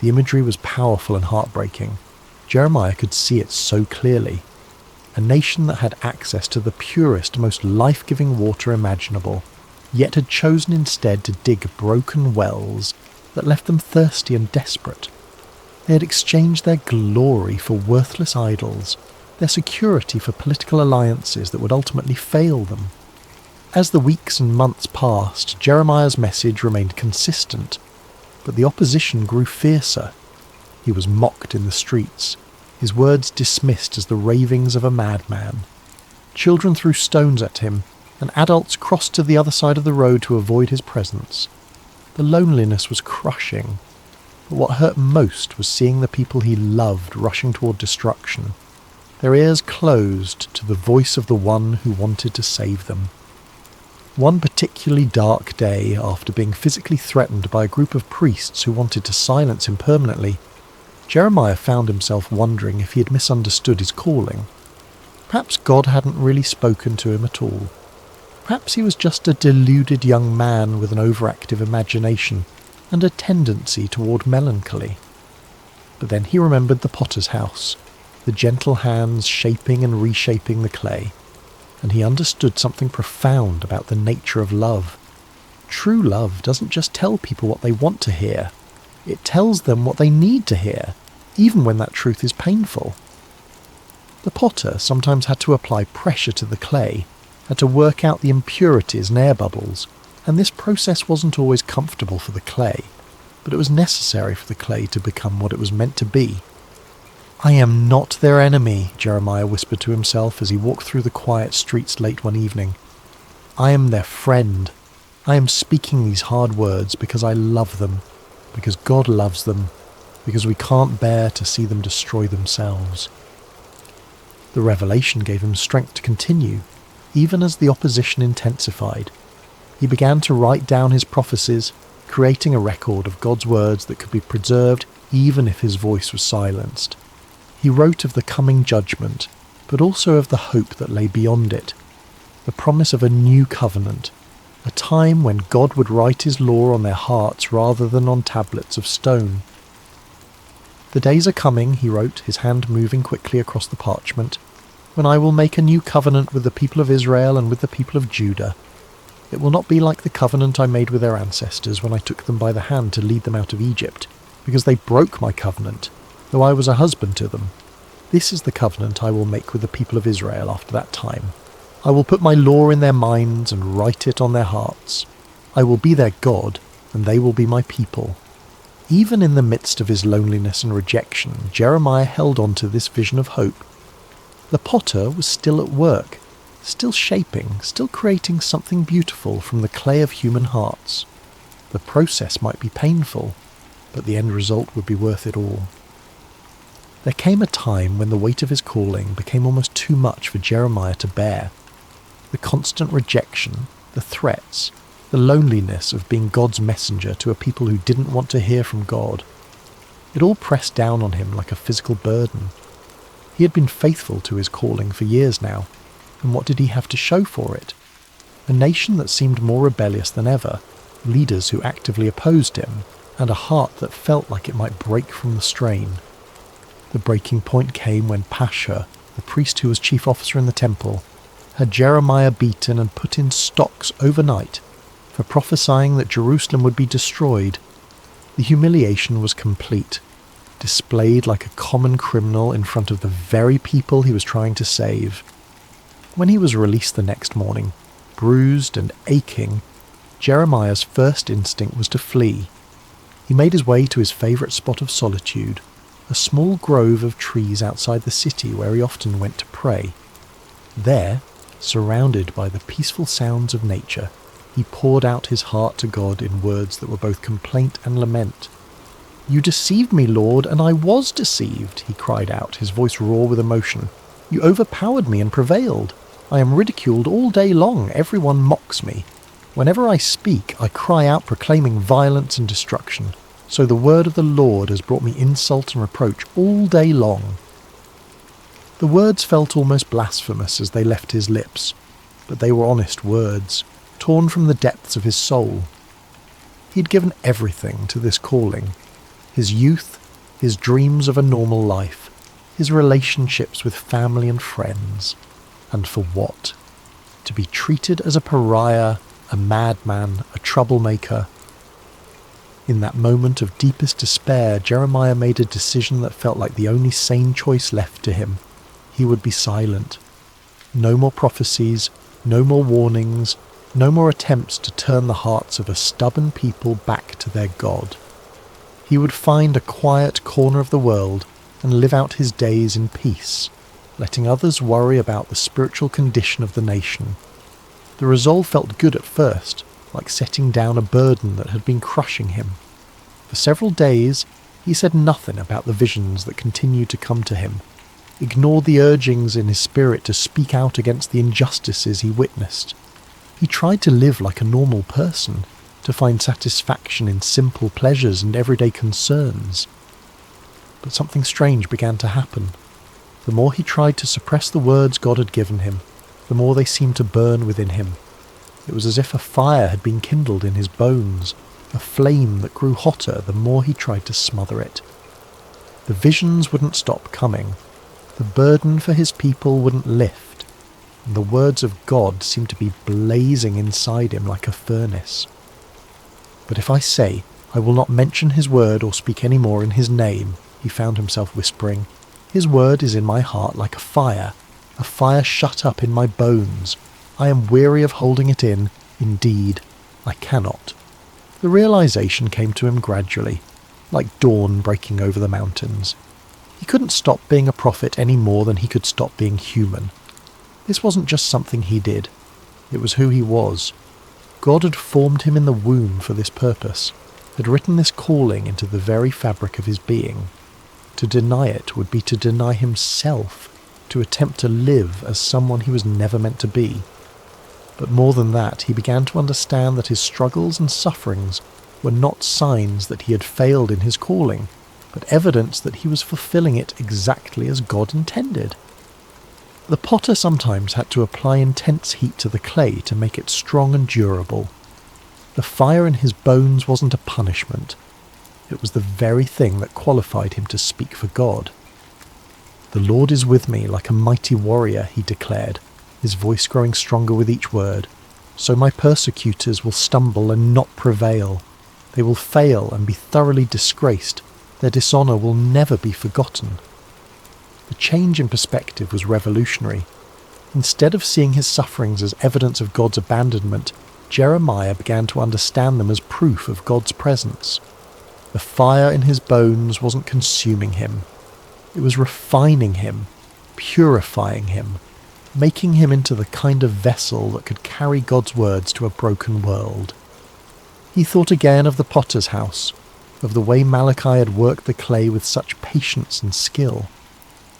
The imagery was powerful and heartbreaking. Jeremiah could see it so clearly. A nation that had access to the purest, most life-giving water imaginable, yet had chosen instead to dig broken wells that left them thirsty and desperate. They had exchanged their glory for worthless idols, their security for political alliances that would ultimately fail them. As the weeks and months passed, Jeremiah's message remained consistent, but the opposition grew fiercer. He was mocked in the streets, his words dismissed as the ravings of a madman. Children threw stones at him, and adults crossed to the other side of the road to avoid his presence. The loneliness was crushing, but what hurt most was seeing the people he loved rushing toward destruction, their ears closed to the voice of the one who wanted to save them. One particularly dark day, after being physically threatened by a group of priests who wanted to silence him permanently, Jeremiah found himself wondering if he had misunderstood his calling. Perhaps God hadn't really spoken to him at all. Perhaps he was just a deluded young man with an overactive imagination and a tendency toward melancholy. But then he remembered the potter's house, the gentle hands shaping and reshaping the clay, and he understood something profound about the nature of love. True love doesn't just tell people what they want to hear, it tells them what they need to hear, even when that truth is painful. The potter sometimes had to apply pressure to the clay, had to work out the impurities and air bubbles, and this process wasn't always comfortable for the clay, but it was necessary for the clay to become what it was meant to be. "I am not their enemy," Jeremiah whispered to himself as he walked through the quiet streets late one evening. "I am their friend. I am speaking these hard words because I love them, because God loves them, because we can't bear to see them destroy themselves." The revelation gave him strength to continue, even as the opposition intensified. He began to write down his prophecies, creating a record of God's words that could be preserved even if his voice was silenced. He wrote of the coming judgment, but also of the hope that lay beyond it, the promise of a new covenant, a time when God would write his law on their hearts rather than on tablets of stone. "The days are coming," he wrote, his hand moving quickly across the parchment, "when I will make a new covenant with the people of Israel and with the people of Judah. It will not be like the covenant I made with their ancestors when I took them by the hand to lead them out of Egypt, because they broke my covenant, though I was a husband to them. This is the covenant I will make with the people of Israel after that time. I will put my law in their minds and write it on their hearts. I will be their God, and they will be my people." Even in the midst of his loneliness and rejection, Jeremiah held on to this vision of hope. The potter was still at work, still shaping, still creating something beautiful from the clay of human hearts. The process might be painful, but the end result would be worth it all. There came a time when the weight of his calling became almost too much for Jeremiah to bear. The constant rejection, the threats, the loneliness of being God's messenger to a people who didn't want to hear from God. It all pressed down on him like a physical burden. He had been faithful to his calling for years now, and what did he have to show for it? A nation that seemed more rebellious than ever, leaders who actively opposed him, and a heart that felt like it might break from the strain. The breaking point came when Pashur, the priest who was chief officer in the temple, had Jeremiah beaten and put in stocks overnight for prophesying that Jerusalem would be destroyed. The humiliation was complete, displayed like a common criminal in front of the very people he was trying to save. When he was released the next morning, bruised and aching, Jeremiah's first instinct was to flee. He made his way to his favourite spot of solitude, a small grove of trees outside the city where he often went to pray. There, surrounded by the peaceful sounds of nature, he poured out his heart to God in words that were both complaint and lament. "You deceived me, Lord, and I was deceived," he cried out, his voice raw with emotion. "You overpowered me and prevailed. I am ridiculed all day long. Everyone mocks me. Whenever I speak, I cry out proclaiming violence and destruction. So the word of the Lord has brought me insult and reproach all day long." The words felt almost blasphemous as they left his lips, but they were honest words, torn from the depths of his soul. He had given everything to this calling. His youth, his dreams of a normal life, his relationships with family and friends. And for what? To be treated as a pariah, a madman, a troublemaker. In that moment of deepest despair, Jeremiah made a decision that felt like the only sane choice left to him. He would be silent. No more prophecies, no more warnings, no more attempts to turn the hearts of a stubborn people back to their God. He would find a quiet corner of the world and live out his days in peace, letting others worry about the spiritual condition of the nation. The resolve felt good at first, like setting down a burden that had been crushing him. For several days, he said nothing about the visions that continued to come to him, ignored the urgings in his spirit to speak out against the injustices he witnessed. He tried to live like a normal person, to find satisfaction in simple pleasures and everyday concerns. But something strange began to happen. The more he tried to suppress the words God had given him, the more they seemed to burn within him. It was as if a fire had been kindled in his bones, a flame that grew hotter the more he tried to smother it. The visions wouldn't stop coming. The burden for his people wouldn't lift, and the words of God seemed to be blazing inside him like a furnace. "But if I say, I will not mention his word or speak any more in his name," he found himself whispering, "his word is in my heart like a fire shut up in my bones. I am weary of holding it in. Indeed, I cannot." The realization came to him gradually, like dawn breaking over the mountains. He couldn't stop being a prophet any more than he could stop being human. This wasn't just something he did. It was who he was. God had formed him in the womb for this purpose, had written this calling into the very fabric of his being. To deny it would be to deny himself, to attempt to live as someone he was never meant to be. But more than that, he began to understand that his struggles and sufferings were not signs that he had failed in his calling, but evidence that he was fulfilling it exactly as God intended. The potter sometimes had to apply intense heat to the clay to make it strong and durable, The fire in his bones wasn't a punishment. It was the very thing that qualified him to speak for God. "The Lord is with me like a mighty warrior," he declared, his voice growing stronger with each word. "So my persecutors will stumble and not prevail. They will fail and be thoroughly disgraced. Their dishonour will never be forgotten." The change in perspective was revolutionary. Instead of seeing his sufferings as evidence of God's abandonment, Jeremiah began to understand them as proof of God's presence. The fire in his bones wasn't consuming him. It was refining him, purifying him, making him into the kind of vessel that could carry God's words to a broken world. He thought again of the potter's house, of the way Malachi had worked the clay with such patience and skill.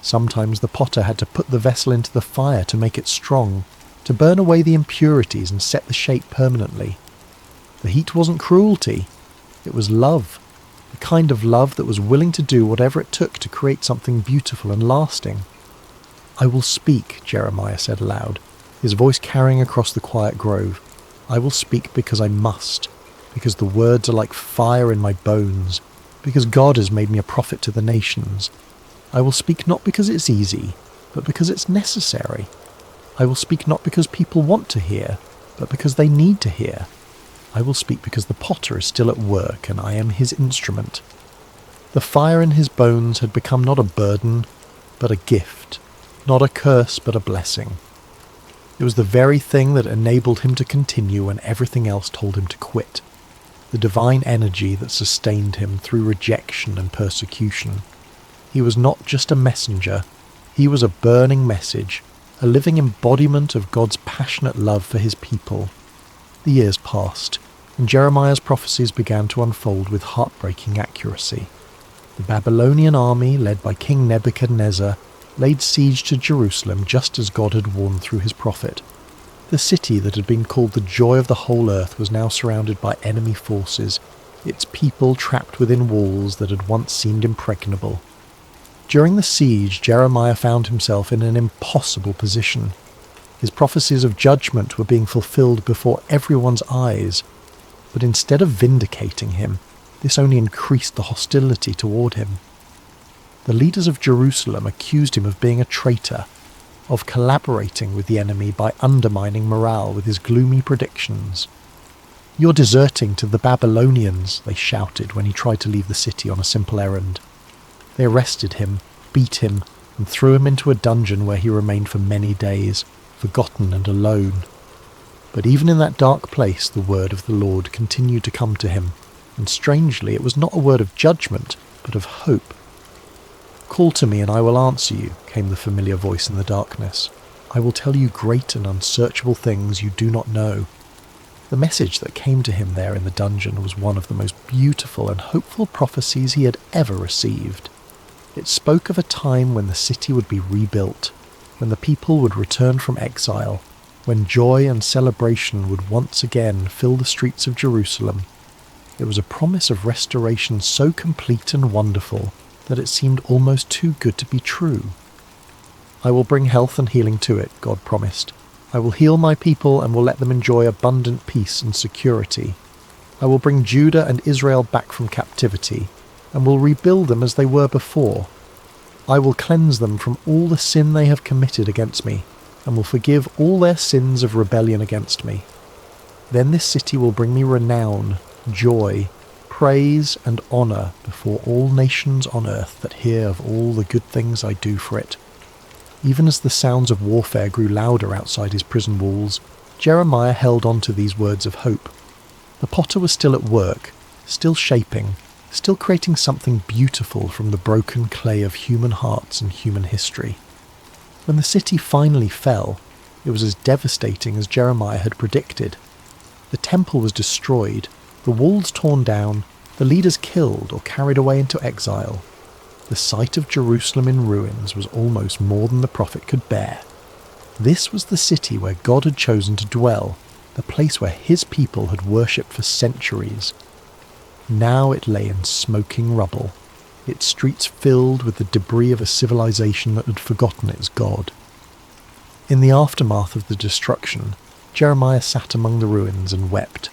Sometimes the potter had to put the vessel into the fire to make it strong, to burn away the impurities and set the shape permanently. The heat wasn't cruelty, it was love, the kind of love that was willing to do whatever it took to create something beautiful and lasting. "I will speak," Jeremiah said aloud, his voice carrying across the quiet grove. "I will speak because I must, because the words are like fire in my bones, because God has made me a prophet to the nations. I will speak not because it's easy, but because it's necessary. I will speak not because people want to hear, but because they need to hear. I will speak because the potter is still at work and I am his instrument." The fire in his bones had become not a burden, but a gift, not a curse, but a blessing. It was the very thing that enabled him to continue when everything else told him to quit, the divine energy that sustained him through rejection and persecution. He was not just a messenger, he was a burning message, a living embodiment of God's passionate love for his people. The years passed, and Jeremiah's prophecies began to unfold with heartbreaking accuracy. The Babylonian army, led by King Nebuchadnezzar, laid siege to Jerusalem just as God had warned through his prophet. The city that had been called the joy of the whole earth was now surrounded by enemy forces, its people trapped within walls that had once seemed impregnable. During the siege, Jeremiah found himself in an impossible position. His prophecies of judgment were being fulfilled before everyone's eyes, but instead of vindicating him, this only increased the hostility toward him. The leaders of Jerusalem accused him of being a traitor, of collaborating with the enemy by undermining morale with his gloomy predictions. "You're deserting to the Babylonians," they shouted when he tried to leave the city on a simple errand. They arrested him, beat him, and threw him into a dungeon where he remained for many days, forgotten and alone. But even in that dark place, the word of the Lord continued to come to him, and strangely, it was not a word of judgment, but of hope. "Call to me and I will answer you," came the familiar voice in the darkness. "I will tell you great and unsearchable things you do not know." The message that came to him there in the dungeon was one of the most beautiful and hopeful prophecies he had ever received. It spoke of a time when the city would be rebuilt, when the people would return from exile, when joy and celebration would once again fill the streets of Jerusalem. It was a promise of restoration so complete and wonderful that it seemed almost too good to be true. "I will bring health and healing to it," God promised. "I will heal my people and will let them enjoy abundant peace and security. I will bring Judah and Israel back from captivity, and will rebuild them as they were before. I will cleanse them from all the sin they have committed against me, and will forgive all their sins of rebellion against me. Then this city will bring me renown, joy, praise and honour before all nations on earth that hear of all the good things I do for it." Even as the sounds of warfare grew louder outside his prison walls, Jeremiah held on to these words of hope. The potter was still at work, still shaping, still creating something beautiful from the broken clay of human hearts and human history. When the city finally fell, it was as devastating as Jeremiah had predicted. The temple was destroyed, the walls torn down, the leaders killed or carried away into exile. The sight of Jerusalem in ruins was almost more than the prophet could bear. This was the city where God had chosen to dwell, the place where his people had worshipped for centuries. Now it lay in smoking rubble, its streets filled with the debris of a civilization that had forgotten its God. In the aftermath of the destruction, Jeremiah sat among the ruins and wept.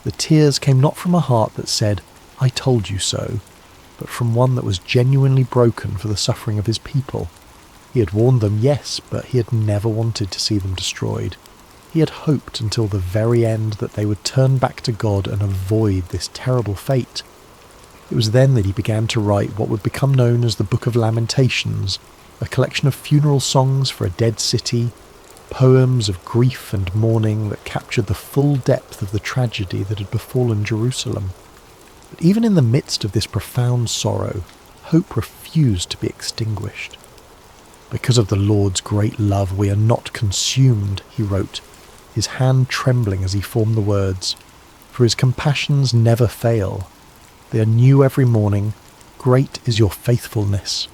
The tears came not from a heart that said, "I told you so," but from one that was genuinely broken for the suffering of his people. He had warned them, yes, but he had never wanted to see them destroyed. He had hoped until the very end that they would turn back to God and avoid this terrible fate. It was then that he began to write what would become known as the Book of Lamentations, a collection of funeral songs for a dead city, poems of grief and mourning that captured the full depth of the tragedy that had befallen Jerusalem. But even in the midst of this profound sorrow, hope refused to be extinguished. "Because of the Lord's great love we are not consumed," he wrote, his hand trembling as he formed the words, "for his compassions never fail. They are new every morning. Great is your faithfulness."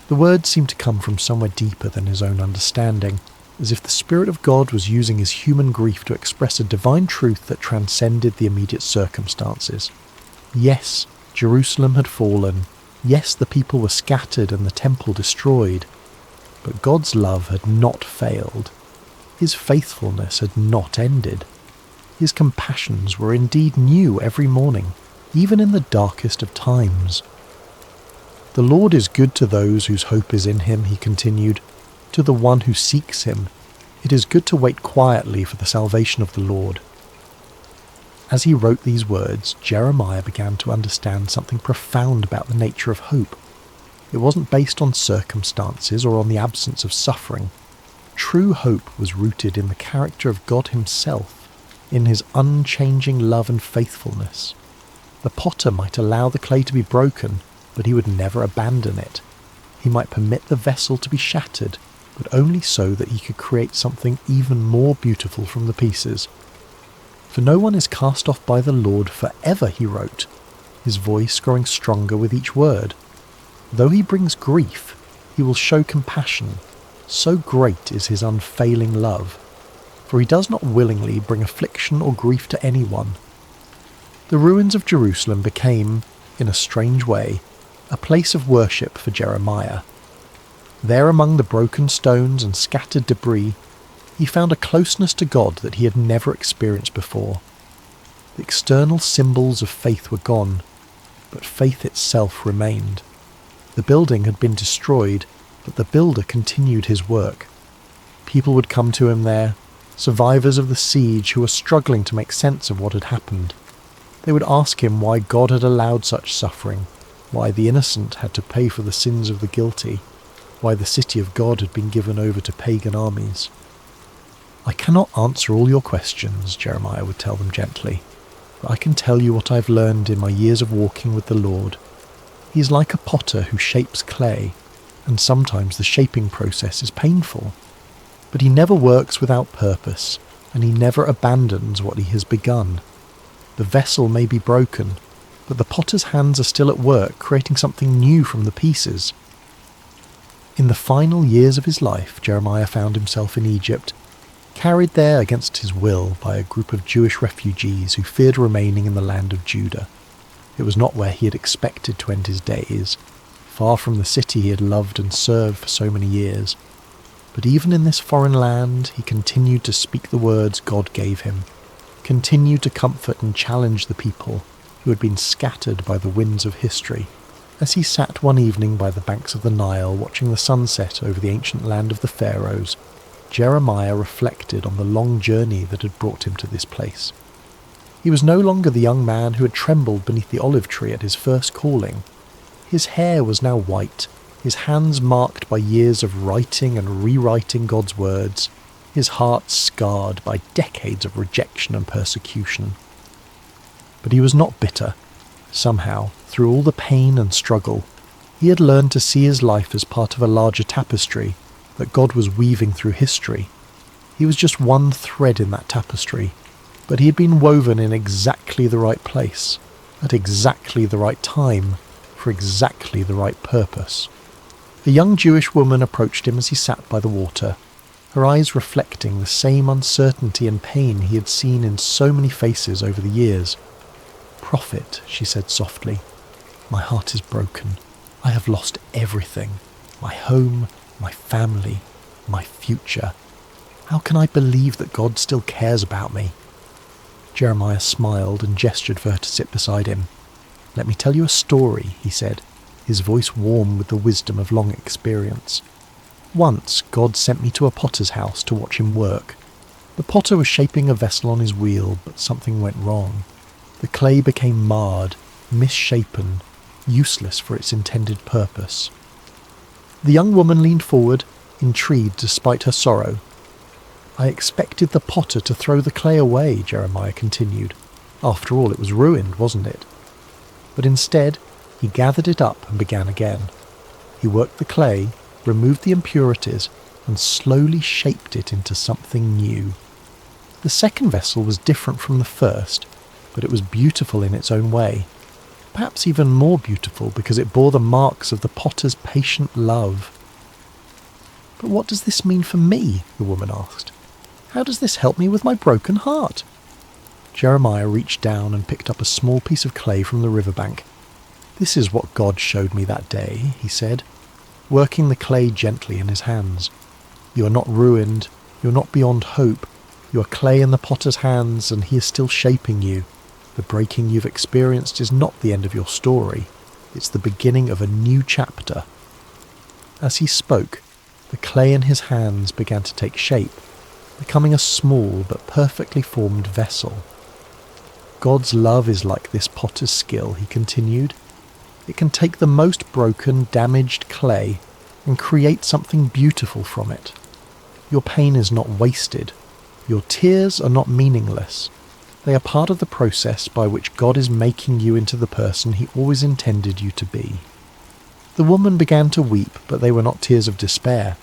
The words seemed to come from somewhere deeper than his own understanding, as if the Spirit of God was using his human grief to express a divine truth that transcended the immediate circumstances. Yes, Jerusalem had fallen. Yes, the people were scattered and the temple destroyed. But God's love had not failed. His faithfulness had not ended. His compassions were indeed new every morning, even in the darkest of times. "The Lord is good to those whose hope is in him," he continued, "to the one who seeks him. It is good to wait quietly for the salvation of the Lord." As he wrote these words, Jeremiah began to understand something profound about the nature of hope. It wasn't based on circumstances or on the absence of suffering. True hope was rooted in the character of God himself, in his unchanging love and faithfulness. The potter might allow the clay to be broken, but he would never abandon it. He might permit the vessel to be shattered, but only so that he could create something even more beautiful from the pieces. "For no one is cast off by the Lord forever," he wrote, his voice growing stronger with each word. "Though he brings grief, he will show compassion. So great is his unfailing love. For he does not willingly bring affliction or grief to anyone." The ruins of Jerusalem became, in a strange way, a place of worship for Jeremiah. There among the broken stones and scattered debris, he found a closeness to God that he had never experienced before. The external symbols of faith were gone, but faith itself remained. The building had been destroyed, but the builder continued his work. People would come to him there, survivors of the siege who were struggling to make sense of what had happened. They would ask him why God had allowed such suffering, why the innocent had to pay for the sins of the guilty, why the city of God had been given over to pagan armies. "I cannot answer all your questions," Jeremiah would tell them gently, "but I can tell you what I've learned in my years of walking with the Lord. He is like a potter who shapes clay, and sometimes the shaping process is painful. But he never works without purpose, and he never abandons what he has begun. The vessel may be broken, but the potter's hands are still at work creating something new from the pieces." In the final years of his life, Jeremiah found himself in Egypt, carried there against his will by a group of Jewish refugees who feared remaining in the land of Judah. It was not where he had expected to end his days, far from the city he had loved and served for so many years. But even in this foreign land, he continued to speak the words God gave him, continued to comfort and challenge the people who had been scattered by the winds of history. As he sat one evening by the banks of the Nile watching the sunset over the ancient land of the Pharaohs, Jeremiah reflected on the long journey that had brought him to this place. He was no longer the young man who had trembled beneath the olive tree at his first calling. His hair was now white, his hands marked by years of writing and rewriting God's words, his heart scarred by decades of rejection and persecution. But he was not bitter. Somehow, through all the pain and struggle, he had learned to see his life as part of a larger tapestry that God was weaving through history. He was just one thread in that tapestry, but he had been woven in exactly the right place, at exactly the right time, for exactly the right purpose. A young Jewish woman approached him as he sat by the water, her eyes reflecting the same uncertainty and pain he had seen in so many faces over the years. "Prophet," she said softly, "my heart is broken. I have lost everything, my home, my family, my future. How can I believe that God still cares about me?" Jeremiah smiled and gestured for her to sit beside him. "Let me tell you a story," he said, his voice warm with the wisdom of long experience. "Once, God sent me to a potter's house to watch him work. The potter was shaping a vessel on his wheel, but something went wrong. The clay became marred, misshapen, useless for its intended purpose." The young woman leaned forward, intrigued despite her sorrow. "I expected the potter to throw the clay away," Jeremiah continued. "After all, it was ruined, wasn't it? But instead, he gathered it up and began again. He worked the clay, removed the impurities, and slowly shaped it into something new. The second vessel was different from the first, but it was beautiful in its own way. Perhaps even more beautiful because it bore the marks of the potter's patient love." "But what does this mean for me?" the woman asked. "How does this help me with my broken heart?" Jeremiah reached down and picked up a small piece of clay from the riverbank. "This is what God showed me that day," he said, working the clay gently in his hands. "You are not ruined. You are not beyond hope. You are clay in the potter's hands, and he is still shaping you. The breaking you've experienced is not the end of your story. It's the beginning of a new chapter." As he spoke, the clay in his hands began to take shape, becoming a small but perfectly formed vessel. "God's love is like this potter's skill," he continued. "It can take the most broken, damaged clay and create something beautiful from it. Your pain is not wasted. Your tears are not meaningless. They are part of the process by which God is making you into the person he always intended you to be." The woman began to weep, but they were not tears of despair.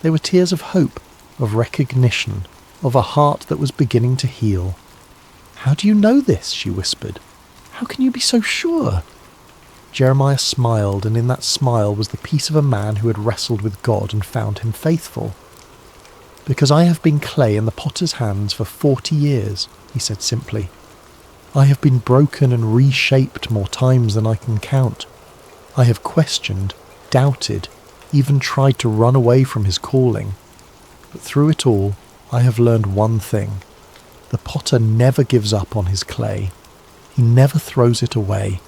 They were tears of hope, of recognition, of a heart that was beginning to heal. "How do you know this?" she whispered. "How can you be so sure?" Jeremiah smiled, and in that smile was the peace of a man who had wrestled with God and found him faithful. "Because I have been clay in the potter's hands for 40 years, he said simply. "I have been broken and reshaped more times than I can count. I have questioned, doubted, even tried to run away from his calling. But through it all, I have learned one thing. The potter never gives up on his clay. He never throws it away.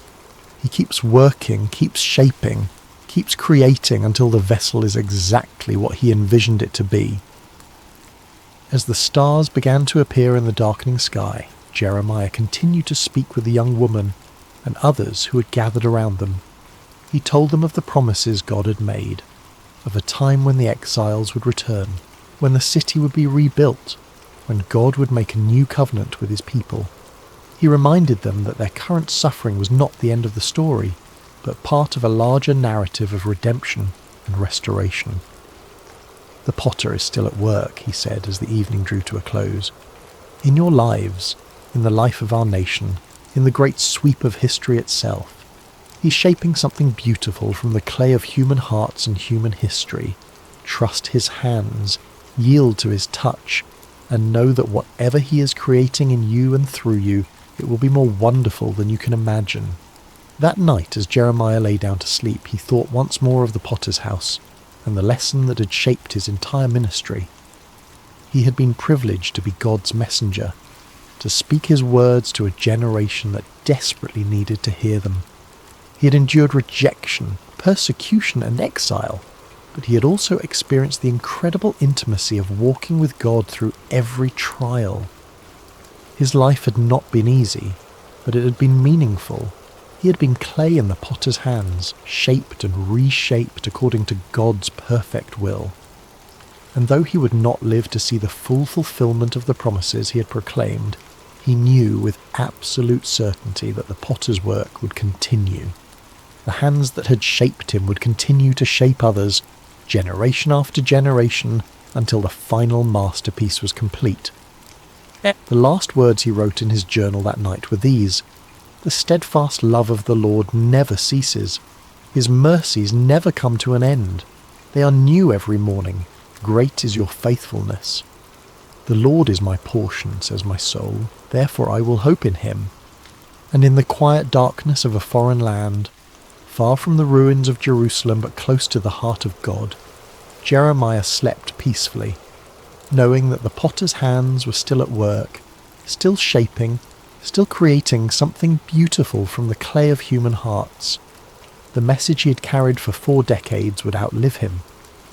He keeps working, keeps shaping, keeps creating until the vessel is exactly what he envisioned it to be." As the stars began to appear in the darkening sky, Jeremiah continued to speak with the young woman and others who had gathered around them. He told them of the promises God had made, of a time when the exiles would return, when the city would be rebuilt, when God would make a new covenant with his people. He reminded them that their current suffering was not the end of the story, but part of a larger narrative of redemption and restoration. "The potter is still at work," he said as the evening drew to a close. "In your lives, in the life of our nation, in the great sweep of history itself, he's shaping something beautiful from the clay of human hearts and human history. Trust his hands, yield to his touch, and know that whatever he is creating in you and through you, it will be more wonderful than you can imagine." That night, as Jeremiah lay down to sleep, he thought once more of the potter's house and the lesson that had shaped his entire ministry. He had been privileged to be God's messenger, to speak his words to a generation that desperately needed to hear them. He had endured rejection, persecution, and exile, but he had also experienced the incredible intimacy of walking with God through every trial. His life had not been easy, but it had been meaningful. He had been clay in the potter's hands, shaped and reshaped according to God's perfect will. And though he would not live to see the full fulfillment of the promises he had proclaimed, he knew with absolute certainty that the potter's work would continue. The hands that had shaped him would continue to shape others, generation after generation, until the final masterpiece was complete. The last words he wrote in his journal that night were these: "The steadfast love of the Lord never ceases. His mercies never come to an end. They are new every morning. Great is your faithfulness. The Lord is my portion, says my soul, therefore I will hope in him." And in the quiet darkness of a foreign land, far from the ruins of Jerusalem but close to the heart of God, Jeremiah slept peacefully, knowing that the potter's hands were still at work, still shaping, still creating something beautiful from the clay of human hearts. The message he had carried for 4 decades would outlive him,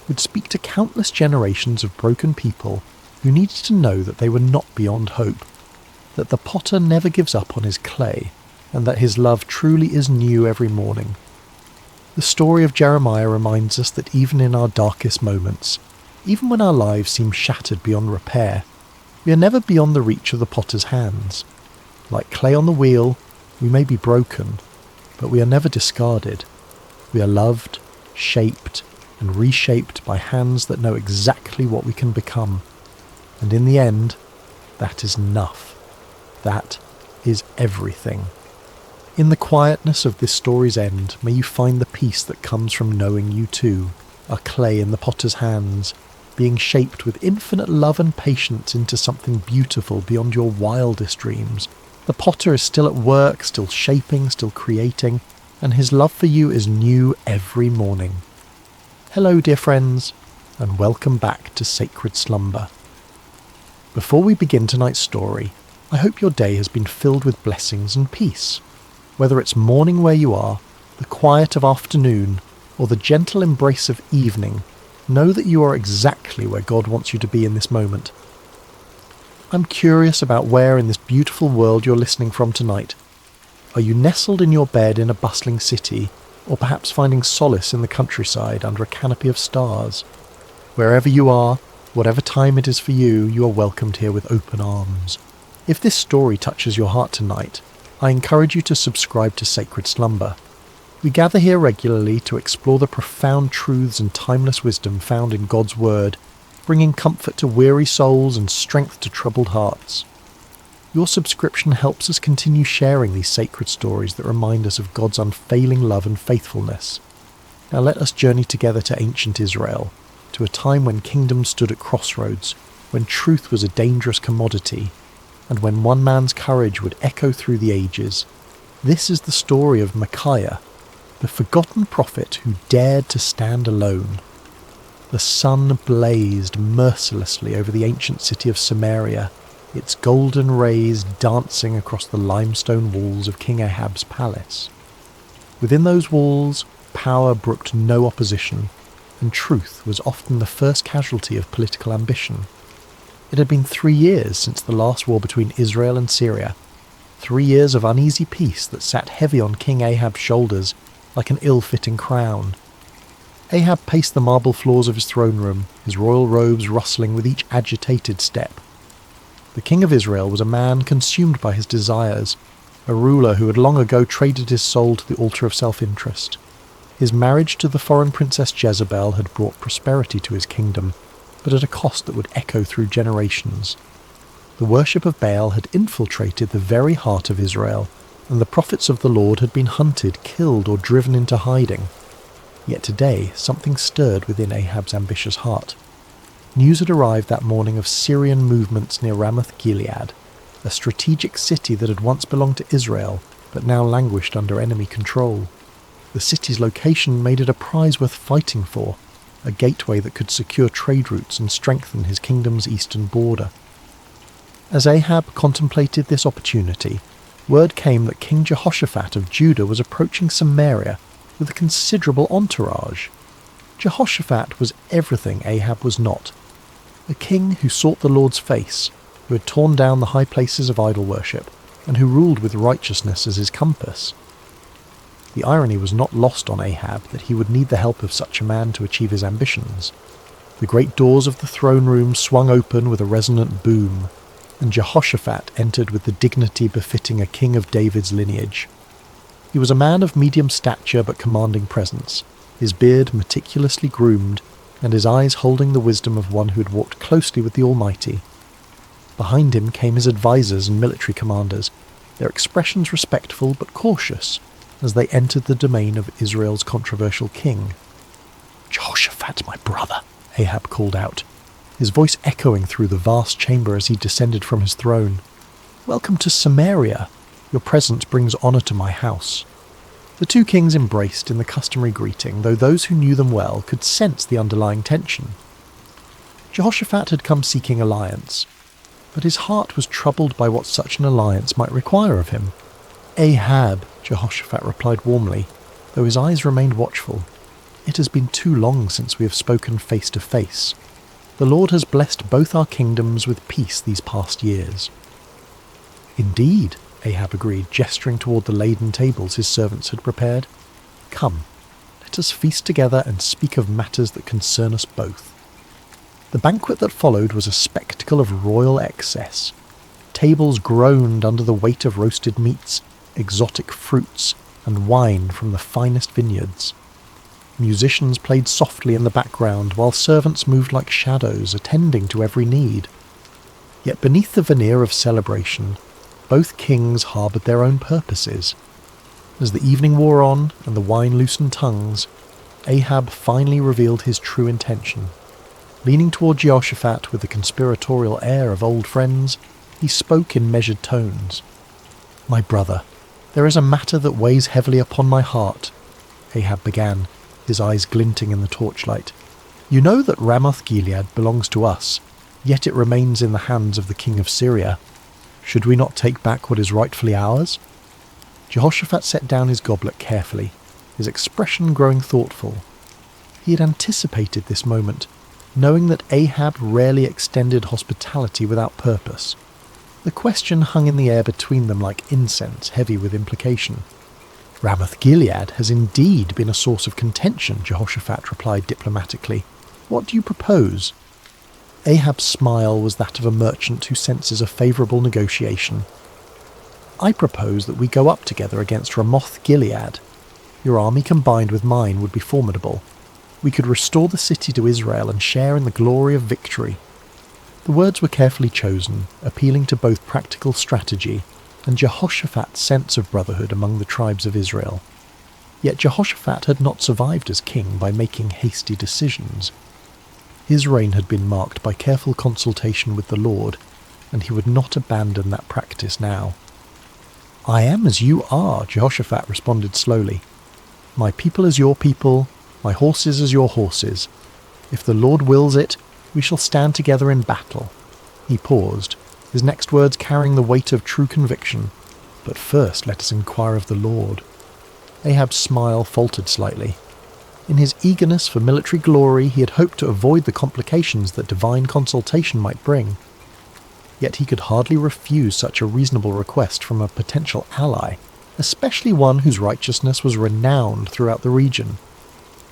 would speak to countless generations of broken people who needed to know that they were not beyond hope, that the potter never gives up on his clay, and that his love truly is new every morning. The story of Jeremiah reminds us that even in our darkest moments, even when our lives seem shattered beyond repair, we are never beyond the reach of the potter's hands. Like clay on the wheel, we may be broken, but we are never discarded. We are loved, shaped, and reshaped by hands that know exactly what we can become. And in the end, that is enough. That is everything. In the quietness of this story's end, may you find the peace that comes from knowing you too are clay in the potter's hands, being shaped with infinite love and patience into something beautiful beyond your wildest dreams. The potter is still at work, still shaping, still creating, and his love for you is new every morning. Hello, dear friends, and welcome back to Sacred Slumber. Before we begin tonight's story, I hope your day has been filled with blessings and peace. Whether it's morning where you are, the quiet of afternoon, or the gentle embrace of evening, know that you are exactly where God wants you to be in this moment. I'm curious about where in this beautiful world you're listening from tonight. Are you nestled in your bed in a bustling city, or perhaps finding solace in the countryside under a canopy of stars? Wherever you are, whatever time it is for you, you are welcomed here with open arms. If this story touches your heart tonight, I encourage you to subscribe to Sacred Slumber. We gather here regularly to explore the profound truths and timeless wisdom found in God's Word, bringing comfort to weary souls and strength to troubled hearts. Your subscription helps us continue sharing these sacred stories that remind us of God's unfailing love and faithfulness. Now let us journey together to ancient Israel, to a time when kingdoms stood at crossroads, when truth was a dangerous commodity, and when one man's courage would echo through the ages. This is the story of Micaiah, the forgotten prophet who dared to stand alone. The sun blazed mercilessly over the ancient city of Samaria, its golden rays dancing across the limestone walls of King Ahab's palace. Within those walls, power brooked no opposition, and truth was often the first casualty of political ambition. It had been 3 years since the last war between Israel and Syria, 3 years of uneasy peace that sat heavy on King Ahab's shoulders like an ill-fitting crown. Ahab paced the marble floors of his throne room, his royal robes rustling with each agitated step. The king of Israel was a man consumed by his desires, a ruler who had long ago traded his soul to the altar of self-interest. His marriage to the foreign princess Jezebel had brought prosperity to his kingdom, but at a cost that would echo through generations. The worship of Baal had infiltrated the very heart of Israel, and the prophets of the Lord had been hunted, killed, or driven into hiding. Yet today something stirred within Ahab's ambitious heart. News had arrived that morning of Syrian movements near Ramoth-Gilead, a strategic city that had once belonged to Israel, but now languished under enemy control. The city's location made it a prize worth fighting for, a gateway that could secure trade routes and strengthen his kingdom's eastern border. As Ahab contemplated this opportunity, word came that King Jehoshaphat of Judah was approaching Samaria with a considerable entourage. Jehoshaphat was everything Ahab was not, a king who sought the Lord's face, who had torn down the high places of idol worship, and who ruled with righteousness as his compass. The irony was not lost on Ahab that he would need the help of such a man to achieve his ambitions. The great doors of the throne room swung open with a resonant boom, and Jehoshaphat entered with the dignity befitting a king of David's lineage. He was a man of medium stature but commanding presence, his beard meticulously groomed, and his eyes holding the wisdom of one who had walked closely with the Almighty. Behind him came his advisors and military commanders, their expressions respectful but cautious, as they entered the domain of Israel's controversial king. "Jehoshaphat, my brother," Ahab called out, his voice echoing through the vast chamber as he descended from his throne. "Welcome to Samaria. Your presence brings honour to my house." The two kings embraced in the customary greeting, though those who knew them well could sense the underlying tension. Jehoshaphat had come seeking alliance. but his heart was troubled by what such an alliance might require of him. "Ahab," Jehoshaphat replied warmly, though his eyes remained watchful. "It has been too long since we have spoken face to face. The Lord has blessed both our kingdoms with peace these past years." "Indeed," Ahab agreed, gesturing toward the laden tables his servants had prepared. "Come, let us feast together and speak of matters that concern us both." The banquet that followed was a spectacle of royal excess. Tables groaned under the weight of roasted meats, exotic fruits, and wine from the finest vineyards. Musicians played softly in the background, while servants moved like shadows, attending to every need. Yet beneath the veneer of celebration, both kings harboured their own purposes. As the evening wore on and the wine loosened tongues, Ahab finally revealed his true intention. Leaning toward Jehoshaphat with the conspiratorial air of old friends, he spoke in measured tones. "My brother, there is a matter that weighs heavily upon my heart," Ahab began, his eyes glinting in the torchlight. "You know that Ramoth-Gilead belongs to us, yet it remains in the hands of the king of Syria. Should we not take back what is rightfully ours?" Jehoshaphat set down his goblet carefully, his expression growing thoughtful. He had anticipated this moment, knowing that Ahab rarely extended hospitality without purpose. The question hung in the air between them like incense, heavy with implication. "Ramoth-Gilead has indeed been a source of contention," Jehoshaphat replied diplomatically. "What do you propose?" Ahab's smile was that of a merchant who senses a favourable negotiation. "I propose that we go up together against Ramoth-Gilead. Your army combined with mine would be formidable. We could restore the city to Israel and share in the glory of victory." The words were carefully chosen, appealing to both practical strategy and Jehoshaphat's sense of brotherhood among the tribes of Israel. Yet Jehoshaphat had not survived as king by making hasty decisions. His reign had been marked by careful consultation with the Lord, and he would not abandon that practice now. "I am as you are," Jehoshaphat responded slowly. "My people as your people, my horses as your horses. If the Lord wills it, we shall stand together in battle." He paused, his next words carrying the weight of true conviction. "But first let us inquire of the Lord." Ahab's smile faltered slightly. In his eagerness for military glory, he had hoped to avoid the complications that divine consultation might bring. Yet he could hardly refuse such a reasonable request from a potential ally, especially one whose righteousness was renowned throughout the region.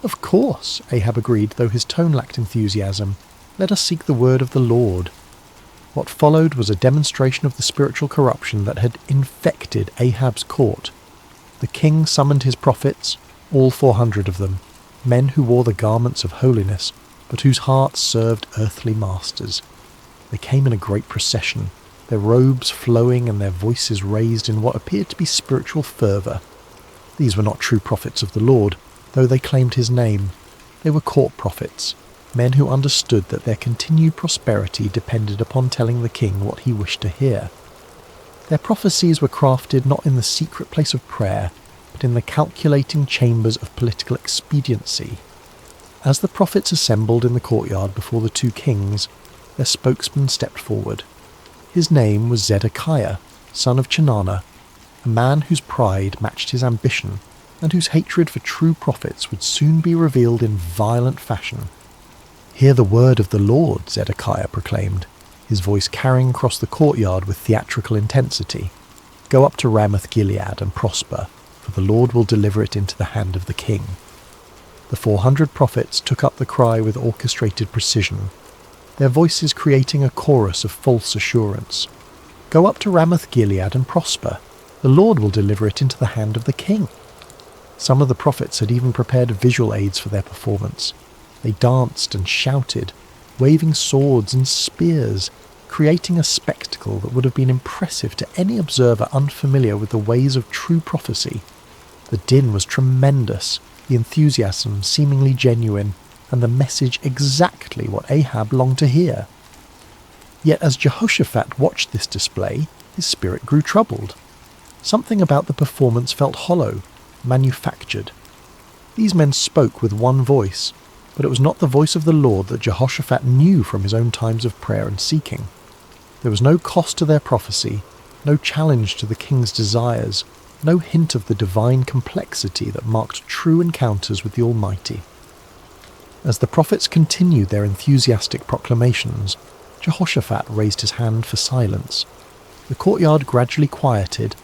"Of course," Ahab agreed, though his tone lacked enthusiasm. "Let us seek the word of the Lord." What followed was a demonstration of the spiritual corruption that had infected Ahab's court. The king summoned his prophets, all 400 of them, men who wore the garments of holiness, but whose hearts served earthly masters. They came in a great procession, their robes flowing and their voices raised in what appeared to be spiritual fervour. These were not true prophets of the Lord, though they claimed his name. They were court prophets, men who understood that their continued prosperity depended upon telling the king what he wished to hear. Their prophecies were crafted not in the secret place of prayer, but in the calculating chambers of political expediency. As the prophets assembled in the courtyard before the two kings, their spokesman stepped forward. His name was Zedekiah, son of Chenaanah, a man whose pride matched his ambition, and whose hatred for true prophets would soon be revealed in violent fashion. "Hear the word of the Lord," Zedekiah proclaimed, his voice carrying across the courtyard with theatrical intensity. "Go up to Ramoth-Gilead and prosper, for the Lord will deliver it into the hand of the king." The 400 prophets took up the cry with orchestrated precision, their voices creating a chorus of false assurance. "Go up to Ramoth-Gilead and prosper. The Lord will deliver it into the hand of the king." Some of the prophets had even prepared visual aids for their performance. They danced and shouted, waving swords and spears, creating a spectacle that would have been impressive to any observer unfamiliar with the ways of true prophecy. The din was tremendous, the enthusiasm seemingly genuine, and the message exactly what Ahab longed to hear. Yet as Jehoshaphat watched this display, his spirit grew troubled. Something about the performance felt hollow, manufactured. These men spoke with one voice, but it was not the voice of the Lord that Jehoshaphat knew from his own times of prayer and seeking. There was no cost to their prophecy, no challenge to the king's desires, no hint of the divine complexity that marked true encounters with the Almighty. As the prophets continued their enthusiastic proclamations, Jehoshaphat raised his hand for silence. The courtyard gradually quieted,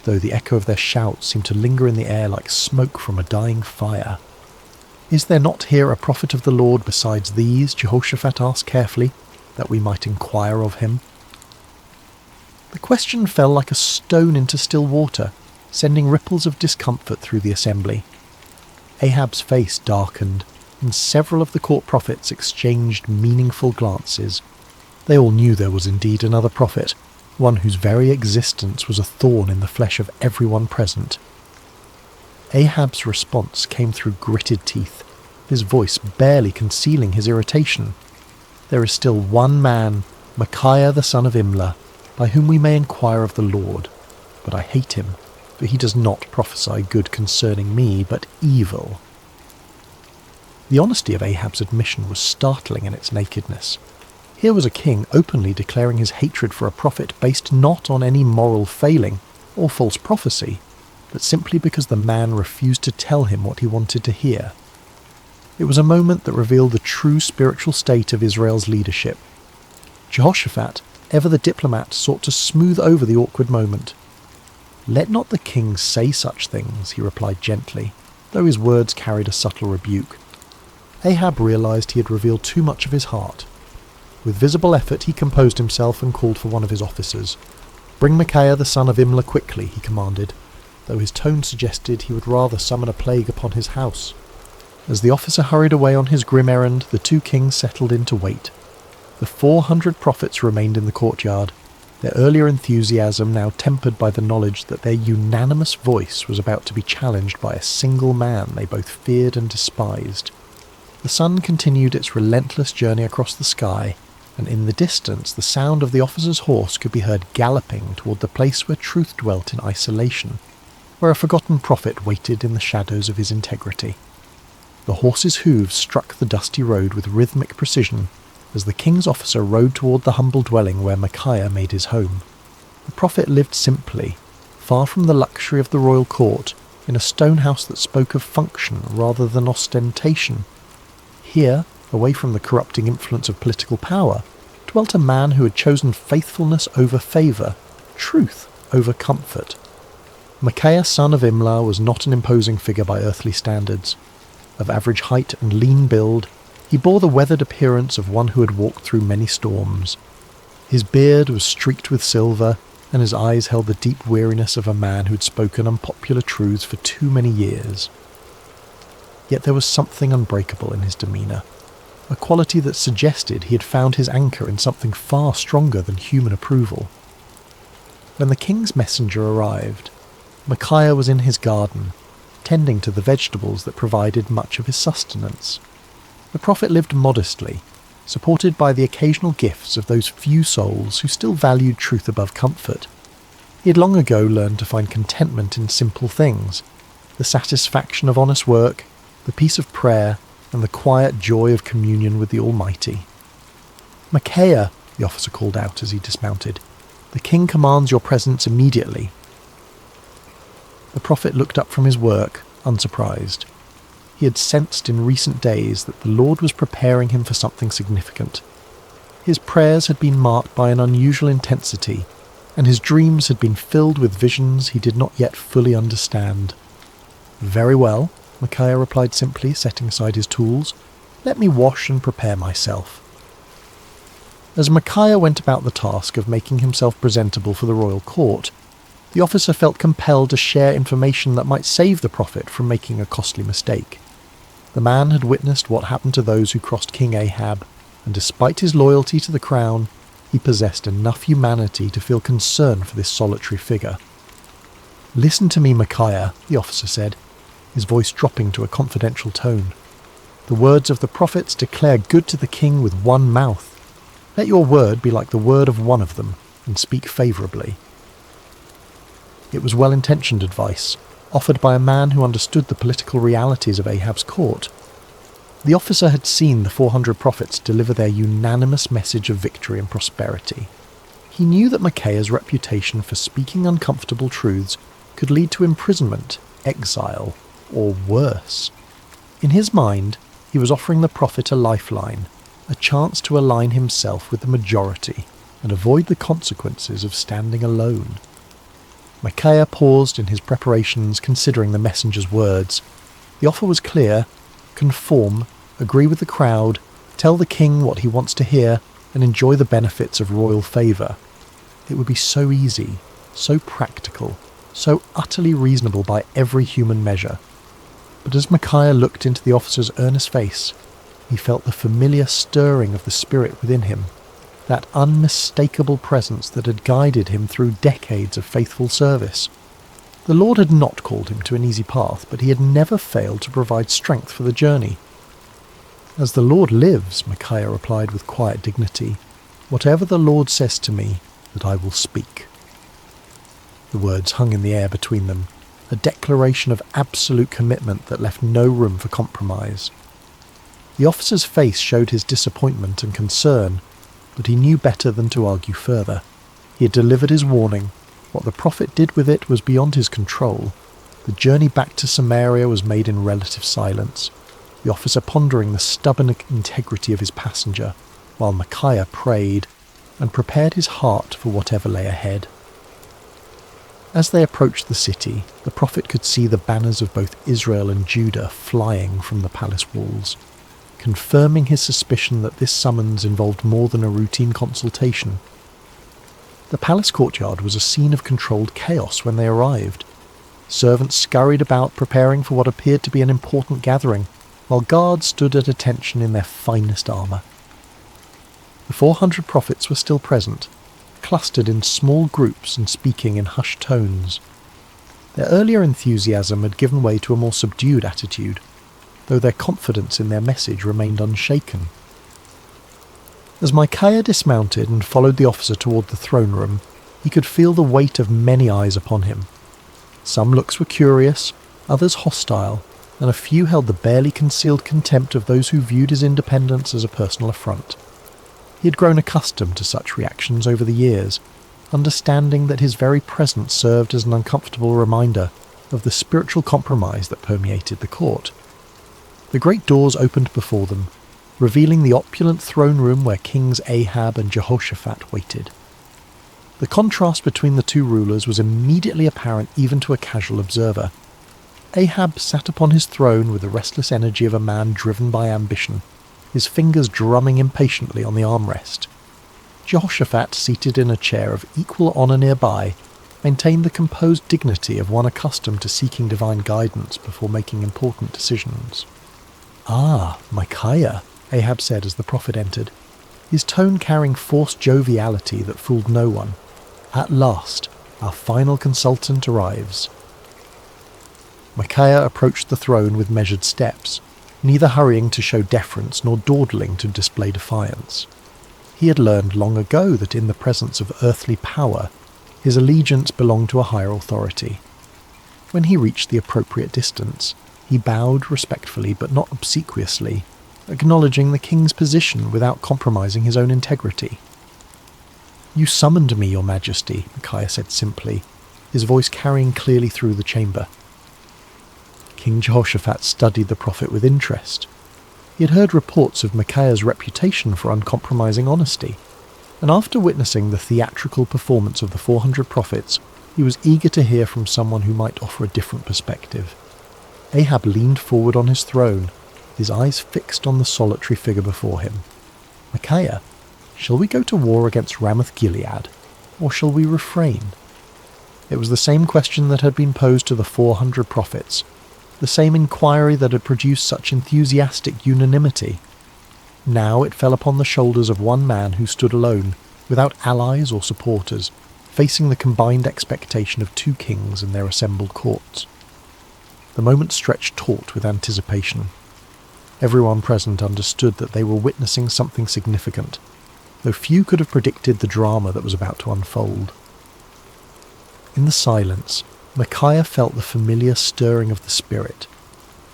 though the echo of their shouts seemed to linger in the air like smoke from a dying fire. "Is there not here a prophet of the Lord besides these?" Jehoshaphat asked carefully, "that we might inquire of him?" The question fell like a stone into still water, sending ripples of discomfort through the assembly. Ahab's face darkened, and several of the court prophets exchanged meaningful glances. They all knew there was indeed another prophet, one whose very existence was a thorn in the flesh of everyone present. Ahab's response came through gritted teeth, his voice barely concealing his irritation. "There is still one man, Micaiah the son of Imlah, by whom we may inquire of the Lord, but I hate him, for he does not prophesy good concerning me, but evil." The honesty of Ahab's admission was startling in its nakedness. Here was a king openly declaring his hatred for a prophet based not on any moral failing or false prophecy, but simply because the man refused to tell him what he wanted to hear. It was a moment that revealed the true spiritual state of Israel's leadership. Jehoshaphat, ever the diplomat, sought to smooth over the awkward moment. "Let not the king say such things," he replied gently, though his words carried a subtle rebuke. Ahab realized he had revealed too much of his heart. With visible effort he composed himself and called for one of his officers. "Bring Micaiah the son of Imlah quickly," he commanded, though his tone suggested he would rather summon a plague upon his house. As the officer hurried away on his grim errand, the two kings settled in to wait. The 400 prophets remained in the courtyard, their earlier enthusiasm now tempered by the knowledge that their unanimous voice was about to be challenged by a single man they both feared and despised. The sun continued its relentless journey across the sky, and in the distance the sound of the officer's horse could be heard galloping toward the place where truth dwelt in isolation, where a forgotten prophet waited in the shadows of his integrity. The horse's hooves struck the dusty road with rhythmic precision as the king's officer rode toward the humble dwelling where Micaiah made his home. The prophet lived simply, far from the luxury of the royal court, in a stone house that spoke of function rather than ostentation. Here, away from the corrupting influence of political power, dwelt a man who had chosen faithfulness over favour, truth over comfort. Micaiah son of Imlah was not an imposing figure by earthly standards. Of average height and lean build, he bore the weathered appearance of one who had walked through many storms. His beard was streaked with silver, and his eyes held the deep weariness of a man who had spoken unpopular truths for too many years. Yet there was something unbreakable in his demeanour, a quality that suggested he had found his anchor in something far stronger than human approval. When the king's messenger arrived, Micaiah was in his garden, tending to the vegetables that provided much of his sustenance. The prophet lived modestly, supported by the occasional gifts of those few souls who still valued truth above comfort. He had long ago learned to find contentment in simple things, the satisfaction of honest work, the peace of prayer, and the quiet joy of communion with the Almighty. "Micaiah," the officer called out as he dismounted, "the king commands your presence immediately." The prophet looked up from his work, unsurprised. He had sensed in recent days that the Lord was preparing him for something significant. His prayers had been marked by an unusual intensity, and his dreams had been filled with visions he did not yet fully understand. "Very well," Micaiah replied simply, setting aside his tools. "Let me wash and prepare myself." As Micaiah went about the task of making himself presentable for the royal court, the officer felt compelled to share information that might save the prophet from making a costly mistake. The man had witnessed what happened to those who crossed King Ahab, and despite his loyalty to the crown, he possessed enough humanity to feel concern for this solitary figure. "Listen to me, Micaiah," the officer said, his voice dropping to a confidential tone. "The words of the prophets declare good to the king with one mouth. Let your word be like the word of one of them, and speak favourably." It was well-intentioned advice, offered by a man who understood the political realities of Ahab's court. The officer had seen the 400 prophets deliver their unanimous message of victory and prosperity. He knew that Micaiah's reputation for speaking uncomfortable truths could lead to imprisonment, exile, or worse. In his mind, he was offering the prophet a lifeline, a chance to align himself with the majority and avoid the consequences of standing alone. Micaiah paused in his preparations, considering the messenger's words. The offer was clear: conform, agree with the crowd, tell the king what he wants to hear, and enjoy the benefits of royal favour. It would be so easy, so practical, so utterly reasonable by every human measure. But as Micaiah looked into the officer's earnest face, he felt the familiar stirring of the spirit within him, that unmistakable presence that had guided him through decades of faithful service. The Lord had not called him to an easy path, but he had never failed to provide strength for the journey. "As the Lord lives," Micaiah replied with quiet dignity, "whatever the Lord says to me, that I will speak." The words hung in the air between them, a declaration of absolute commitment that left no room for compromise. The officer's face showed his disappointment and concern, but he knew better than to argue further. He had delivered his warning. What the prophet did with it was beyond his control. The journey back to Samaria was made in relative silence, the officer pondering the stubborn integrity of his passenger, while Micaiah prayed and prepared his heart for whatever lay ahead. As they approached the city, the prophet could see the banners of both Israel and Judah flying from the palace walls, confirming his suspicion that this summons involved more than a routine consultation. The palace courtyard was a scene of controlled chaos when they arrived. Servants scurried about preparing for what appeared to be an important gathering, while guards stood at attention in their finest armour. The 400 prophets were still present, clustered in small groups and speaking in hushed tones. Their earlier enthusiasm had given way to a more subdued attitude, though their confidence in their message remained unshaken. As Micaiah dismounted and followed the officer toward the throne room, he could feel the weight of many eyes upon him. Some looks were curious, others hostile, and a few held the barely concealed contempt of those who viewed his independence as a personal affront. He had grown accustomed to such reactions over the years, understanding that his very presence served as an uncomfortable reminder of the spiritual compromise that permeated the court. The great doors opened before them, revealing the opulent throne room where Kings Ahab and Jehoshaphat waited. The contrast between the two rulers was immediately apparent even to a casual observer. Ahab sat upon his throne with the restless energy of a man driven by ambition, his fingers drumming impatiently on the armrest. Jehoshaphat, seated in a chair of equal honour nearby, maintained the composed dignity of one accustomed to seeking divine guidance before making important decisions. "Ah, Micaiah," Ahab said as the prophet entered, his tone carrying forced joviality that fooled no one. "At last, our final consultant arrives." Micaiah approached the throne with measured steps, neither hurrying to show deference nor dawdling to display defiance. He had learned long ago that in the presence of earthly power, his allegiance belonged to a higher authority. When he reached the appropriate distance, he bowed respectfully but not obsequiously, acknowledging the king's position without compromising his own integrity. "You summoned me, your majesty," Micaiah said simply, his voice carrying clearly through the chamber. King Jehoshaphat studied the prophet with interest. He had heard reports of Micaiah's reputation for uncompromising honesty, and after witnessing the theatrical performance of the 400 prophets, he was eager to hear from someone who might offer a different perspective. Ahab leaned forward on his throne, his eyes fixed on the solitary figure before him. "Micaiah, shall we go to war against Ramoth-Gilead, or shall we refrain?" It was the same question that had been posed to the 400 prophets, the same inquiry that had produced such enthusiastic unanimity. Now it fell upon the shoulders of one man who stood alone, without allies or supporters, facing the combined expectation of two kings and their assembled courts. The moment stretched taut with anticipation. Everyone present understood that they were witnessing something significant, though few could have predicted the drama that was about to unfold. In the silence, Micaiah felt the familiar stirring of the spirit,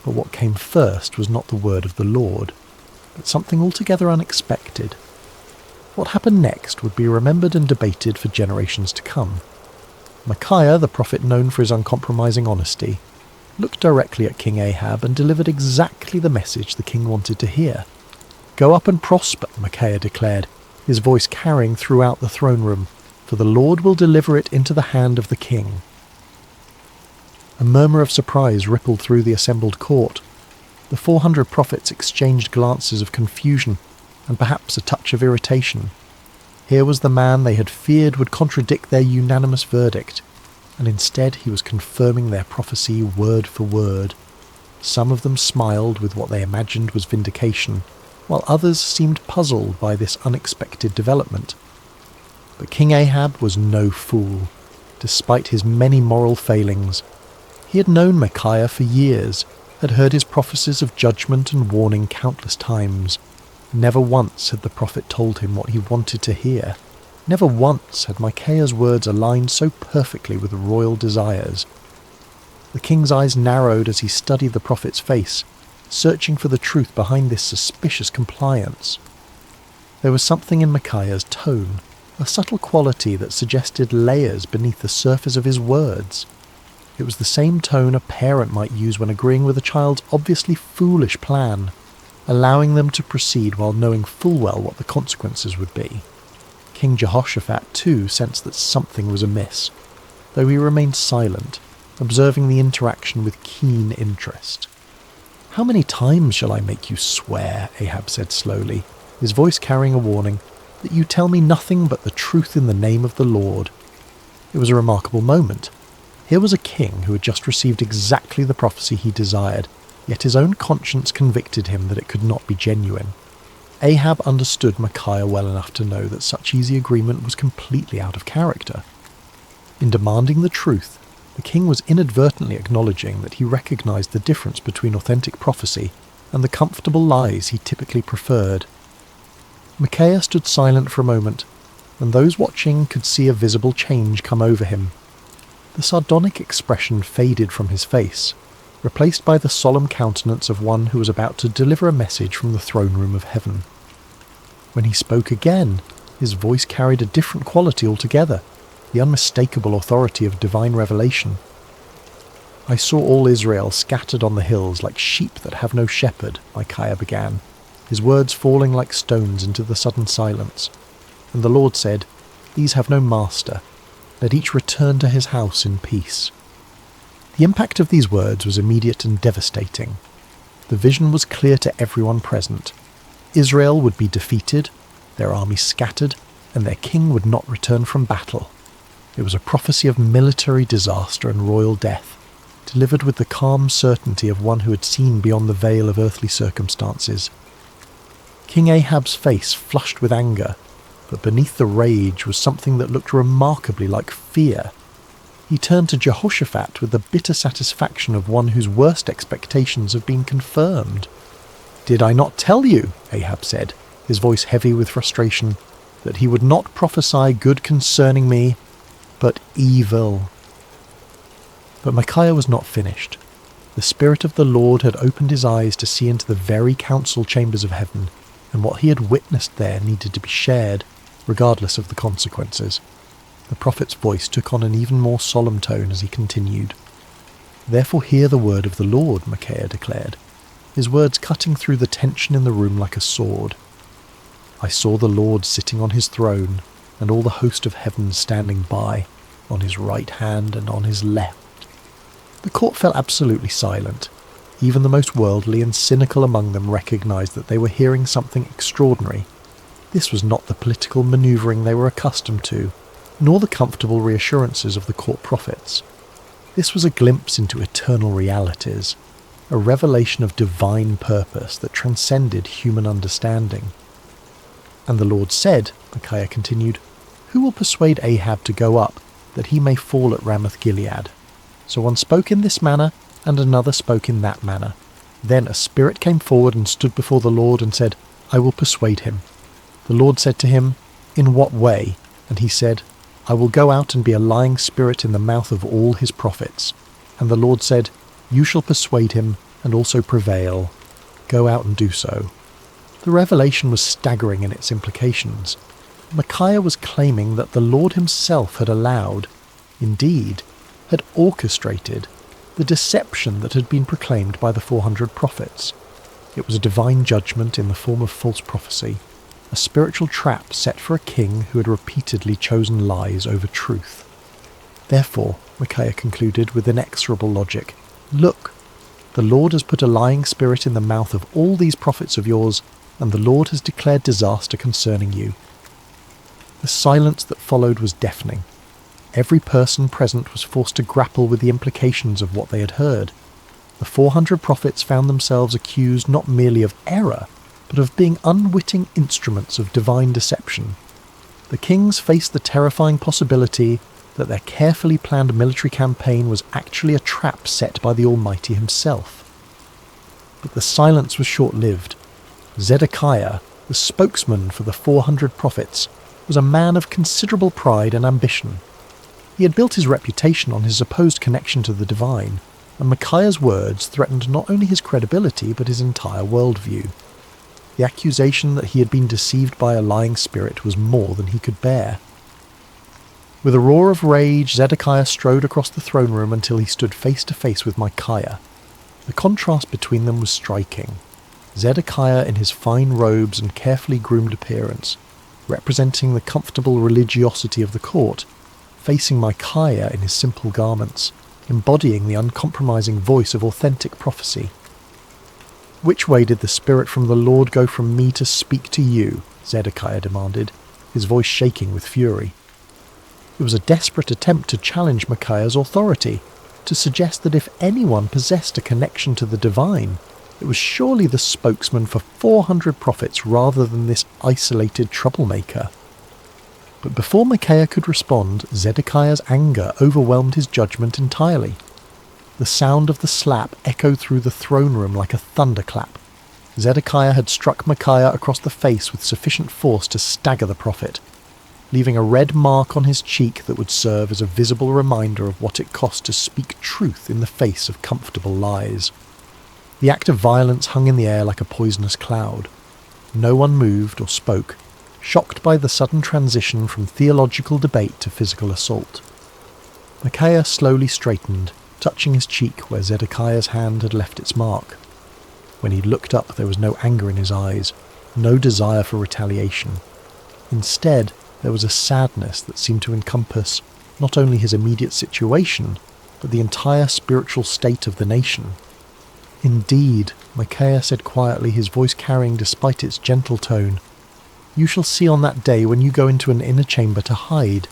but what came first was not the word of the Lord, but something altogether unexpected. What happened next would be remembered and debated for generations to come. Micaiah, the prophet known for his uncompromising honesty, looked directly at King Ahab and delivered exactly the message the king wanted to hear. "Go up and prosper," Micaiah declared, his voice carrying throughout the throne room, "for the Lord will deliver it into the hand of the king." A murmur of surprise rippled through the assembled court. The 400 prophets exchanged glances of confusion and perhaps a touch of irritation. Here was the man they had feared would contradict their unanimous verdict, and instead he was confirming their prophecy word for word. Some of them smiled with what they imagined was vindication, while others seemed puzzled by this unexpected development. But King Ahab was no fool. Despite his many moral failings, he had known Micaiah for years, had heard his prophecies of judgment and warning countless times. Never once had the prophet told him what he wanted to hear. Never once had Micaiah's words aligned so perfectly with royal desires. The king's eyes narrowed as he studied the prophet's face, searching for the truth behind this suspicious compliance. There was something in Micaiah's tone, a subtle quality that suggested layers beneath the surface of his words. It was the same tone a parent might use when agreeing with a child's obviously foolish plan, allowing them to proceed while knowing full well what the consequences would be. King Jehoshaphat, too, sensed that something was amiss, though he remained silent, observing the interaction with keen interest. "How many times shall I make you swear," Ahab said slowly, his voice carrying a warning, "that you tell me nothing but the truth in the name of the Lord?" It was a remarkable moment. Here was a king who had just received exactly the prophecy he desired, yet his own conscience convicted him that it could not be genuine. Ahab understood Micaiah well enough to know that such easy agreement was completely out of character. In demanding the truth, the king was inadvertently acknowledging that he recognized the difference between authentic prophecy and the comfortable lies he typically preferred. Micaiah stood silent for a moment, and those watching could see a visible change come over him. The sardonic expression faded from his face, replaced by the solemn countenance of one who was about to deliver a message from the throne room of heaven. When he spoke again, his voice carried a different quality altogether, the unmistakable authority of divine revelation. "I saw all Israel scattered on the hills like sheep that have no shepherd," Micaiah began, his words falling like stones into the sudden silence. "And the Lord said, 'These have no master. Let each return to his house in peace.'" The impact of these words was immediate and devastating. The vision was clear to everyone present. Israel would be defeated, their army scattered, and their king would not return from battle. It was a prophecy of military disaster and royal death, delivered with the calm certainty of one who had seen beyond the veil of earthly circumstances. King Ahab's face flushed with anger, but beneath the rage was something that looked remarkably like fear. He turned to Jehoshaphat with the bitter satisfaction of one whose worst expectations have been confirmed. "Did I not tell you," Ahab said, his voice heavy with frustration, "that he would not prophesy good concerning me, but evil?" But Micaiah was not finished. The Spirit of the Lord had opened his eyes to see into the very council chambers of heaven, and what he had witnessed there needed to be shared, regardless of the consequences. The prophet's voice took on an even more solemn tone as he continued. "Therefore hear the word of the Lord," Micaiah declared, his words cutting through the tension in the room like a sword. "I saw the Lord sitting on his throne, and all the host of heaven standing by, on his right hand and on his left." The court fell absolutely silent. Even the most worldly and cynical among them recognized that they were hearing something extraordinary. This was not the political maneuvering they were accustomed to, nor the comfortable reassurances of the court prophets. This was a glimpse into eternal realities, a revelation of divine purpose that transcended human understanding. "And the Lord said," Micaiah continued, "Who will persuade Ahab to go up, that he may fall at Ramoth-Gilead?" So one spoke in this manner, and another spoke in that manner. Then a spirit came forward and stood before the Lord and said, "I will persuade him." The Lord said to him, "In what way?" And he said, "I will go out and be a lying spirit in the mouth of all his prophets." And the Lord said, "You shall persuade him and also prevail. Go out and do so." The revelation was staggering in its implications. Micaiah was claiming that the Lord himself had allowed, indeed, had orchestrated, the deception that had been proclaimed by the 400 prophets. It was a divine judgment in the form of false prophecy, a spiritual trap set for a king who had repeatedly chosen lies over truth. Therefore, Micaiah concluded with inexorable logic, "Look, the Lord has put a lying spirit in the mouth of all these prophets of yours, and the Lord has declared disaster concerning you." The silence that followed was deafening. Every person present was forced to grapple with the implications of what they had heard. The 400 prophets found themselves accused not merely of error, but of being unwitting instruments of divine deception. The kings faced the terrifying possibility that their carefully planned military campaign was actually a trap set by the Almighty himself. But the silence was short-lived. Zedekiah, the spokesman for the 400 prophets, was a man of considerable pride and ambition. He had built his reputation on his supposed connection to the divine, and Micaiah's words threatened not only his credibility but his entire worldview. The accusation that he had been deceived by a lying spirit was more than he could bear. With a roar of rage, Zedekiah strode across the throne room until he stood face to face with Micaiah. The contrast between them was striking. Zedekiah in his fine robes and carefully groomed appearance, representing the comfortable religiosity of the court, facing Micaiah in his simple garments, embodying the uncompromising voice of authentic prophecy. "Which way did the Spirit from the Lord go from me to speak to you?" Zedekiah demanded, his voice shaking with fury. It was a desperate attempt to challenge Micaiah's authority, to suggest that if anyone possessed a connection to the divine, it was surely the spokesman for 400 prophets rather than this isolated troublemaker. But before Micaiah could respond, Zedekiah's anger overwhelmed his judgment entirely. The sound of the slap echoed through the throne room like a thunderclap. Zedekiah had struck Micaiah across the face with sufficient force to stagger the prophet, leaving a red mark on his cheek that would serve as a visible reminder of what it cost to speak truth in the face of comfortable lies. The act of violence hung in the air like a poisonous cloud. No one moved or spoke, shocked by the sudden transition from theological debate to physical assault. Micaiah slowly straightened, touching his cheek where Zedekiah's hand had left its mark. When he looked up, there was no anger in his eyes, no desire for retaliation. Instead, there was a sadness that seemed to encompass not only his immediate situation, but the entire spiritual state of the nation. "Indeed," Micaiah said quietly, his voice carrying despite its gentle tone, "you shall see on that day when you go into an inner chamber to hide."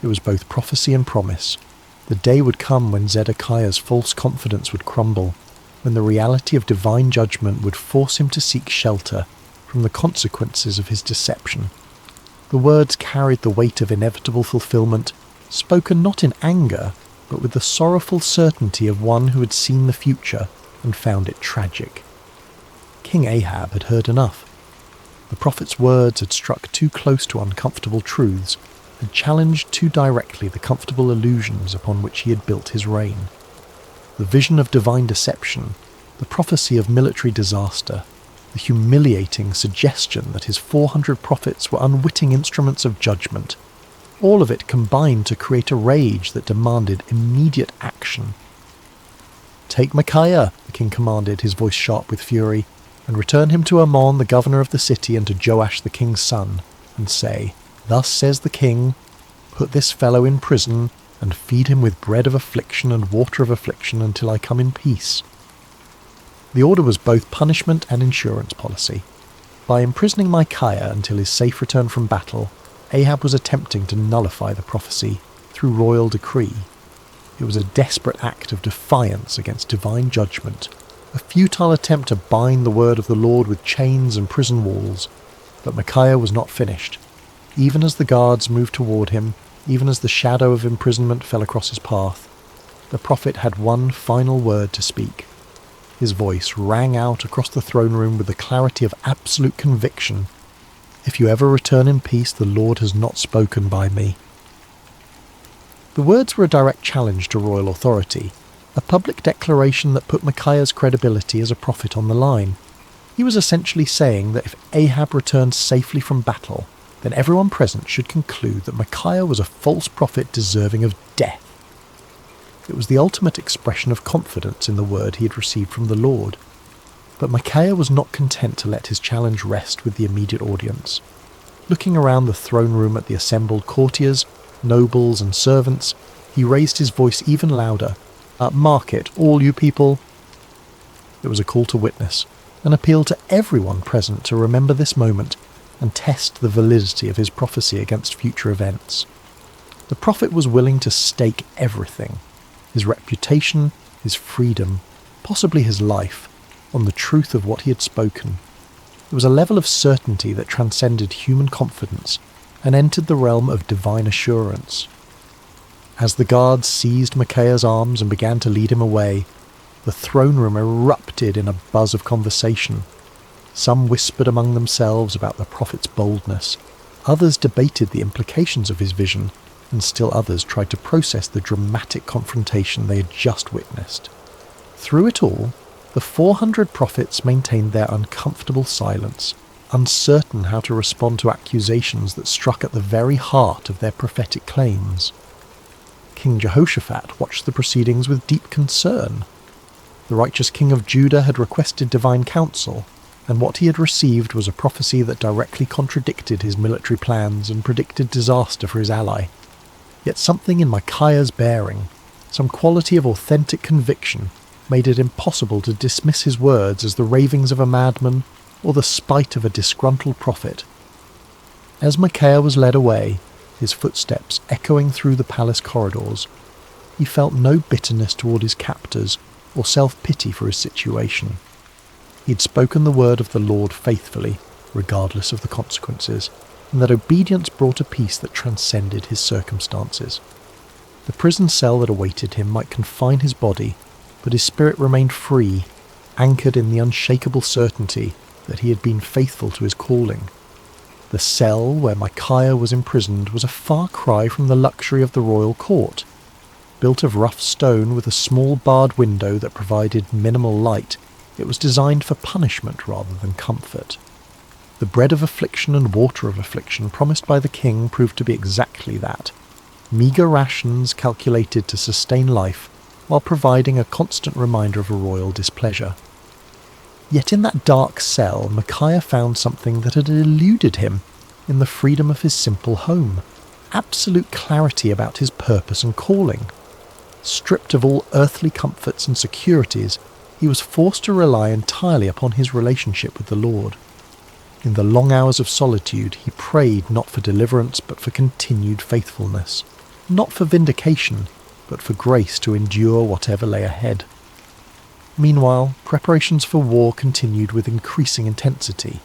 It was both prophecy and promise. The day would come when Zedekiah's false confidence would crumble, when the reality of divine judgment would force him to seek shelter from the consequences of his deception. The words carried the weight of inevitable fulfillment, spoken not in anger, but with the sorrowful certainty of one who had seen the future and found it tragic. King Ahab had heard enough. The prophet's words had struck too close to uncomfortable truths, had challenged too directly the comfortable illusions upon which he had built his reign. The vision of divine deception, the prophecy of military disaster, the humiliating suggestion that his 400 prophets were unwitting instruments of judgment, all of it combined to create a rage that demanded immediate action. "Take Micaiah," the king commanded, his voice sharp with fury, "and return him to Ammon, the governor of the city, and to Joash the king's son, and say, 'Thus says the king, put this fellow in prison, and feed him with bread of affliction and water of affliction until I come in peace.'" The order was both punishment and insurance policy. By imprisoning Micaiah until his safe return from battle, Ahab was attempting to nullify the prophecy through royal decree. It was a desperate act of defiance against divine judgment, a futile attempt to bind the word of the Lord with chains and prison walls. But Micaiah was not finished. Even as the guards moved toward him, even as the shadow of imprisonment fell across his path, the prophet had one final word to speak. His voice rang out across the throne room with the clarity of absolute conviction. "If you ever return in peace, the Lord has not spoken by me." The words were a direct challenge to royal authority, a public declaration that put Micaiah's credibility as a prophet on the line. He was essentially saying that if Ahab returned safely from battle, then everyone present should conclude that Micaiah was a false prophet deserving of death. It was the ultimate expression of confidence in the word he had received from the Lord. But Micaiah was not content to let his challenge rest with the immediate audience. Looking around the throne room at the assembled courtiers, nobles and servants, he raised his voice even louder. "Mark it, all you people." It was a call to witness, an appeal to everyone present to remember this moment and test the validity of his prophecy against future events. The prophet was willing to stake everything, his reputation, his freedom, possibly his life, on the truth of what he had spoken. There was a level of certainty that transcended human confidence and entered the realm of divine assurance. As the guards seized Micaiah's arms and began to lead him away, the throne room erupted in a buzz of conversation. Some whispered among themselves about the prophet's boldness, others debated the implications of his vision, and still others tried to process the dramatic confrontation they had just witnessed. Through it all, the 400 prophets maintained their uncomfortable silence, uncertain how to respond to accusations that struck at the very heart of their prophetic claims. King Jehoshaphat watched the proceedings with deep concern. The righteous king of Judah had requested divine counsel, and what he had received was a prophecy that directly contradicted his military plans and predicted disaster for his ally. Yet something in Micaiah's bearing, some quality of authentic conviction, made it impossible to dismiss his words as the ravings of a madman or the spite of a disgruntled prophet. As Micaiah was led away, his footsteps echoing through the palace corridors, he felt no bitterness toward his captors or self-pity for his situation. He had spoken the word of the Lord faithfully, regardless of the consequences, and that obedience brought a peace that transcended his circumstances. The prison cell that awaited him might confine his body, but his spirit remained free, anchored in the unshakable certainty that he had been faithful to his calling. The cell where Micaiah was imprisoned was a far cry from the luxury of the royal court. Built of rough stone with a small barred window that provided minimal light, it was designed for punishment rather than comfort. The bread of affliction and water of affliction promised by the king proved to be exactly that. Meagre rations calculated to sustain life, while providing a constant reminder of a royal displeasure. Yet in that dark cell, Micaiah found something that had eluded him in the freedom of his simple home, absolute clarity about his purpose and calling. Stripped of all earthly comforts and securities, he was forced to rely entirely upon his relationship with the Lord. In the long hours of solitude, he prayed not for deliverance but for continued faithfulness, not for vindication but for grace to endure whatever lay ahead. Meanwhile, preparations for war continued with increasing intensity.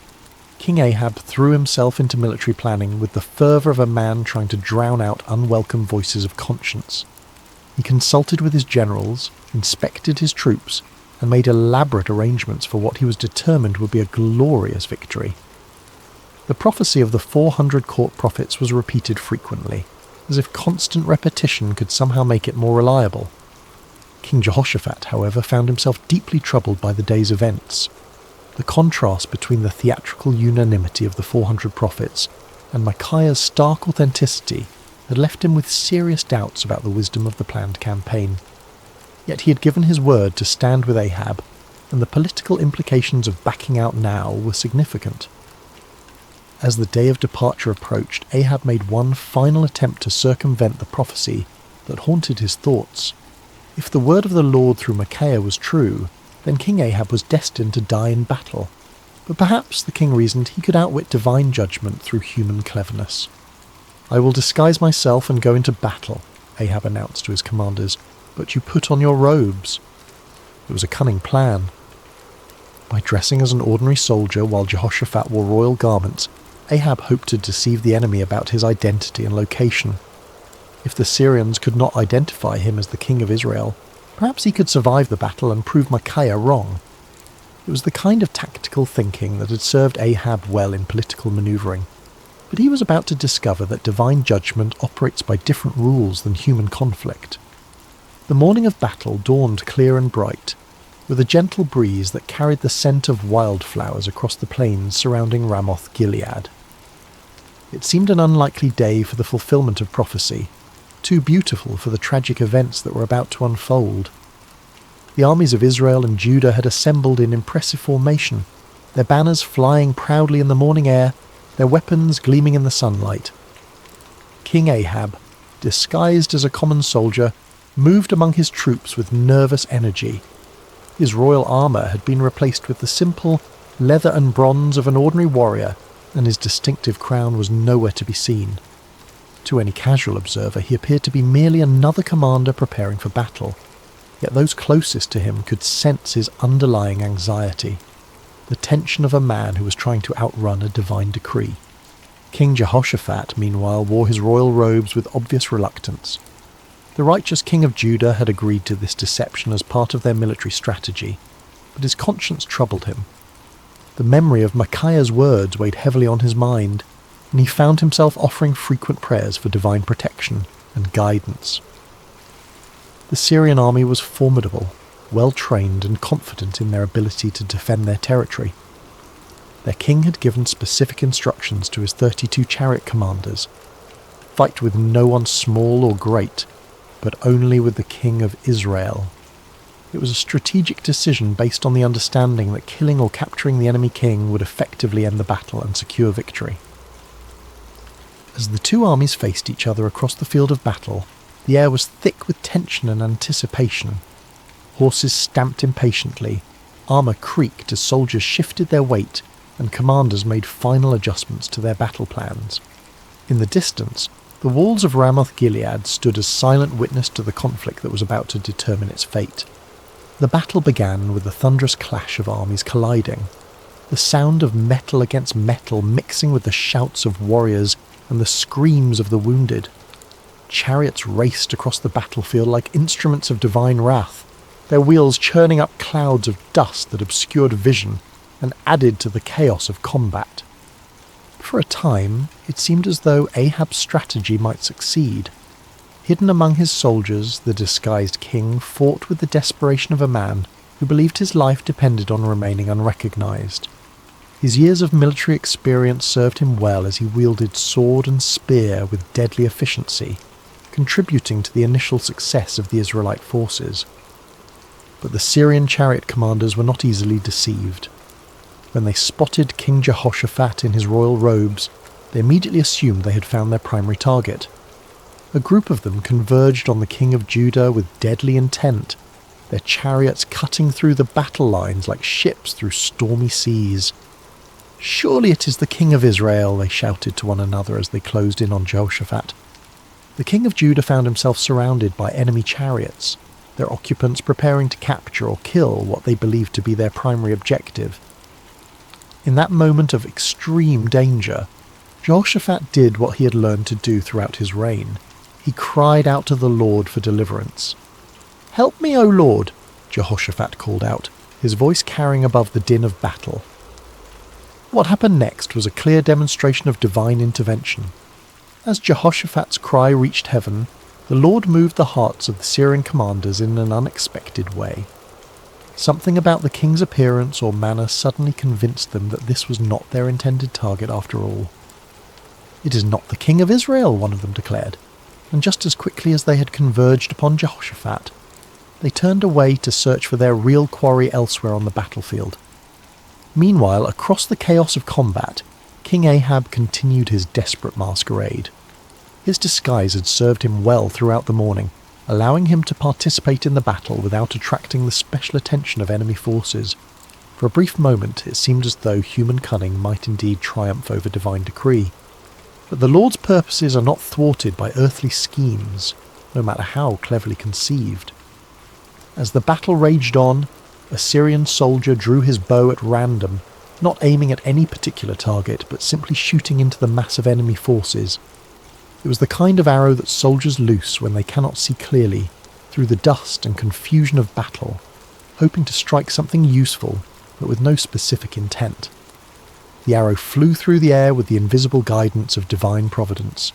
King Ahab threw himself into military planning with the fervour of a man trying to drown out unwelcome voices of conscience. He consulted with his generals, inspected his troops, and made elaborate arrangements for what he was determined would be a glorious victory. The prophecy of the 400 court prophets was repeated frequently, as if constant repetition could somehow make it more reliable. King Jehoshaphat, however, found himself deeply troubled by the day's events. The contrast between the theatrical unanimity of the 400 prophets and Micaiah's stark authenticity had left him with serious doubts about the wisdom of the planned campaign. Yet he had given his word to stand with Ahab, and the political implications of backing out now were significant. As the day of departure approached, Ahab made one final attempt to circumvent the prophecy that haunted his thoughts. If the word of the Lord through Micaiah was true, then King Ahab was destined to die in battle. But perhaps, the king reasoned, he could outwit divine judgment through human cleverness. "I will disguise myself and go into battle," Ahab announced to his commanders, "but you put on your robes." It was a cunning plan. By dressing as an ordinary soldier while Jehoshaphat wore royal garments, Ahab hoped to deceive the enemy about his identity and location. If the Syrians could not identify him as the king of Israel, perhaps he could survive the battle and prove Micaiah wrong. It was the kind of tactical thinking that had served Ahab well in political manoeuvring, but he was about to discover that divine judgment operates by different rules than human conflict. The morning of battle dawned clear and bright, with a gentle breeze that carried the scent of wildflowers across the plains surrounding Ramoth Gilead. It seemed an unlikely day for the fulfillment of prophecy, too beautiful for the tragic events that were about to unfold. The armies of Israel and Judah had assembled in impressive formation, their banners flying proudly in the morning air, their weapons gleaming in the sunlight. King Ahab, disguised as a common soldier, moved among his troops with nervous energy. His royal armour had been replaced with the simple leather and bronze of an ordinary warrior, and his distinctive crown was nowhere to be seen. To any casual observer, he appeared to be merely another commander preparing for battle, yet those closest to him could sense his underlying anxiety, the tension of a man who was trying to outrun a divine decree. King Jehoshaphat, meanwhile, wore his royal robes with obvious reluctance. The righteous king of Judah had agreed to this deception as part of their military strategy, but his conscience troubled him. The memory of Micaiah's words weighed heavily on his mind, and he found himself offering frequent prayers for divine protection and guidance. The Syrian army was formidable, well-trained and confident in their ability to defend their territory. Their king had given specific instructions to his 32 chariot commanders: fight with no one small or great, but only with the king of Israel. It was a strategic decision based on the understanding that killing or capturing the enemy king would effectively end the battle and secure victory. As the two armies faced each other across the field of battle, the air was thick with tension and anticipation. Horses stamped impatiently, armour creaked as soldiers shifted their weight, and commanders made final adjustments to their battle plans. In the distance, the walls of Ramoth-Gilead stood as silent witness to the conflict that was about to determine its fate. The battle began with the thunderous clash of armies colliding, the sound of metal against metal mixing with the shouts of warriors and the screams of the wounded. Chariots raced across the battlefield like instruments of divine wrath, their wheels churning up clouds of dust that obscured vision and added to the chaos of combat. For a time, it seemed as though Ahab's strategy might succeed. Hidden among his soldiers, the disguised king fought with the desperation of a man who believed his life depended on remaining unrecognized. His years of military experience served him well as he wielded sword and spear with deadly efficiency, contributing to the initial success of the Israelite forces. But the Syrian chariot commanders were not easily deceived. When they spotted King Jehoshaphat in his royal robes, they immediately assumed they had found their primary target. A group of them converged on the king of Judah with deadly intent, their chariots cutting through the battle lines like ships through stormy seas. "Surely it is the king of Israel," they shouted to one another as they closed in on Jehoshaphat. The king of Judah found himself surrounded by enemy chariots, their occupants preparing to capture or kill what they believed to be their primary objective. In that moment of extreme danger, Jehoshaphat did what he had learned to do throughout his reign. He cried out to the Lord for deliverance. "Help me, O Lord," Jehoshaphat called out, his voice carrying above the din of battle. What happened next was a clear demonstration of divine intervention. As Jehoshaphat's cry reached heaven, the Lord moved the hearts of the Syrian commanders in an unexpected way. Something about the king's appearance or manner suddenly convinced them that this was not their intended target after all. "It is not the king of Israel," one of them declared, and just as quickly as they had converged upon Jehoshaphat, they turned away to search for their real quarry elsewhere on the battlefield. Meanwhile, across the chaos of combat, King Ahab continued his desperate masquerade. His disguise had served him well throughout the morning, allowing him to participate in the battle without attracting the special attention of enemy forces. For a brief moment, it seemed as though human cunning might indeed triumph over divine decree. But the Lord's purposes are not thwarted by earthly schemes, no matter how cleverly conceived. As the battle raged on, a Syrian soldier drew his bow at random, not aiming at any particular target, but simply shooting into the mass of enemy forces. It was the kind of arrow that soldiers loose when they cannot see clearly, through the dust and confusion of battle, hoping to strike something useful, but with no specific intent. The arrow flew through the air with the invisible guidance of divine providence.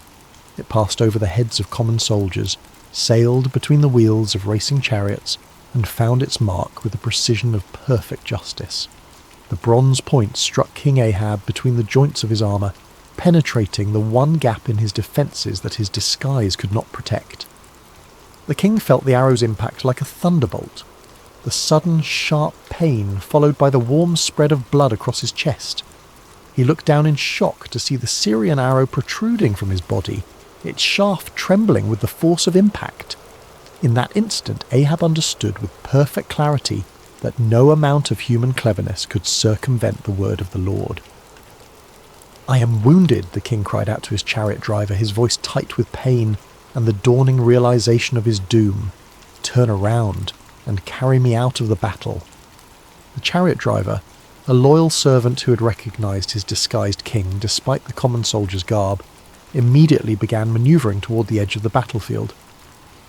It passed over the heads of common soldiers, sailed between the wheels of racing chariots, and found its mark with the precision of perfect justice. The bronze point struck King Ahab between the joints of his armour, penetrating the one gap in his defences that his disguise could not protect. The king felt the arrow's impact like a thunderbolt, the sudden sharp pain followed by the warm spread of blood across his chest. He looked down in shock to see the Syrian arrow protruding from his body, its shaft trembling with the force of impact. In that instant, Ahab understood with perfect clarity that no amount of human cleverness could circumvent the word of the Lord. "I am wounded," the king cried out to his chariot driver, his voice tight with pain and the dawning realization of his doom. "Turn around and carry me out of the battle." The chariot driver, a loyal servant who had recognized his disguised king despite the common soldier's garb, immediately began maneuvering toward the edge of the battlefield.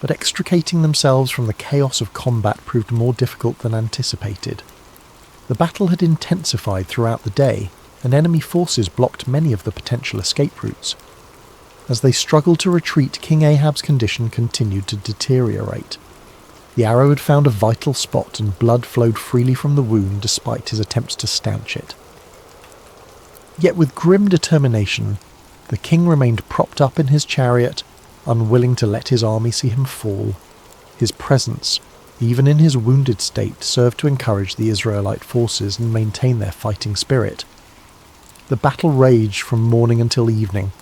But extricating themselves from the chaos of combat proved more difficult than anticipated. The battle had intensified throughout the day, and enemy forces blocked many of the potential escape routes. As they struggled to retreat, King Ahab's condition continued to deteriorate. The arrow had found a vital spot, and blood flowed freely from the wound despite his attempts to stanch it. Yet with grim determination, the king remained propped up in his chariot, unwilling to let his army see him fall. His presence, even in his wounded state, served to encourage the Israelite forces and maintain their fighting spirit. The battle raged from morning until evening,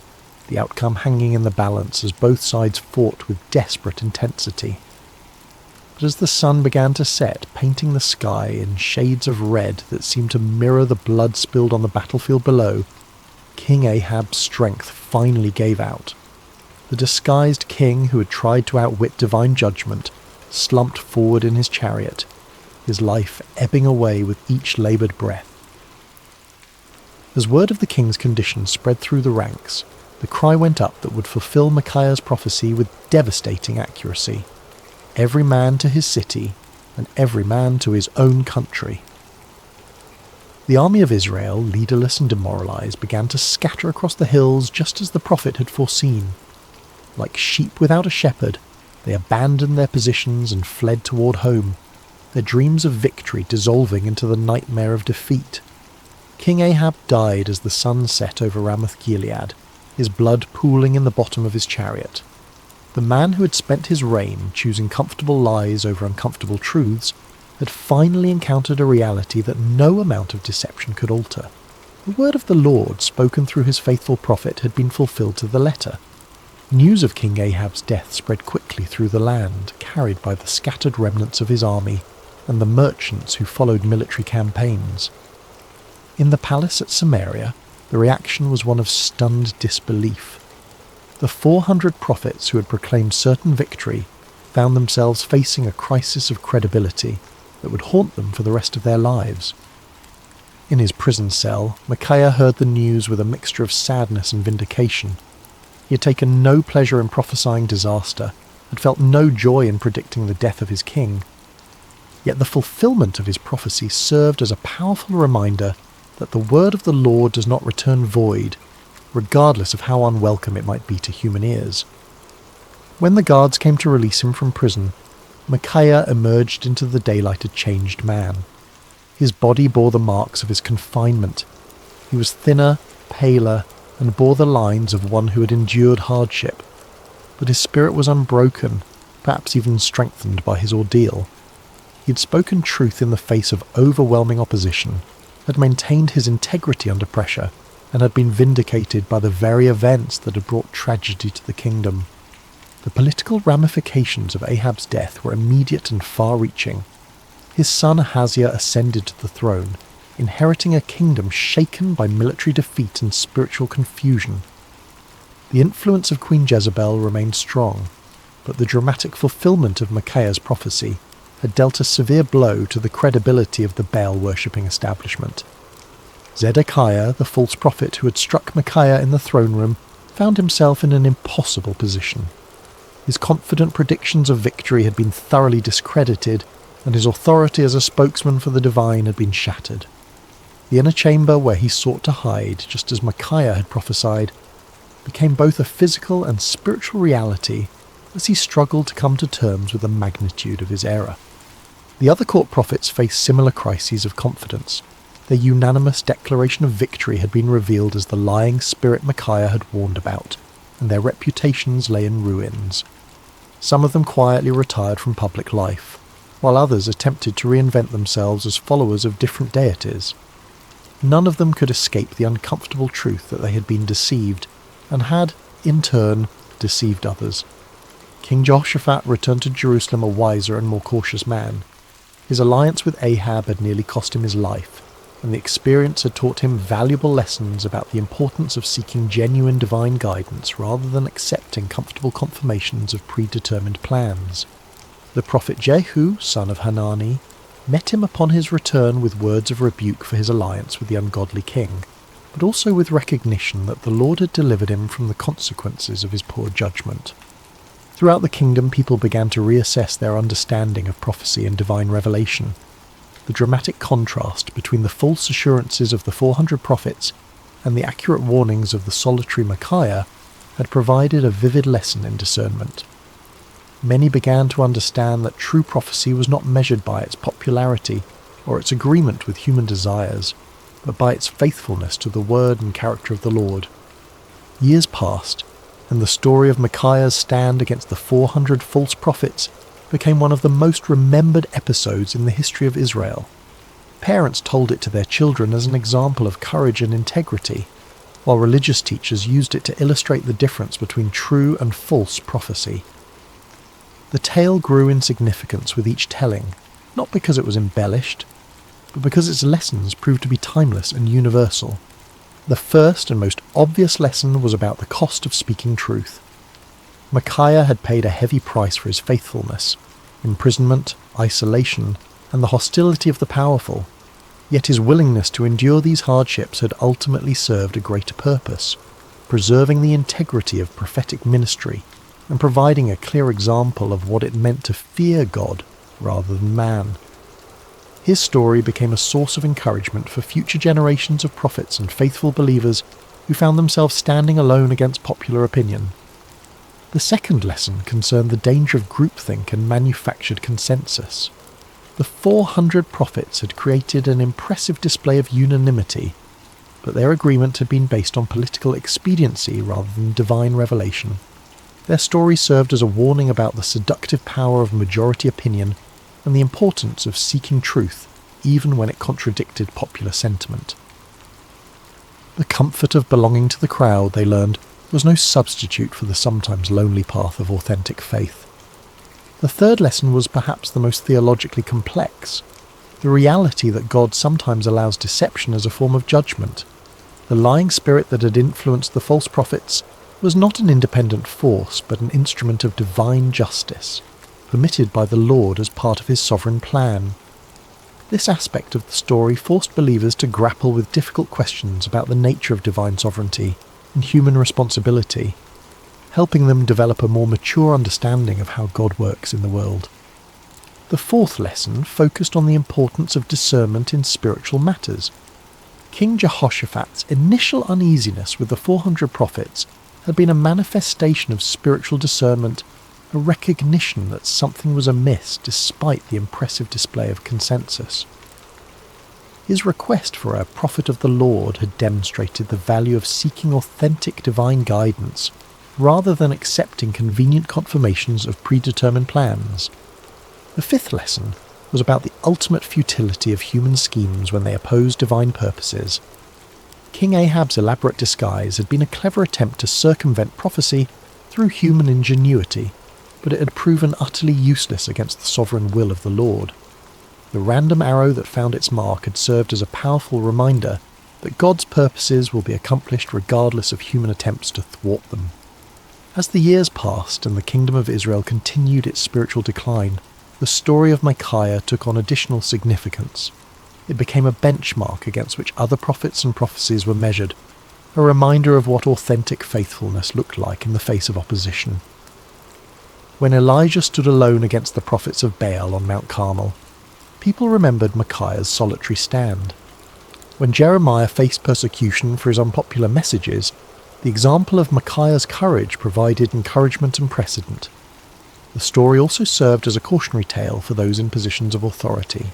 the outcome hanging in the balance as both sides fought with desperate intensity. But as the sun began to set, painting the sky in shades of red that seemed to mirror the blood spilled on the battlefield below, King Ahab's strength finally gave out. The disguised king who had tried to outwit divine judgment slumped forward in his chariot, his life ebbing away with each laboured breath. As word of the king's condition spread through the ranks, the cry went up that would fulfill Micaiah's prophecy with devastating accuracy. Every man to his city, and every man to his own country. The army of Israel, leaderless and demoralized, began to scatter across the hills just as the prophet had foreseen. Like sheep without a shepherd, they abandoned their positions and fled toward home, their dreams of victory dissolving into the nightmare of defeat. King Ahab died as the sun set over Ramoth-Gilead, his blood pooling in the bottom of his chariot. The man who had spent his reign choosing comfortable lies over uncomfortable truths had finally encountered a reality that no amount of deception could alter. The word of the Lord, spoken through his faithful prophet, had been fulfilled to the letter. News of King Ahab's death spread quickly through the land, carried by the scattered remnants of his army and the merchants who followed military campaigns. In the palace at Samaria, the reaction was one of stunned disbelief. The 400 prophets who had proclaimed certain victory found themselves facing a crisis of credibility that would haunt them for the rest of their lives. In his prison cell, Micaiah heard the news with a mixture of sadness and vindication. He had taken no pleasure in prophesying disaster, had felt no joy in predicting the death of his king. Yet the fulfillment of his prophecy served as a powerful reminder that the word of the Lord does not return void, regardless of how unwelcome it might be to human ears. When the guards came to release him from prison, Micaiah emerged into the daylight a changed man. His body bore the marks of his confinement. He was thinner, paler, and bore the lines of one who had endured hardship. But his spirit was unbroken, perhaps even strengthened by his ordeal. He had spoken truth in the face of overwhelming opposition, had maintained his integrity under pressure, and had been vindicated by the very events that had brought tragedy to the kingdom. The political ramifications of Ahab's death were immediate and far-reaching. His son Ahaziah ascended to the throne, inheriting a kingdom shaken by military defeat and spiritual confusion. The influence of Queen Jezebel remained strong, but the dramatic fulfillment of Micaiah's prophecy had dealt a severe blow to the credibility of the Baal-worshipping establishment. Zedekiah, the false prophet who had struck Micaiah in the throne room, found himself in an impossible position. His confident predictions of victory had been thoroughly discredited, and his authority as a spokesman for the divine had been shattered. The inner chamber where he sought to hide, just as Micaiah had prophesied, became both a physical and spiritual reality as he struggled to come to terms with the magnitude of his error. The other court prophets faced similar crises of confidence. Their unanimous declaration of victory had been revealed as the lying spirit Micaiah had warned about, and their reputations lay in ruins. Some of them quietly retired from public life, while others attempted to reinvent themselves as followers of different deities. None of them could escape the uncomfortable truth that they had been deceived, and had, in turn, deceived others. King Jehoshaphat returned to Jerusalem a wiser and more cautious man. His alliance with Ahab had nearly cost him his life, and the experience had taught him valuable lessons about the importance of seeking genuine divine guidance rather than accepting comfortable confirmations of predetermined plans. The prophet Jehu, son of Hanani, met him upon his return with words of rebuke for his alliance with the ungodly king, but also with recognition that the Lord had delivered him from the consequences of his poor judgment. Throughout the kingdom, people began to reassess their understanding of prophecy and divine revelation. The dramatic contrast between the false assurances of the 400 prophets and the accurate warnings of the solitary Micaiah had provided a vivid lesson in discernment. Many began to understand that true prophecy was not measured by its popularity or its agreement with human desires, but by its faithfulness to the word and character of the Lord. Years passed, and the story of Micaiah's stand against the 400 false prophets became one of the most remembered episodes in the history of Israel. Parents told it to their children as an example of courage and integrity, while religious teachers used it to illustrate the difference between true and false prophecy. The tale grew in significance with each telling, not because it was embellished, but because its lessons proved to be timeless and universal. The first and most obvious lesson was about the cost of speaking truth. Micaiah had paid a heavy price for his faithfulness: imprisonment, isolation, and the hostility of the powerful. Yet his willingness to endure these hardships had ultimately served a greater purpose, preserving the integrity of prophetic ministry and providing a clear example of what it meant to fear God rather than man. His story became a source of encouragement for future generations of prophets and faithful believers who found themselves standing alone against popular opinion. The second lesson concerned the danger of groupthink and manufactured consensus. The 400 prophets had created an impressive display of unanimity, but their agreement had been based on political expediency rather than divine revelation. Their story served as a warning about the seductive power of majority opinion and the importance of seeking truth, even when it contradicted popular sentiment. The comfort of belonging to the crowd, they learned, was no substitute for the sometimes lonely path of authentic faith. The third lesson was perhaps the most theologically complex: the reality that God sometimes allows deception as a form of judgment. The lying spirit that had influenced the false prophets was not an independent force, but an instrument of divine justice, permitted by the Lord as part of his sovereign plan. This aspect of the story forced believers to grapple with difficult questions about the nature of divine sovereignty and human responsibility, helping them develop a more mature understanding of how God works in the world. The fourth lesson focused on the importance of discernment in spiritual matters. King Jehoshaphat's initial uneasiness with the 400 prophets had been a manifestation of spiritual discernment, a recognition that something was amiss despite the impressive display of consensus. His request for a prophet of the Lord had demonstrated the value of seeking authentic divine guidance rather than accepting convenient confirmations of predetermined plans. The fifth lesson was about the ultimate futility of human schemes when they oppose divine purposes. King Ahab's elaborate disguise had been a clever attempt to circumvent prophecy through human ingenuity, but it had proven utterly useless against the sovereign will of the Lord. The random arrow that found its mark had served as a powerful reminder that God's purposes will be accomplished regardless of human attempts to thwart them. As the years passed and the kingdom of Israel continued its spiritual decline, the story of Micaiah took on additional significance. It became a benchmark against which other prophets and prophecies were measured, a reminder of what authentic faithfulness looked like in the face of opposition. When Elijah stood alone against the prophets of Baal on Mount Carmel, people remembered Micaiah's solitary stand. When Jeremiah faced persecution for his unpopular messages, the example of Micaiah's courage provided encouragement and precedent. The story also served as a cautionary tale for those in positions of authority.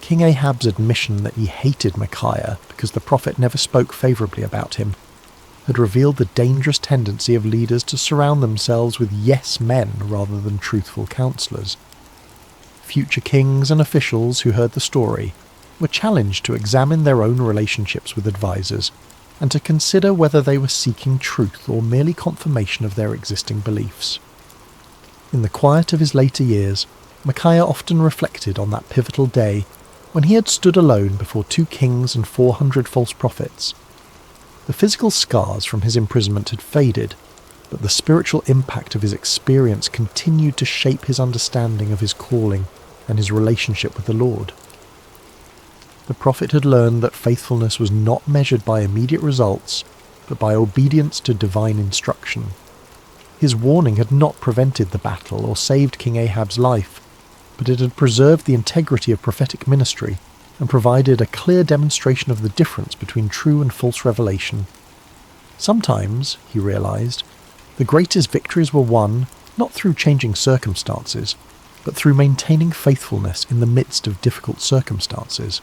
King Ahab's admission that he hated Micaiah because the prophet never spoke favourably about him had revealed the dangerous tendency of leaders to surround themselves with yes men rather than truthful counsellors. Future kings and officials who heard the story were challenged to examine their own relationships with advisors and to consider whether they were seeking truth or merely confirmation of their existing beliefs. In the quiet of his later years, Micaiah often reflected on that pivotal day when he had stood alone before 2 kings and 400 false prophets. The physical scars from his imprisonment had faded, but the spiritual impact of his experience continued to shape his understanding of his calling and his relationship with the Lord. The prophet had learned that faithfulness was not measured by immediate results, but by obedience to divine instruction. His warning had not prevented the battle or saved King Ahab's life, but it had preserved the integrity of prophetic ministry and provided a clear demonstration of the difference between true and false revelation. Sometimes, he realized, the greatest victories were won not through changing circumstances, but through maintaining faithfulness in the midst of difficult circumstances.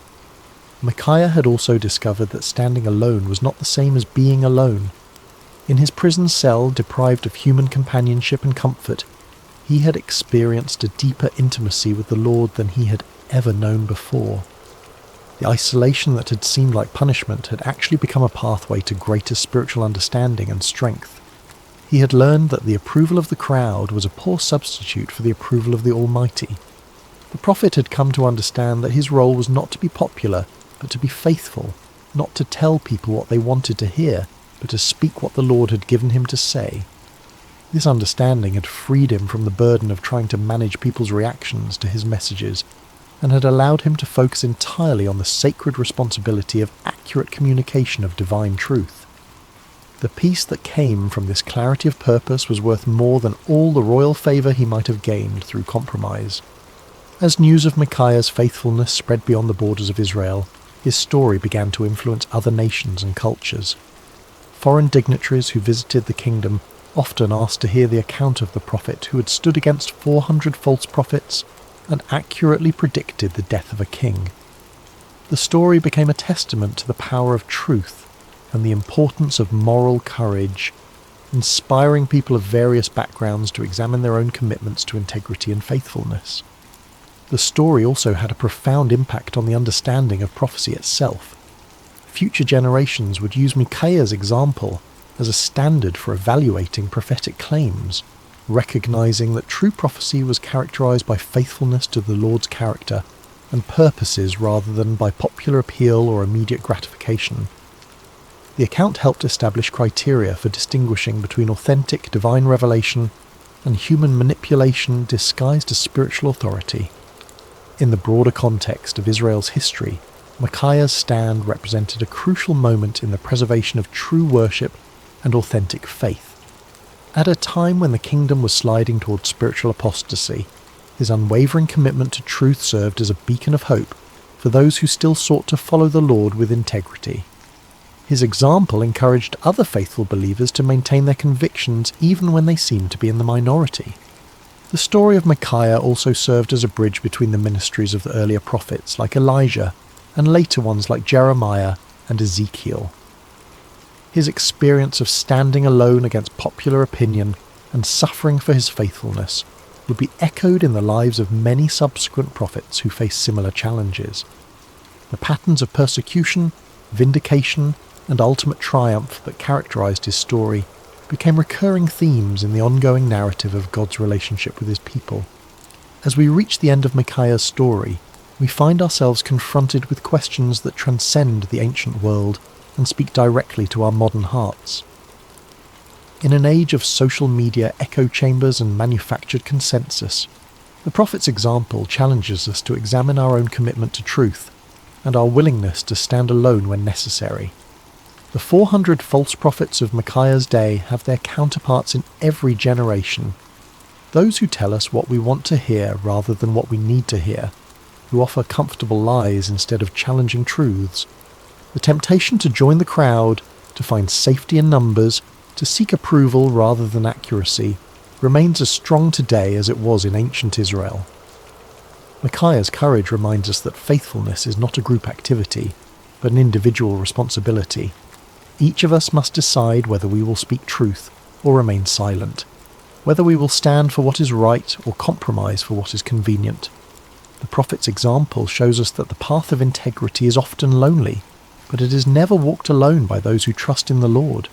Micaiah had also discovered that standing alone was not the same as being alone. In his prison cell, deprived of human companionship and comfort, he had experienced a deeper intimacy with the Lord than he had ever known before. The isolation that had seemed like punishment had actually become a pathway to greater spiritual understanding and strength. He had learned that the approval of the crowd was a poor substitute for the approval of the Almighty. The prophet had come to understand that his role was not to be popular, but to be faithful, not to tell people what they wanted to hear, but to speak what the Lord had given him to say. This understanding had freed him from the burden of trying to manage people's reactions to his messages, and had allowed him to focus entirely on the sacred responsibility of accurate communication of divine truth. The peace that came from this clarity of purpose was worth more than all the royal favour he might have gained through compromise. As news of Micaiah's faithfulness spread beyond the borders of Israel, his story began to influence other nations and cultures. Foreign dignitaries who visited the kingdom often asked to hear the account of the prophet who had stood against 400 false prophets and accurately predicted the death of a king. The story became a testament to the power of truth and the importance of moral courage, inspiring people of various backgrounds to examine their own commitments to integrity and faithfulness. The story also had a profound impact on the understanding of prophecy itself. Future generations would use Micaiah's example as a standard for evaluating prophetic claims, recognizing that true prophecy was characterized by faithfulness to the Lord's character and purposes rather than by popular appeal or immediate gratification. The account helped establish criteria for distinguishing between authentic divine revelation and human manipulation disguised as spiritual authority. In the broader context of Israel's history, Micaiah's stand represented a crucial moment in the preservation of true worship and authentic faith. At a time when the kingdom was sliding towards spiritual apostasy, his unwavering commitment to truth served as a beacon of hope for those who still sought to follow the Lord with integrity. His example encouraged other faithful believers to maintain their convictions even when they seemed to be in the minority. The story of Micaiah also served as a bridge between the ministries of the earlier prophets like Elijah and later ones like Jeremiah and Ezekiel. His experience of standing alone against popular opinion and suffering for his faithfulness would be echoed in the lives of many subsequent prophets who faced similar challenges. The patterns of persecution, vindication, and ultimate triumph that characterized his story became recurring themes in the ongoing narrative of God's relationship with his people. As we reach the end of Micaiah's story, we find ourselves confronted with questions that transcend the ancient world and speak directly to our modern hearts. In an age of social media echo chambers and manufactured consensus, the prophet's example challenges us to examine our own commitment to truth and our willingness to stand alone when necessary. The 400 false prophets of Micaiah's day have their counterparts in every generation. Those who tell us what we want to hear rather than what we need to hear, who offer comfortable lies instead of challenging truths. The temptation to join the crowd, to find safety in numbers, to seek approval rather than accuracy, remains as strong today as it was in ancient Israel. Micaiah's courage reminds us that faithfulness is not a group activity, but an individual responsibility. Each of us must decide whether we will speak truth or remain silent, whether we will stand for what is right or compromise for what is convenient. The prophet's example shows us that the path of integrity is often lonely, but it is never walked alone by those who trust in the Lord.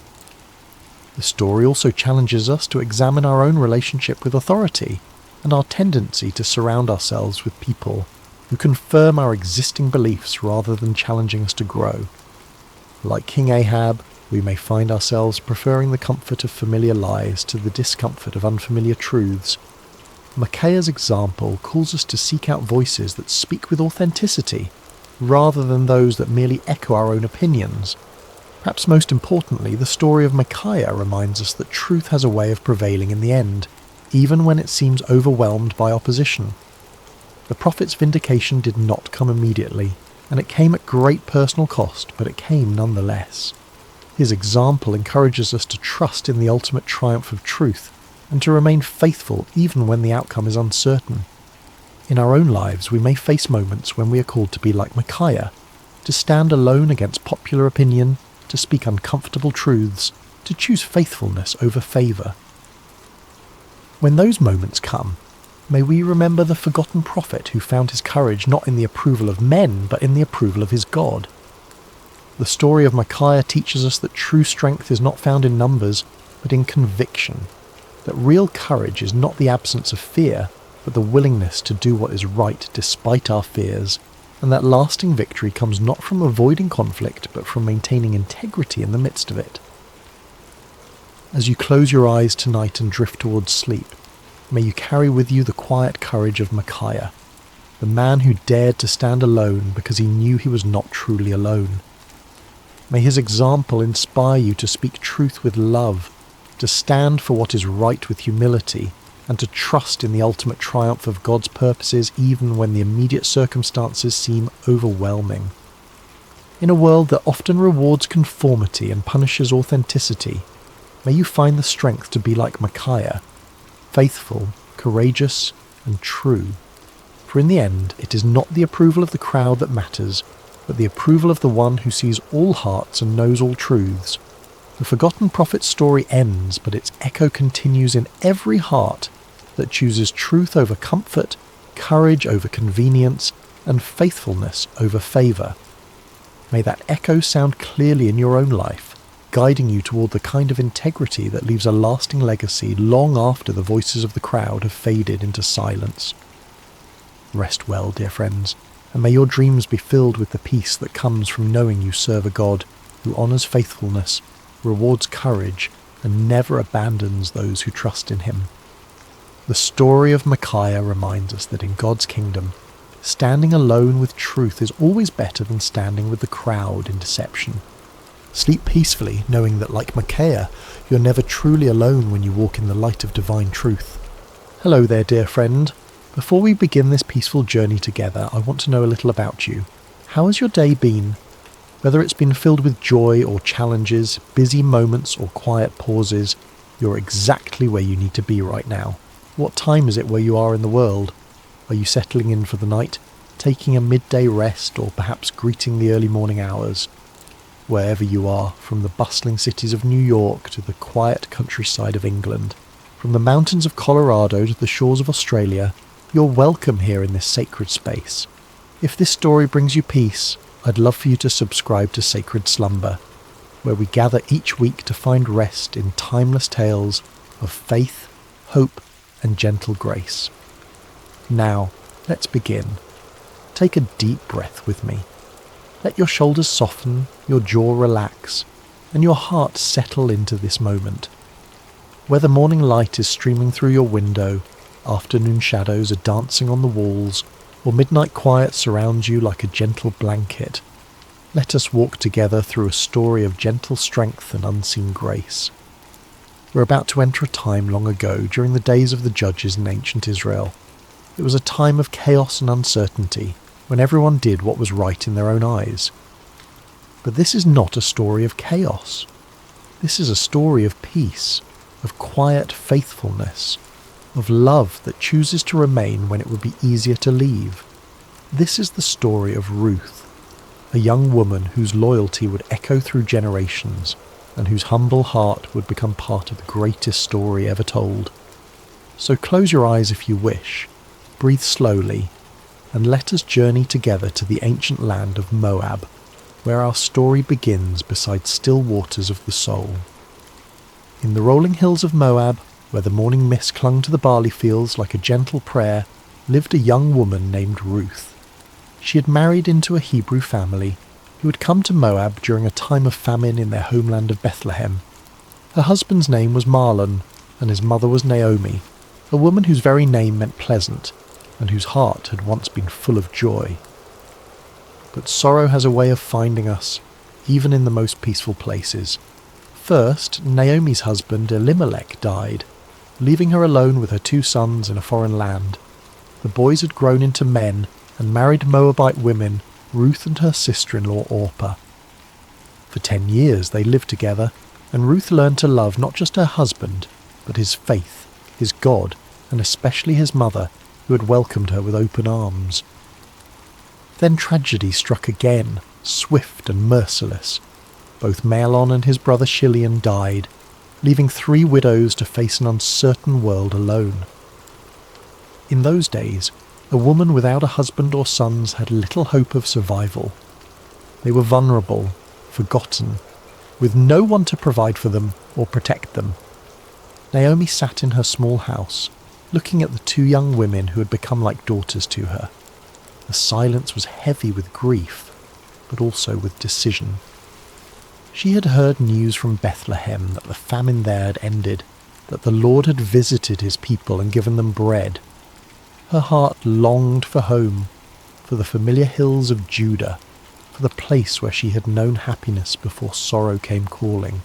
The story also challenges us to examine our own relationship with authority and our tendency to surround ourselves with people who confirm our existing beliefs rather than challenging us to grow. Like King Ahab, we may find ourselves preferring the comfort of familiar lies to the discomfort of unfamiliar truths. Micaiah's example calls us to seek out voices that speak with authenticity, rather than those that merely echo our own opinions. Perhaps most importantly, the story of Micaiah reminds us that truth has a way of prevailing in the end, even when it seems overwhelmed by opposition. The prophet's vindication did not come immediately, and it came at great personal cost, but it came nonetheless. His example encourages us to trust in the ultimate triumph of truth, and to remain faithful even when the outcome is uncertain. In our own lives, we may face moments when we are called to be like Micaiah, to stand alone against popular opinion, to speak uncomfortable truths, to choose faithfulness over favour. When those moments come, may we remember the forgotten prophet who found his courage not in the approval of men, but in the approval of his God. The story of Micaiah teaches us that true strength is not found in numbers, but in conviction, that real courage is not the absence of fear, but the willingness to do what is right despite our fears, and that lasting victory comes not from avoiding conflict, but from maintaining integrity in the midst of it. As you close your eyes tonight and drift towards sleep, may you carry with you the quiet courage of Micaiah, the man who dared to stand alone because he knew he was not truly alone. May his example inspire you to speak truth with love, to stand for what is right with humility, and to trust in the ultimate triumph of God's purposes even when the immediate circumstances seem overwhelming. In a world that often rewards conformity and punishes authenticity, may you find the strength to be like Micaiah, faithful, courageous, and true. For in the end, it is not the approval of the crowd that matters, but the approval of the one who sees all hearts and knows all truths. The forgotten prophet's story ends, but its echo continues in every heart that chooses truth over comfort, courage over convenience, and faithfulness over favour. May that echo sound clearly in your own life, guiding you toward the kind of integrity that leaves a lasting legacy long after the voices of the crowd have faded into silence. Rest well, dear friends, and may your dreams be filled with the peace that comes from knowing you serve a God who honours faithfulness, rewards courage, and never abandons those who trust in him. The story of Micaiah reminds us that in God's kingdom, standing alone with truth is always better than standing with the crowd in deception. Sleep peacefully, knowing that like Micaiah, you're never truly alone when you walk in the light of divine truth. Hello there, dear friend. Before we begin this peaceful journey together, I want to know a little about you. How has your day been? Whether it's been filled with joy or challenges, busy moments or quiet pauses, you're exactly where you need to be right now. What time is it where you are in the world? Are you settling in for the night, taking a midday rest, or perhaps greeting the early morning hours? Wherever you are, from the bustling cities of New York to the quiet countryside of England, from the mountains of Colorado to the shores of Australia, you're welcome here in this sacred space. If this story brings you peace, I'd love for you to subscribe to Sacred Slumber, where we gather each week to find rest in timeless tales of faith, hope, and gentle grace. Now, let's begin. Take a deep breath with me. Let your shoulders soften, your jaw relax, and your heart settle into this moment. Whether morning light is streaming through your window, afternoon shadows are dancing on the walls, or midnight quiet surrounds you like a gentle blanket, let us walk together through a story of gentle strength and unseen grace. We're about to enter a time long ago during the days of the judges in ancient Israel. It was a time of chaos and uncertainty, when everyone did what was right in their own eyes. But this is not a story of chaos. This is a story of peace, of quiet faithfulness. of love that chooses to remain when it would be easier to leave. This is the story of Ruth, a young woman whose loyalty would echo through generations and whose humble heart would become part of the greatest story ever told. So close your eyes if you wish, breathe slowly, and let us journey together to the ancient land of Moab, where our story begins beside still waters of the soul. In the rolling hills of Moab, where the morning mist clung to the barley fields like a gentle prayer, lived a young woman named Ruth. She had married into a Hebrew family who had come to Moab during a time of famine in their homeland of Bethlehem. Her husband's name was Mahlon, and his mother was Naomi, a woman whose very name meant pleasant, and whose heart had once been full of joy. But sorrow has a way of finding us, even in the most peaceful places. First, Naomi's husband Elimelech died, leaving her alone with her 2 sons in a foreign land. The boys had grown into men and married Moabite women, Ruth and her sister-in-law Orpah. For 10 years they lived together, and Ruth learned to love not just her husband, but his faith, his God, and especially his mother, who had welcomed her with open arms. Then tragedy struck again, swift and merciless. Both Mahlon and his brother Shiloh died, leaving 3 widows to face an uncertain world alone. In those days, a woman without a husband or sons had little hope of survival. They were vulnerable, forgotten, with no one to provide for them or protect them. Naomi sat in her small house, looking at the 2 young women who had become like daughters to her. The silence was heavy with grief, but also with decision. She had heard news from Bethlehem that the famine there had ended, that the Lord had visited his people and given them bread. Her heart longed for home, for the familiar hills of Judah, for the place where she had known happiness before sorrow came calling.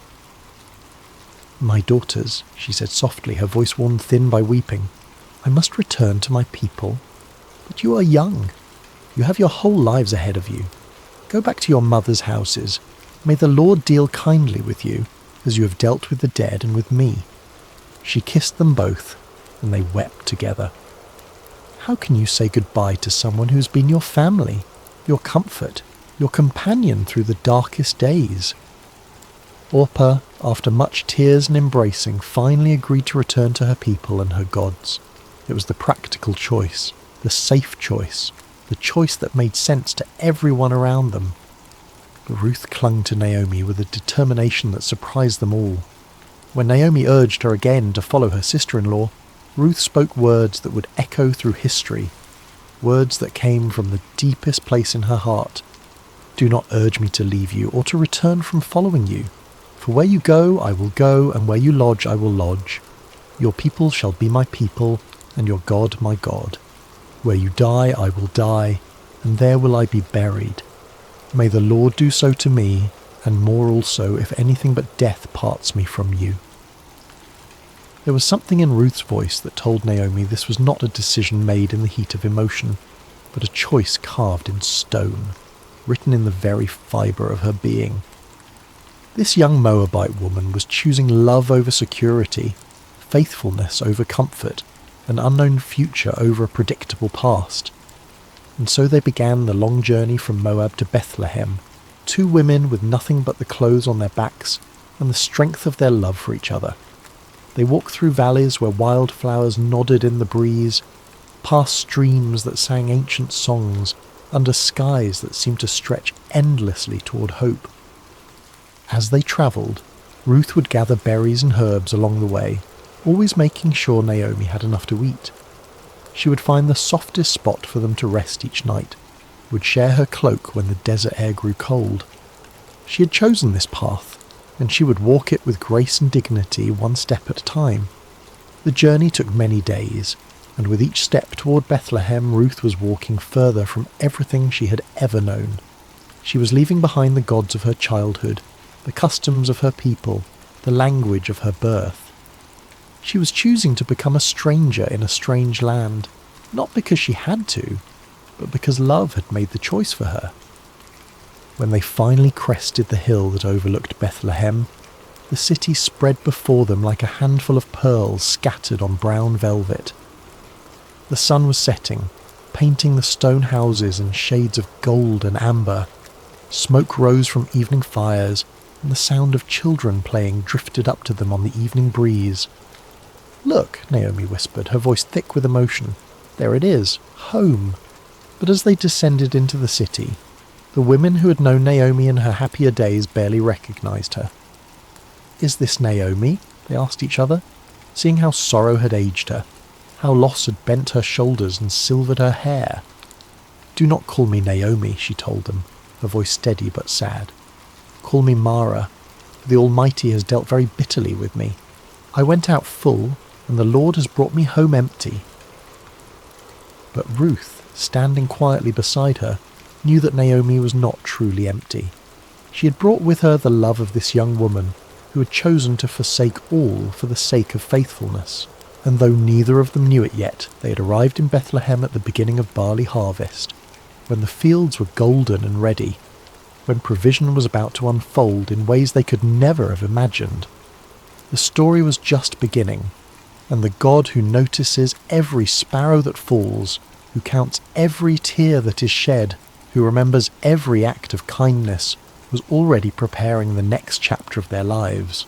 "My daughters," she said softly, her voice worn thin by weeping, "I must return to my people. But you are young. You have your whole lives ahead of you. Go back to your mother's houses. May the Lord deal kindly with you, as you have dealt with the dead and with me." She kissed them both, and they wept together. How can you say goodbye to someone who's been your family, your comfort, your companion through the darkest days? Orpah, after much tears and embracing, finally agreed to return to her people and her gods. It was the practical choice, the safe choice, the choice that made sense to everyone around them. But Ruth clung to Naomi with a determination that surprised them all. When Naomi urged her again to follow her sister-in-law, Ruth spoke words that would echo through history, words that came from the deepest place in her heart. "Do not urge me to leave you or to return from following you. For where you go, I will go, and where you lodge, I will lodge. Your people shall be my people, and your God my God. Where you die, I will die, and there will I be buried. May the Lord do so to me, and more also, if anything but death parts me from you." There was something in Ruth's voice that told Naomi this was not a decision made in the heat of emotion, but a choice carved in stone, written in the very fibre of her being. This young Moabite woman was choosing love over security, faithfulness over comfort, an unknown future over a predictable past. And so they began the long journey from Moab to Bethlehem, 2 women with nothing but the clothes on their backs and the strength of their love for each other. They walked through valleys where wildflowers nodded in the breeze, past streams that sang ancient songs, under skies that seemed to stretch endlessly toward hope. As they travelled, Ruth would gather berries and herbs along the way, always making sure Naomi had enough to eat. She would find the softest spot for them to rest each night, would share her cloak when the desert air grew cold. She had chosen this path, and she would walk it with grace and dignity, one step at a time. The journey took many days, and with each step toward Bethlehem, Ruth was walking further from everything she had ever known. She was leaving behind the gods of her childhood, the customs of her people, the language of her birth. She was choosing to become a stranger in a strange land, not because she had to, but because love had made the choice for her. When they finally crested the hill that overlooked Bethlehem, The city spread before them like a handful of pearls scattered on brown velvet. The sun was setting, painting the stone houses in shades of gold and amber. Smoke rose from evening fires, and the sound of children playing drifted up to them on the evening breeze. "Look," Naomi whispered, her voice thick with emotion. "There it is, home." But as they descended into the city, the women who had known Naomi in her happier days barely recognised her. "Is this Naomi?" they asked each other, seeing how sorrow had aged her, how loss had bent her shoulders and silvered her hair. "Do not call me Naomi," she told them, her voice steady but sad. "Call me Mara, for the Almighty has dealt very bitterly with me. I went out full, and the Lord has brought me home empty." But Ruth, standing quietly beside her, knew that Naomi was not truly empty. She had brought with her the love of this young woman, who had chosen to forsake all for the sake of faithfulness. And though neither of them knew it yet, they had arrived in Bethlehem at the beginning of barley harvest, when the fields were golden and ready, when provision was about to unfold in ways they could never have imagined. The story was just beginning, and the God who notices every sparrow that falls, who counts every tear that is shed, who remembers every act of kindness, was already preparing the next chapter of their lives.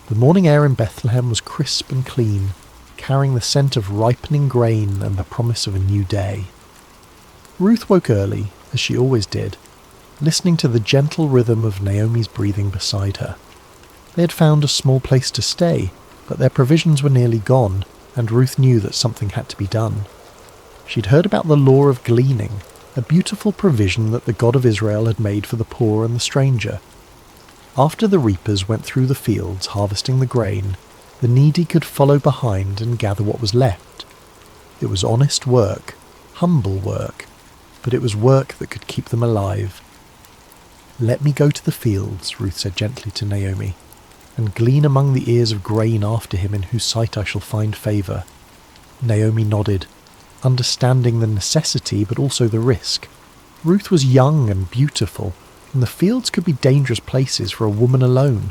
The morning air in Bethlehem was crisp and clean, carrying the scent of ripening grain and the promise of a new day. Ruth woke early, as she always did, listening to the gentle rhythm of Naomi's breathing beside her. They had found a small place to stay, but their provisions were nearly gone, and Ruth knew that something had to be done. She'd heard about the law of gleaning, a beautiful provision that the God of Israel had made for the poor and the stranger. After the reapers went through the fields harvesting the grain, the needy could follow behind and gather what was left. It was honest work, humble work, but it was work that could keep them alive. "Let me go to the fields," Ruth said gently to Naomi, "and glean among the ears of grain after him in whose sight I shall find favour." Naomi nodded, understanding the necessity but also the risk. Ruth was young and beautiful, and the fields could be dangerous places for a woman alone.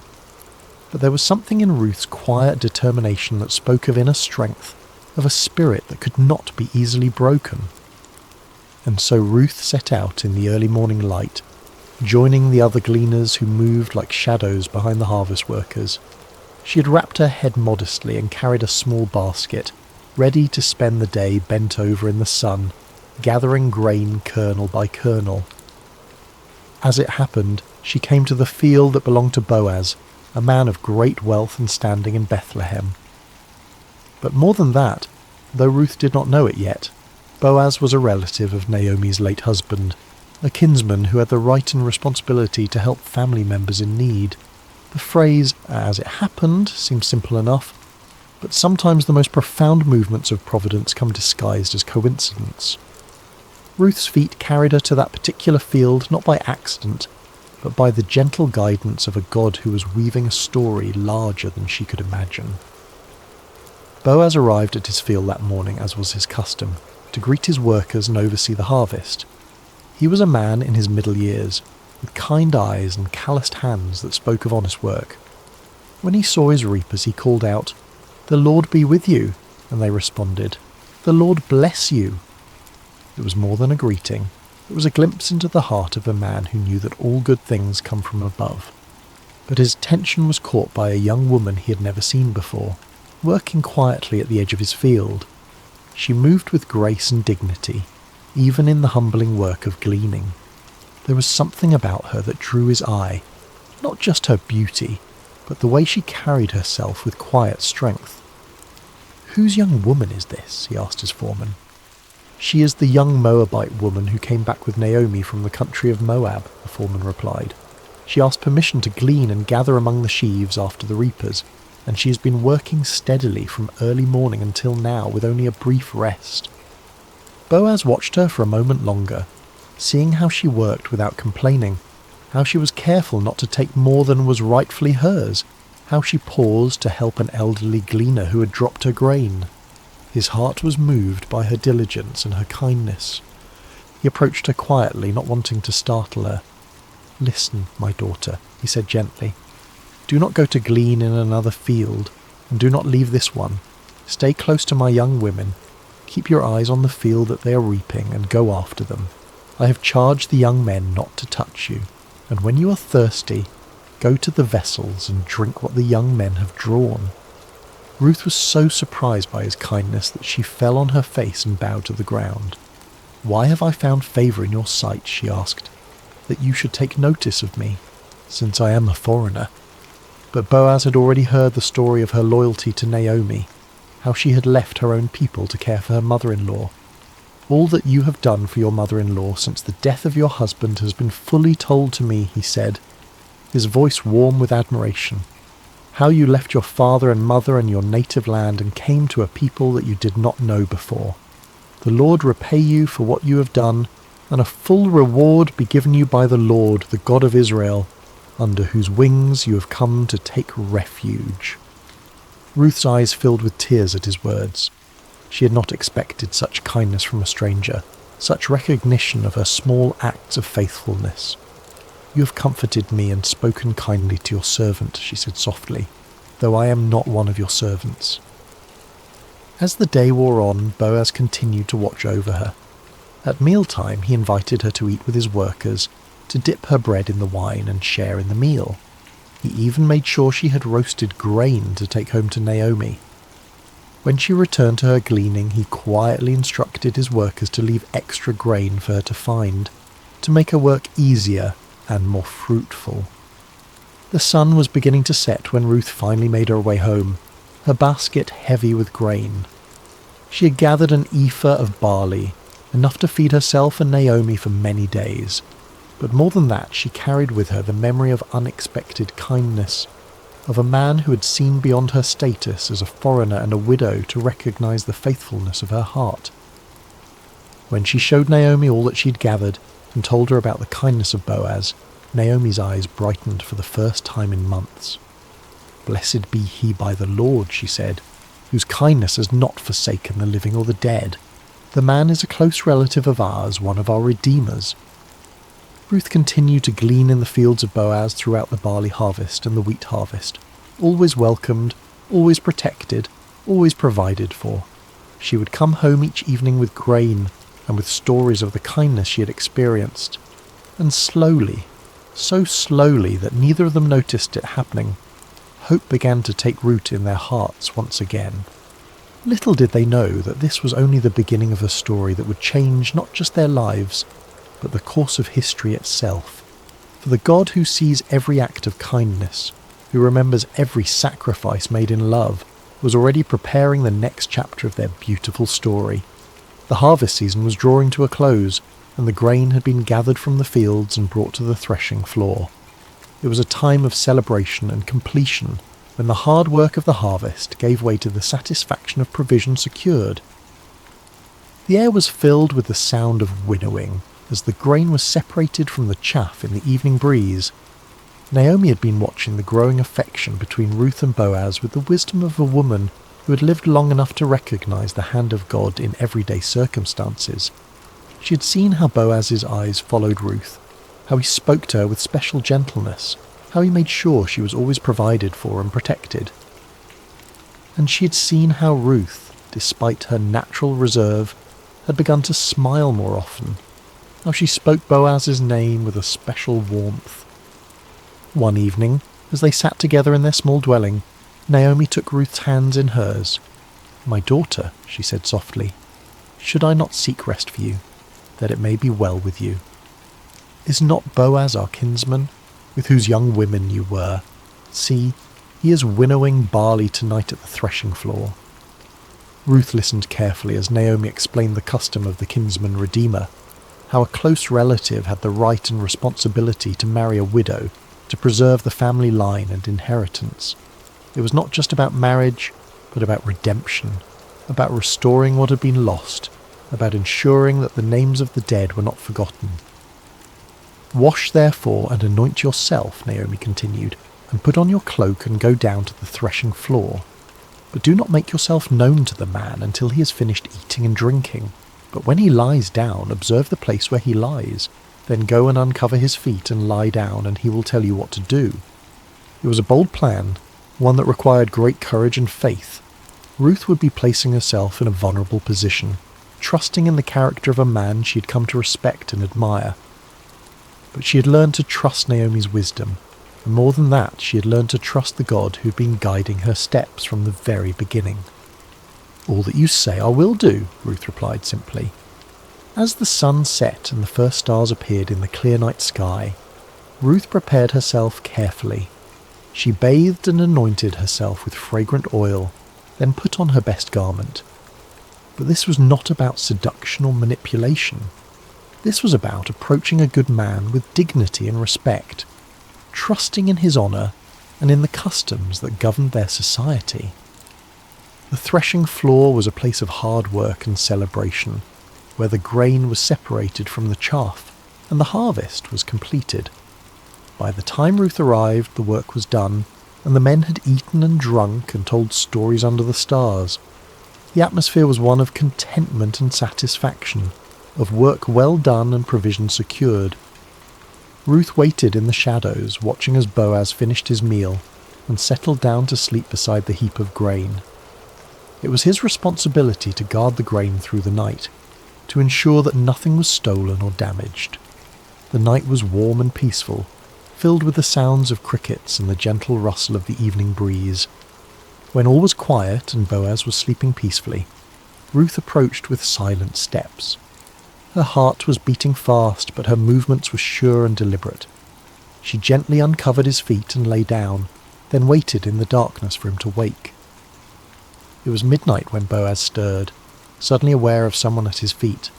But there was something in Ruth's quiet determination that spoke of inner strength, of a spirit that could not be easily broken. And so Ruth set out in the early morning light, joining the other gleaners who moved like shadows behind the harvest workers. She had wrapped her head modestly and carried a small basket, ready to spend the day bent over in the sun, gathering grain kernel by kernel. As it happened, she came to the field that belonged to Boaz, a man of great wealth and standing in Bethlehem. But more than that, though Ruth did not know it yet, Boaz was a relative of Naomi's late husband, a kinsman who had the right and responsibility to help family members in need. The phrase, "as it happened," seems simple enough, but sometimes the most profound movements of providence come disguised as coincidence. Ruth's feet carried her to that particular field not by accident, but by the gentle guidance of a God who was weaving a story larger than she could imagine. Boaz arrived at his field that morning, as was his custom, to greet his workers and oversee the harvest. He was a man in his middle years, with kind eyes and calloused hands that spoke of honest work. When he saw his reapers, he called out, "The Lord be with you," and they responded, "The Lord bless you." It was more than a greeting. It was a glimpse into the heart of a man who knew that all good things come from above. But his attention was caught by a young woman he had never seen before, working quietly at the edge of his field. She moved with grace and dignity, even in the humbling work of gleaning. There was something about her that drew his eye, not just her beauty, but the way she carried herself with quiet strength. "Whose young woman is this?" he asked his foreman. "She is the young Moabite woman who came back with Naomi from the country of Moab," the foreman replied. "She asked permission to glean and gather among the sheaves after the reapers, and she has been working steadily from early morning until now with only a brief rest." Boaz watched her for a moment longer, seeing how she worked without complaining, how she was careful not to take more than was rightfully hers, how she paused to help an elderly gleaner who had dropped her grain. His heart was moved by her diligence and her kindness. He approached her quietly, not wanting to startle her. "Listen, my daughter," he said gently. Do not go to glean in another field, and do not leave this one. Stay close to my young women. Keep your eyes on the field that they are reaping, and go after them. I have charged the young men not to touch you, and when you are thirsty, go to the vessels and drink what the young men have drawn." Ruth was so surprised by his kindness that she fell on her face and bowed to the ground. "Why have I found favour in your sight," she asked, "that you should take notice of me, since I am a foreigner?" But Boaz had already heard the story of her loyalty to Naomi, how she had left her own people to care for her mother-in-law. "All that you have done for your mother-in-law since the death of your husband has been fully told to me," he said, his voice warm with admiration. "How you left your father and mother and your native land and came to a people that you did not know before. The Lord repay you for what you have done, and a full reward be given you by the Lord, the God of Israel, under whose wings you have come to take refuge." Ruth's eyes filled with tears at his words. She had not expected such kindness from a stranger, such recognition of her small acts of faithfulness. "You have comforted me and spoken kindly to your servant," she said softly, "though I am not one of your servants." As the day wore on, Boaz continued to watch over her. At mealtime he invited her to eat with his workers, to dip her bread in the wine and share in the meal. He even made sure she had roasted grain to take home to Naomi. When she returned to her gleaning, he quietly instructed his workers to leave extra grain for her to find, to make her work easier and more fruitful. The sun was beginning to set when Ruth finally made her way home, her basket heavy with grain. She had gathered an ephah of barley, enough to feed herself and Naomi for many days. But more than that, she carried with her the memory of unexpected kindness, of a man who had seen beyond her status as a foreigner and a widow to recognize the faithfulness of her heart. When she showed Naomi all that she'd gathered and told her about the kindness of Boaz, Naomi's eyes brightened for the first time in months. "Blessed be he by the Lord," she said, "whose kindness has not forsaken the living or the dead. The man is a close relative of ours, one of our redeemers." Ruth continued to glean in the fields of Boaz throughout the barley harvest and the wheat harvest, always welcomed, always protected, always provided for. She would come home each evening with grain and with stories of the kindness she had experienced. And slowly, so slowly that neither of them noticed it happening, hope began to take root in their hearts once again. Little did they know that this was only the beginning of a story that would change not just their lives, but the course of history itself. For the God who sees every act of kindness, who remembers every sacrifice made in love, was already preparing the next chapter of their beautiful story. The harvest season was drawing to a close, and the grain had been gathered from the fields and brought to the threshing floor. It was a time of celebration and completion, when the hard work of the harvest gave way to the satisfaction of provision secured. The air was filled with the sound of winnowing, as the grain was separated from the chaff in the evening breeze. Naomi had been watching the growing affection between Ruth and Boaz with the wisdom of a woman who had lived long enough to recognize the hand of God in everyday circumstances. She had seen how Boaz's eyes followed Ruth, how he spoke to her with special gentleness, how he made sure she was always provided for and protected. And she had seen how Ruth, despite her natural reserve, had begun to smile more often, how she spoke Boaz's name with a special warmth. One evening, as they sat together in their small dwelling, Naomi took Ruth's hands in hers. "My daughter," she said softly, "should I not seek rest for you, that it may be well with you? Is not Boaz our kinsman, with whose young women you were? See, he is winnowing barley tonight at the threshing floor." Ruth listened carefully as Naomi explained the custom of the kinsman redeemer, how a close relative had the right and responsibility to marry a widow to preserve the family line and inheritance. It was not just about marriage, but about redemption, about restoring what had been lost, about ensuring that the names of the dead were not forgotten. "Wash therefore and anoint yourself," Naomi continued, "and put on your cloak and go down to the threshing floor. But do not make yourself known to the man until he has finished eating and drinking. But when he lies down, observe the place where he lies. Then go and uncover his feet and lie down, and he will tell you what to do." It was a bold plan, one that required great courage and faith. Ruth would be placing herself in a vulnerable position, trusting in the character of a man she had come to respect and admire. But she had learned to trust Naomi's wisdom, and more than that, she had learned to trust the God who had been guiding her steps from the very beginning. "All that you say I will do," Ruth replied simply. As the sun set and the first stars appeared in the clear night sky, Ruth prepared herself carefully. She bathed and anointed herself with fragrant oil, then put on her best garment. But this was not about seduction or manipulation. This was about approaching a good man with dignity and respect, trusting in his honour and in the customs that governed their society. The threshing floor was a place of hard work and celebration, where the grain was separated from the chaff and the harvest was completed. By the time Ruth arrived, the work was done, and the men had eaten and drunk and told stories under the stars. The atmosphere was one of contentment and satisfaction, of work well done and provision secured. Ruth waited in the shadows, watching as Boaz finished his meal and settled down to sleep beside the heap of grain. It was his responsibility to guard the grain through the night, to ensure that nothing was stolen or damaged. The night was warm and peaceful, filled with the sounds of crickets and the gentle rustle of the evening breeze. When all was quiet and Boaz was sleeping peacefully, Ruth approached with silent steps. Her heart was beating fast, but her movements were sure and deliberate. She gently uncovered his feet and lay down, then waited in the darkness for him to wake. It was midnight when Boaz stirred, suddenly aware of someone at his feet.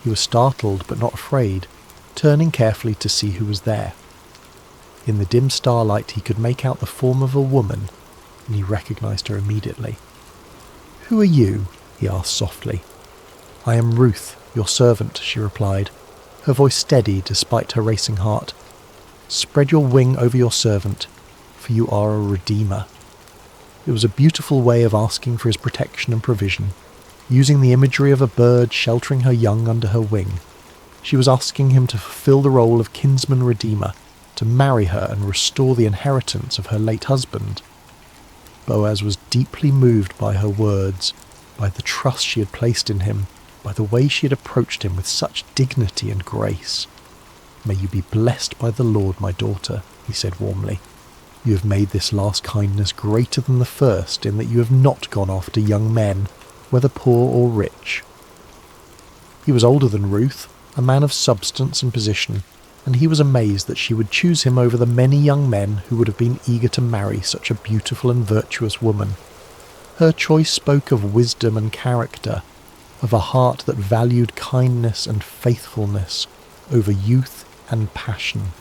He was startled but not afraid, turning carefully to see who was there. In the dim starlight he could make out the form of a woman, and he recognized her immediately. "Who are you?" he asked softly. "I am Ruth, your servant," she replied, her voice steady despite her racing heart. "Spread your wing over your servant, for you are a redeemer." It was a beautiful way of asking for his protection and provision, using the imagery of a bird sheltering her young under her wing. She was asking him to fulfill the role of kinsman redeemer, to marry her and restore the inheritance of her late husband. Boaz was deeply moved by her words, by the trust she had placed in him, by the way she had approached him with such dignity and grace. "May you be blessed by the Lord, my daughter," he said warmly. "You have made this last kindness greater than the first in that you have not gone after young men, whether poor or rich." He was older than Ruth, a man of substance and position, and he was amazed that she would choose him over the many young men who would have been eager to marry such a beautiful and virtuous woman. Her choice spoke of wisdom and character, of a heart that valued kindness and faithfulness over youth and passion.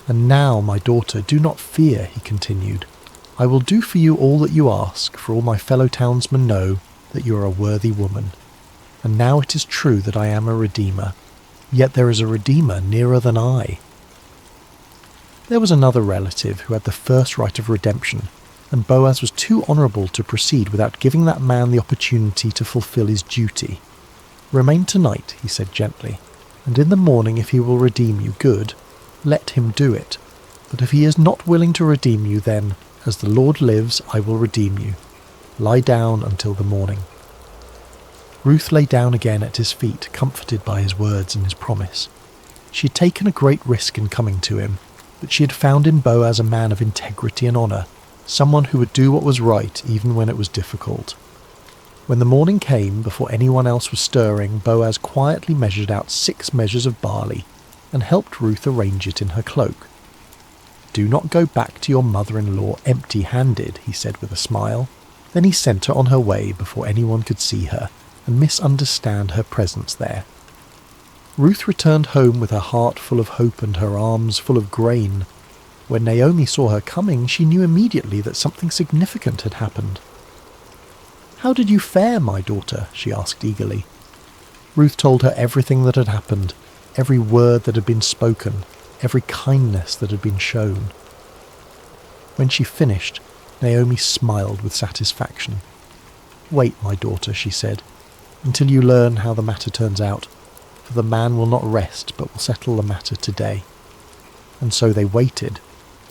"And now, my daughter, do not fear," he continued. "I will do for you all that you ask, for all my fellow townsmen know that you are a worthy woman. And now it is true that I am a redeemer, yet there is a redeemer nearer than I." There was another relative who had the first right of redemption, and Boaz was too honourable to proceed without giving that man the opportunity to fulfil his duty. "Remain tonight," he said gently, "and in the morning if he will redeem you, good, let him do it. But if he is not willing to redeem you, then, as the Lord lives, I will redeem you. Lie down until the morning." Ruth lay down again at his feet, comforted by his words and his promise. She had taken a great risk in coming to him, but she had found in Boaz a man of integrity and honour, someone who would do what was right even when it was difficult. When the morning came, before anyone else was stirring, Boaz quietly measured out 6 measures of barley and helped Ruth arrange it in her cloak. "Do not go back to your mother-in-law empty-handed," he said with a smile. Then he sent her on her way before anyone could see her and misunderstand her presence there. Ruth returned home with her heart full of hope and her arms full of grain. When Naomi saw her coming, she knew immediately that something significant had happened. "How did you fare, my daughter?" she asked eagerly. Ruth told her everything that had happened, every word that had been spoken, every kindness that had been shown. When she finished, Naomi smiled with satisfaction. "Wait, my daughter," she said, "until you learn how the matter turns out, for the man will not rest but will settle the matter today." And so they waited,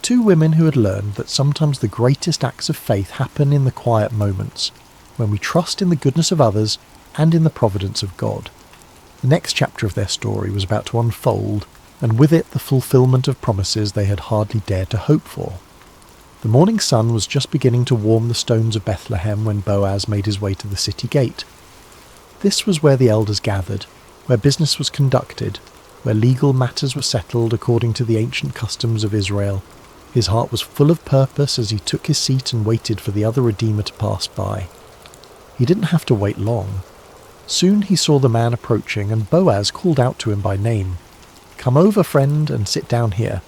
two women who had learned that sometimes the greatest acts of faith happen in the quiet moments, when we trust in the goodness of others and in the providence of God. The next chapter of their story was about to unfold, and with it the fulfillment of promises they had hardly dared to hope for. The morning sun was just beginning to warm the stones of Bethlehem when Boaz made his way to the city gate. This was where the elders gathered, where business was conducted, where legal matters were settled according to the ancient customs of Israel. His heart was full of purpose as he took his seat and waited for the other Redeemer to pass by. He didn't have to wait long. Soon he saw the man approaching, and Boaz called out to him by name. "Come over, friend, and sit down here."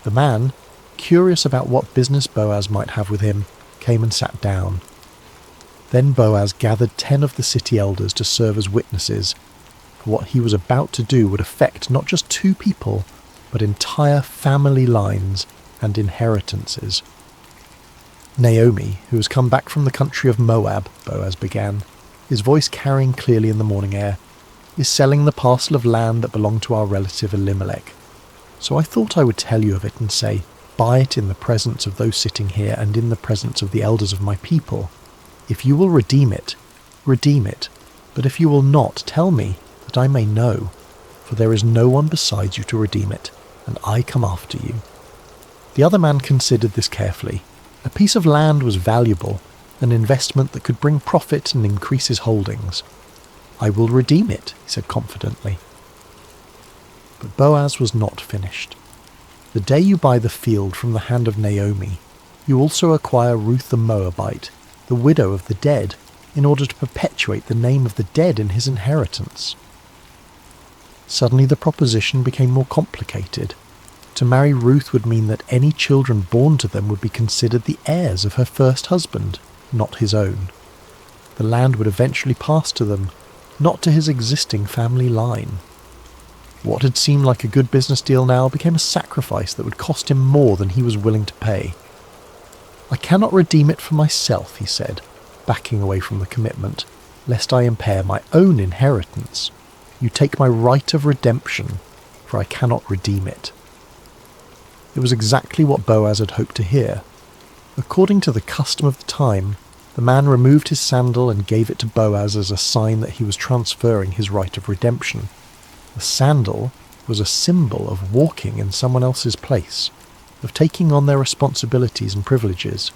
The man, curious about what business Boaz might have with him, came and sat down. Then Boaz gathered 10 of the city elders to serve as witnesses, for what he was about to do would affect not just 2 people, but entire family lines and inheritances. "Naomi, who has come back from the country of Moab," Boaz began, his voice carrying clearly in the morning air, "is selling the parcel of land that belonged to our relative Elimelech. So I thought I would tell you of it and say, buy it in the presence of those sitting here and in the presence of the elders of my people. If you will redeem it, but if you will not, tell me, that I may know, for there is no one besides you to redeem it, and I come after you." The other man considered this carefully. A piece of land was valuable, an investment that could bring profit and increase his holdings. "I will redeem it," he said confidently. But Boaz was not finished. "The day you buy the field from the hand of Naomi, you also acquire Ruth the Moabite, the widow of the dead, in order to perpetuate the name of the dead in his inheritance." Suddenly the proposition became more complicated. To marry Ruth would mean that any children born to them would be considered the heirs of her first husband, not his own. The land would eventually pass to them, not to his existing family line. What had seemed like a good business deal now became a sacrifice that would cost him more than he was willing to pay. "I cannot redeem it for myself," he said, backing away from the commitment, "lest I impair my own inheritance. You take my right of redemption, for I cannot redeem it." It was exactly what Boaz had hoped to hear. According to the custom of the time, the man removed his sandal and gave it to Boaz as a sign that he was transferring his right of redemption. The sandal was a symbol of walking in someone else's place, of taking on their responsibilities and privileges.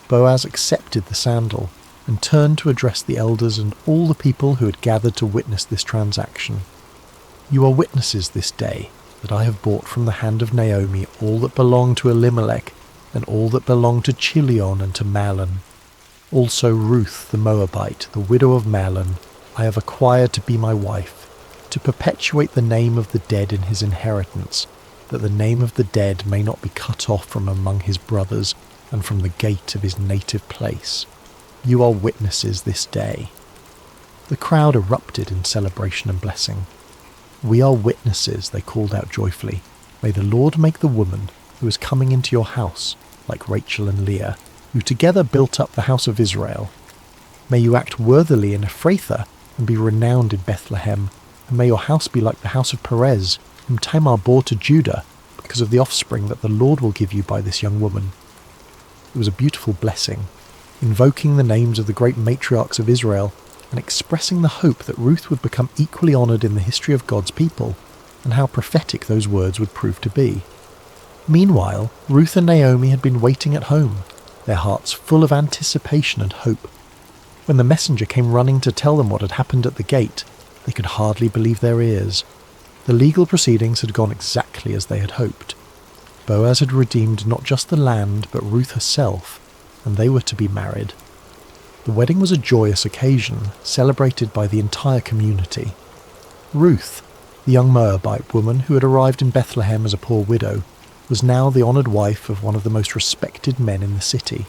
Boaz accepted the sandal and turned to address the elders and all the people who had gathered to witness this transaction. "You are witnesses this day that I have bought from the hand of Naomi all that belonged to Elimelech and all that belonged to Chilion and to Mahlon. Also Ruth the Moabite, the widow of Mahlon, I have acquired to be my wife, to perpetuate the name of the dead in his inheritance, that the name of the dead may not be cut off from among his brothers and from the gate of his native place. You are witnesses this day." The crowd erupted in celebration and blessing. "We are witnesses," they called out joyfully. "May the Lord make the woman who is coming into your house like Rachel and Leah, who together built up the house of Israel. May you act worthily in Ephrathah and be renowned in Bethlehem, and may your house be like the house of Perez, whom Tamar bore to Judah, because of the offspring that the Lord will give you by this young woman." It was a beautiful blessing, invoking the names of the great matriarchs of Israel and expressing the hope that Ruth would become equally honoured in the history of God's people, and how prophetic those words would prove to be. Meanwhile, Ruth and Naomi had been waiting at home, their hearts full of anticipation and hope. When the messenger came running to tell them what had happened at the gate, they could hardly believe their ears. The legal proceedings had gone exactly as they had hoped. Boaz had redeemed not just the land, but Ruth herself, and they were to be married. The wedding was a joyous occasion, celebrated by the entire community. Ruth, the young Moabite woman who had arrived in Bethlehem as a poor widow, was now the honoured wife of one of the most respected men in the city.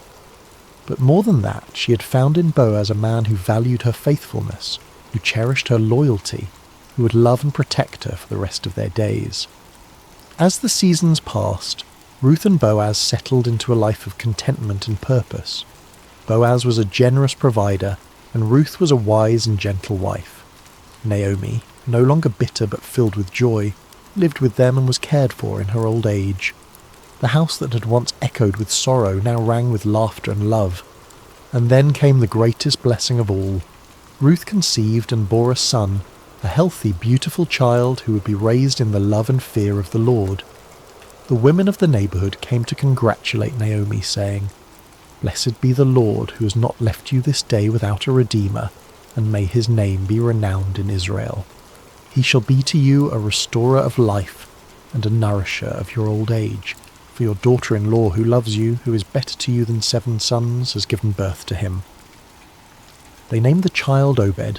But more than that, she had found in Boaz a man who valued her faithfulness, who cherished her loyalty, who would love and protect her for the rest of their days. As the seasons passed, Ruth and Boaz settled into a life of contentment and purpose. Boaz was a generous provider, and Ruth was a wise and gentle wife. Naomi, no longer bitter but filled with joy, lived with them and was cared for in her old age. The house that had once echoed with sorrow now rang with laughter and love. And then came the greatest blessing of all. Ruth conceived and bore a son, a healthy, beautiful child who would be raised in the love and fear of the Lord. The women of the neighbourhood came to congratulate Naomi, saying, "Blessed be the Lord who has not left you this day without a redeemer, and may his name be renowned in Israel. He shall be to you a restorer of life and a nourisher of your old age. For your daughter-in-law who loves you, who is better to you than 7 sons, has given birth to him." They named the child Obed,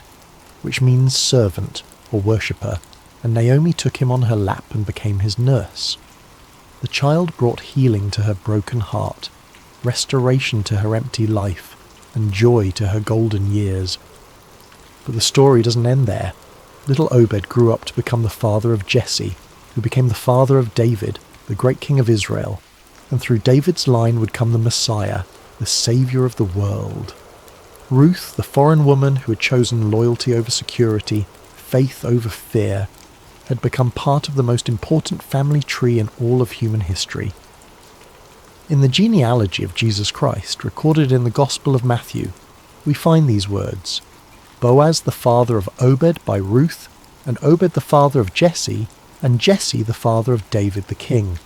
which means servant or worshipper, and Naomi took him on her lap and became his nurse. The child brought healing to her broken heart, restoration to her empty life, and joy to her golden years. But the story doesn't end there. Little Obed grew up to become the father of Jesse, who became the father of David, the great king of Israel, and through David's line would come the Messiah, the saviour of the world. Ruth, the foreign woman who had chosen loyalty over security, faith over fear, had become part of the most important family tree in all of human history. In the genealogy of Jesus Christ, recorded in the Gospel of Matthew, we find these words: Boaz the father of Obed by Ruth, and Obed the father of Jesse, and Jesse the father of David the king.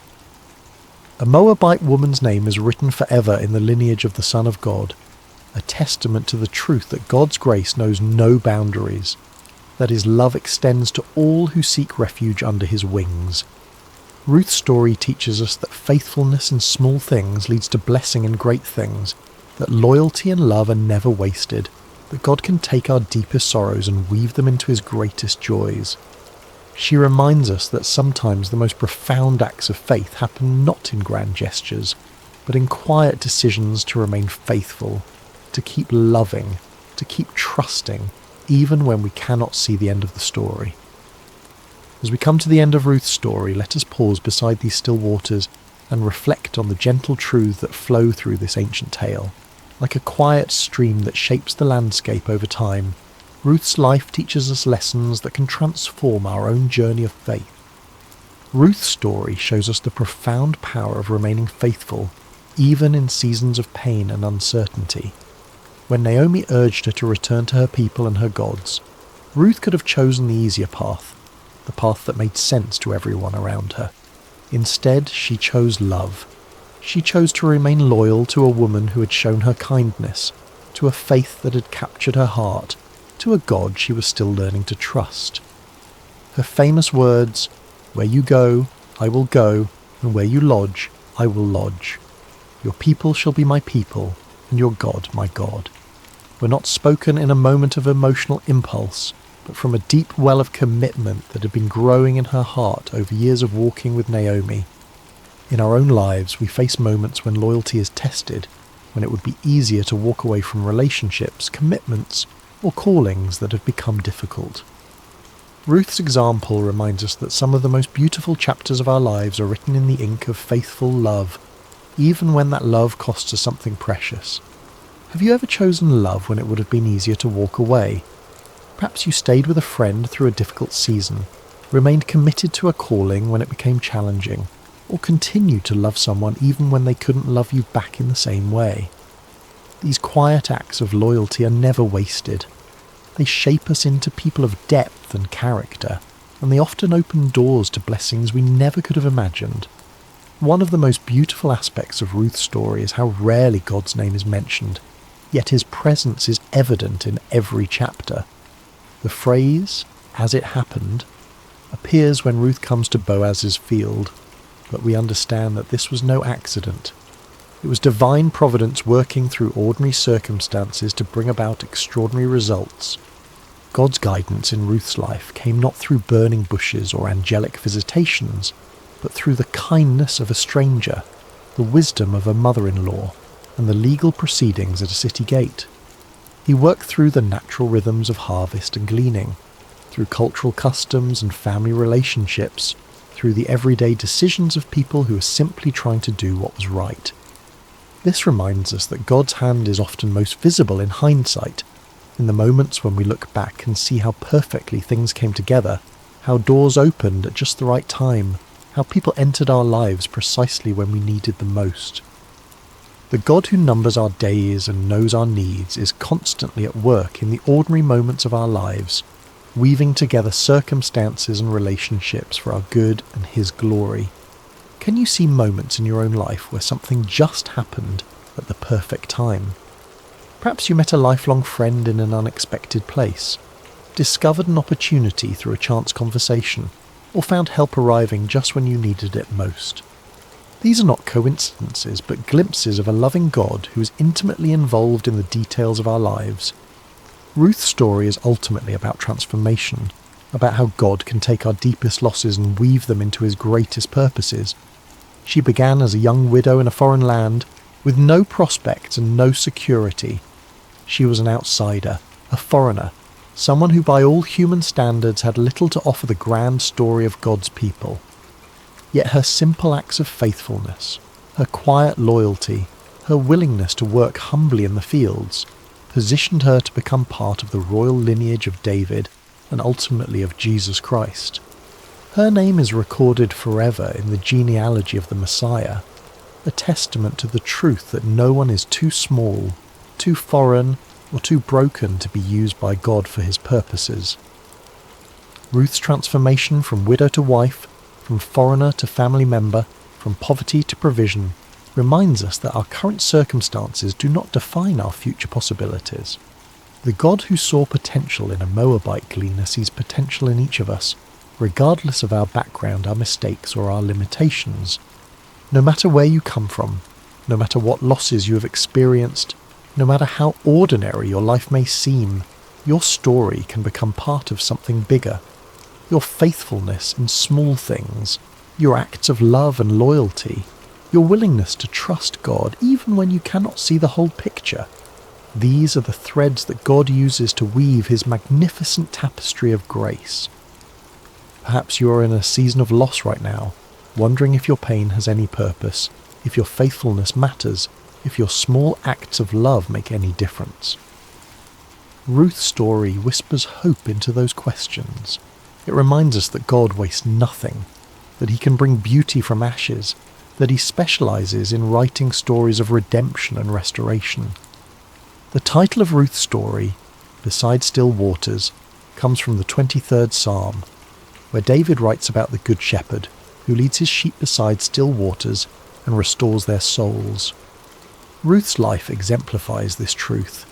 A Moabite woman's name is written forever in the lineage of the Son of God, a testament to the truth that God's grace knows no boundaries, that his love extends to all who seek refuge under his wings. Ruth's story teaches us that faithfulness in small things leads to blessing in great things, that loyalty and love are never wasted, that God can take our deepest sorrows and weave them into his greatest joys. She reminds us that sometimes the most profound acts of faith happen not in grand gestures, but in quiet decisions to remain faithful, to keep loving, to keep trusting, even when we cannot see the end of the story. As we come to the end of Ruth's story, let us pause beside these still waters and reflect on the gentle truths that flow through this ancient tale. Like a quiet stream that shapes the landscape over time, Ruth's life teaches us lessons that can transform our own journey of faith. Ruth's story shows us the profound power of remaining faithful, even in seasons of pain and uncertainty. When Naomi urged her to return to her people and her gods, Ruth could have chosen the easier path, the path that made sense to everyone around her. Instead, she chose love. She chose to remain loyal to a woman who had shown her kindness, to a faith that had captured her heart, to a God she was still learning to trust. Her famous words, "Where you go, I will go, and where you lodge, I will lodge. Your people shall be my people, and your God my God," were not spoken in a moment of emotional impulse, but from a deep well of commitment that had been growing in her heart over years of walking with Naomi. In our own lives, we face moments when loyalty is tested, when it would be easier to walk away from relationships, commitments, or callings that have become difficult. Ruth's example reminds us that some of the most beautiful chapters of our lives are written in the ink of faithful love, even when that love costs us something precious. Have you ever chosen love when it would have been easier to walk away? Perhaps you stayed with a friend through a difficult season, remained committed to a calling when it became challenging, or continued to love someone even when they couldn't love you back in the same way. These quiet acts of loyalty are never wasted. They shape us into people of depth and character, and they often open doors to blessings we never could have imagined. One of the most beautiful aspects of Ruth's story is how rarely God's name is mentioned, yet his presence is evident in every chapter. The phrase, "as it happened," appears when Ruth comes to Boaz's field, but we understand that this was no accident. It was divine providence working through ordinary circumstances to bring about extraordinary results. God's guidance in Ruth's life came not through burning bushes or angelic visitations, but through the kindness of a stranger, the wisdom of a mother-in-law, and the legal proceedings at a city gate. He worked through the natural rhythms of harvest and gleaning, through cultural customs and family relationships, through the everyday decisions of people who were simply trying to do what was right. This reminds us that God's hand is often most visible in hindsight, in the moments when we look back and see how perfectly things came together, how doors opened at just the right time, how people entered our lives precisely when we needed them most. The God who numbers our days and knows our needs is constantly at work in the ordinary moments of our lives, weaving together circumstances and relationships for our good and His glory. Can you see moments in your own life where something just happened at the perfect time? Perhaps you met a lifelong friend in an unexpected place, discovered an opportunity through a chance conversation, or found help arriving just when you needed it most. These are not coincidences, but glimpses of a loving God who is intimately involved in the details of our lives. Ruth's story is ultimately about transformation, about how God can take our deepest losses and weave them into His greatest purposes. She began as a young widow in a foreign land, with no prospects and no security. She was an outsider, a foreigner, someone who by all human standards had little to offer the grand story of God's people. Yet her simple acts of faithfulness, her quiet loyalty, her willingness to work humbly in the fields, positioned her to become part of the royal lineage of David and ultimately of Jesus Christ. Her name is recorded forever in the genealogy of the Messiah, a testament to the truth that no one is too small, too foreign, or too broken to be used by God for His purposes. Ruth's transformation from widow to wife, from foreigner to family member, from poverty to provision, reminds us that our current circumstances do not define our future possibilities. The God who saw potential in a Moabite gleaner sees potential in each of us, regardless of our background, our mistakes, or our limitations. No matter where you come from, no matter what losses you have experienced, no matter how ordinary your life may seem, your story can become part of something bigger. Your faithfulness in small things, your acts of love and loyalty, your willingness to trust God even when you cannot see the whole picture. These are the threads that God uses to weave His magnificent tapestry of grace. Perhaps you are in a season of loss right now, wondering if your pain has any purpose, if your faithfulness matters, if your small acts of love make any difference. Ruth's story whispers hope into those questions. It reminds us that God wastes nothing, that He can bring beauty from ashes, that He specializes in writing stories of redemption and restoration. The title of Ruth's story, Beside Still Waters, comes from the 23rd Psalm, where David writes about the Good Shepherd, who leads his sheep beside still waters and restores their souls. Ruth's life exemplifies this truth.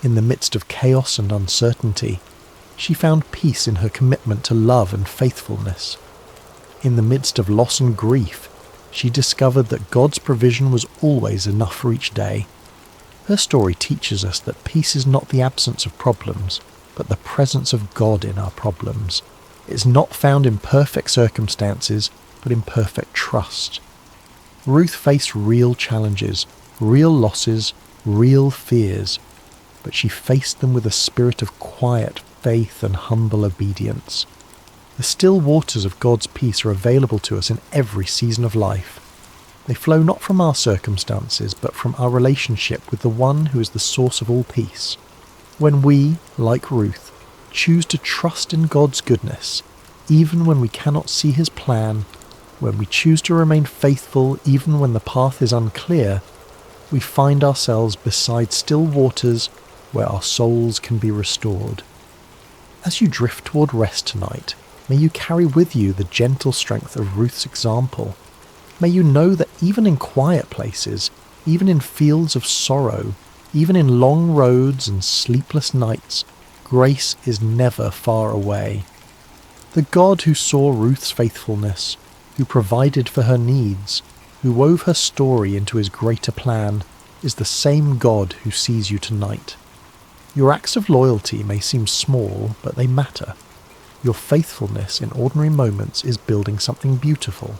In the midst of chaos and uncertainty, she found peace in her commitment to love and faithfulness. In the midst of loss and grief, she discovered that God's provision was always enough for each day. Her story teaches us that peace is not the absence of problems, but the presence of God in our problems. It is not found in perfect circumstances, but in perfect trust. Ruth faced real challenges, real losses, real fears, but she faced them with a spirit of quiet faith and humble obedience. The still waters of God's peace are available to us in every season of life. They flow not from our circumstances, but from our relationship with the one who is the source of all peace. When we, like Ruth, choose to trust in God's goodness, even when we cannot see His plan, when we choose to remain faithful even when the path is unclear, we find ourselves beside still waters where our souls can be restored. As you drift toward rest tonight, may you carry with you the gentle strength of Ruth's example. May you know that even in quiet places, even in fields of sorrow, even in long roads and sleepless nights, grace is never far away. The God who saw Ruth's faithfulness, who provided for her needs, who wove her story into His greater plan, is the same God who sees you tonight. Your acts of loyalty may seem small, but they matter. Your faithfulness in ordinary moments is building something beautiful.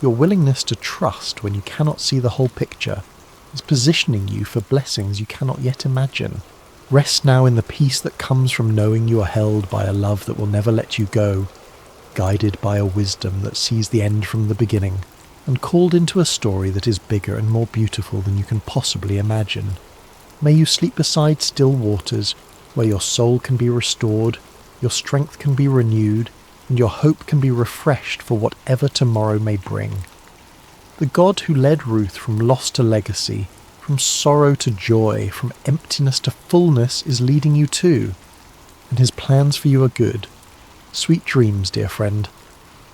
Your willingness to trust when you cannot see the whole picture is positioning you for blessings you cannot yet imagine. Rest now in the peace that comes from knowing you are held by a love that will never let you go, guided by a wisdom that sees the end from the beginning, and called into a story that is bigger and more beautiful than you can possibly imagine. May you sleep beside still waters, where your soul can be restored, your strength can be renewed, and your hope can be refreshed for whatever tomorrow may bring. The God who led Ruth from loss to legacy, from sorrow to joy, from emptiness to fullness is leading you too, and his plans for you are good. Sweet dreams, dear friend.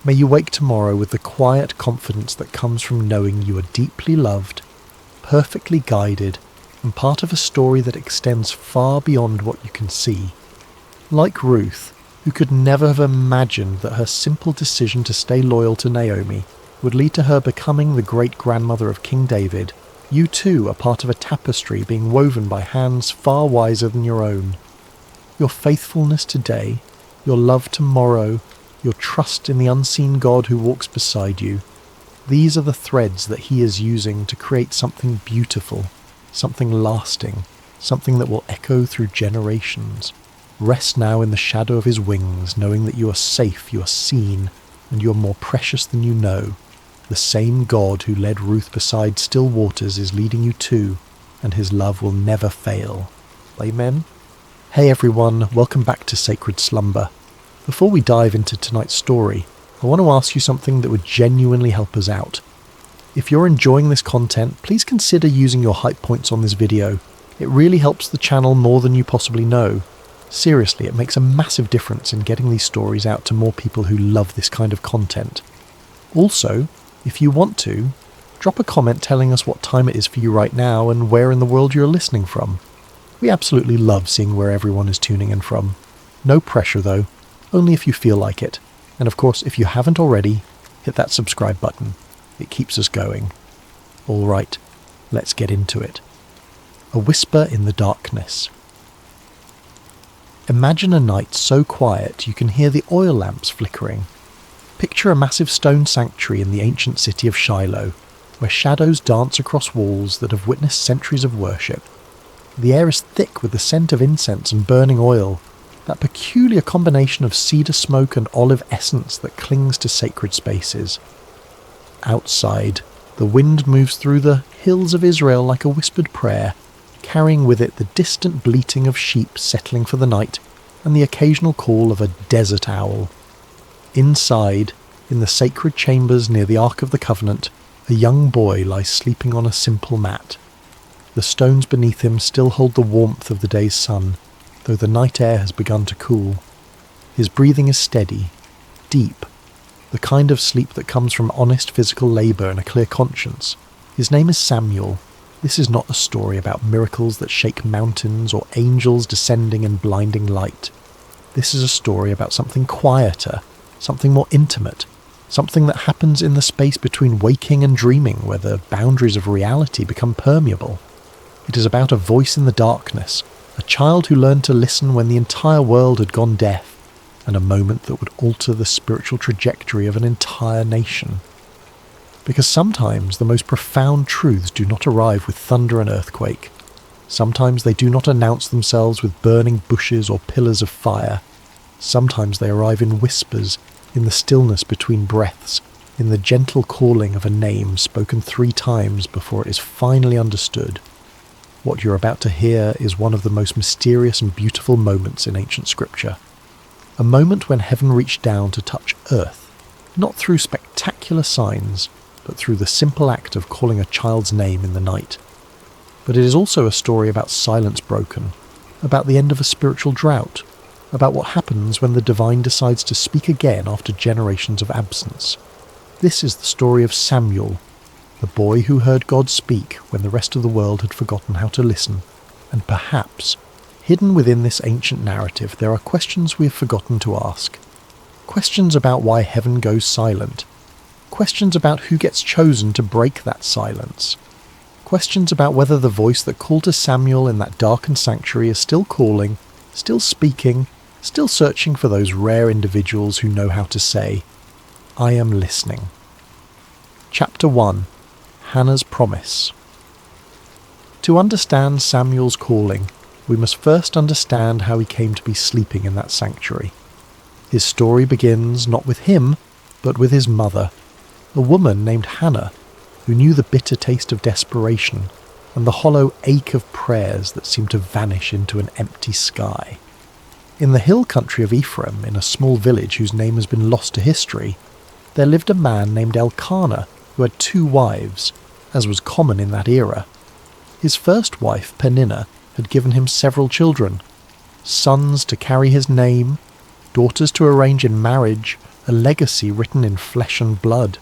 May you wake tomorrow with the quiet confidence that comes from knowing you are deeply loved, perfectly guided, and part of a story that extends far beyond what you can see. Like Ruth, who could never have imagined that her simple decision to stay loyal to Naomi would lead to her becoming the great-grandmother of King David, you too are part of a tapestry being woven by hands far wiser than your own. Your faithfulness today, your love tomorrow, your trust in the unseen God who walks beside you, these are the threads that he is using to create something beautiful, something lasting, something that will echo through generations. Rest now in the shadow of his wings, knowing that you are safe, you are seen, and you are more precious than you know. The same God who led Ruth beside still waters is leading you too, and his love will never fail. Amen. Hey everyone, welcome back to Sacred Slumber. Before we dive into tonight's story, I want to ask you something that would genuinely help us out. If you're enjoying this content, please consider using your hype points on this video. It really helps the channel more than you possibly know. Seriously, it makes a massive difference in getting these stories out to more people who love this kind of content. Also, if you want to, drop a comment telling us what time it is for you right now and where in the world you're listening from. We absolutely love seeing where everyone is tuning in from. No pressure though, only if you feel like it. And of course, if you haven't already, hit that subscribe button. It keeps us going. Alright, let's get into it. A whisper in the darkness. Imagine a night so quiet you can hear the oil lamps flickering. Picture a massive stone sanctuary in the ancient city of Shiloh, where shadows dance across walls that have witnessed centuries of worship. The air is thick with the scent of incense and burning oil, that peculiar combination of cedar smoke and olive essence that clings to sacred spaces. Outside, the wind moves through the hills of Israel like a whispered prayer, carrying with it the distant bleating of sheep settling for the night and the occasional call of a desert owl. Inside, in the sacred chambers near the Ark of the Covenant, a young boy lies sleeping on a simple mat. The stones beneath him still hold the warmth of the day's sun, though the night air has begun to cool. His breathing is steady, deep, the kind of sleep that comes from honest physical labour and a clear conscience. His name is Samuel. This is not a story about miracles that shake mountains or angels descending in blinding light. This is a story about something quieter, something more intimate, something that happens in the space between waking and dreaming, where the boundaries of reality become permeable. It is about a voice in the darkness, a child who learned to listen when the entire world had gone deaf, and a moment that would alter the spiritual trajectory of an entire nation. Because sometimes the most profound truths do not arrive with thunder and earthquake. Sometimes they do not announce themselves with burning bushes or pillars of fire. Sometimes they arrive in whispers, in the stillness between breaths, in the gentle calling of a name spoken 3 times before it is finally understood. What you're about to hear is one of the most mysterious and beautiful moments in ancient scripture. A moment when heaven reached down to touch earth, not through spectacular signs, but through the simple act of calling a child's name in the night. But it is also a story about silence broken, about the end of a spiritual drought, about what happens when the divine decides to speak again after generations of absence. This is the story of Samuel, the boy who heard God speak when the rest of the world had forgotten how to listen. And perhaps, hidden within this ancient narrative, there are questions we have forgotten to ask. Questions about why heaven goes silent. Questions about who gets chosen to break that silence. Questions about whether the voice that called to Samuel in that darkened sanctuary is still calling, still speaking, still searching for those rare individuals who know how to say, "I am listening." Chapter 1. Hannah's Promise. To understand Samuel's calling, we must first understand how he came to be sleeping in that sanctuary. His story begins not with him, but with his mother, a woman named Hannah, who knew the bitter taste of desperation and the hollow ache of prayers that seemed to vanish into an empty sky. In the hill country of Ephraim, in a small village whose name has been lost to history, there lived a man named Elkanah who had 2 wives, as was common in that era. His first wife, Peninnah, had given him several children, sons to carry his name, daughters to arrange in marriage, a legacy written in flesh and blood.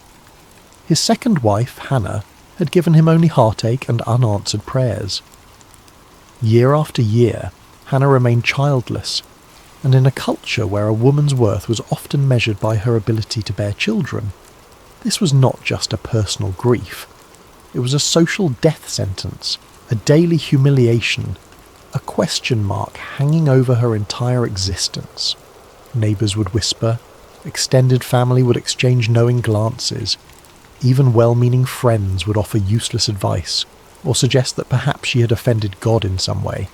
His second wife, Hannah, had given him only heartache and unanswered prayers. Year after year, Hannah remained childless, and in a culture where a woman's worth was often measured by her ability to bear children, this was not just a personal grief. It was a social death sentence, a daily humiliation, a question mark hanging over her entire existence. Neighbours would whisper, extended family would exchange knowing glances, even well-meaning friends would offer useless advice, or suggest that perhaps she had offended God in some way,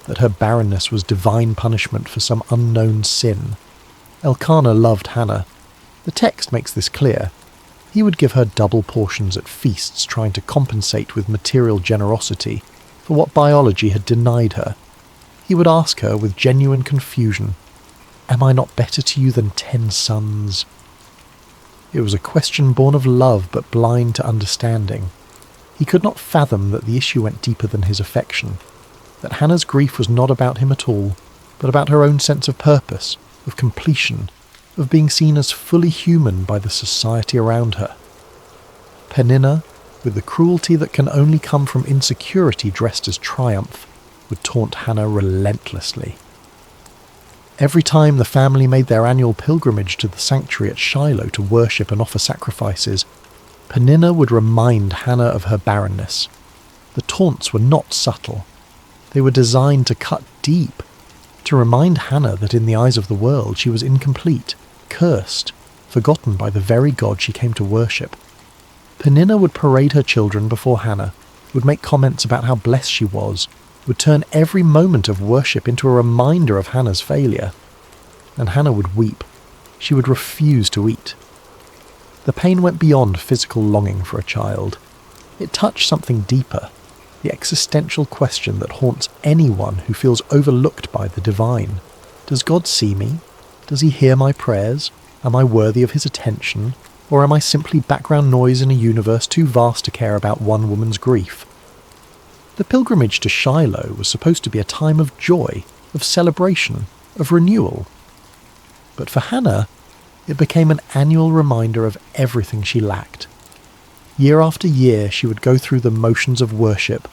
that her barrenness was divine punishment for some unknown sin. Elkanah loved Hannah. The text makes this clear. He would give her double portions at feasts, trying to compensate with material generosity for what biology had denied her. He would ask her with genuine confusion, "Am I not better to you than 10 sons?" It was a question born of love but blind to understanding. He could not fathom that the issue went deeper than his affection, that Hannah's grief was not about him at all, but about her own sense of purpose, of completion, of being seen as fully human by the society around her. Peninnah, with the cruelty that can only come from insecurity dressed as triumph, would taunt Hannah relentlessly. Every time the family made their annual pilgrimage to the sanctuary at Shiloh to worship and offer sacrifices, Peninnah would remind Hannah of her barrenness. The taunts were not subtle. They were designed to cut deep, to remind Hannah that in the eyes of the world she was incomplete, cursed, forgotten by the very God she came to worship. Peninnah would parade her children before Hannah, would make comments about how blessed she was, would turn every moment of worship into a reminder of Hannah's failure. And Hannah would weep. She would refuse to eat. The pain went beyond physical longing for a child. It touched something deeper, the existential question that haunts anyone who feels overlooked by the divine. Does God see me? Does he hear my prayers? Am I worthy of his attention? Or am I simply background noise in a universe too vast to care about one woman's grief? The pilgrimage to Shiloh was supposed to be a time of joy, of celebration, of renewal. But for Hannah, it became an annual reminder of everything she lacked. Year after year she would go through the motions of worship,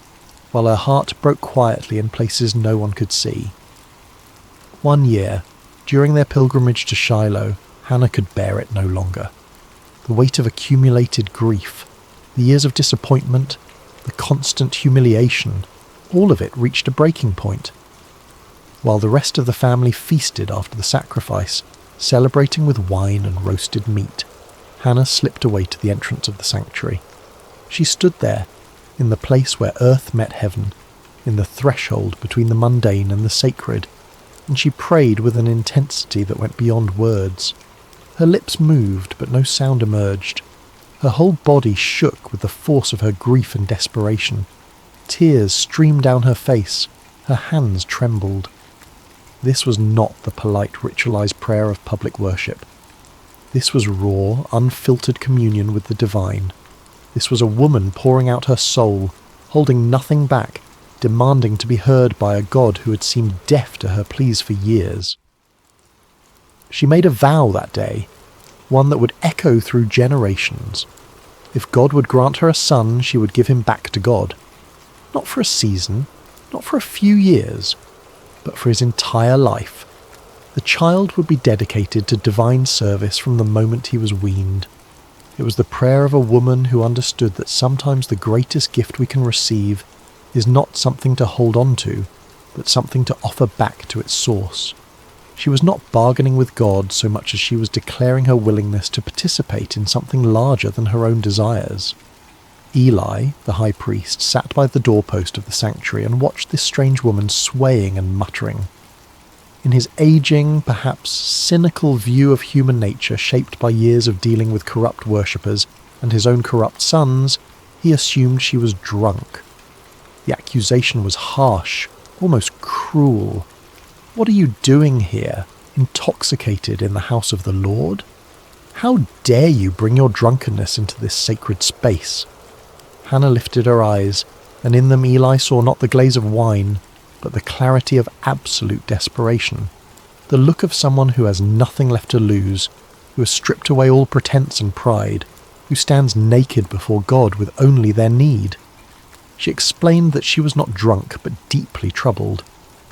while her heart broke quietly in places no one could see. One year, during their pilgrimage to Shiloh, Hannah could bear it no longer. The weight of accumulated grief, the years of disappointment, the constant humiliation, all of it reached a breaking point. While the rest of the family feasted after the sacrifice, celebrating with wine and roasted meat, Hannah slipped away to the entrance of the sanctuary. She stood there, in the place where earth met heaven, in the threshold between the mundane and the sacred, and she prayed with an intensity that went beyond words. Her lips moved, but no sound emerged. Her whole body shook with the force of her grief and desperation. Tears streamed down her face. Her hands trembled. This was not the polite, ritualized prayer of public worship. This was raw, unfiltered communion with the divine. This was a woman pouring out her soul, holding nothing back, demanding to be heard by a God who had seemed deaf to her pleas for years. She made a vow that day, one that would echo through generations. If God would grant her a son, she would give him back to God. Not for a season, not for a few years, but for his entire life. The child would be dedicated to divine service from the moment he was weaned. It was the prayer of a woman who understood that sometimes the greatest gift we can receive is not something to hold on to, but something to offer back to its source. She was not bargaining with God so much as she was declaring her willingness to participate in something larger than her own desires. Eli, the high priest, sat by the doorpost of the sanctuary and watched this strange woman swaying and muttering. In his aging, perhaps cynical view of human nature shaped by years of dealing with corrupt worshippers and his own corrupt sons, he assumed she was drunk. The accusation was harsh, almost cruel. What are you doing here, intoxicated in the house of the Lord? How dare you bring your drunkenness into this sacred space?" Hannah lifted her eyes, and in them Eli saw not the glaze of wine, but the clarity of absolute desperation, the look of someone who has nothing left to lose, who has stripped away all pretense and pride, who stands naked before God with only their need. She explained that she was not drunk but deeply troubled,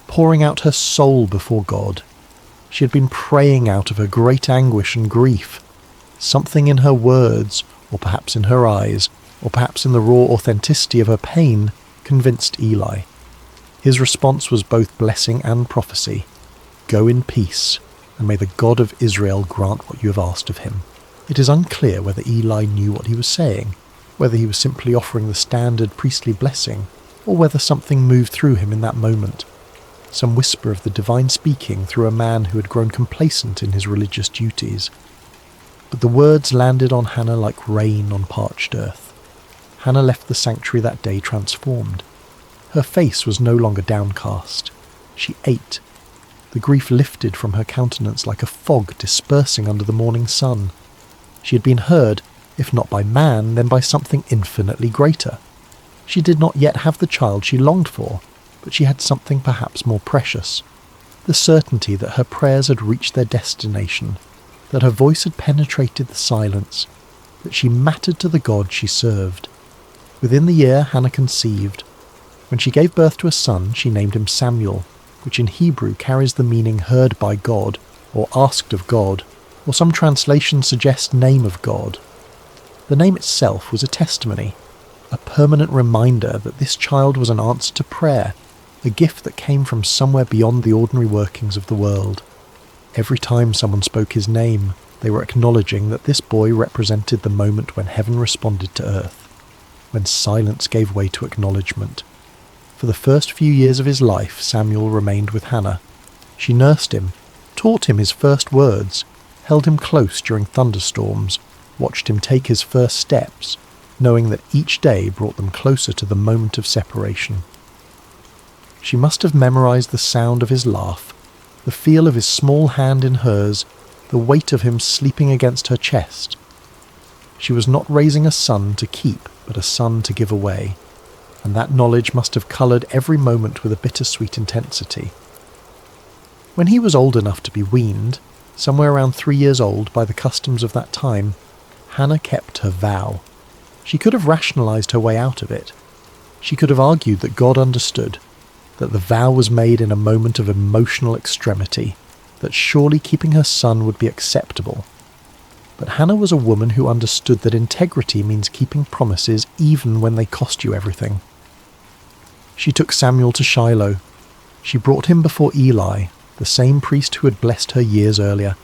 pouring out her soul before God. She had been praying out of her great anguish and grief. Something in her words, or perhaps in her eyes, or perhaps in the raw authenticity of her pain, convinced Eli. His response was both blessing and prophecy. "Go in peace, and may the God of Israel grant what you have asked of him." It is unclear whether Eli knew what he was saying, whether he was simply offering the standard priestly blessing, or whether something moved through him in that moment. Some whisper of the divine speaking through a man who had grown complacent in his religious duties. But the words landed on Hannah like rain on parched earth. Hannah left the sanctuary that day transformed. Her face was no longer downcast. She ate. The grief lifted from her countenance like a fog dispersing under the morning sun. She had been heard, if not by man, then by something infinitely greater. She did not yet have the child she longed for, but she had something perhaps more precious. The certainty that her prayers had reached their destination, that her voice had penetrated the silence, that she mattered to the God she served. Within the year, Hannah conceived. When she gave birth to a son, she named him Samuel, which in Hebrew carries the meaning heard by God, or asked of God, or some translations suggest name of God. The name itself was a testimony, a permanent reminder that this child was an answer to prayer, a gift that came from somewhere beyond the ordinary workings of the world. Every time someone spoke his name, they were acknowledging that this boy represented the moment when heaven responded to earth, when silence gave way to acknowledgement. For the first few years of his life, Samuel remained with Hannah. She nursed him, taught him his first words, held him close during thunderstorms, watched him take his first steps, knowing that each day brought them closer to the moment of separation. She must have memorized the sound of his laugh, the feel of his small hand in hers, the weight of him sleeping against her chest. She was not raising a son to keep, but a son to give away, and that knowledge must have coloured every moment with a bittersweet intensity. When he was old enough to be weaned, somewhere around 3 years old by the customs of that time, Hannah kept her vow. She could have rationalised her way out of it. She could have argued that God understood, that the vow was made in a moment of emotional extremity, that surely keeping her son would be acceptable. But Hannah was a woman who understood that integrity means keeping promises even when they cost you everything. She took Samuel to Shiloh. She brought him before Eli, the same priest who had blessed her years earlier,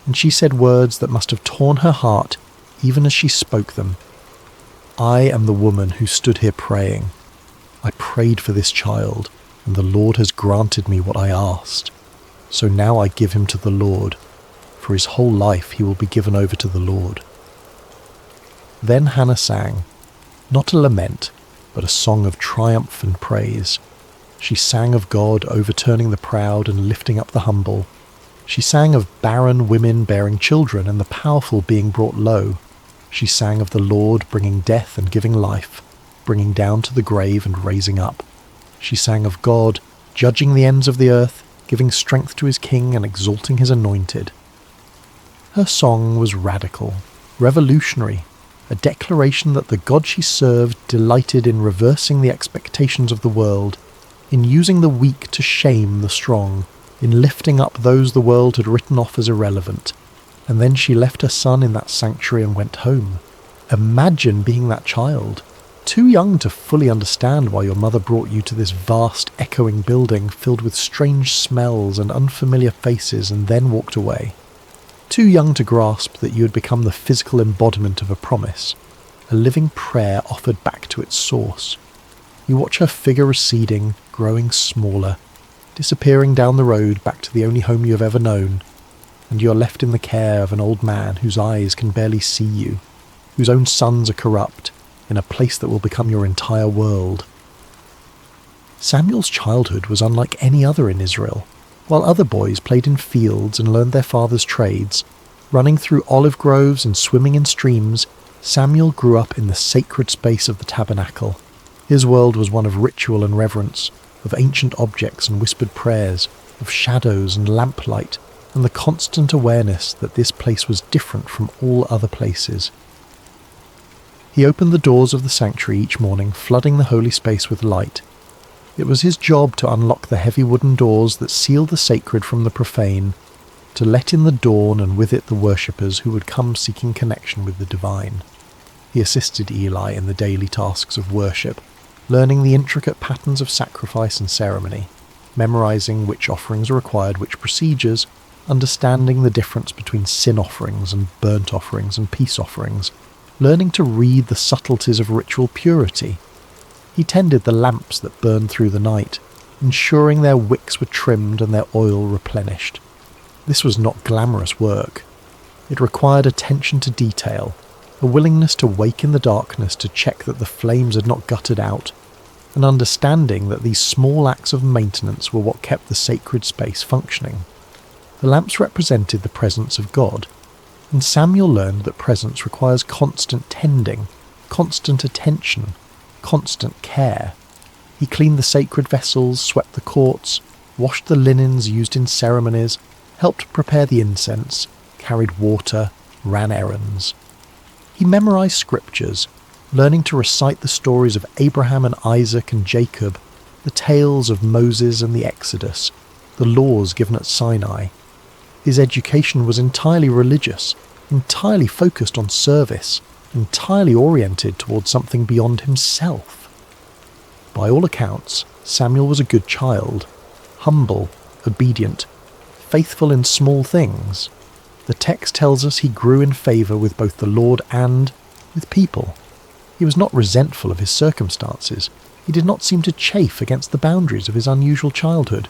and she said words that must have torn her heart even as she spoke them. "I am the woman who stood here praying. I prayed for this child, and the Lord has granted me what I asked. So now I give him to the Lord. For his whole life he will be given over to the Lord." Then Hannah sang, not a lament, but a song of triumph and praise. She sang of God overturning the proud and lifting up the humble. She sang of barren women bearing children and the powerful being brought low. She sang of the Lord bringing death and giving life, bringing down to the grave and raising up. She sang of God judging the ends of the earth, giving strength to his king and exalting his anointed. Her song was radical, revolutionary, a declaration that the God she served delighted in reversing the expectations of the world, in using the weak to shame the strong, in lifting up those the world had written off as irrelevant. And then she left her son in that sanctuary and went home. Imagine being that child, too young to fully understand why your mother brought you to this vast, echoing building filled with strange smells and unfamiliar faces and then walked away. Too young to grasp that you had become the physical embodiment of a promise, a living prayer offered back to its source. You watch her figure receding, growing smaller, disappearing down the road back to the only home you have ever known, and you are left in the care of an old man whose eyes can barely see you, whose own sons are corrupt, in a place that will become your entire world. Samuel's childhood was unlike any other in Israel. While other boys played in fields and learned their father's trades, running through olive groves and swimming in streams, Samuel grew up in the sacred space of the tabernacle. His world was one of ritual and reverence, of ancient objects and whispered prayers, of shadows and lamplight, and the constant awareness that this place was different from all other places. He opened the doors of the sanctuary each morning, flooding the holy space with light. It was his job to unlock the heavy wooden doors that seal the sacred from the profane, to let in the dawn and with it the worshippers who would come seeking connection with the divine. He assisted Eli in the daily tasks of worship, learning the intricate patterns of sacrifice and ceremony, memorizing which offerings required which procedures, understanding the difference between sin offerings and burnt offerings and peace offerings, learning to read the subtleties of ritual purity. He tended the lamps that burned through the night, ensuring their wicks were trimmed and their oil replenished. This was not glamorous work. It required attention to detail, a willingness to wake in the darkness to check that the flames had not guttered out, an understanding that these small acts of maintenance were what kept the sacred space functioning. The lamps represented the presence of God, and Samuel learned that presence requires constant tending, constant attention, constant care. He cleaned the sacred vessels, swept the courts, washed the linens used in ceremonies, helped prepare the incense, carried water, ran errands. He memorized scriptures, learning to recite the stories of Abraham and Isaac and Jacob, the tales of Moses and the Exodus, the laws given at Sinai. His education was entirely religious, entirely focused on service, entirely oriented towards something beyond himself. By all accounts, Samuel was a good child, humble, obedient, faithful in small things. The text tells us he grew in favour with both the Lord and with people. He was not resentful of his circumstances. He did not seem to chafe against the boundaries of his unusual childhood.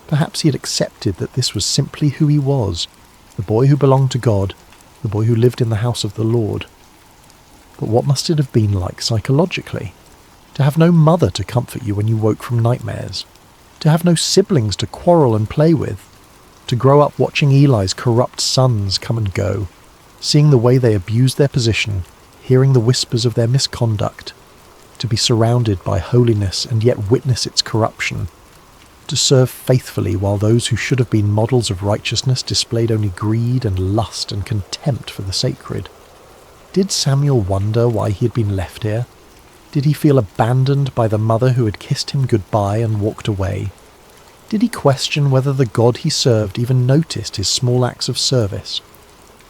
Perhaps he had accepted that this was simply who he was, the boy who belonged to God, the boy who lived in the house of the Lord. But what must it have been like psychologically? To have no mother to comfort you when you woke from nightmares, to have no siblings to quarrel and play with, to grow up watching Eli's corrupt sons come and go, seeing the way they abused their position, hearing the whispers of their misconduct, to be surrounded by holiness and yet witness its corruption, to serve faithfully while those who should have been models of righteousness displayed only greed and lust and contempt for the sacred. Did Samuel wonder why he had been left here? Did he feel abandoned by the mother who had kissed him goodbye and walked away? Did he question whether the God he served even noticed his small acts of service?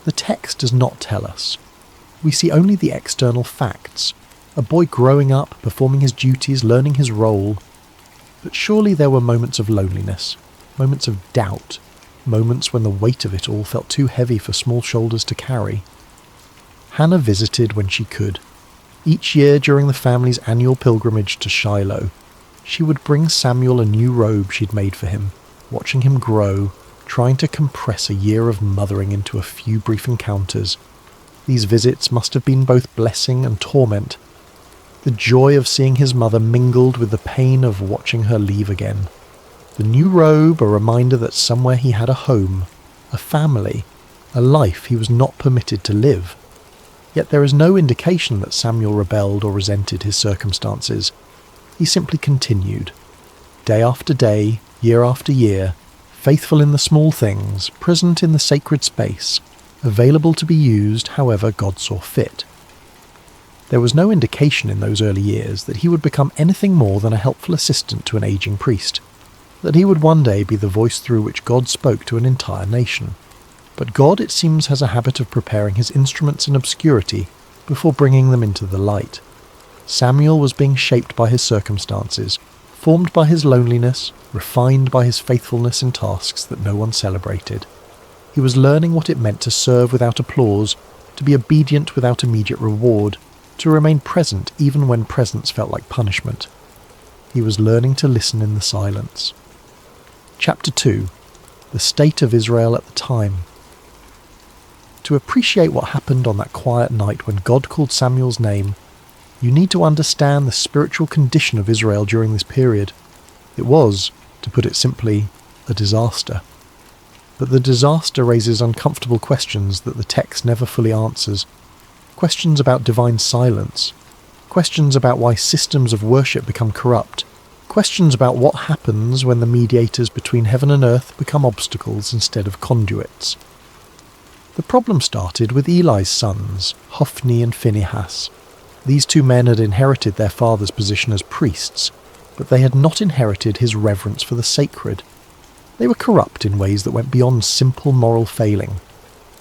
The text does not tell us. We see only the external facts, a boy growing up, performing his duties, learning his role. But surely there were moments of loneliness, moments of doubt, moments when the weight of it all felt too heavy for small shoulders to carry. Hannah visited when she could. Each year during the family's annual pilgrimage to Shiloh, she would bring Samuel a new robe she'd made for him, watching him grow, trying to compress a year of mothering into a few brief encounters. These visits must have been both blessing and torment. The joy of seeing his mother mingled with the pain of watching her leave again. The new robe, a reminder that somewhere he had a home, a family, a life he was not permitted to live. Yet there is no indication that Samuel rebelled or resented his circumstances. He simply continued. Day after day, year after year, faithful in the small things, present in the sacred space, available to be used however God saw fit. There was no indication in those early years that he would become anything more than a helpful assistant to an aging priest, that he would one day be the voice through which God spoke to an entire nation. But God, it seems, has a habit of preparing his instruments in obscurity before bringing them into the light. Samuel was being shaped by his circumstances, formed by his loneliness, refined by his faithfulness in tasks that no one celebrated. He was learning what it meant to serve without applause, to be obedient without immediate reward, to remain present even when presence felt like punishment. He was learning to listen in the silence. Chapter 2. The State of Israel at the Time. To appreciate what happened on that quiet night when God called Samuel's name, you need to understand the spiritual condition of Israel during this period. It was, to put it simply, a disaster. But the disaster raises uncomfortable questions that the text never fully answers. Questions about divine silence. Questions about why systems of worship become corrupt. Questions about what happens when the mediators between heaven and earth become obstacles instead of conduits. The problem started with Eli's sons, Hophni and Phinehas. These two men had inherited their father's position as priests, but they had not inherited his reverence for the sacred. They were corrupt in ways that went beyond simple moral failing.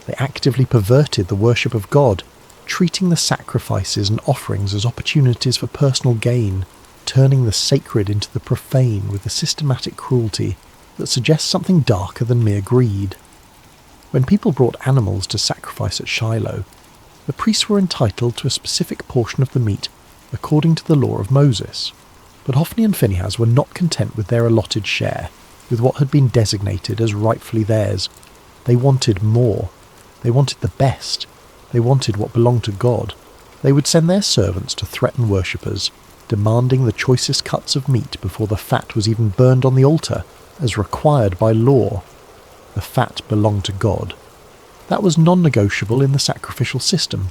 They actively perverted the worship of God, treating the sacrifices and offerings as opportunities for personal gain, turning the sacred into the profane with a systematic cruelty that suggests something darker than mere greed. When people brought animals to sacrifice at Shiloh, the priests were entitled to a specific portion of the meat according to the law of Moses. But Hophni and Phinehas were not content with their allotted share, with what had been designated as rightfully theirs. They wanted more. They wanted the best. They wanted what belonged to God. They would send their servants to threaten worshippers, demanding the choicest cuts of meat before the fat was even burned on the altar, as required by law. The fat belonged to God. That was non-negotiable in the sacrificial system.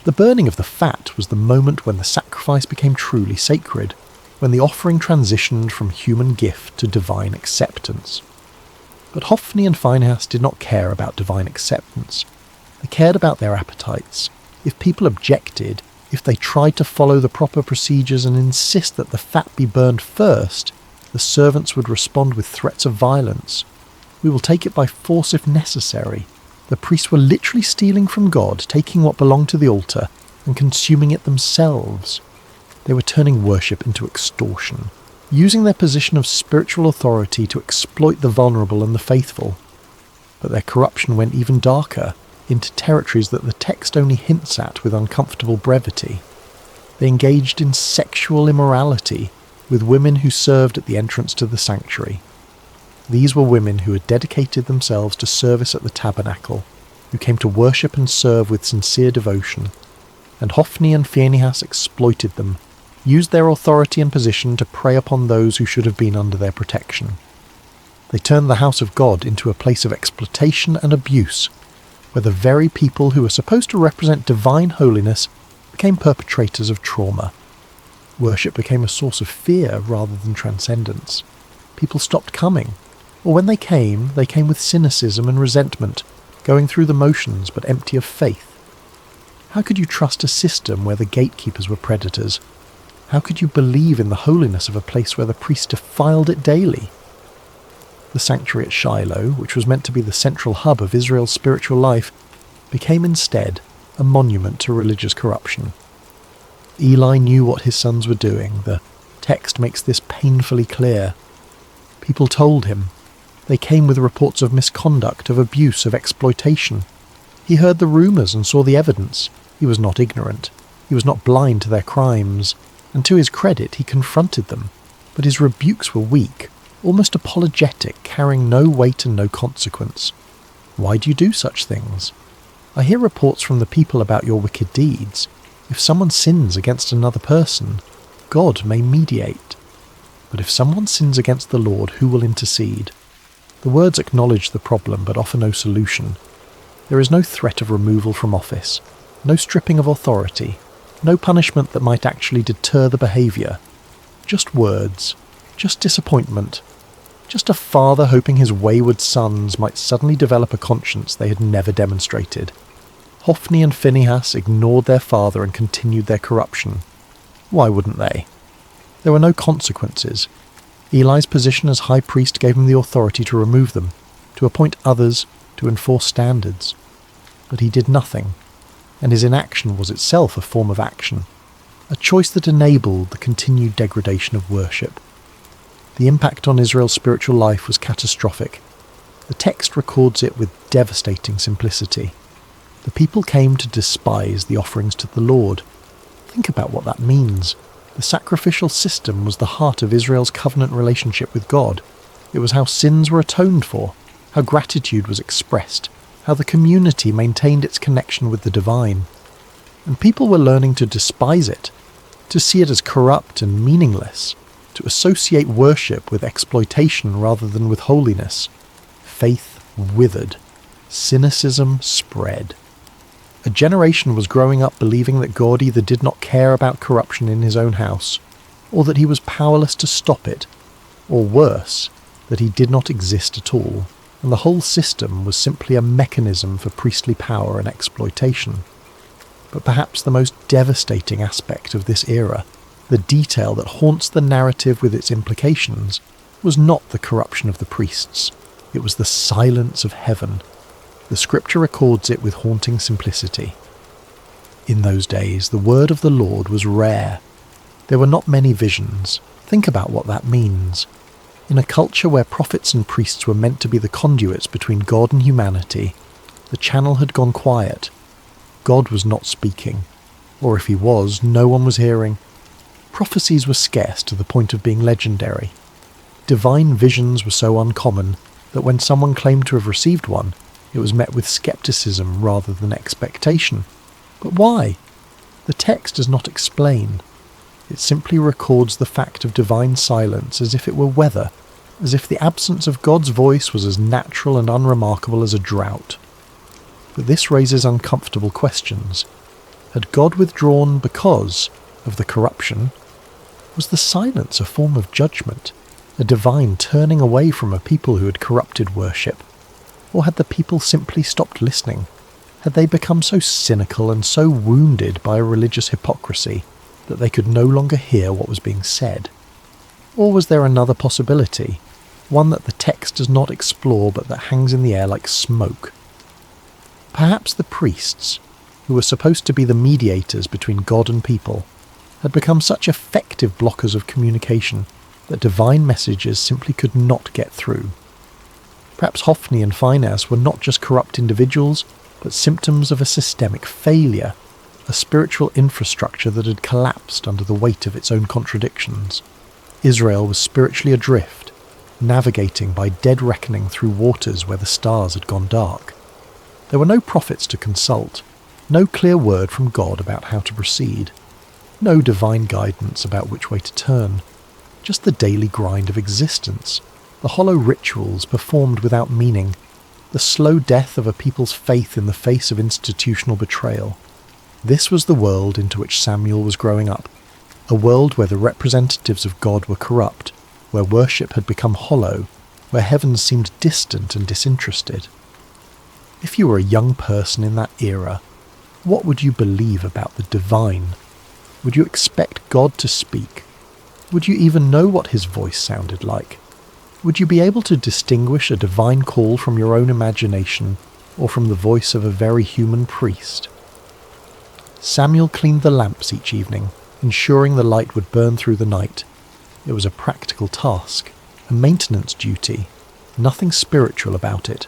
The burning of the fat was the moment when the sacrifice became truly sacred, when the offering transitioned from human gift to divine acceptance. But Hophni and Phinehas did not care about divine acceptance. They cared about their appetites. If people objected, if they tried to follow the proper procedures and insist that the fat be burned first, the servants would respond with threats of violence. We will take it by force if necessary. The priests were literally stealing from God, taking what belonged to the altar and consuming it themselves. They were turning worship into extortion, using their position of spiritual authority to exploit the vulnerable and the faithful. But their corruption went even darker, into territories that the text only hints at with uncomfortable brevity. They engaged in sexual immorality with women who served at the entrance to the sanctuary. These were women who had dedicated themselves to service at the tabernacle, who came to worship and serve with sincere devotion, and Hophni and Phinehas exploited them, used their authority and position to prey upon those who should have been under their protection. They turned the house of God into a place of exploitation and abuse, where the very people who were supposed to represent divine holiness became perpetrators of trauma. Worship became a source of fear rather than transcendence. People stopped coming, or when they came with cynicism and resentment, going through the motions but empty of faith. How could you trust a system where the gatekeepers were predators? How could you believe in the holiness of a place where the priests defiled it daily? The sanctuary at Shiloh, which was meant to be the central hub of Israel's spiritual life, became instead a monument to religious corruption. Eli knew what his sons were doing. The text makes this painfully clear. People told him. They came with reports of misconduct, of abuse, of exploitation. He heard the rumours and saw the evidence. He was not ignorant. He was not blind to their crimes. And to his credit, he confronted them. But his rebukes were weak, almost apologetic, carrying no weight and no consequence. Why do you do such things? I hear reports from the people about your wicked deeds. If someone sins against another person, God may mediate. But if someone sins against the Lord, who will intercede? The words acknowledge the problem but offer no solution. There is no threat of removal from office, no stripping of authority, no punishment that might actually deter the behaviour. Just words, just disappointment, just a father hoping his wayward sons might suddenly develop a conscience they had never demonstrated. Hophni and Phinehas ignored their father and continued their corruption. Why wouldn't they? There were no consequences. Eli's position as high priest gave him the authority to remove them, to appoint others, to enforce standards. But he did nothing, and his inaction was itself a form of action, a choice that enabled the continued degradation of worship. The impact on Israel's spiritual life was catastrophic. The text records it with devastating simplicity. The people came to despise the offerings to the Lord. Think about what that means. The sacrificial system was the heart of Israel's covenant relationship with God. It was how sins were atoned for, how gratitude was expressed, how the community maintained its connection with the divine. And people were learning to despise it, to see it as corrupt and meaningless, to associate worship with exploitation rather than with holiness. Faith withered. Cynicism spread. A generation was growing up believing that God either did not care about corruption in his own house, or that he was powerless to stop it, or worse, that he did not exist at all, and the whole system was simply a mechanism for priestly power and exploitation. But perhaps the most devastating aspect of this era, the detail that haunts the narrative with its implications, was not the corruption of the priests. It was the silence of heaven. The scripture records it with haunting simplicity. In those days, the word of the Lord was rare. There were not many visions. Think about what that means. In a culture where prophets and priests were meant to be the conduits between God and humanity, the channel had gone quiet. God was not speaking, or if he was, no one was hearing. Prophecies were scarce to the point of being legendary. Divine visions were so uncommon that when someone claimed to have received one, it was met with skepticism rather than expectation. But why? The text does not explain. It simply records the fact of divine silence as if it were weather, as if the absence of God's voice was as natural and unremarkable as a drought. But this raises uncomfortable questions. Had God withdrawn because of the corruption? Was the silence a form of judgment, a divine turning away from a people who had corrupted worship? Or had the people simply stopped listening? Had they become so cynical and so wounded by a religious hypocrisy that they could no longer hear what was being said? Or was there another possibility, one that the text does not explore but that hangs in the air like smoke? Perhaps the priests, who were supposed to be the mediators between God and people, had become such effective blockers of communication that divine messages simply could not get through. Perhaps Hophni and Phinehas were not just corrupt individuals, but symptoms of a systemic failure, a spiritual infrastructure that had collapsed under the weight of its own contradictions. Israel was spiritually adrift, navigating by dead reckoning through waters where the stars had gone dark. There were no prophets to consult, no clear word from God about how to proceed, no divine guidance about which way to turn, just the daily grind of existence, the hollow rituals performed without meaning, the slow death of a people's faith in the face of institutional betrayal. This was the world into which Samuel was growing up, a world where the representatives of God were corrupt, where worship had become hollow, where heaven seemed distant and disinterested. If you were a young person in that era, what would you believe about the divine? Would you expect God to speak? Would you even know what his voice sounded like? Would you be able to distinguish a divine call from your own imagination or from the voice of a very human priest? Samuel cleaned the lamps each evening, ensuring the light would burn through the night. It was a practical task, a maintenance duty, nothing spiritual about it.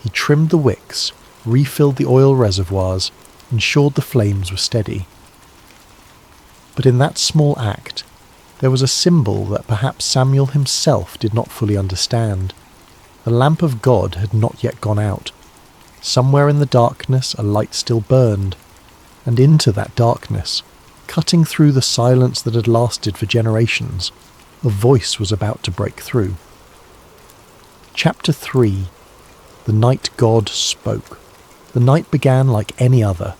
He trimmed the wicks, refilled the oil reservoirs, ensured the flames were steady. But in that small act, there was a symbol that perhaps Samuel himself did not fully understand. The lamp of God had not yet gone out. Somewhere in the darkness a light still burned, and into that darkness, cutting through the silence that had lasted for generations, a voice was about to break through. Chapter 3. The night God spoke. The night began like any other.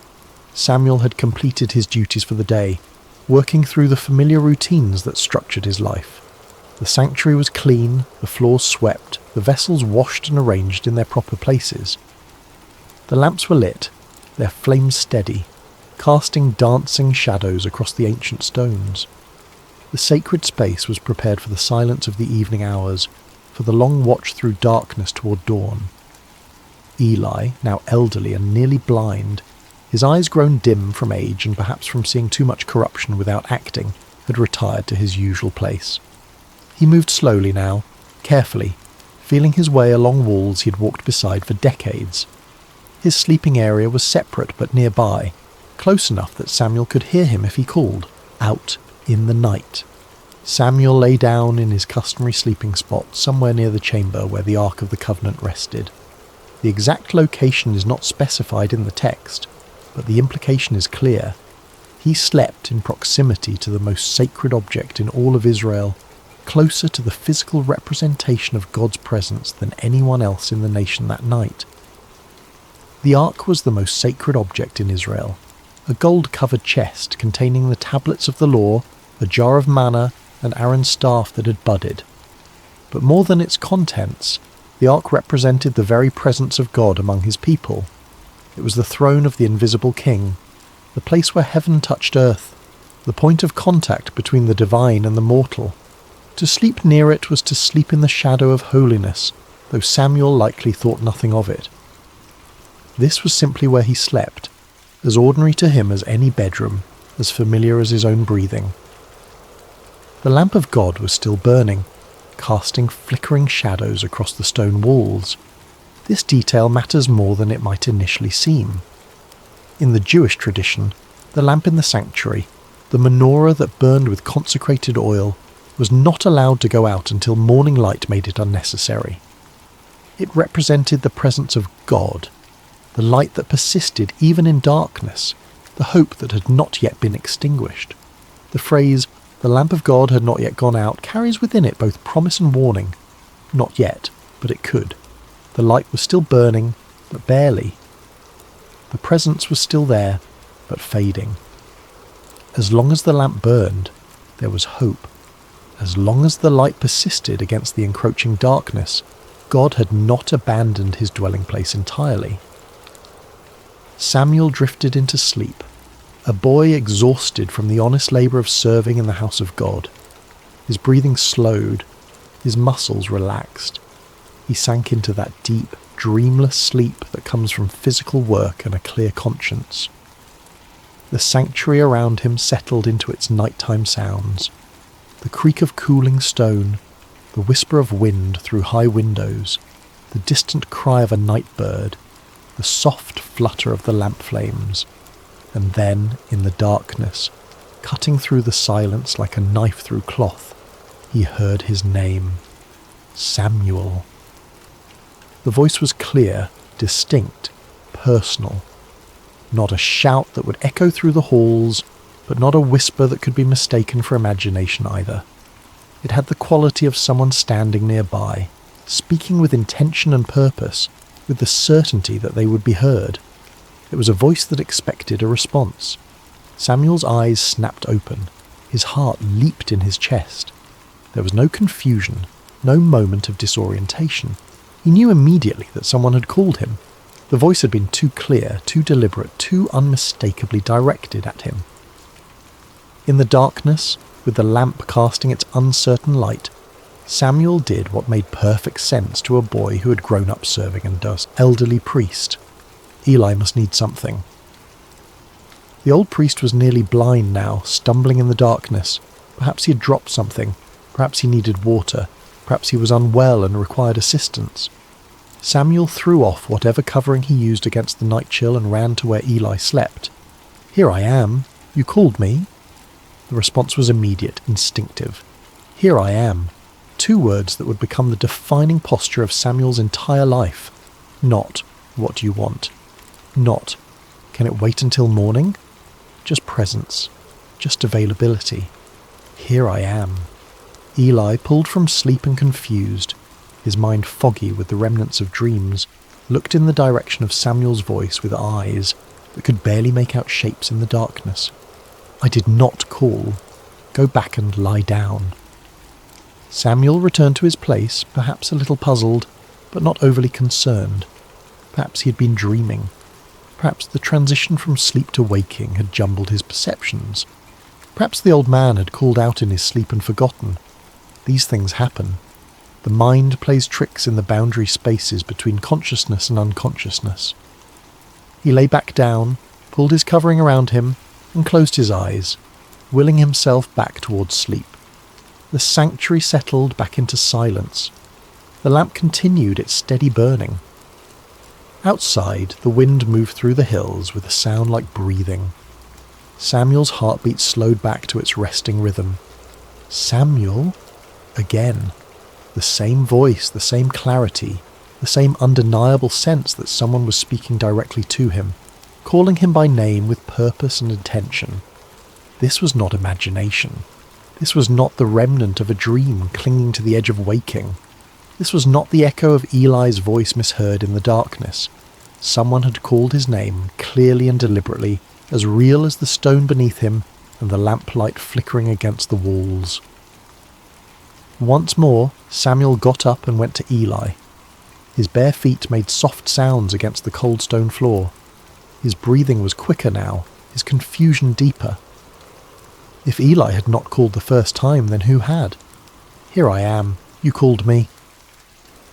Samuel had completed his duties for the day, working through the familiar routines that structured his life. The sanctuary was clean, the floors swept, the vessels washed and arranged in their proper places. The lamps were lit, their flames steady, casting dancing shadows across the ancient stones. The sacred space was prepared for the silence of the evening hours, for the long watch through darkness toward dawn. Eli, now elderly and nearly blind, his eyes grown dim from age and perhaps from seeing too much corruption without acting, had retired to his usual place. He moved slowly now, carefully, feeling his way along walls he had walked beside for decades. His sleeping area was separate but nearby, close enough that Samuel could hear him if he called, out in the night. Samuel lay down in his customary sleeping spot somewhere near the chamber where the Ark of the Covenant rested. The exact location is not specified in the text, but the implication is clear. He slept in proximity to the most sacred object in all of Israel, closer to the physical representation of God's presence than anyone else in the nation that night. The ark was the most sacred object in Israel, a gold-covered chest containing the tablets of the law, a jar of manna, and Aaron's staff that had budded. But more than its contents, the ark represented the very presence of God among his people. It was the throne of the invisible king, the place where heaven touched earth, the point of contact between the divine and the mortal. To sleep near it was to sleep in the shadow of holiness, though Samuel likely thought nothing of it. This was simply where he slept, as ordinary to him as any bedroom, as familiar as his own breathing. The lamp of God was still burning, casting flickering shadows across the stone walls. This detail matters more than it might initially seem. In the Jewish tradition, the lamp in the sanctuary, the menorah that burned with consecrated oil, was not allowed to go out until morning light made it unnecessary. It represented the presence of God, the light that persisted even in darkness, the hope that had not yet been extinguished. The phrase, "the lamp of God had not yet gone out," carries within it both promise and warning. Not yet, but it could. The light was still burning, but barely. The presence was still there, but fading. As long as the lamp burned, there was hope. As long as the light persisted against the encroaching darkness, God had not abandoned his dwelling place entirely. Samuel drifted into sleep, a boy exhausted from the honest labour of serving in the house of God. His breathing slowed, his muscles relaxed. He sank into that deep, dreamless sleep that comes from physical work and a clear conscience. The sanctuary around him settled into its nighttime sounds. The creak of cooling stone, the whisper of wind through high windows, the distant cry of a night bird, the soft flutter of the lamp flames, and then, in the darkness, cutting through the silence like a knife through cloth, he heard his name, Samuel. The voice was clear, distinct, personal. Not a shout that would echo through the halls, but not a whisper that could be mistaken for imagination either. It had the quality of someone standing nearby, speaking with intention and purpose, with the certainty that they would be heard. It was a voice that expected a response. Samuel's eyes snapped open. His heart leaped in his chest. There was no confusion, no moment of disorientation. He knew immediately that someone had called him. The voice had been too clear, too deliberate, too unmistakably directed at him. In the darkness, with the lamp casting its uncertain light, Samuel did what made perfect sense to a boy who had grown up serving under an elderly priest. Eli must need something. The old priest was nearly blind now, stumbling in the darkness. Perhaps he had dropped something. Perhaps he needed water. Perhaps he was unwell and required assistance. Samuel threw off whatever covering he used against the night chill and ran to where Eli slept. "Here I am. You called me?" The response was immediate, instinctive. "Here I am." Two words that would become the defining posture of Samuel's entire life. Not, "What do you want?" Not, "Can it wait until morning?" Just presence. Just availability. Here I am. Eli, pulled from sleep and confused, his mind foggy with the remnants of dreams, looked in the direction of Samuel's voice with eyes that could barely make out shapes in the darkness. "I did not call. Go back and lie down." Samuel returned to his place, perhaps a little puzzled, but not overly concerned. Perhaps he had been dreaming. Perhaps the transition from sleep to waking had jumbled his perceptions. Perhaps the old man had called out in his sleep and forgotten. These things happen. The mind plays tricks in the boundary spaces between consciousness and unconsciousness. He lay back down, pulled his covering around him, and closed his eyes, willing himself back towards sleep. The sanctuary settled back into silence. The lamp continued its steady burning. Outside, the wind moved through the hills with a sound like breathing. Samuel's heartbeat slowed back to its resting rhythm. Samuel? Again. The same voice, the same clarity, the same undeniable sense that someone was speaking directly to him, calling him by name with purpose and intention. This was not imagination. This was not the remnant of a dream clinging to the edge of waking. This was not the echo of Eli's voice misheard in the darkness. Someone had called his name, clearly and deliberately, as real as the stone beneath him and the lamplight flickering against the walls. Once more, Samuel got up and went to Eli. His bare feet made soft sounds against the cold stone floor. His breathing was quicker now, his confusion deeper. If Eli had not called the first time, then who had? "Here I am. You called me."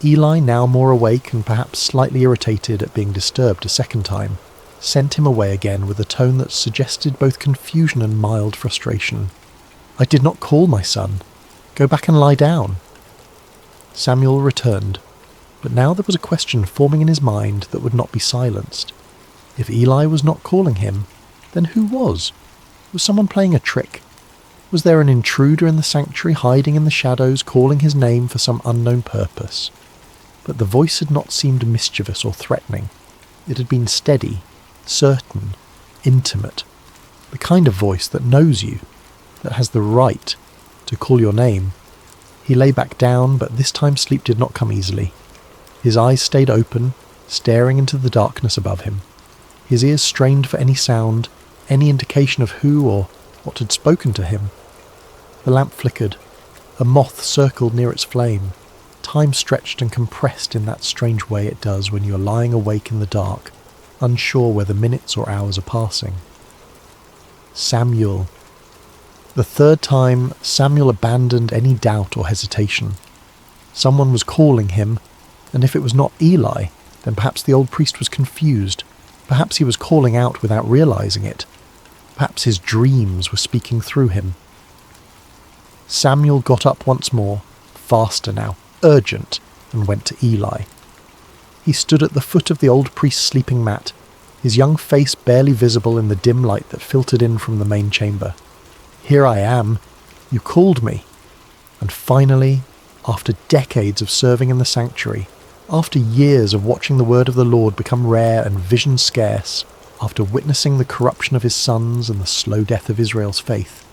Eli, now more awake and perhaps slightly irritated at being disturbed a second time, sent him away again with a tone that suggested both confusion and mild frustration. "I did not call, my son. Go back and lie down." Samuel returned, but now there was a question forming in his mind that would not be silenced. If Eli was not calling him, then who was? Was someone playing a trick? Was there an intruder in the sanctuary hiding in the shadows, calling his name for some unknown purpose? But the voice had not seemed mischievous or threatening. It had been steady, certain, intimate, the kind of voice that knows you, that has the right to call your name. He lay back down, but this time sleep did not come easily. His eyes stayed open, staring into the darkness above him. His ears strained for any sound, any indication of who or what had spoken to him. The lamp flickered. A moth circled near its flame. Time stretched and compressed in that strange way it does when you are lying awake in the dark, unsure whether minutes or hours are passing. Samuel. The third time, Samuel abandoned any doubt or hesitation. Someone was calling him, and if it was not Eli, then perhaps the old priest was confused. Perhaps he was calling out without realizing it. Perhaps his dreams were speaking through him. Samuel got up once more, faster now, urgent, and went to Eli. He stood at the foot of the old priest's sleeping mat, his young face barely visible in the dim light that filtered in from the main chamber. "Here I am. You called me." And finally, after decades of serving in the sanctuary, after years of watching the word of the Lord become rare and vision scarce, after witnessing the corruption of his sons and the slow death of Israel's faith,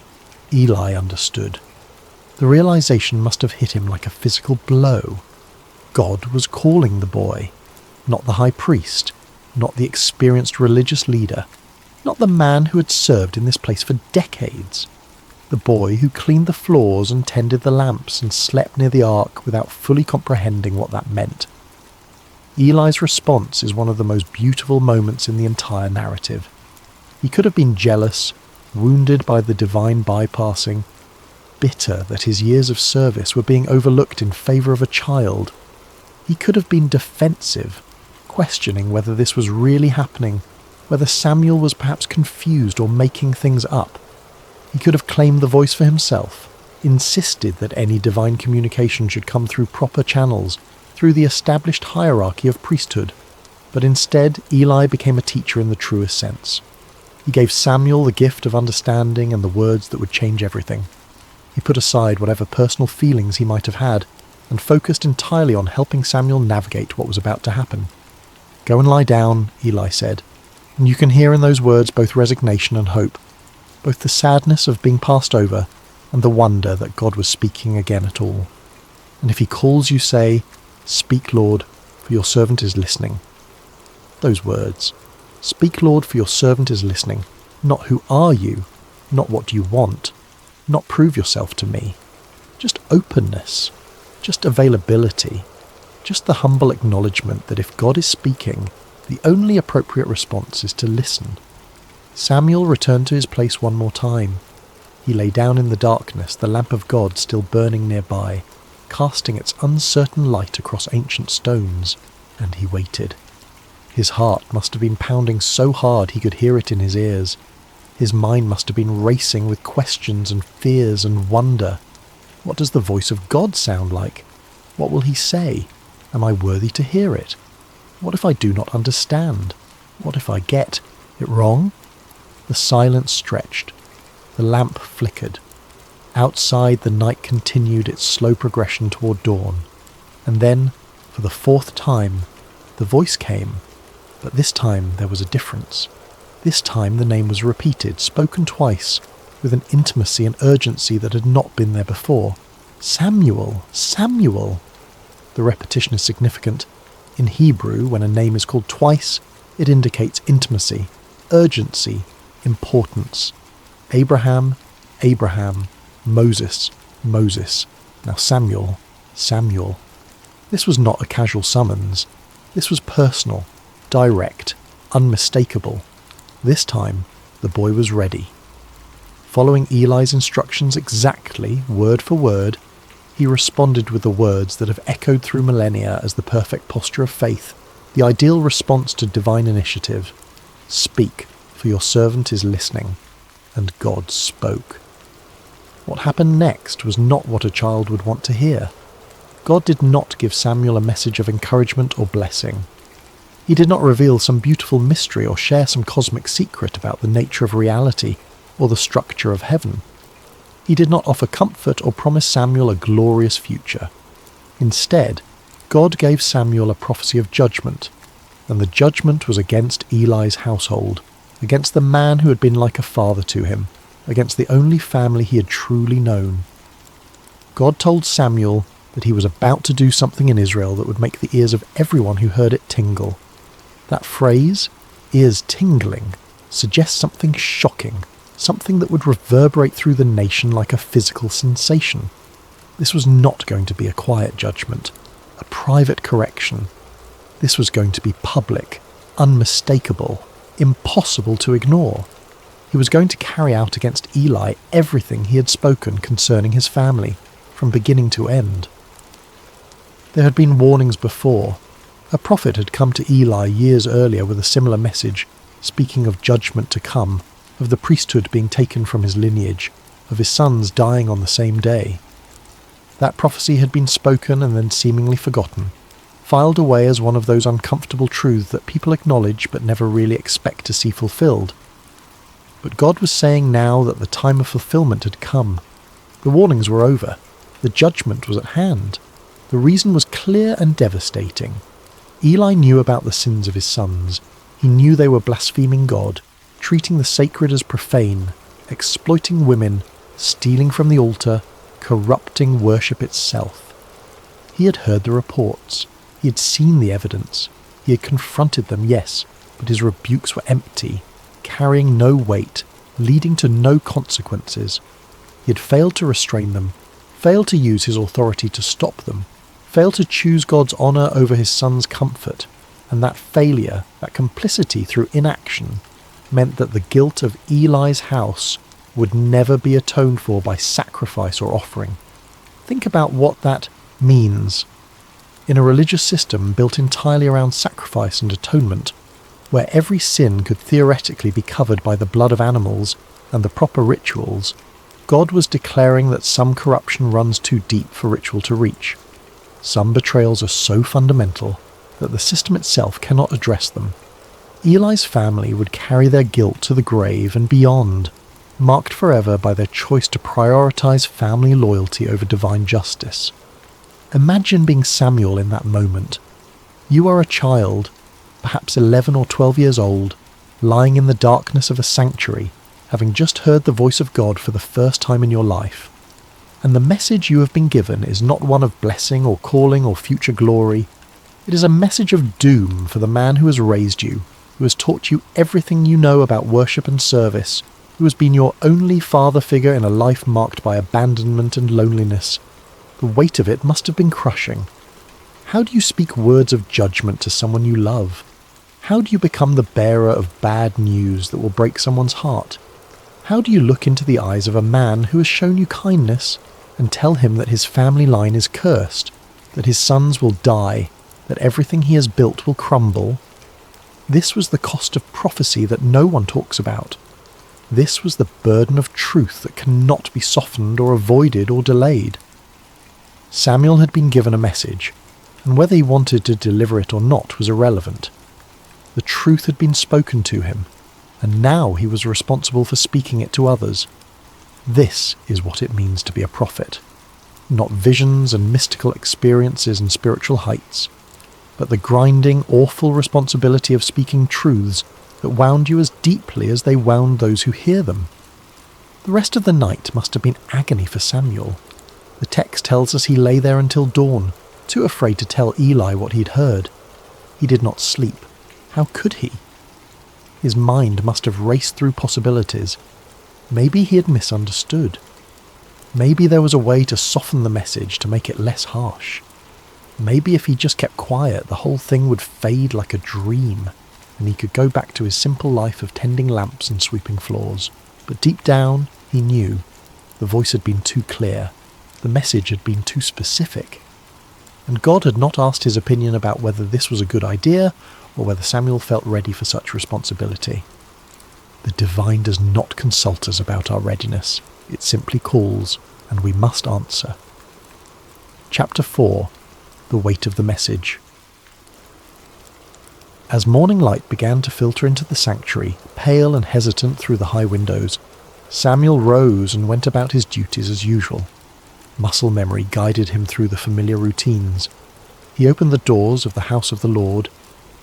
Eli understood. The realization must have hit him like a physical blow. God was calling the boy, not the high priest, not the experienced religious leader, not the man who had served in this place for decades. The boy who cleaned the floors and tended the lamps and slept near the ark without fully comprehending what that meant. Eli's response is one of the most beautiful moments in the entire narrative. He could have been jealous, wounded by the divine bypassing, bitter that his years of service were being overlooked in favour of a child. He could have been defensive, questioning whether this was really happening, whether Samuel was perhaps confused or making things up. He could have claimed the voice for himself, insisted that any divine communication should come through proper channels, through the established hierarchy of priesthood. But instead, Eli became a teacher in the truest sense. He gave Samuel the gift of understanding and the words that would change everything. He put aside whatever personal feelings he might have had and focused entirely on helping Samuel navigate what was about to happen. "Go and lie down," Eli said, and you can hear in those words both resignation and hope, both the sadness of being passed over and the wonder that God was speaking again at all. And if he calls you, say, "Speak, Lord, for your servant is listening." Those words, "Speak, Lord, for your servant is listening," not "Who are you?" Not "What do you want?" Not "Prove yourself to me." Just openness, just availability, just the humble acknowledgement that if God is speaking, the only appropriate response is to listen. Samuel returned to his place one more time. He lay down in the darkness, the lamp of God still burning nearby, casting its uncertain light across ancient stones, and he waited. His heart must have been pounding so hard he could hear it in his ears. His mind must have been racing with questions and fears and wonder. What does the voice of God sound like? What will he say? Am I worthy to hear it? What if I do not understand? What if I get it wrong? The silence stretched. The lamp flickered. Outside, the night continued its slow progression toward dawn. And then, for the fourth time, the voice came. But this time there was a difference. This time the name was repeated, spoken twice, with an intimacy and urgency that had not been there before. Samuel, Samuel. The repetition is significant. In Hebrew, when a name is called twice, it indicates intimacy, urgency, importance. Abraham, Abraham, Moses, Moses. Now Samuel, Samuel. This was not a casual summons. This was personal, direct, unmistakable. This time, the boy was ready. Following Eli's instructions exactly, word for word, he responded with the words that have echoed through millennia as the perfect posture of faith, the ideal response to divine initiative. Speak, for your servant is listening. And God spoke. What happened next was not what a child would want to hear. God did not give Samuel a message of encouragement or blessing. He did not reveal some beautiful mystery or share some cosmic secret about the nature of reality or the structure of heaven. He did not offer comfort or promise Samuel a glorious future. Instead, God gave Samuel a prophecy of judgment, and the judgment was against Eli's household, against the man who had been like a father to him, against the only family he had truly known. God told Samuel that he was about to do something in Israel that would make the ears of everyone who heard it tingle. That phrase, ears tingling, suggests something shocking, something that would reverberate through the nation like a physical sensation. This was not going to be a quiet judgment, a private correction. This was going to be public, unmistakable, impossible to ignore. He was going to carry out against Eli everything he had spoken concerning his family, from beginning to end. There had been warnings before. A prophet had come to Eli years earlier with a similar message, speaking of judgment to come, of the priesthood being taken from his lineage, of his sons dying on the same day. That prophecy had been spoken and then seemingly forgotten, filed away as one of those uncomfortable truths that people acknowledge but never really expect to see fulfilled. But God was saying now that the time of fulfillment had come. The warnings were over. The judgment was at hand. The reason was clear and devastating. Eli knew about the sins of his sons. He knew they were blaspheming God, treating the sacred as profane, exploiting women, stealing from the altar, corrupting worship itself. He had heard the reports. He had seen the evidence. He had confronted them, yes, but his rebukes were empty, carrying no weight, leading to no consequences. He had failed to restrain them, failed to use his authority to stop them, failed to choose God's honour over his son's comfort, and that failure, that complicity through inaction, meant that the guilt of Eli's house would never be atoned for by sacrifice or offering. Think about what that means. In a religious system built entirely around sacrifice and atonement, where every sin could theoretically be covered by the blood of animals and the proper rituals, God was declaring that some corruption runs too deep for ritual to reach. Some betrayals are so fundamental that the system itself cannot address them. Eli's family would carry their guilt to the grave and beyond, marked forever by their choice to prioritize family loyalty over divine justice. Imagine being Samuel in that moment. You are a child, perhaps 11 or 12 years old, lying in the darkness of a sanctuary, having just heard the voice of God for the first time in your life. And the message you have been given is not one of blessing or calling or future glory. It is a message of doom for the man who has raised you, who has taught you everything you know about worship and service, who has been your only father figure in a life marked by abandonment and loneliness. The weight of it must have been crushing. How do you speak words of judgment to someone you love? How do you become the bearer of bad news that will break someone's heart? How do you look into the eyes of a man who has shown you kindness and tell him that his family line is cursed, that his sons will die, that everything he has built will crumble? This was the cost of prophecy that no one talks about. This was the burden of truth that cannot be softened or avoided or delayed. Samuel had been given a message, and whether he wanted to deliver it or not was irrelevant. The truth had been spoken to him, and now he was responsible for speaking it to others. This is what it means to be a prophet. Not visions and mystical experiences and spiritual heights, but the grinding, awful responsibility of speaking truths that wound you as deeply as they wound those who hear them. The rest of the night must have been agony for Samuel. The text tells us he lay there until dawn, too afraid to tell Eli what he'd heard. He did not sleep. How could he? His mind must have raced through possibilities. Maybe he had misunderstood. Maybe there was a way to soften the message to make it less harsh. Maybe if he just kept quiet, the whole thing would fade like a dream, and he could go back to his simple life of tending lamps and sweeping floors. But deep down, he knew. The voice had been too clear. The message had been too specific. And God had not asked his opinion about whether this was a good idea or whether Samuel felt ready for such responsibility. The divine does not consult us about our readiness. It simply calls, and we must answer. Chapter 4. The Weight of the Message. As morning light began to filter into the sanctuary, pale and hesitant through the high windows, Samuel rose and went about his duties as usual. Muscle memory guided him through the familiar routines. He opened the doors of the house of the Lord,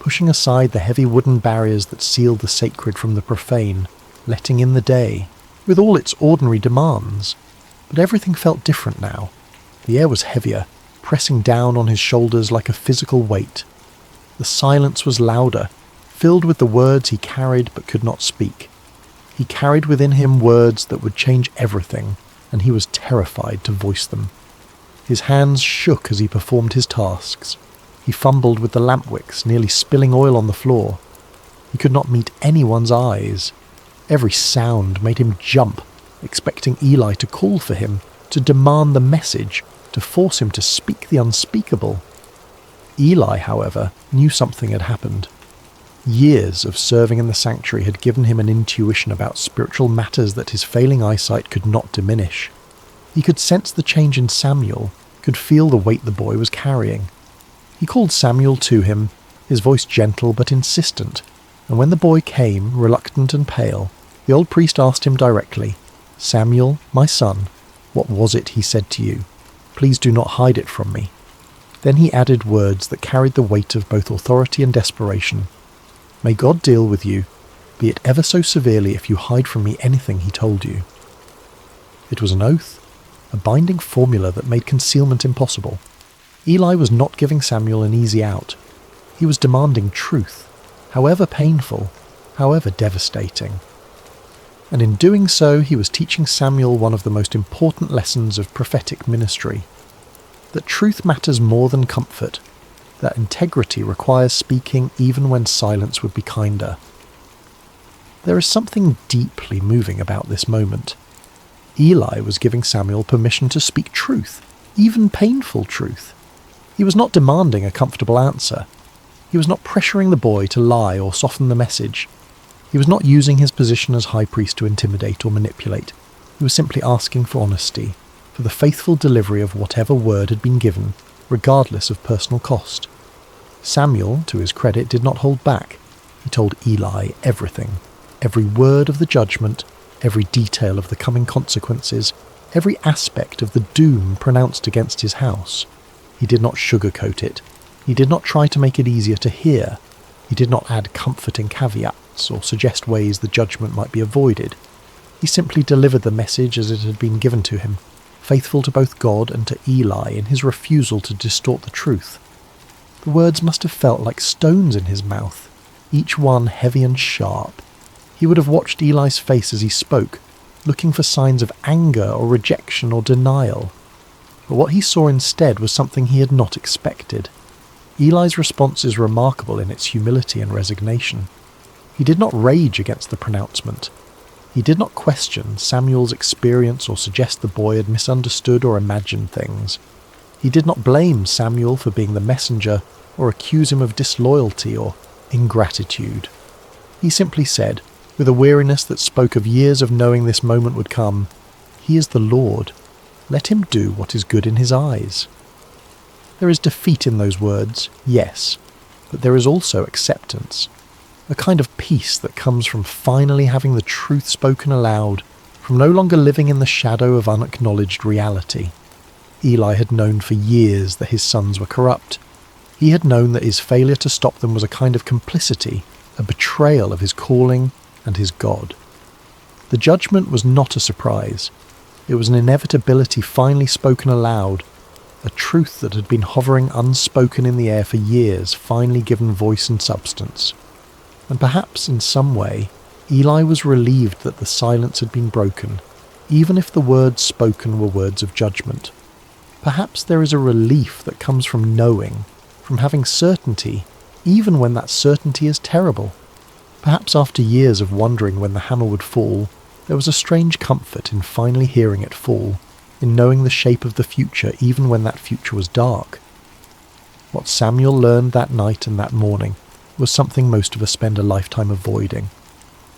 pushing aside the heavy wooden barriers that sealed the sacred from the profane, letting in the day, with all its ordinary demands. But everything felt different now. The air was heavier, pressing down on his shoulders like a physical weight. The silence was louder, filled with the words he carried but could not speak. He carried within him words that would change everything, and he was terrified to voice them. His hands shook as he performed his tasks. He fumbled with the lamp wicks, nearly spilling oil on the floor. He could not meet anyone's eyes. Every sound made him jump, expecting Eli to call for him, to demand the message, to force him to speak the unspeakable. Eli, however, knew something had happened. Years of serving in the sanctuary had given him an intuition about spiritual matters that his failing eyesight could not diminish. He could sense the change in Samuel, could feel the weight the boy was carrying. He called Samuel to him, his voice gentle but insistent, and when the boy came, reluctant and pale, the old priest asked him directly, "Samuel, my son, what was it he said to you? Please do not hide it from me." Then he added words that carried the weight of both authority and desperation. "May God deal with you, be it ever so severely if you hide from me anything he told you." It was an oath, a binding formula that made concealment impossible. Eli was not giving Samuel an easy out. He was demanding truth, however painful, however devastating. And in doing so, he was teaching Samuel one of the most important lessons of prophetic ministry. That truth matters more than comfort, that integrity requires speaking even when silence would be kinder. There is something deeply moving about this moment. Eli was giving Samuel permission to speak truth, even painful truth. He was not demanding a comfortable answer. He was not pressuring the boy to lie or soften the message. He was not using his position as high priest to intimidate or manipulate. He was simply asking for honesty, for the faithful delivery of whatever word had been given, regardless of personal cost. Samuel, to his credit, did not hold back. He told Eli everything, every word of the judgment, every detail of the coming consequences, every aspect of the doom pronounced against his house. He did not sugarcoat it. He did not try to make it easier to hear. He did not add comforting caveats or suggest ways the judgment might be avoided. He simply delivered the message as it had been given to him, faithful to both God and to Eli in his refusal to distort the truth. The words must have felt like stones in his mouth, each one heavy and sharp. He would have watched Eli's face as he spoke, looking for signs of anger or rejection or denial. But what he saw instead was something he had not expected. Eli's response is remarkable in its humility and resignation. He did not rage against the pronouncement. He did not question Samuel's experience or suggest the boy had misunderstood or imagined things. He did not blame Samuel for being the messenger or accuse him of disloyalty or ingratitude. He simply said, with a weariness that spoke of years of knowing this moment would come, "He is the Lord. Let him do what is good in his eyes." There is defeat in those words, yes, but there is also acceptance. A kind of peace that comes from finally having the truth spoken aloud, from no longer living in the shadow of unacknowledged reality. Eli had known for years that his sons were corrupt. He had known that his failure to stop them was a kind of complicity, a betrayal of his calling and his God. The judgment was not a surprise. It was an inevitability finally spoken aloud, a truth that had been hovering unspoken in the air for years, finally given voice and substance. And perhaps in some way, Eli was relieved that the silence had been broken, even if the words spoken were words of judgment. Perhaps there is a relief that comes from knowing, from having certainty, even when that certainty is terrible. Perhaps after years of wondering when the hammer would fall, there was a strange comfort in finally hearing it fall, in knowing the shape of the future even when that future was dark. What Samuel learned that night and that morning was something most of us spend a lifetime avoiding.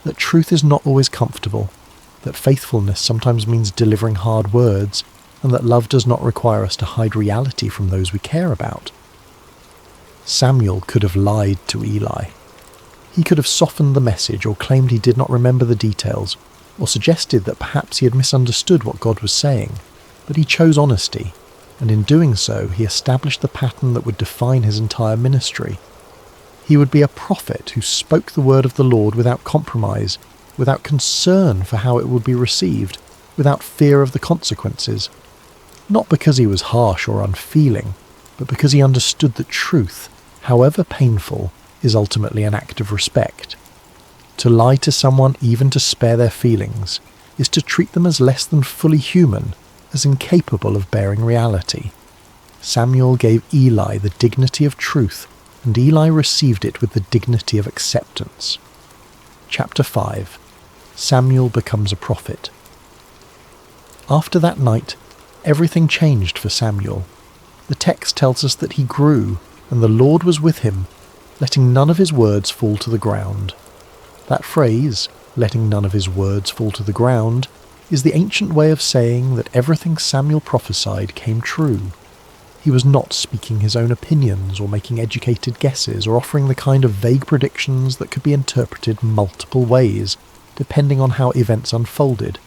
That truth is not always comfortable, that faithfulness sometimes means delivering hard words, and that love does not require us to hide reality from those we care about. Samuel could have lied to Eli. He could have softened the message or claimed he did not remember the details, or suggested that perhaps he had misunderstood what God was saying, but he chose honesty, and in doing so he established the pattern that would define his entire ministry. He would be a prophet who spoke the word of the Lord without compromise, without concern for how it would be received, without fear of the consequences. Not because he was harsh or unfeeling, but because he understood that truth, however painful, is ultimately an act of respect. To lie to someone, even to spare their feelings, is to treat them as less than fully human, as incapable of bearing reality. Samuel gave Eli the dignity of truth, and Eli received it with the dignity of acceptance. Chapter 5. Samuel becomes a prophet. After that night, everything changed for Samuel. The text tells us that he grew, and the Lord was with him, letting none of his words fall to the ground. That phrase, letting none of his words fall to the ground, is the ancient way of saying that everything Samuel prophesied came true. He was not speaking his own opinions or making educated guesses or offering the kind of vague predictions that could be interpreted multiple ways, depending on how events unfolded.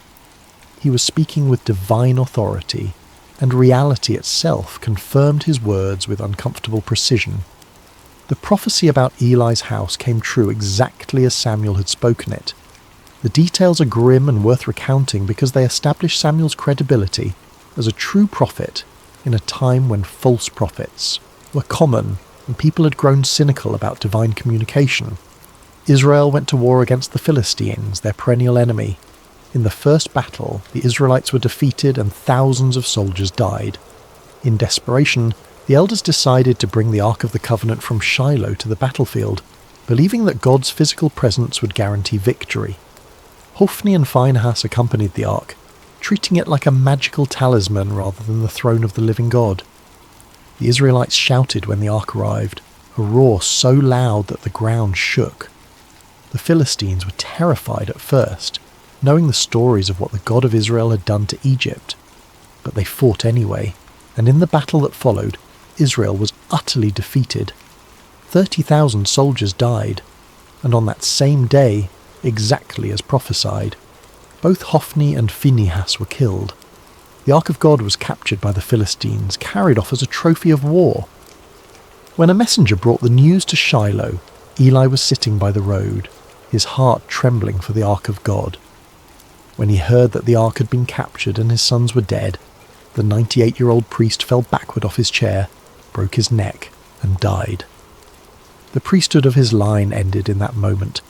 He was speaking with divine authority, and reality itself confirmed his words with uncomfortable precision. The prophecy about Eli's house came true exactly as Samuel had spoken it. The details are grim and worth recounting because they establish Samuel's credibility as a true prophet in a time when false prophets were common and people had grown cynical about divine communication. Israel went to war against the Philistines, their perennial enemy. In the first battle, the Israelites were defeated and thousands of soldiers died. In desperation, the elders decided to bring the Ark of the Covenant from Shiloh to the battlefield, believing that God's physical presence would guarantee victory. Hophni and Phinehas accompanied the Ark, treating it like a magical talisman rather than the throne of the living God. The Israelites shouted when the Ark arrived, a roar so loud that the ground shook. The Philistines were terrified at first, knowing the stories of what the God of Israel had done to Egypt. But they fought anyway, and in the battle that followed, Israel was utterly defeated. 30,000 soldiers died, and on that same day, exactly as prophesied, both Hophni and Phinehas were killed. The Ark of God was captured by the Philistines, carried off as a trophy of war. When a messenger brought the news to Shiloh, Eli was sitting by the road, his heart trembling for the Ark of God. When he heard that the Ark had been captured and his sons were dead, the 98-year-old priest fell backward off his chair, broke his neck, and died. The priesthood of his line ended in that moment,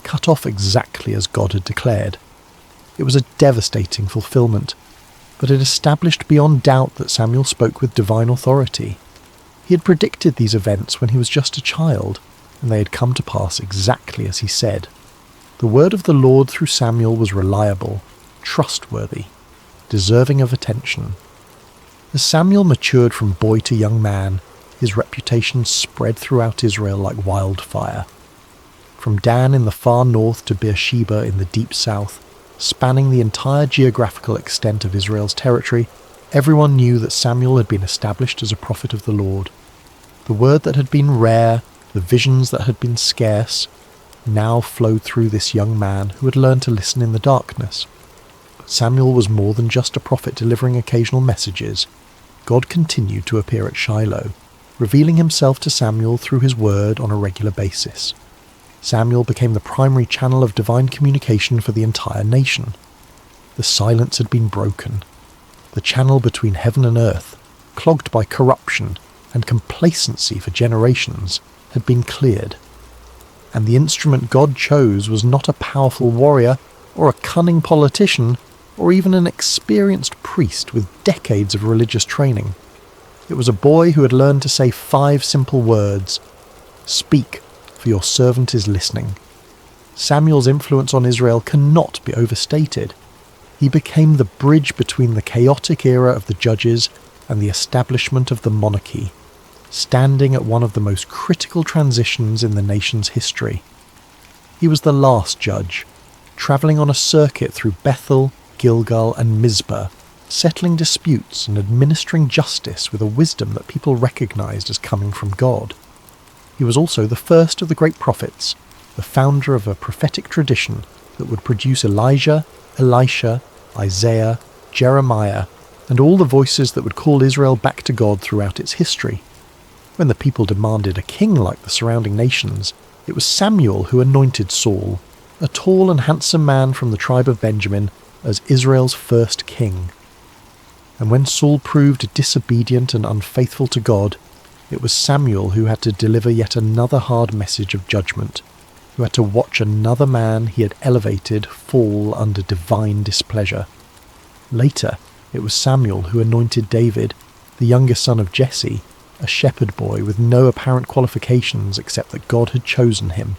cut off exactly as God had declared. It was a devastating fulfillment, but it established beyond doubt that Samuel spoke with divine authority. He had predicted these events when he was just a child, and they had come to pass exactly as he said. The word of the Lord through Samuel was reliable, trustworthy, deserving of attention. As Samuel matured from boy to young man, his reputation spread throughout Israel like wildfire. From Dan in the far north to Beersheba in the deep south, spanning the entire geographical extent of Israel's territory, everyone knew that Samuel had been established as a prophet of the Lord. The word that had been rare, the visions that had been scarce, now flowed through this young man who had learned to listen in the darkness. But Samuel was more than just a prophet delivering occasional messages. God continued to appear at Shiloh, revealing himself to Samuel through his word on a regular basis. Samuel became the primary channel of divine communication for the entire nation. The silence had been broken. The channel between heaven and earth, clogged by corruption and complacency for generations, had been cleared. And the instrument God chose was not a powerful warrior or a cunning politician or even an experienced priest with decades of religious training. It was a boy who had learned to say 5 simple words: "Speak, for your servant is listening." Samuel's influence on Israel cannot be overstated. He became the bridge between the chaotic era of the judges and the establishment of the monarchy, standing at one of the most critical transitions in the nation's history. He was the last judge, travelling on a circuit through Bethel, Gilgal and Mizpah, settling disputes and administering justice with a wisdom that people recognised as coming from God. He was also the first of the great prophets, the founder of a prophetic tradition that would produce Elijah, Elisha, Isaiah, Jeremiah, and all the voices that would call Israel back to God throughout its history. When the people demanded a king like the surrounding nations, it was Samuel who anointed Saul, a tall and handsome man from the tribe of Benjamin, as Israel's first king. And when Saul proved disobedient and unfaithful to God, it was Samuel who had to deliver yet another hard message of judgment, who had to watch another man he had elevated fall under divine displeasure. Later, it was Samuel who anointed David, the younger son of Jesse, a shepherd boy with no apparent qualifications except that God had chosen him.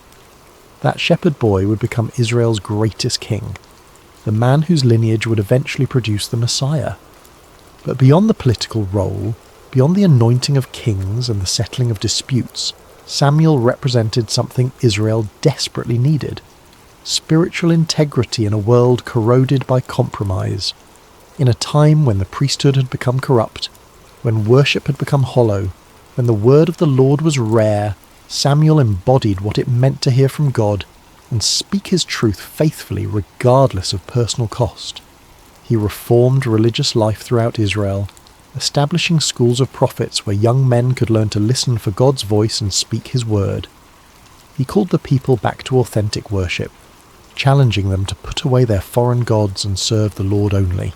That shepherd boy would become Israel's greatest king, the man whose lineage would eventually produce the Messiah. But beyond the political role, beyond the anointing of kings and the settling of disputes, Samuel represented something Israel desperately needed: spiritual integrity in a world corroded by compromise. In a time when the priesthood had become corrupt, when worship had become hollow, when the word of the Lord was rare, Samuel embodied what it meant to hear from God and speak his truth faithfully regardless of personal cost. He reformed religious life throughout Israel, establishing schools of prophets where young men could learn to listen for God's voice and speak his word. He called the people back to authentic worship, challenging them to put away their foreign gods and serve the Lord only.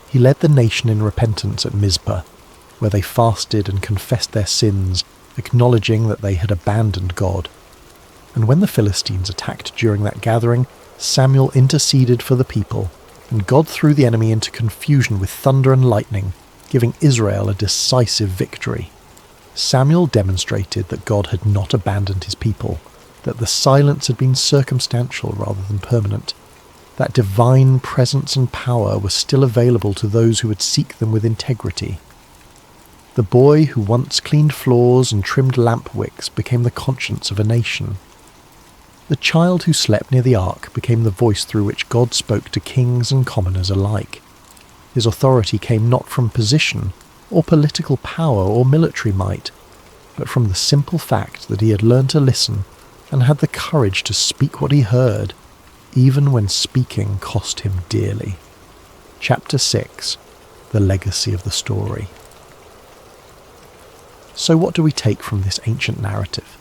He led the nation in repentance at Mizpah, where they fasted and confessed their sins, acknowledging that they had abandoned God. And when the Philistines attacked during that gathering, Samuel interceded for the people, and God threw the enemy into confusion with thunder and lightning, giving Israel a decisive victory. Samuel demonstrated that God had not abandoned his people, that the silence had been circumstantial rather than permanent, that divine presence and power were still available to those who would seek them with integrity. The boy who once cleaned floors and trimmed lamp wicks became the conscience of a nation. The child who slept near the ark became the voice through which God spoke to kings and commoners alike. His authority came not from position, or political power, or military might, but from the simple fact that he had learned to listen and had the courage to speak what he heard, even when speaking cost him dearly. Chapter 6. The Legacy of the Story. So what do we take from this ancient narrative?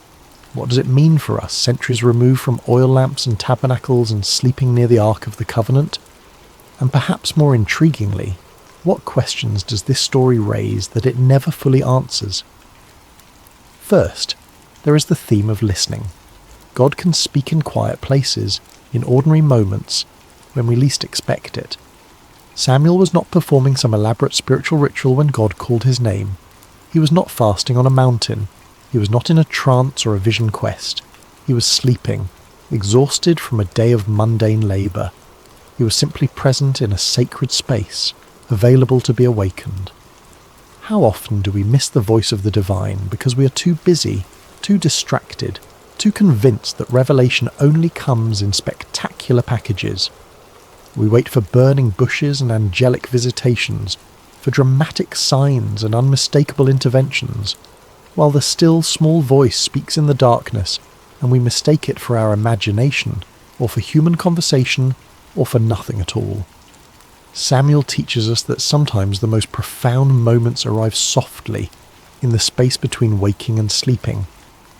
What does it mean for us, centuries removed from oil lamps and tabernacles and sleeping near the Ark of the Covenant? And perhaps more intriguingly, what questions does this story raise that it never fully answers? First, there is the theme of listening. God can speak in quiet places, in ordinary moments, when we least expect it. Samuel was not performing some elaborate spiritual ritual when God called his name. He was not fasting on a mountain. He was not in a trance or a vision quest. He was sleeping, exhausted from a day of mundane labour. He was simply present in a sacred space, available to be awakened. How often do we miss the voice of the divine because we are too busy, too distracted, too convinced that revelation only comes in spectacular packages? We wait for burning bushes and angelic visitations, for dramatic signs and unmistakable interventions, while the still small voice speaks in the darkness and we mistake it for our imagination, or for human conversation, or for nothing at all. Samuel teaches us that sometimes the most profound moments arrive softly, in the space between waking and sleeping,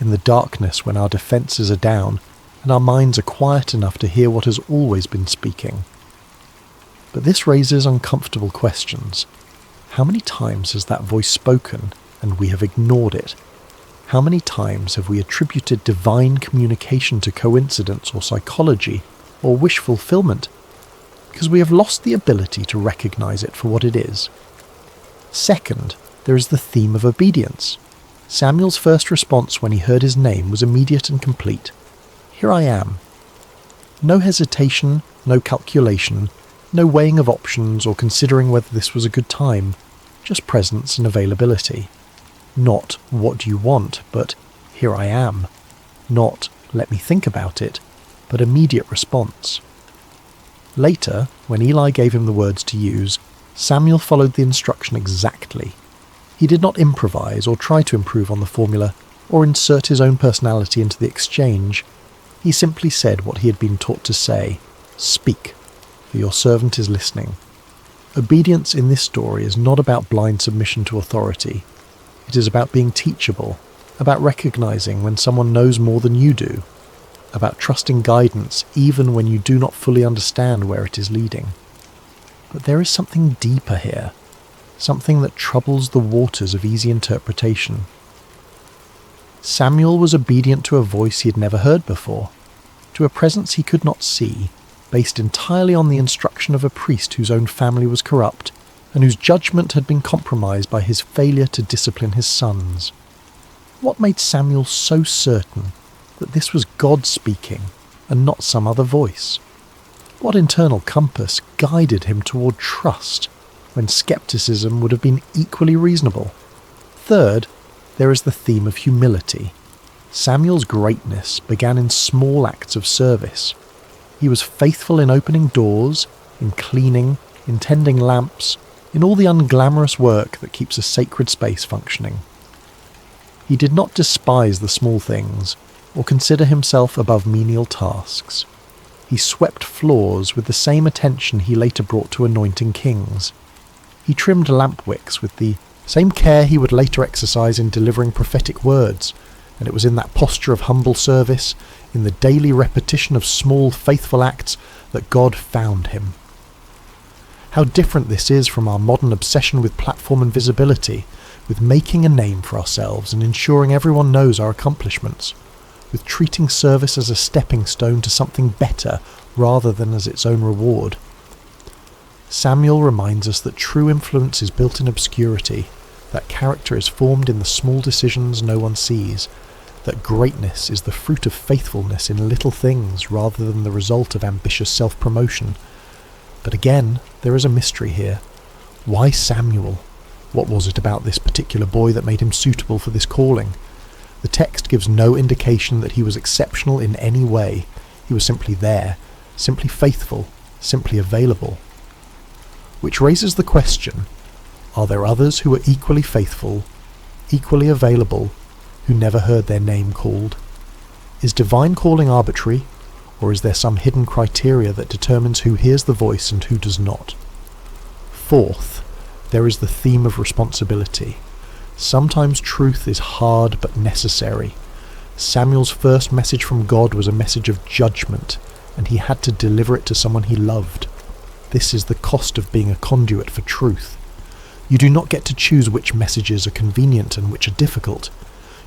in the darkness when our defences are down and our minds are quiet enough to hear what has always been speaking. But this raises uncomfortable questions. How many times has that voice spoken and we have ignored it? How many times have we attributed divine communication to coincidence or psychology or wish fulfillment? Because we have lost the ability to recognise it for what it is. Second, there is the theme of obedience. Samuel's first response when he heard his name was immediate and complete. Here I am. No hesitation, no calculation, no weighing of options or considering whether this was a good time, just presence and availability. Not, what do you want, but here I am. Not, let me think about it, but immediate response. Later, when Eli gave him the words to use, Samuel followed the instruction exactly. He did not improvise or try to improve on the formula or insert his own personality into the exchange. He simply said what he had been taught to say, "Speak, for your servant is listening." Obedience in this story is not about blind submission to authority. It is about being teachable, about recognizing when someone knows more than you do, about trusting guidance even when you do not fully understand where it is leading. But there is something deeper here, something that troubles the waters of easy interpretation. Samuel was obedient to a voice he had never heard before, to a presence he could not see, based entirely on the instruction of a priest whose own family was corrupt, and whose judgment had been compromised by his failure to discipline his sons. What made Samuel so certain that this was God speaking, and not some other voice? What internal compass guided him toward trust, when skepticism would have been equally reasonable? Third, there is the theme of humility. Samuel's greatness began in small acts of service. He was faithful in opening doors, in cleaning, in tending lamps, in all the unglamorous work that keeps a sacred space functioning. He did not despise the small things, or consider himself above menial tasks. He swept floors with the same attention he later brought to anointing kings. He trimmed lamp wicks with the same care he would later exercise in delivering prophetic words, and it was in that posture of humble service, in the daily repetition of small faithful acts, that God found him. How different this is from our modern obsession with platform and visibility, with making a name for ourselves and ensuring everyone knows our accomplishments, with treating service as a stepping stone to something better rather than as its own reward. Samuel reminds us that true influence is built in obscurity, that character is formed in the small decisions no one sees, that greatness is the fruit of faithfulness in little things rather than the result of ambitious self-promotion. But again, there is a mystery here. Why Samuel? What was it about this particular boy that made him suitable for this calling? The text gives no indication that he was exceptional in any way. He was simply there, simply faithful, simply available. Which raises the question, are there others who are equally faithful, equally available, who never heard their name called? Is divine calling arbitrary, or is there some hidden criteria that determines who hears the voice and who does not? Fourth, there is the theme of responsibility. Sometimes truth is hard but necessary. Samuel's first message from God was a message of judgment, and he had to deliver it to someone he loved. This is the cost of being a conduit for truth. You do not get to choose which messages are convenient and which are difficult.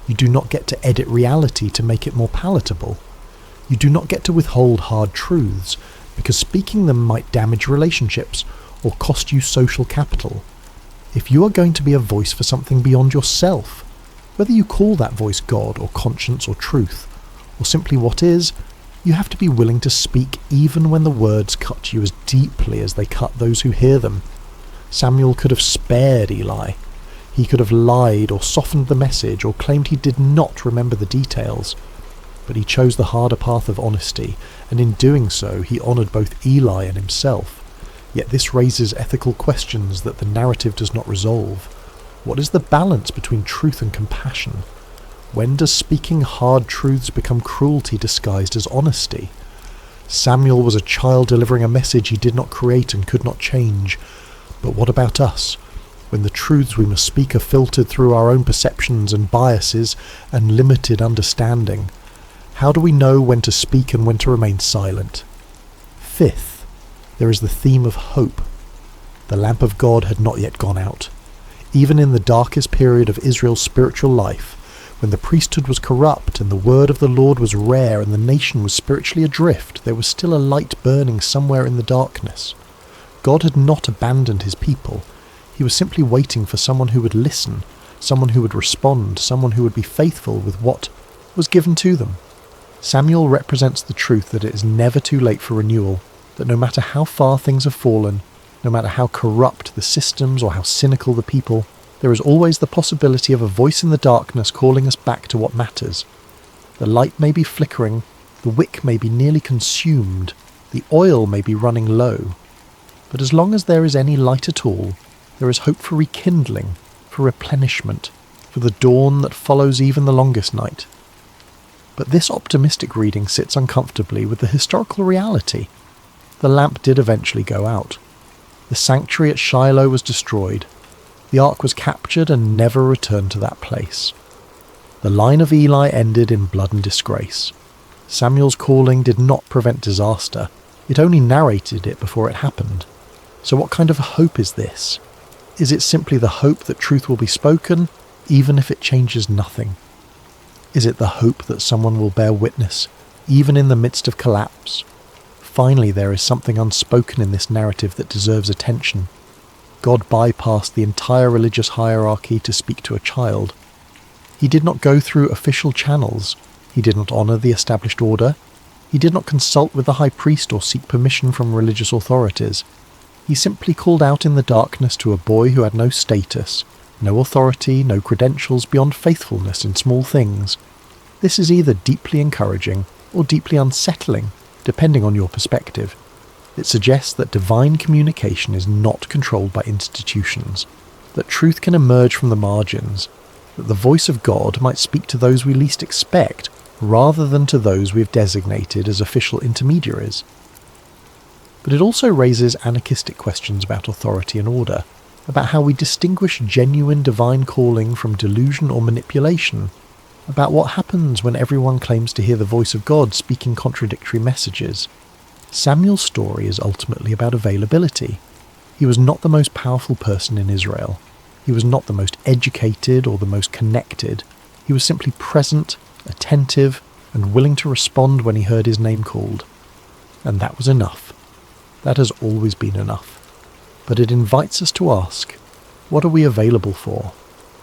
You do not get to edit reality to make it more palatable. You do not get to withhold hard truths, because speaking them might damage relationships or cost you social capital. If you are going to be a voice for something beyond yourself, whether you call that voice God or conscience or truth, or simply what is, you have to be willing to speak even when the words cut you as deeply as they cut those who hear them. Samuel could have spared Eli. He could have lied or softened the message or claimed he did not remember the details. But he chose the harder path of honesty, and in doing so he honoured both Eli and himself. Yet this raises ethical questions that the narrative does not resolve. What is the balance between truth and compassion? When does speaking hard truths become cruelty disguised as honesty? Samuel was a child delivering a message he did not create and could not change. But what about us? when the truths we must speak are filtered through our own perceptions and biases and limited understanding? How do we know when to speak and when to remain silent? Fifth, there is the theme of hope. The lamp of God had not yet gone out. Even in the darkest period of Israel's spiritual life, when the priesthood was corrupt and the word of the Lord was rare and the nation was spiritually adrift, there was still a light burning somewhere in the darkness. God had not abandoned his people. He was simply waiting for someone who would listen, someone who would respond, someone who would be faithful with what was given to them. Samuel represents the truth that it is never too late for renewal, that no matter how far things have fallen, no matter how corrupt the systems or how cynical the people, there is always the possibility of a voice in the darkness calling us back to what matters. The light may be flickering, the wick may be nearly consumed, the oil may be running low. But as long as there is any light at all, there is hope for rekindling, for replenishment, for the dawn that follows even the longest night. But this optimistic reading sits uncomfortably with the historical reality. The lamp did eventually go out. The sanctuary at Shiloh was destroyed. The ark was captured and never returned to that place. The line of Eli ended in blood and disgrace. Samuel's calling did not prevent disaster. It only narrated it before it happened. So what kind of a hope is this? Is it simply the hope that truth will be spoken, even if it changes nothing? Is it the hope that someone will bear witness, even in the midst of collapse? Finally, there is something unspoken in this narrative that deserves attention. God bypassed the entire religious hierarchy to speak to a child. He did not go through official channels. He did not honour the established order. He did not consult with the high priest or seek permission from religious authorities. He simply called out in the darkness to a boy who had no status, no authority, no credentials beyond faithfulness in small things. This is either deeply encouraging or deeply unsettling, depending on your perspective. It suggests that divine communication is not controlled by institutions, that truth can emerge from the margins, that the voice of God might speak to those we least expect, rather than to those we have designated as official intermediaries. But it also raises anarchistic questions about authority and order, about how we distinguish genuine divine calling from delusion or manipulation, about what happens when everyone claims to hear the voice of God speaking contradictory messages. Samuel's story is ultimately about availability. He was not the most powerful person in Israel. He was not the most educated or the most connected. He was simply present, attentive, and willing to respond when he heard his name called. And that was enough. That has always been enough. But it invites us to ask, what are we available for?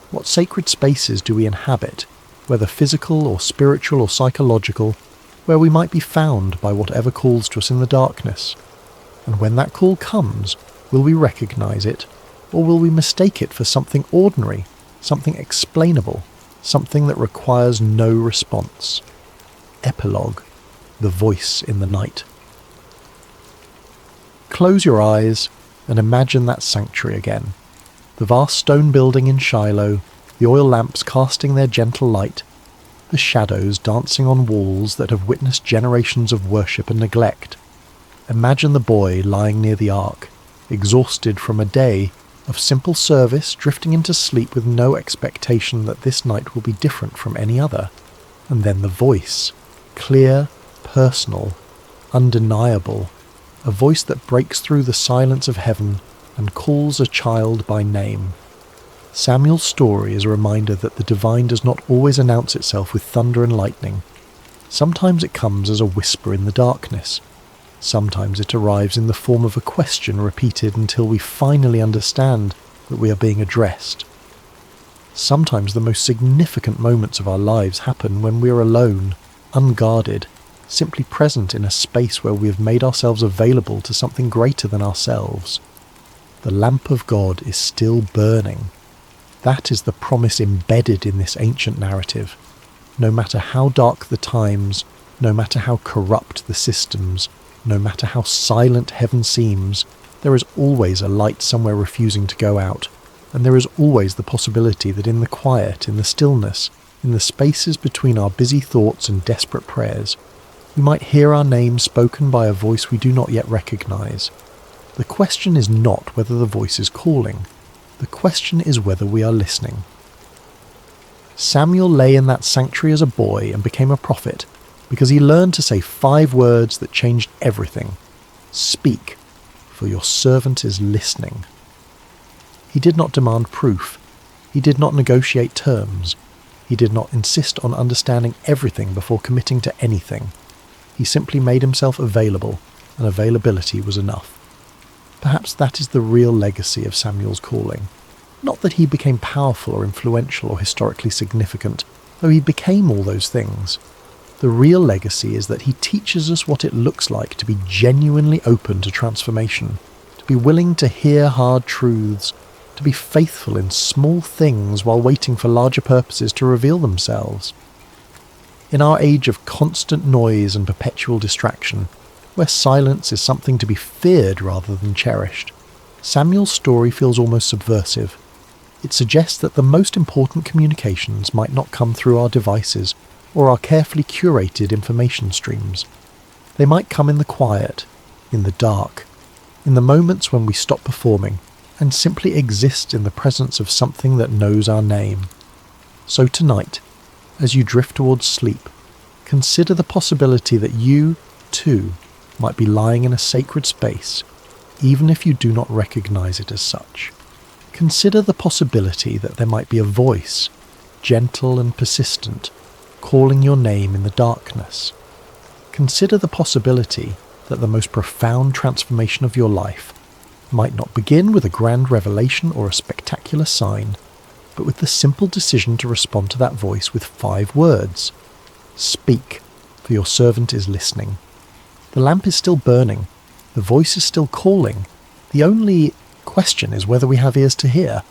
What sacred spaces do we inhabit, whether physical or spiritual or psychological, where we might be found by whatever calls to us in the darkness? And when that call comes, will we recognize it, or will we mistake it for something ordinary, something explainable, something that requires no response? Epilogue: The Voice in the Night. Close your eyes and imagine that sanctuary again. The vast stone building in Shiloh, the oil lamps casting their gentle light, the shadows dancing on walls that have witnessed generations of worship and neglect. Imagine the boy lying near the ark, exhausted from a day of simple service, drifting into sleep with no expectation that this night will be different from any other. And then the voice, clear, personal, undeniable, a voice that breaks through the silence of heaven and calls a child by name. Samuel's story is a reminder that the divine does not always announce itself with thunder and lightning. Sometimes it comes as a whisper in the darkness. Sometimes it arrives in the form of a question repeated until we finally understand that we are being addressed. Sometimes the most significant moments of our lives happen when we are alone, unguarded, simply present in a space where we have made ourselves available to something greater than ourselves. The lamp of God is still burning. That is the promise embedded in this ancient narrative. No matter how dark the times, no matter how corrupt the systems, no matter how silent heaven seems, there is always a light somewhere refusing to go out, and there is always the possibility that in the quiet, in the stillness, in the spaces between our busy thoughts and desperate prayers, we might hear our name spoken by a voice we do not yet recognize. The question is not whether the voice is calling. The question is whether we are listening. Samuel lay in that sanctuary as a boy and became a prophet because he learned to say 5 words that changed everything. Speak, for your servant is listening. He did not demand proof. He did not negotiate terms. He did not insist on understanding everything before committing to anything. He simply made himself available, and availability was enough. Perhaps that is the real legacy of Samuel's calling. Not that he became powerful or influential or historically significant, though he became all those things. The real legacy is that he teaches us what it looks like to be genuinely open to transformation, to be willing to hear hard truths, to be faithful in small things while waiting for larger purposes to reveal themselves. In our age of constant noise and perpetual distraction, where silence is something to be feared rather than cherished, Samuel's story feels almost subversive. It suggests that the most important communications might not come through our devices or our carefully curated information streams. They might come in the quiet, in the dark, in the moments when we stop performing and simply exist in the presence of something that knows our name. So tonight, as you drift towards sleep, consider the possibility that you, too, might be lying in a sacred space, even if you do not recognize it as such. Consider the possibility that there might be a voice, gentle and persistent, calling your name in the darkness. Consider the possibility that the most profound transformation of your life might not begin with a grand revelation or a spectacular sign, but with the simple decision to respond to that voice with 5 words. Speak, for your servant is listening. The lamp is still burning. The voice is still calling. The only question is whether we have ears to hear.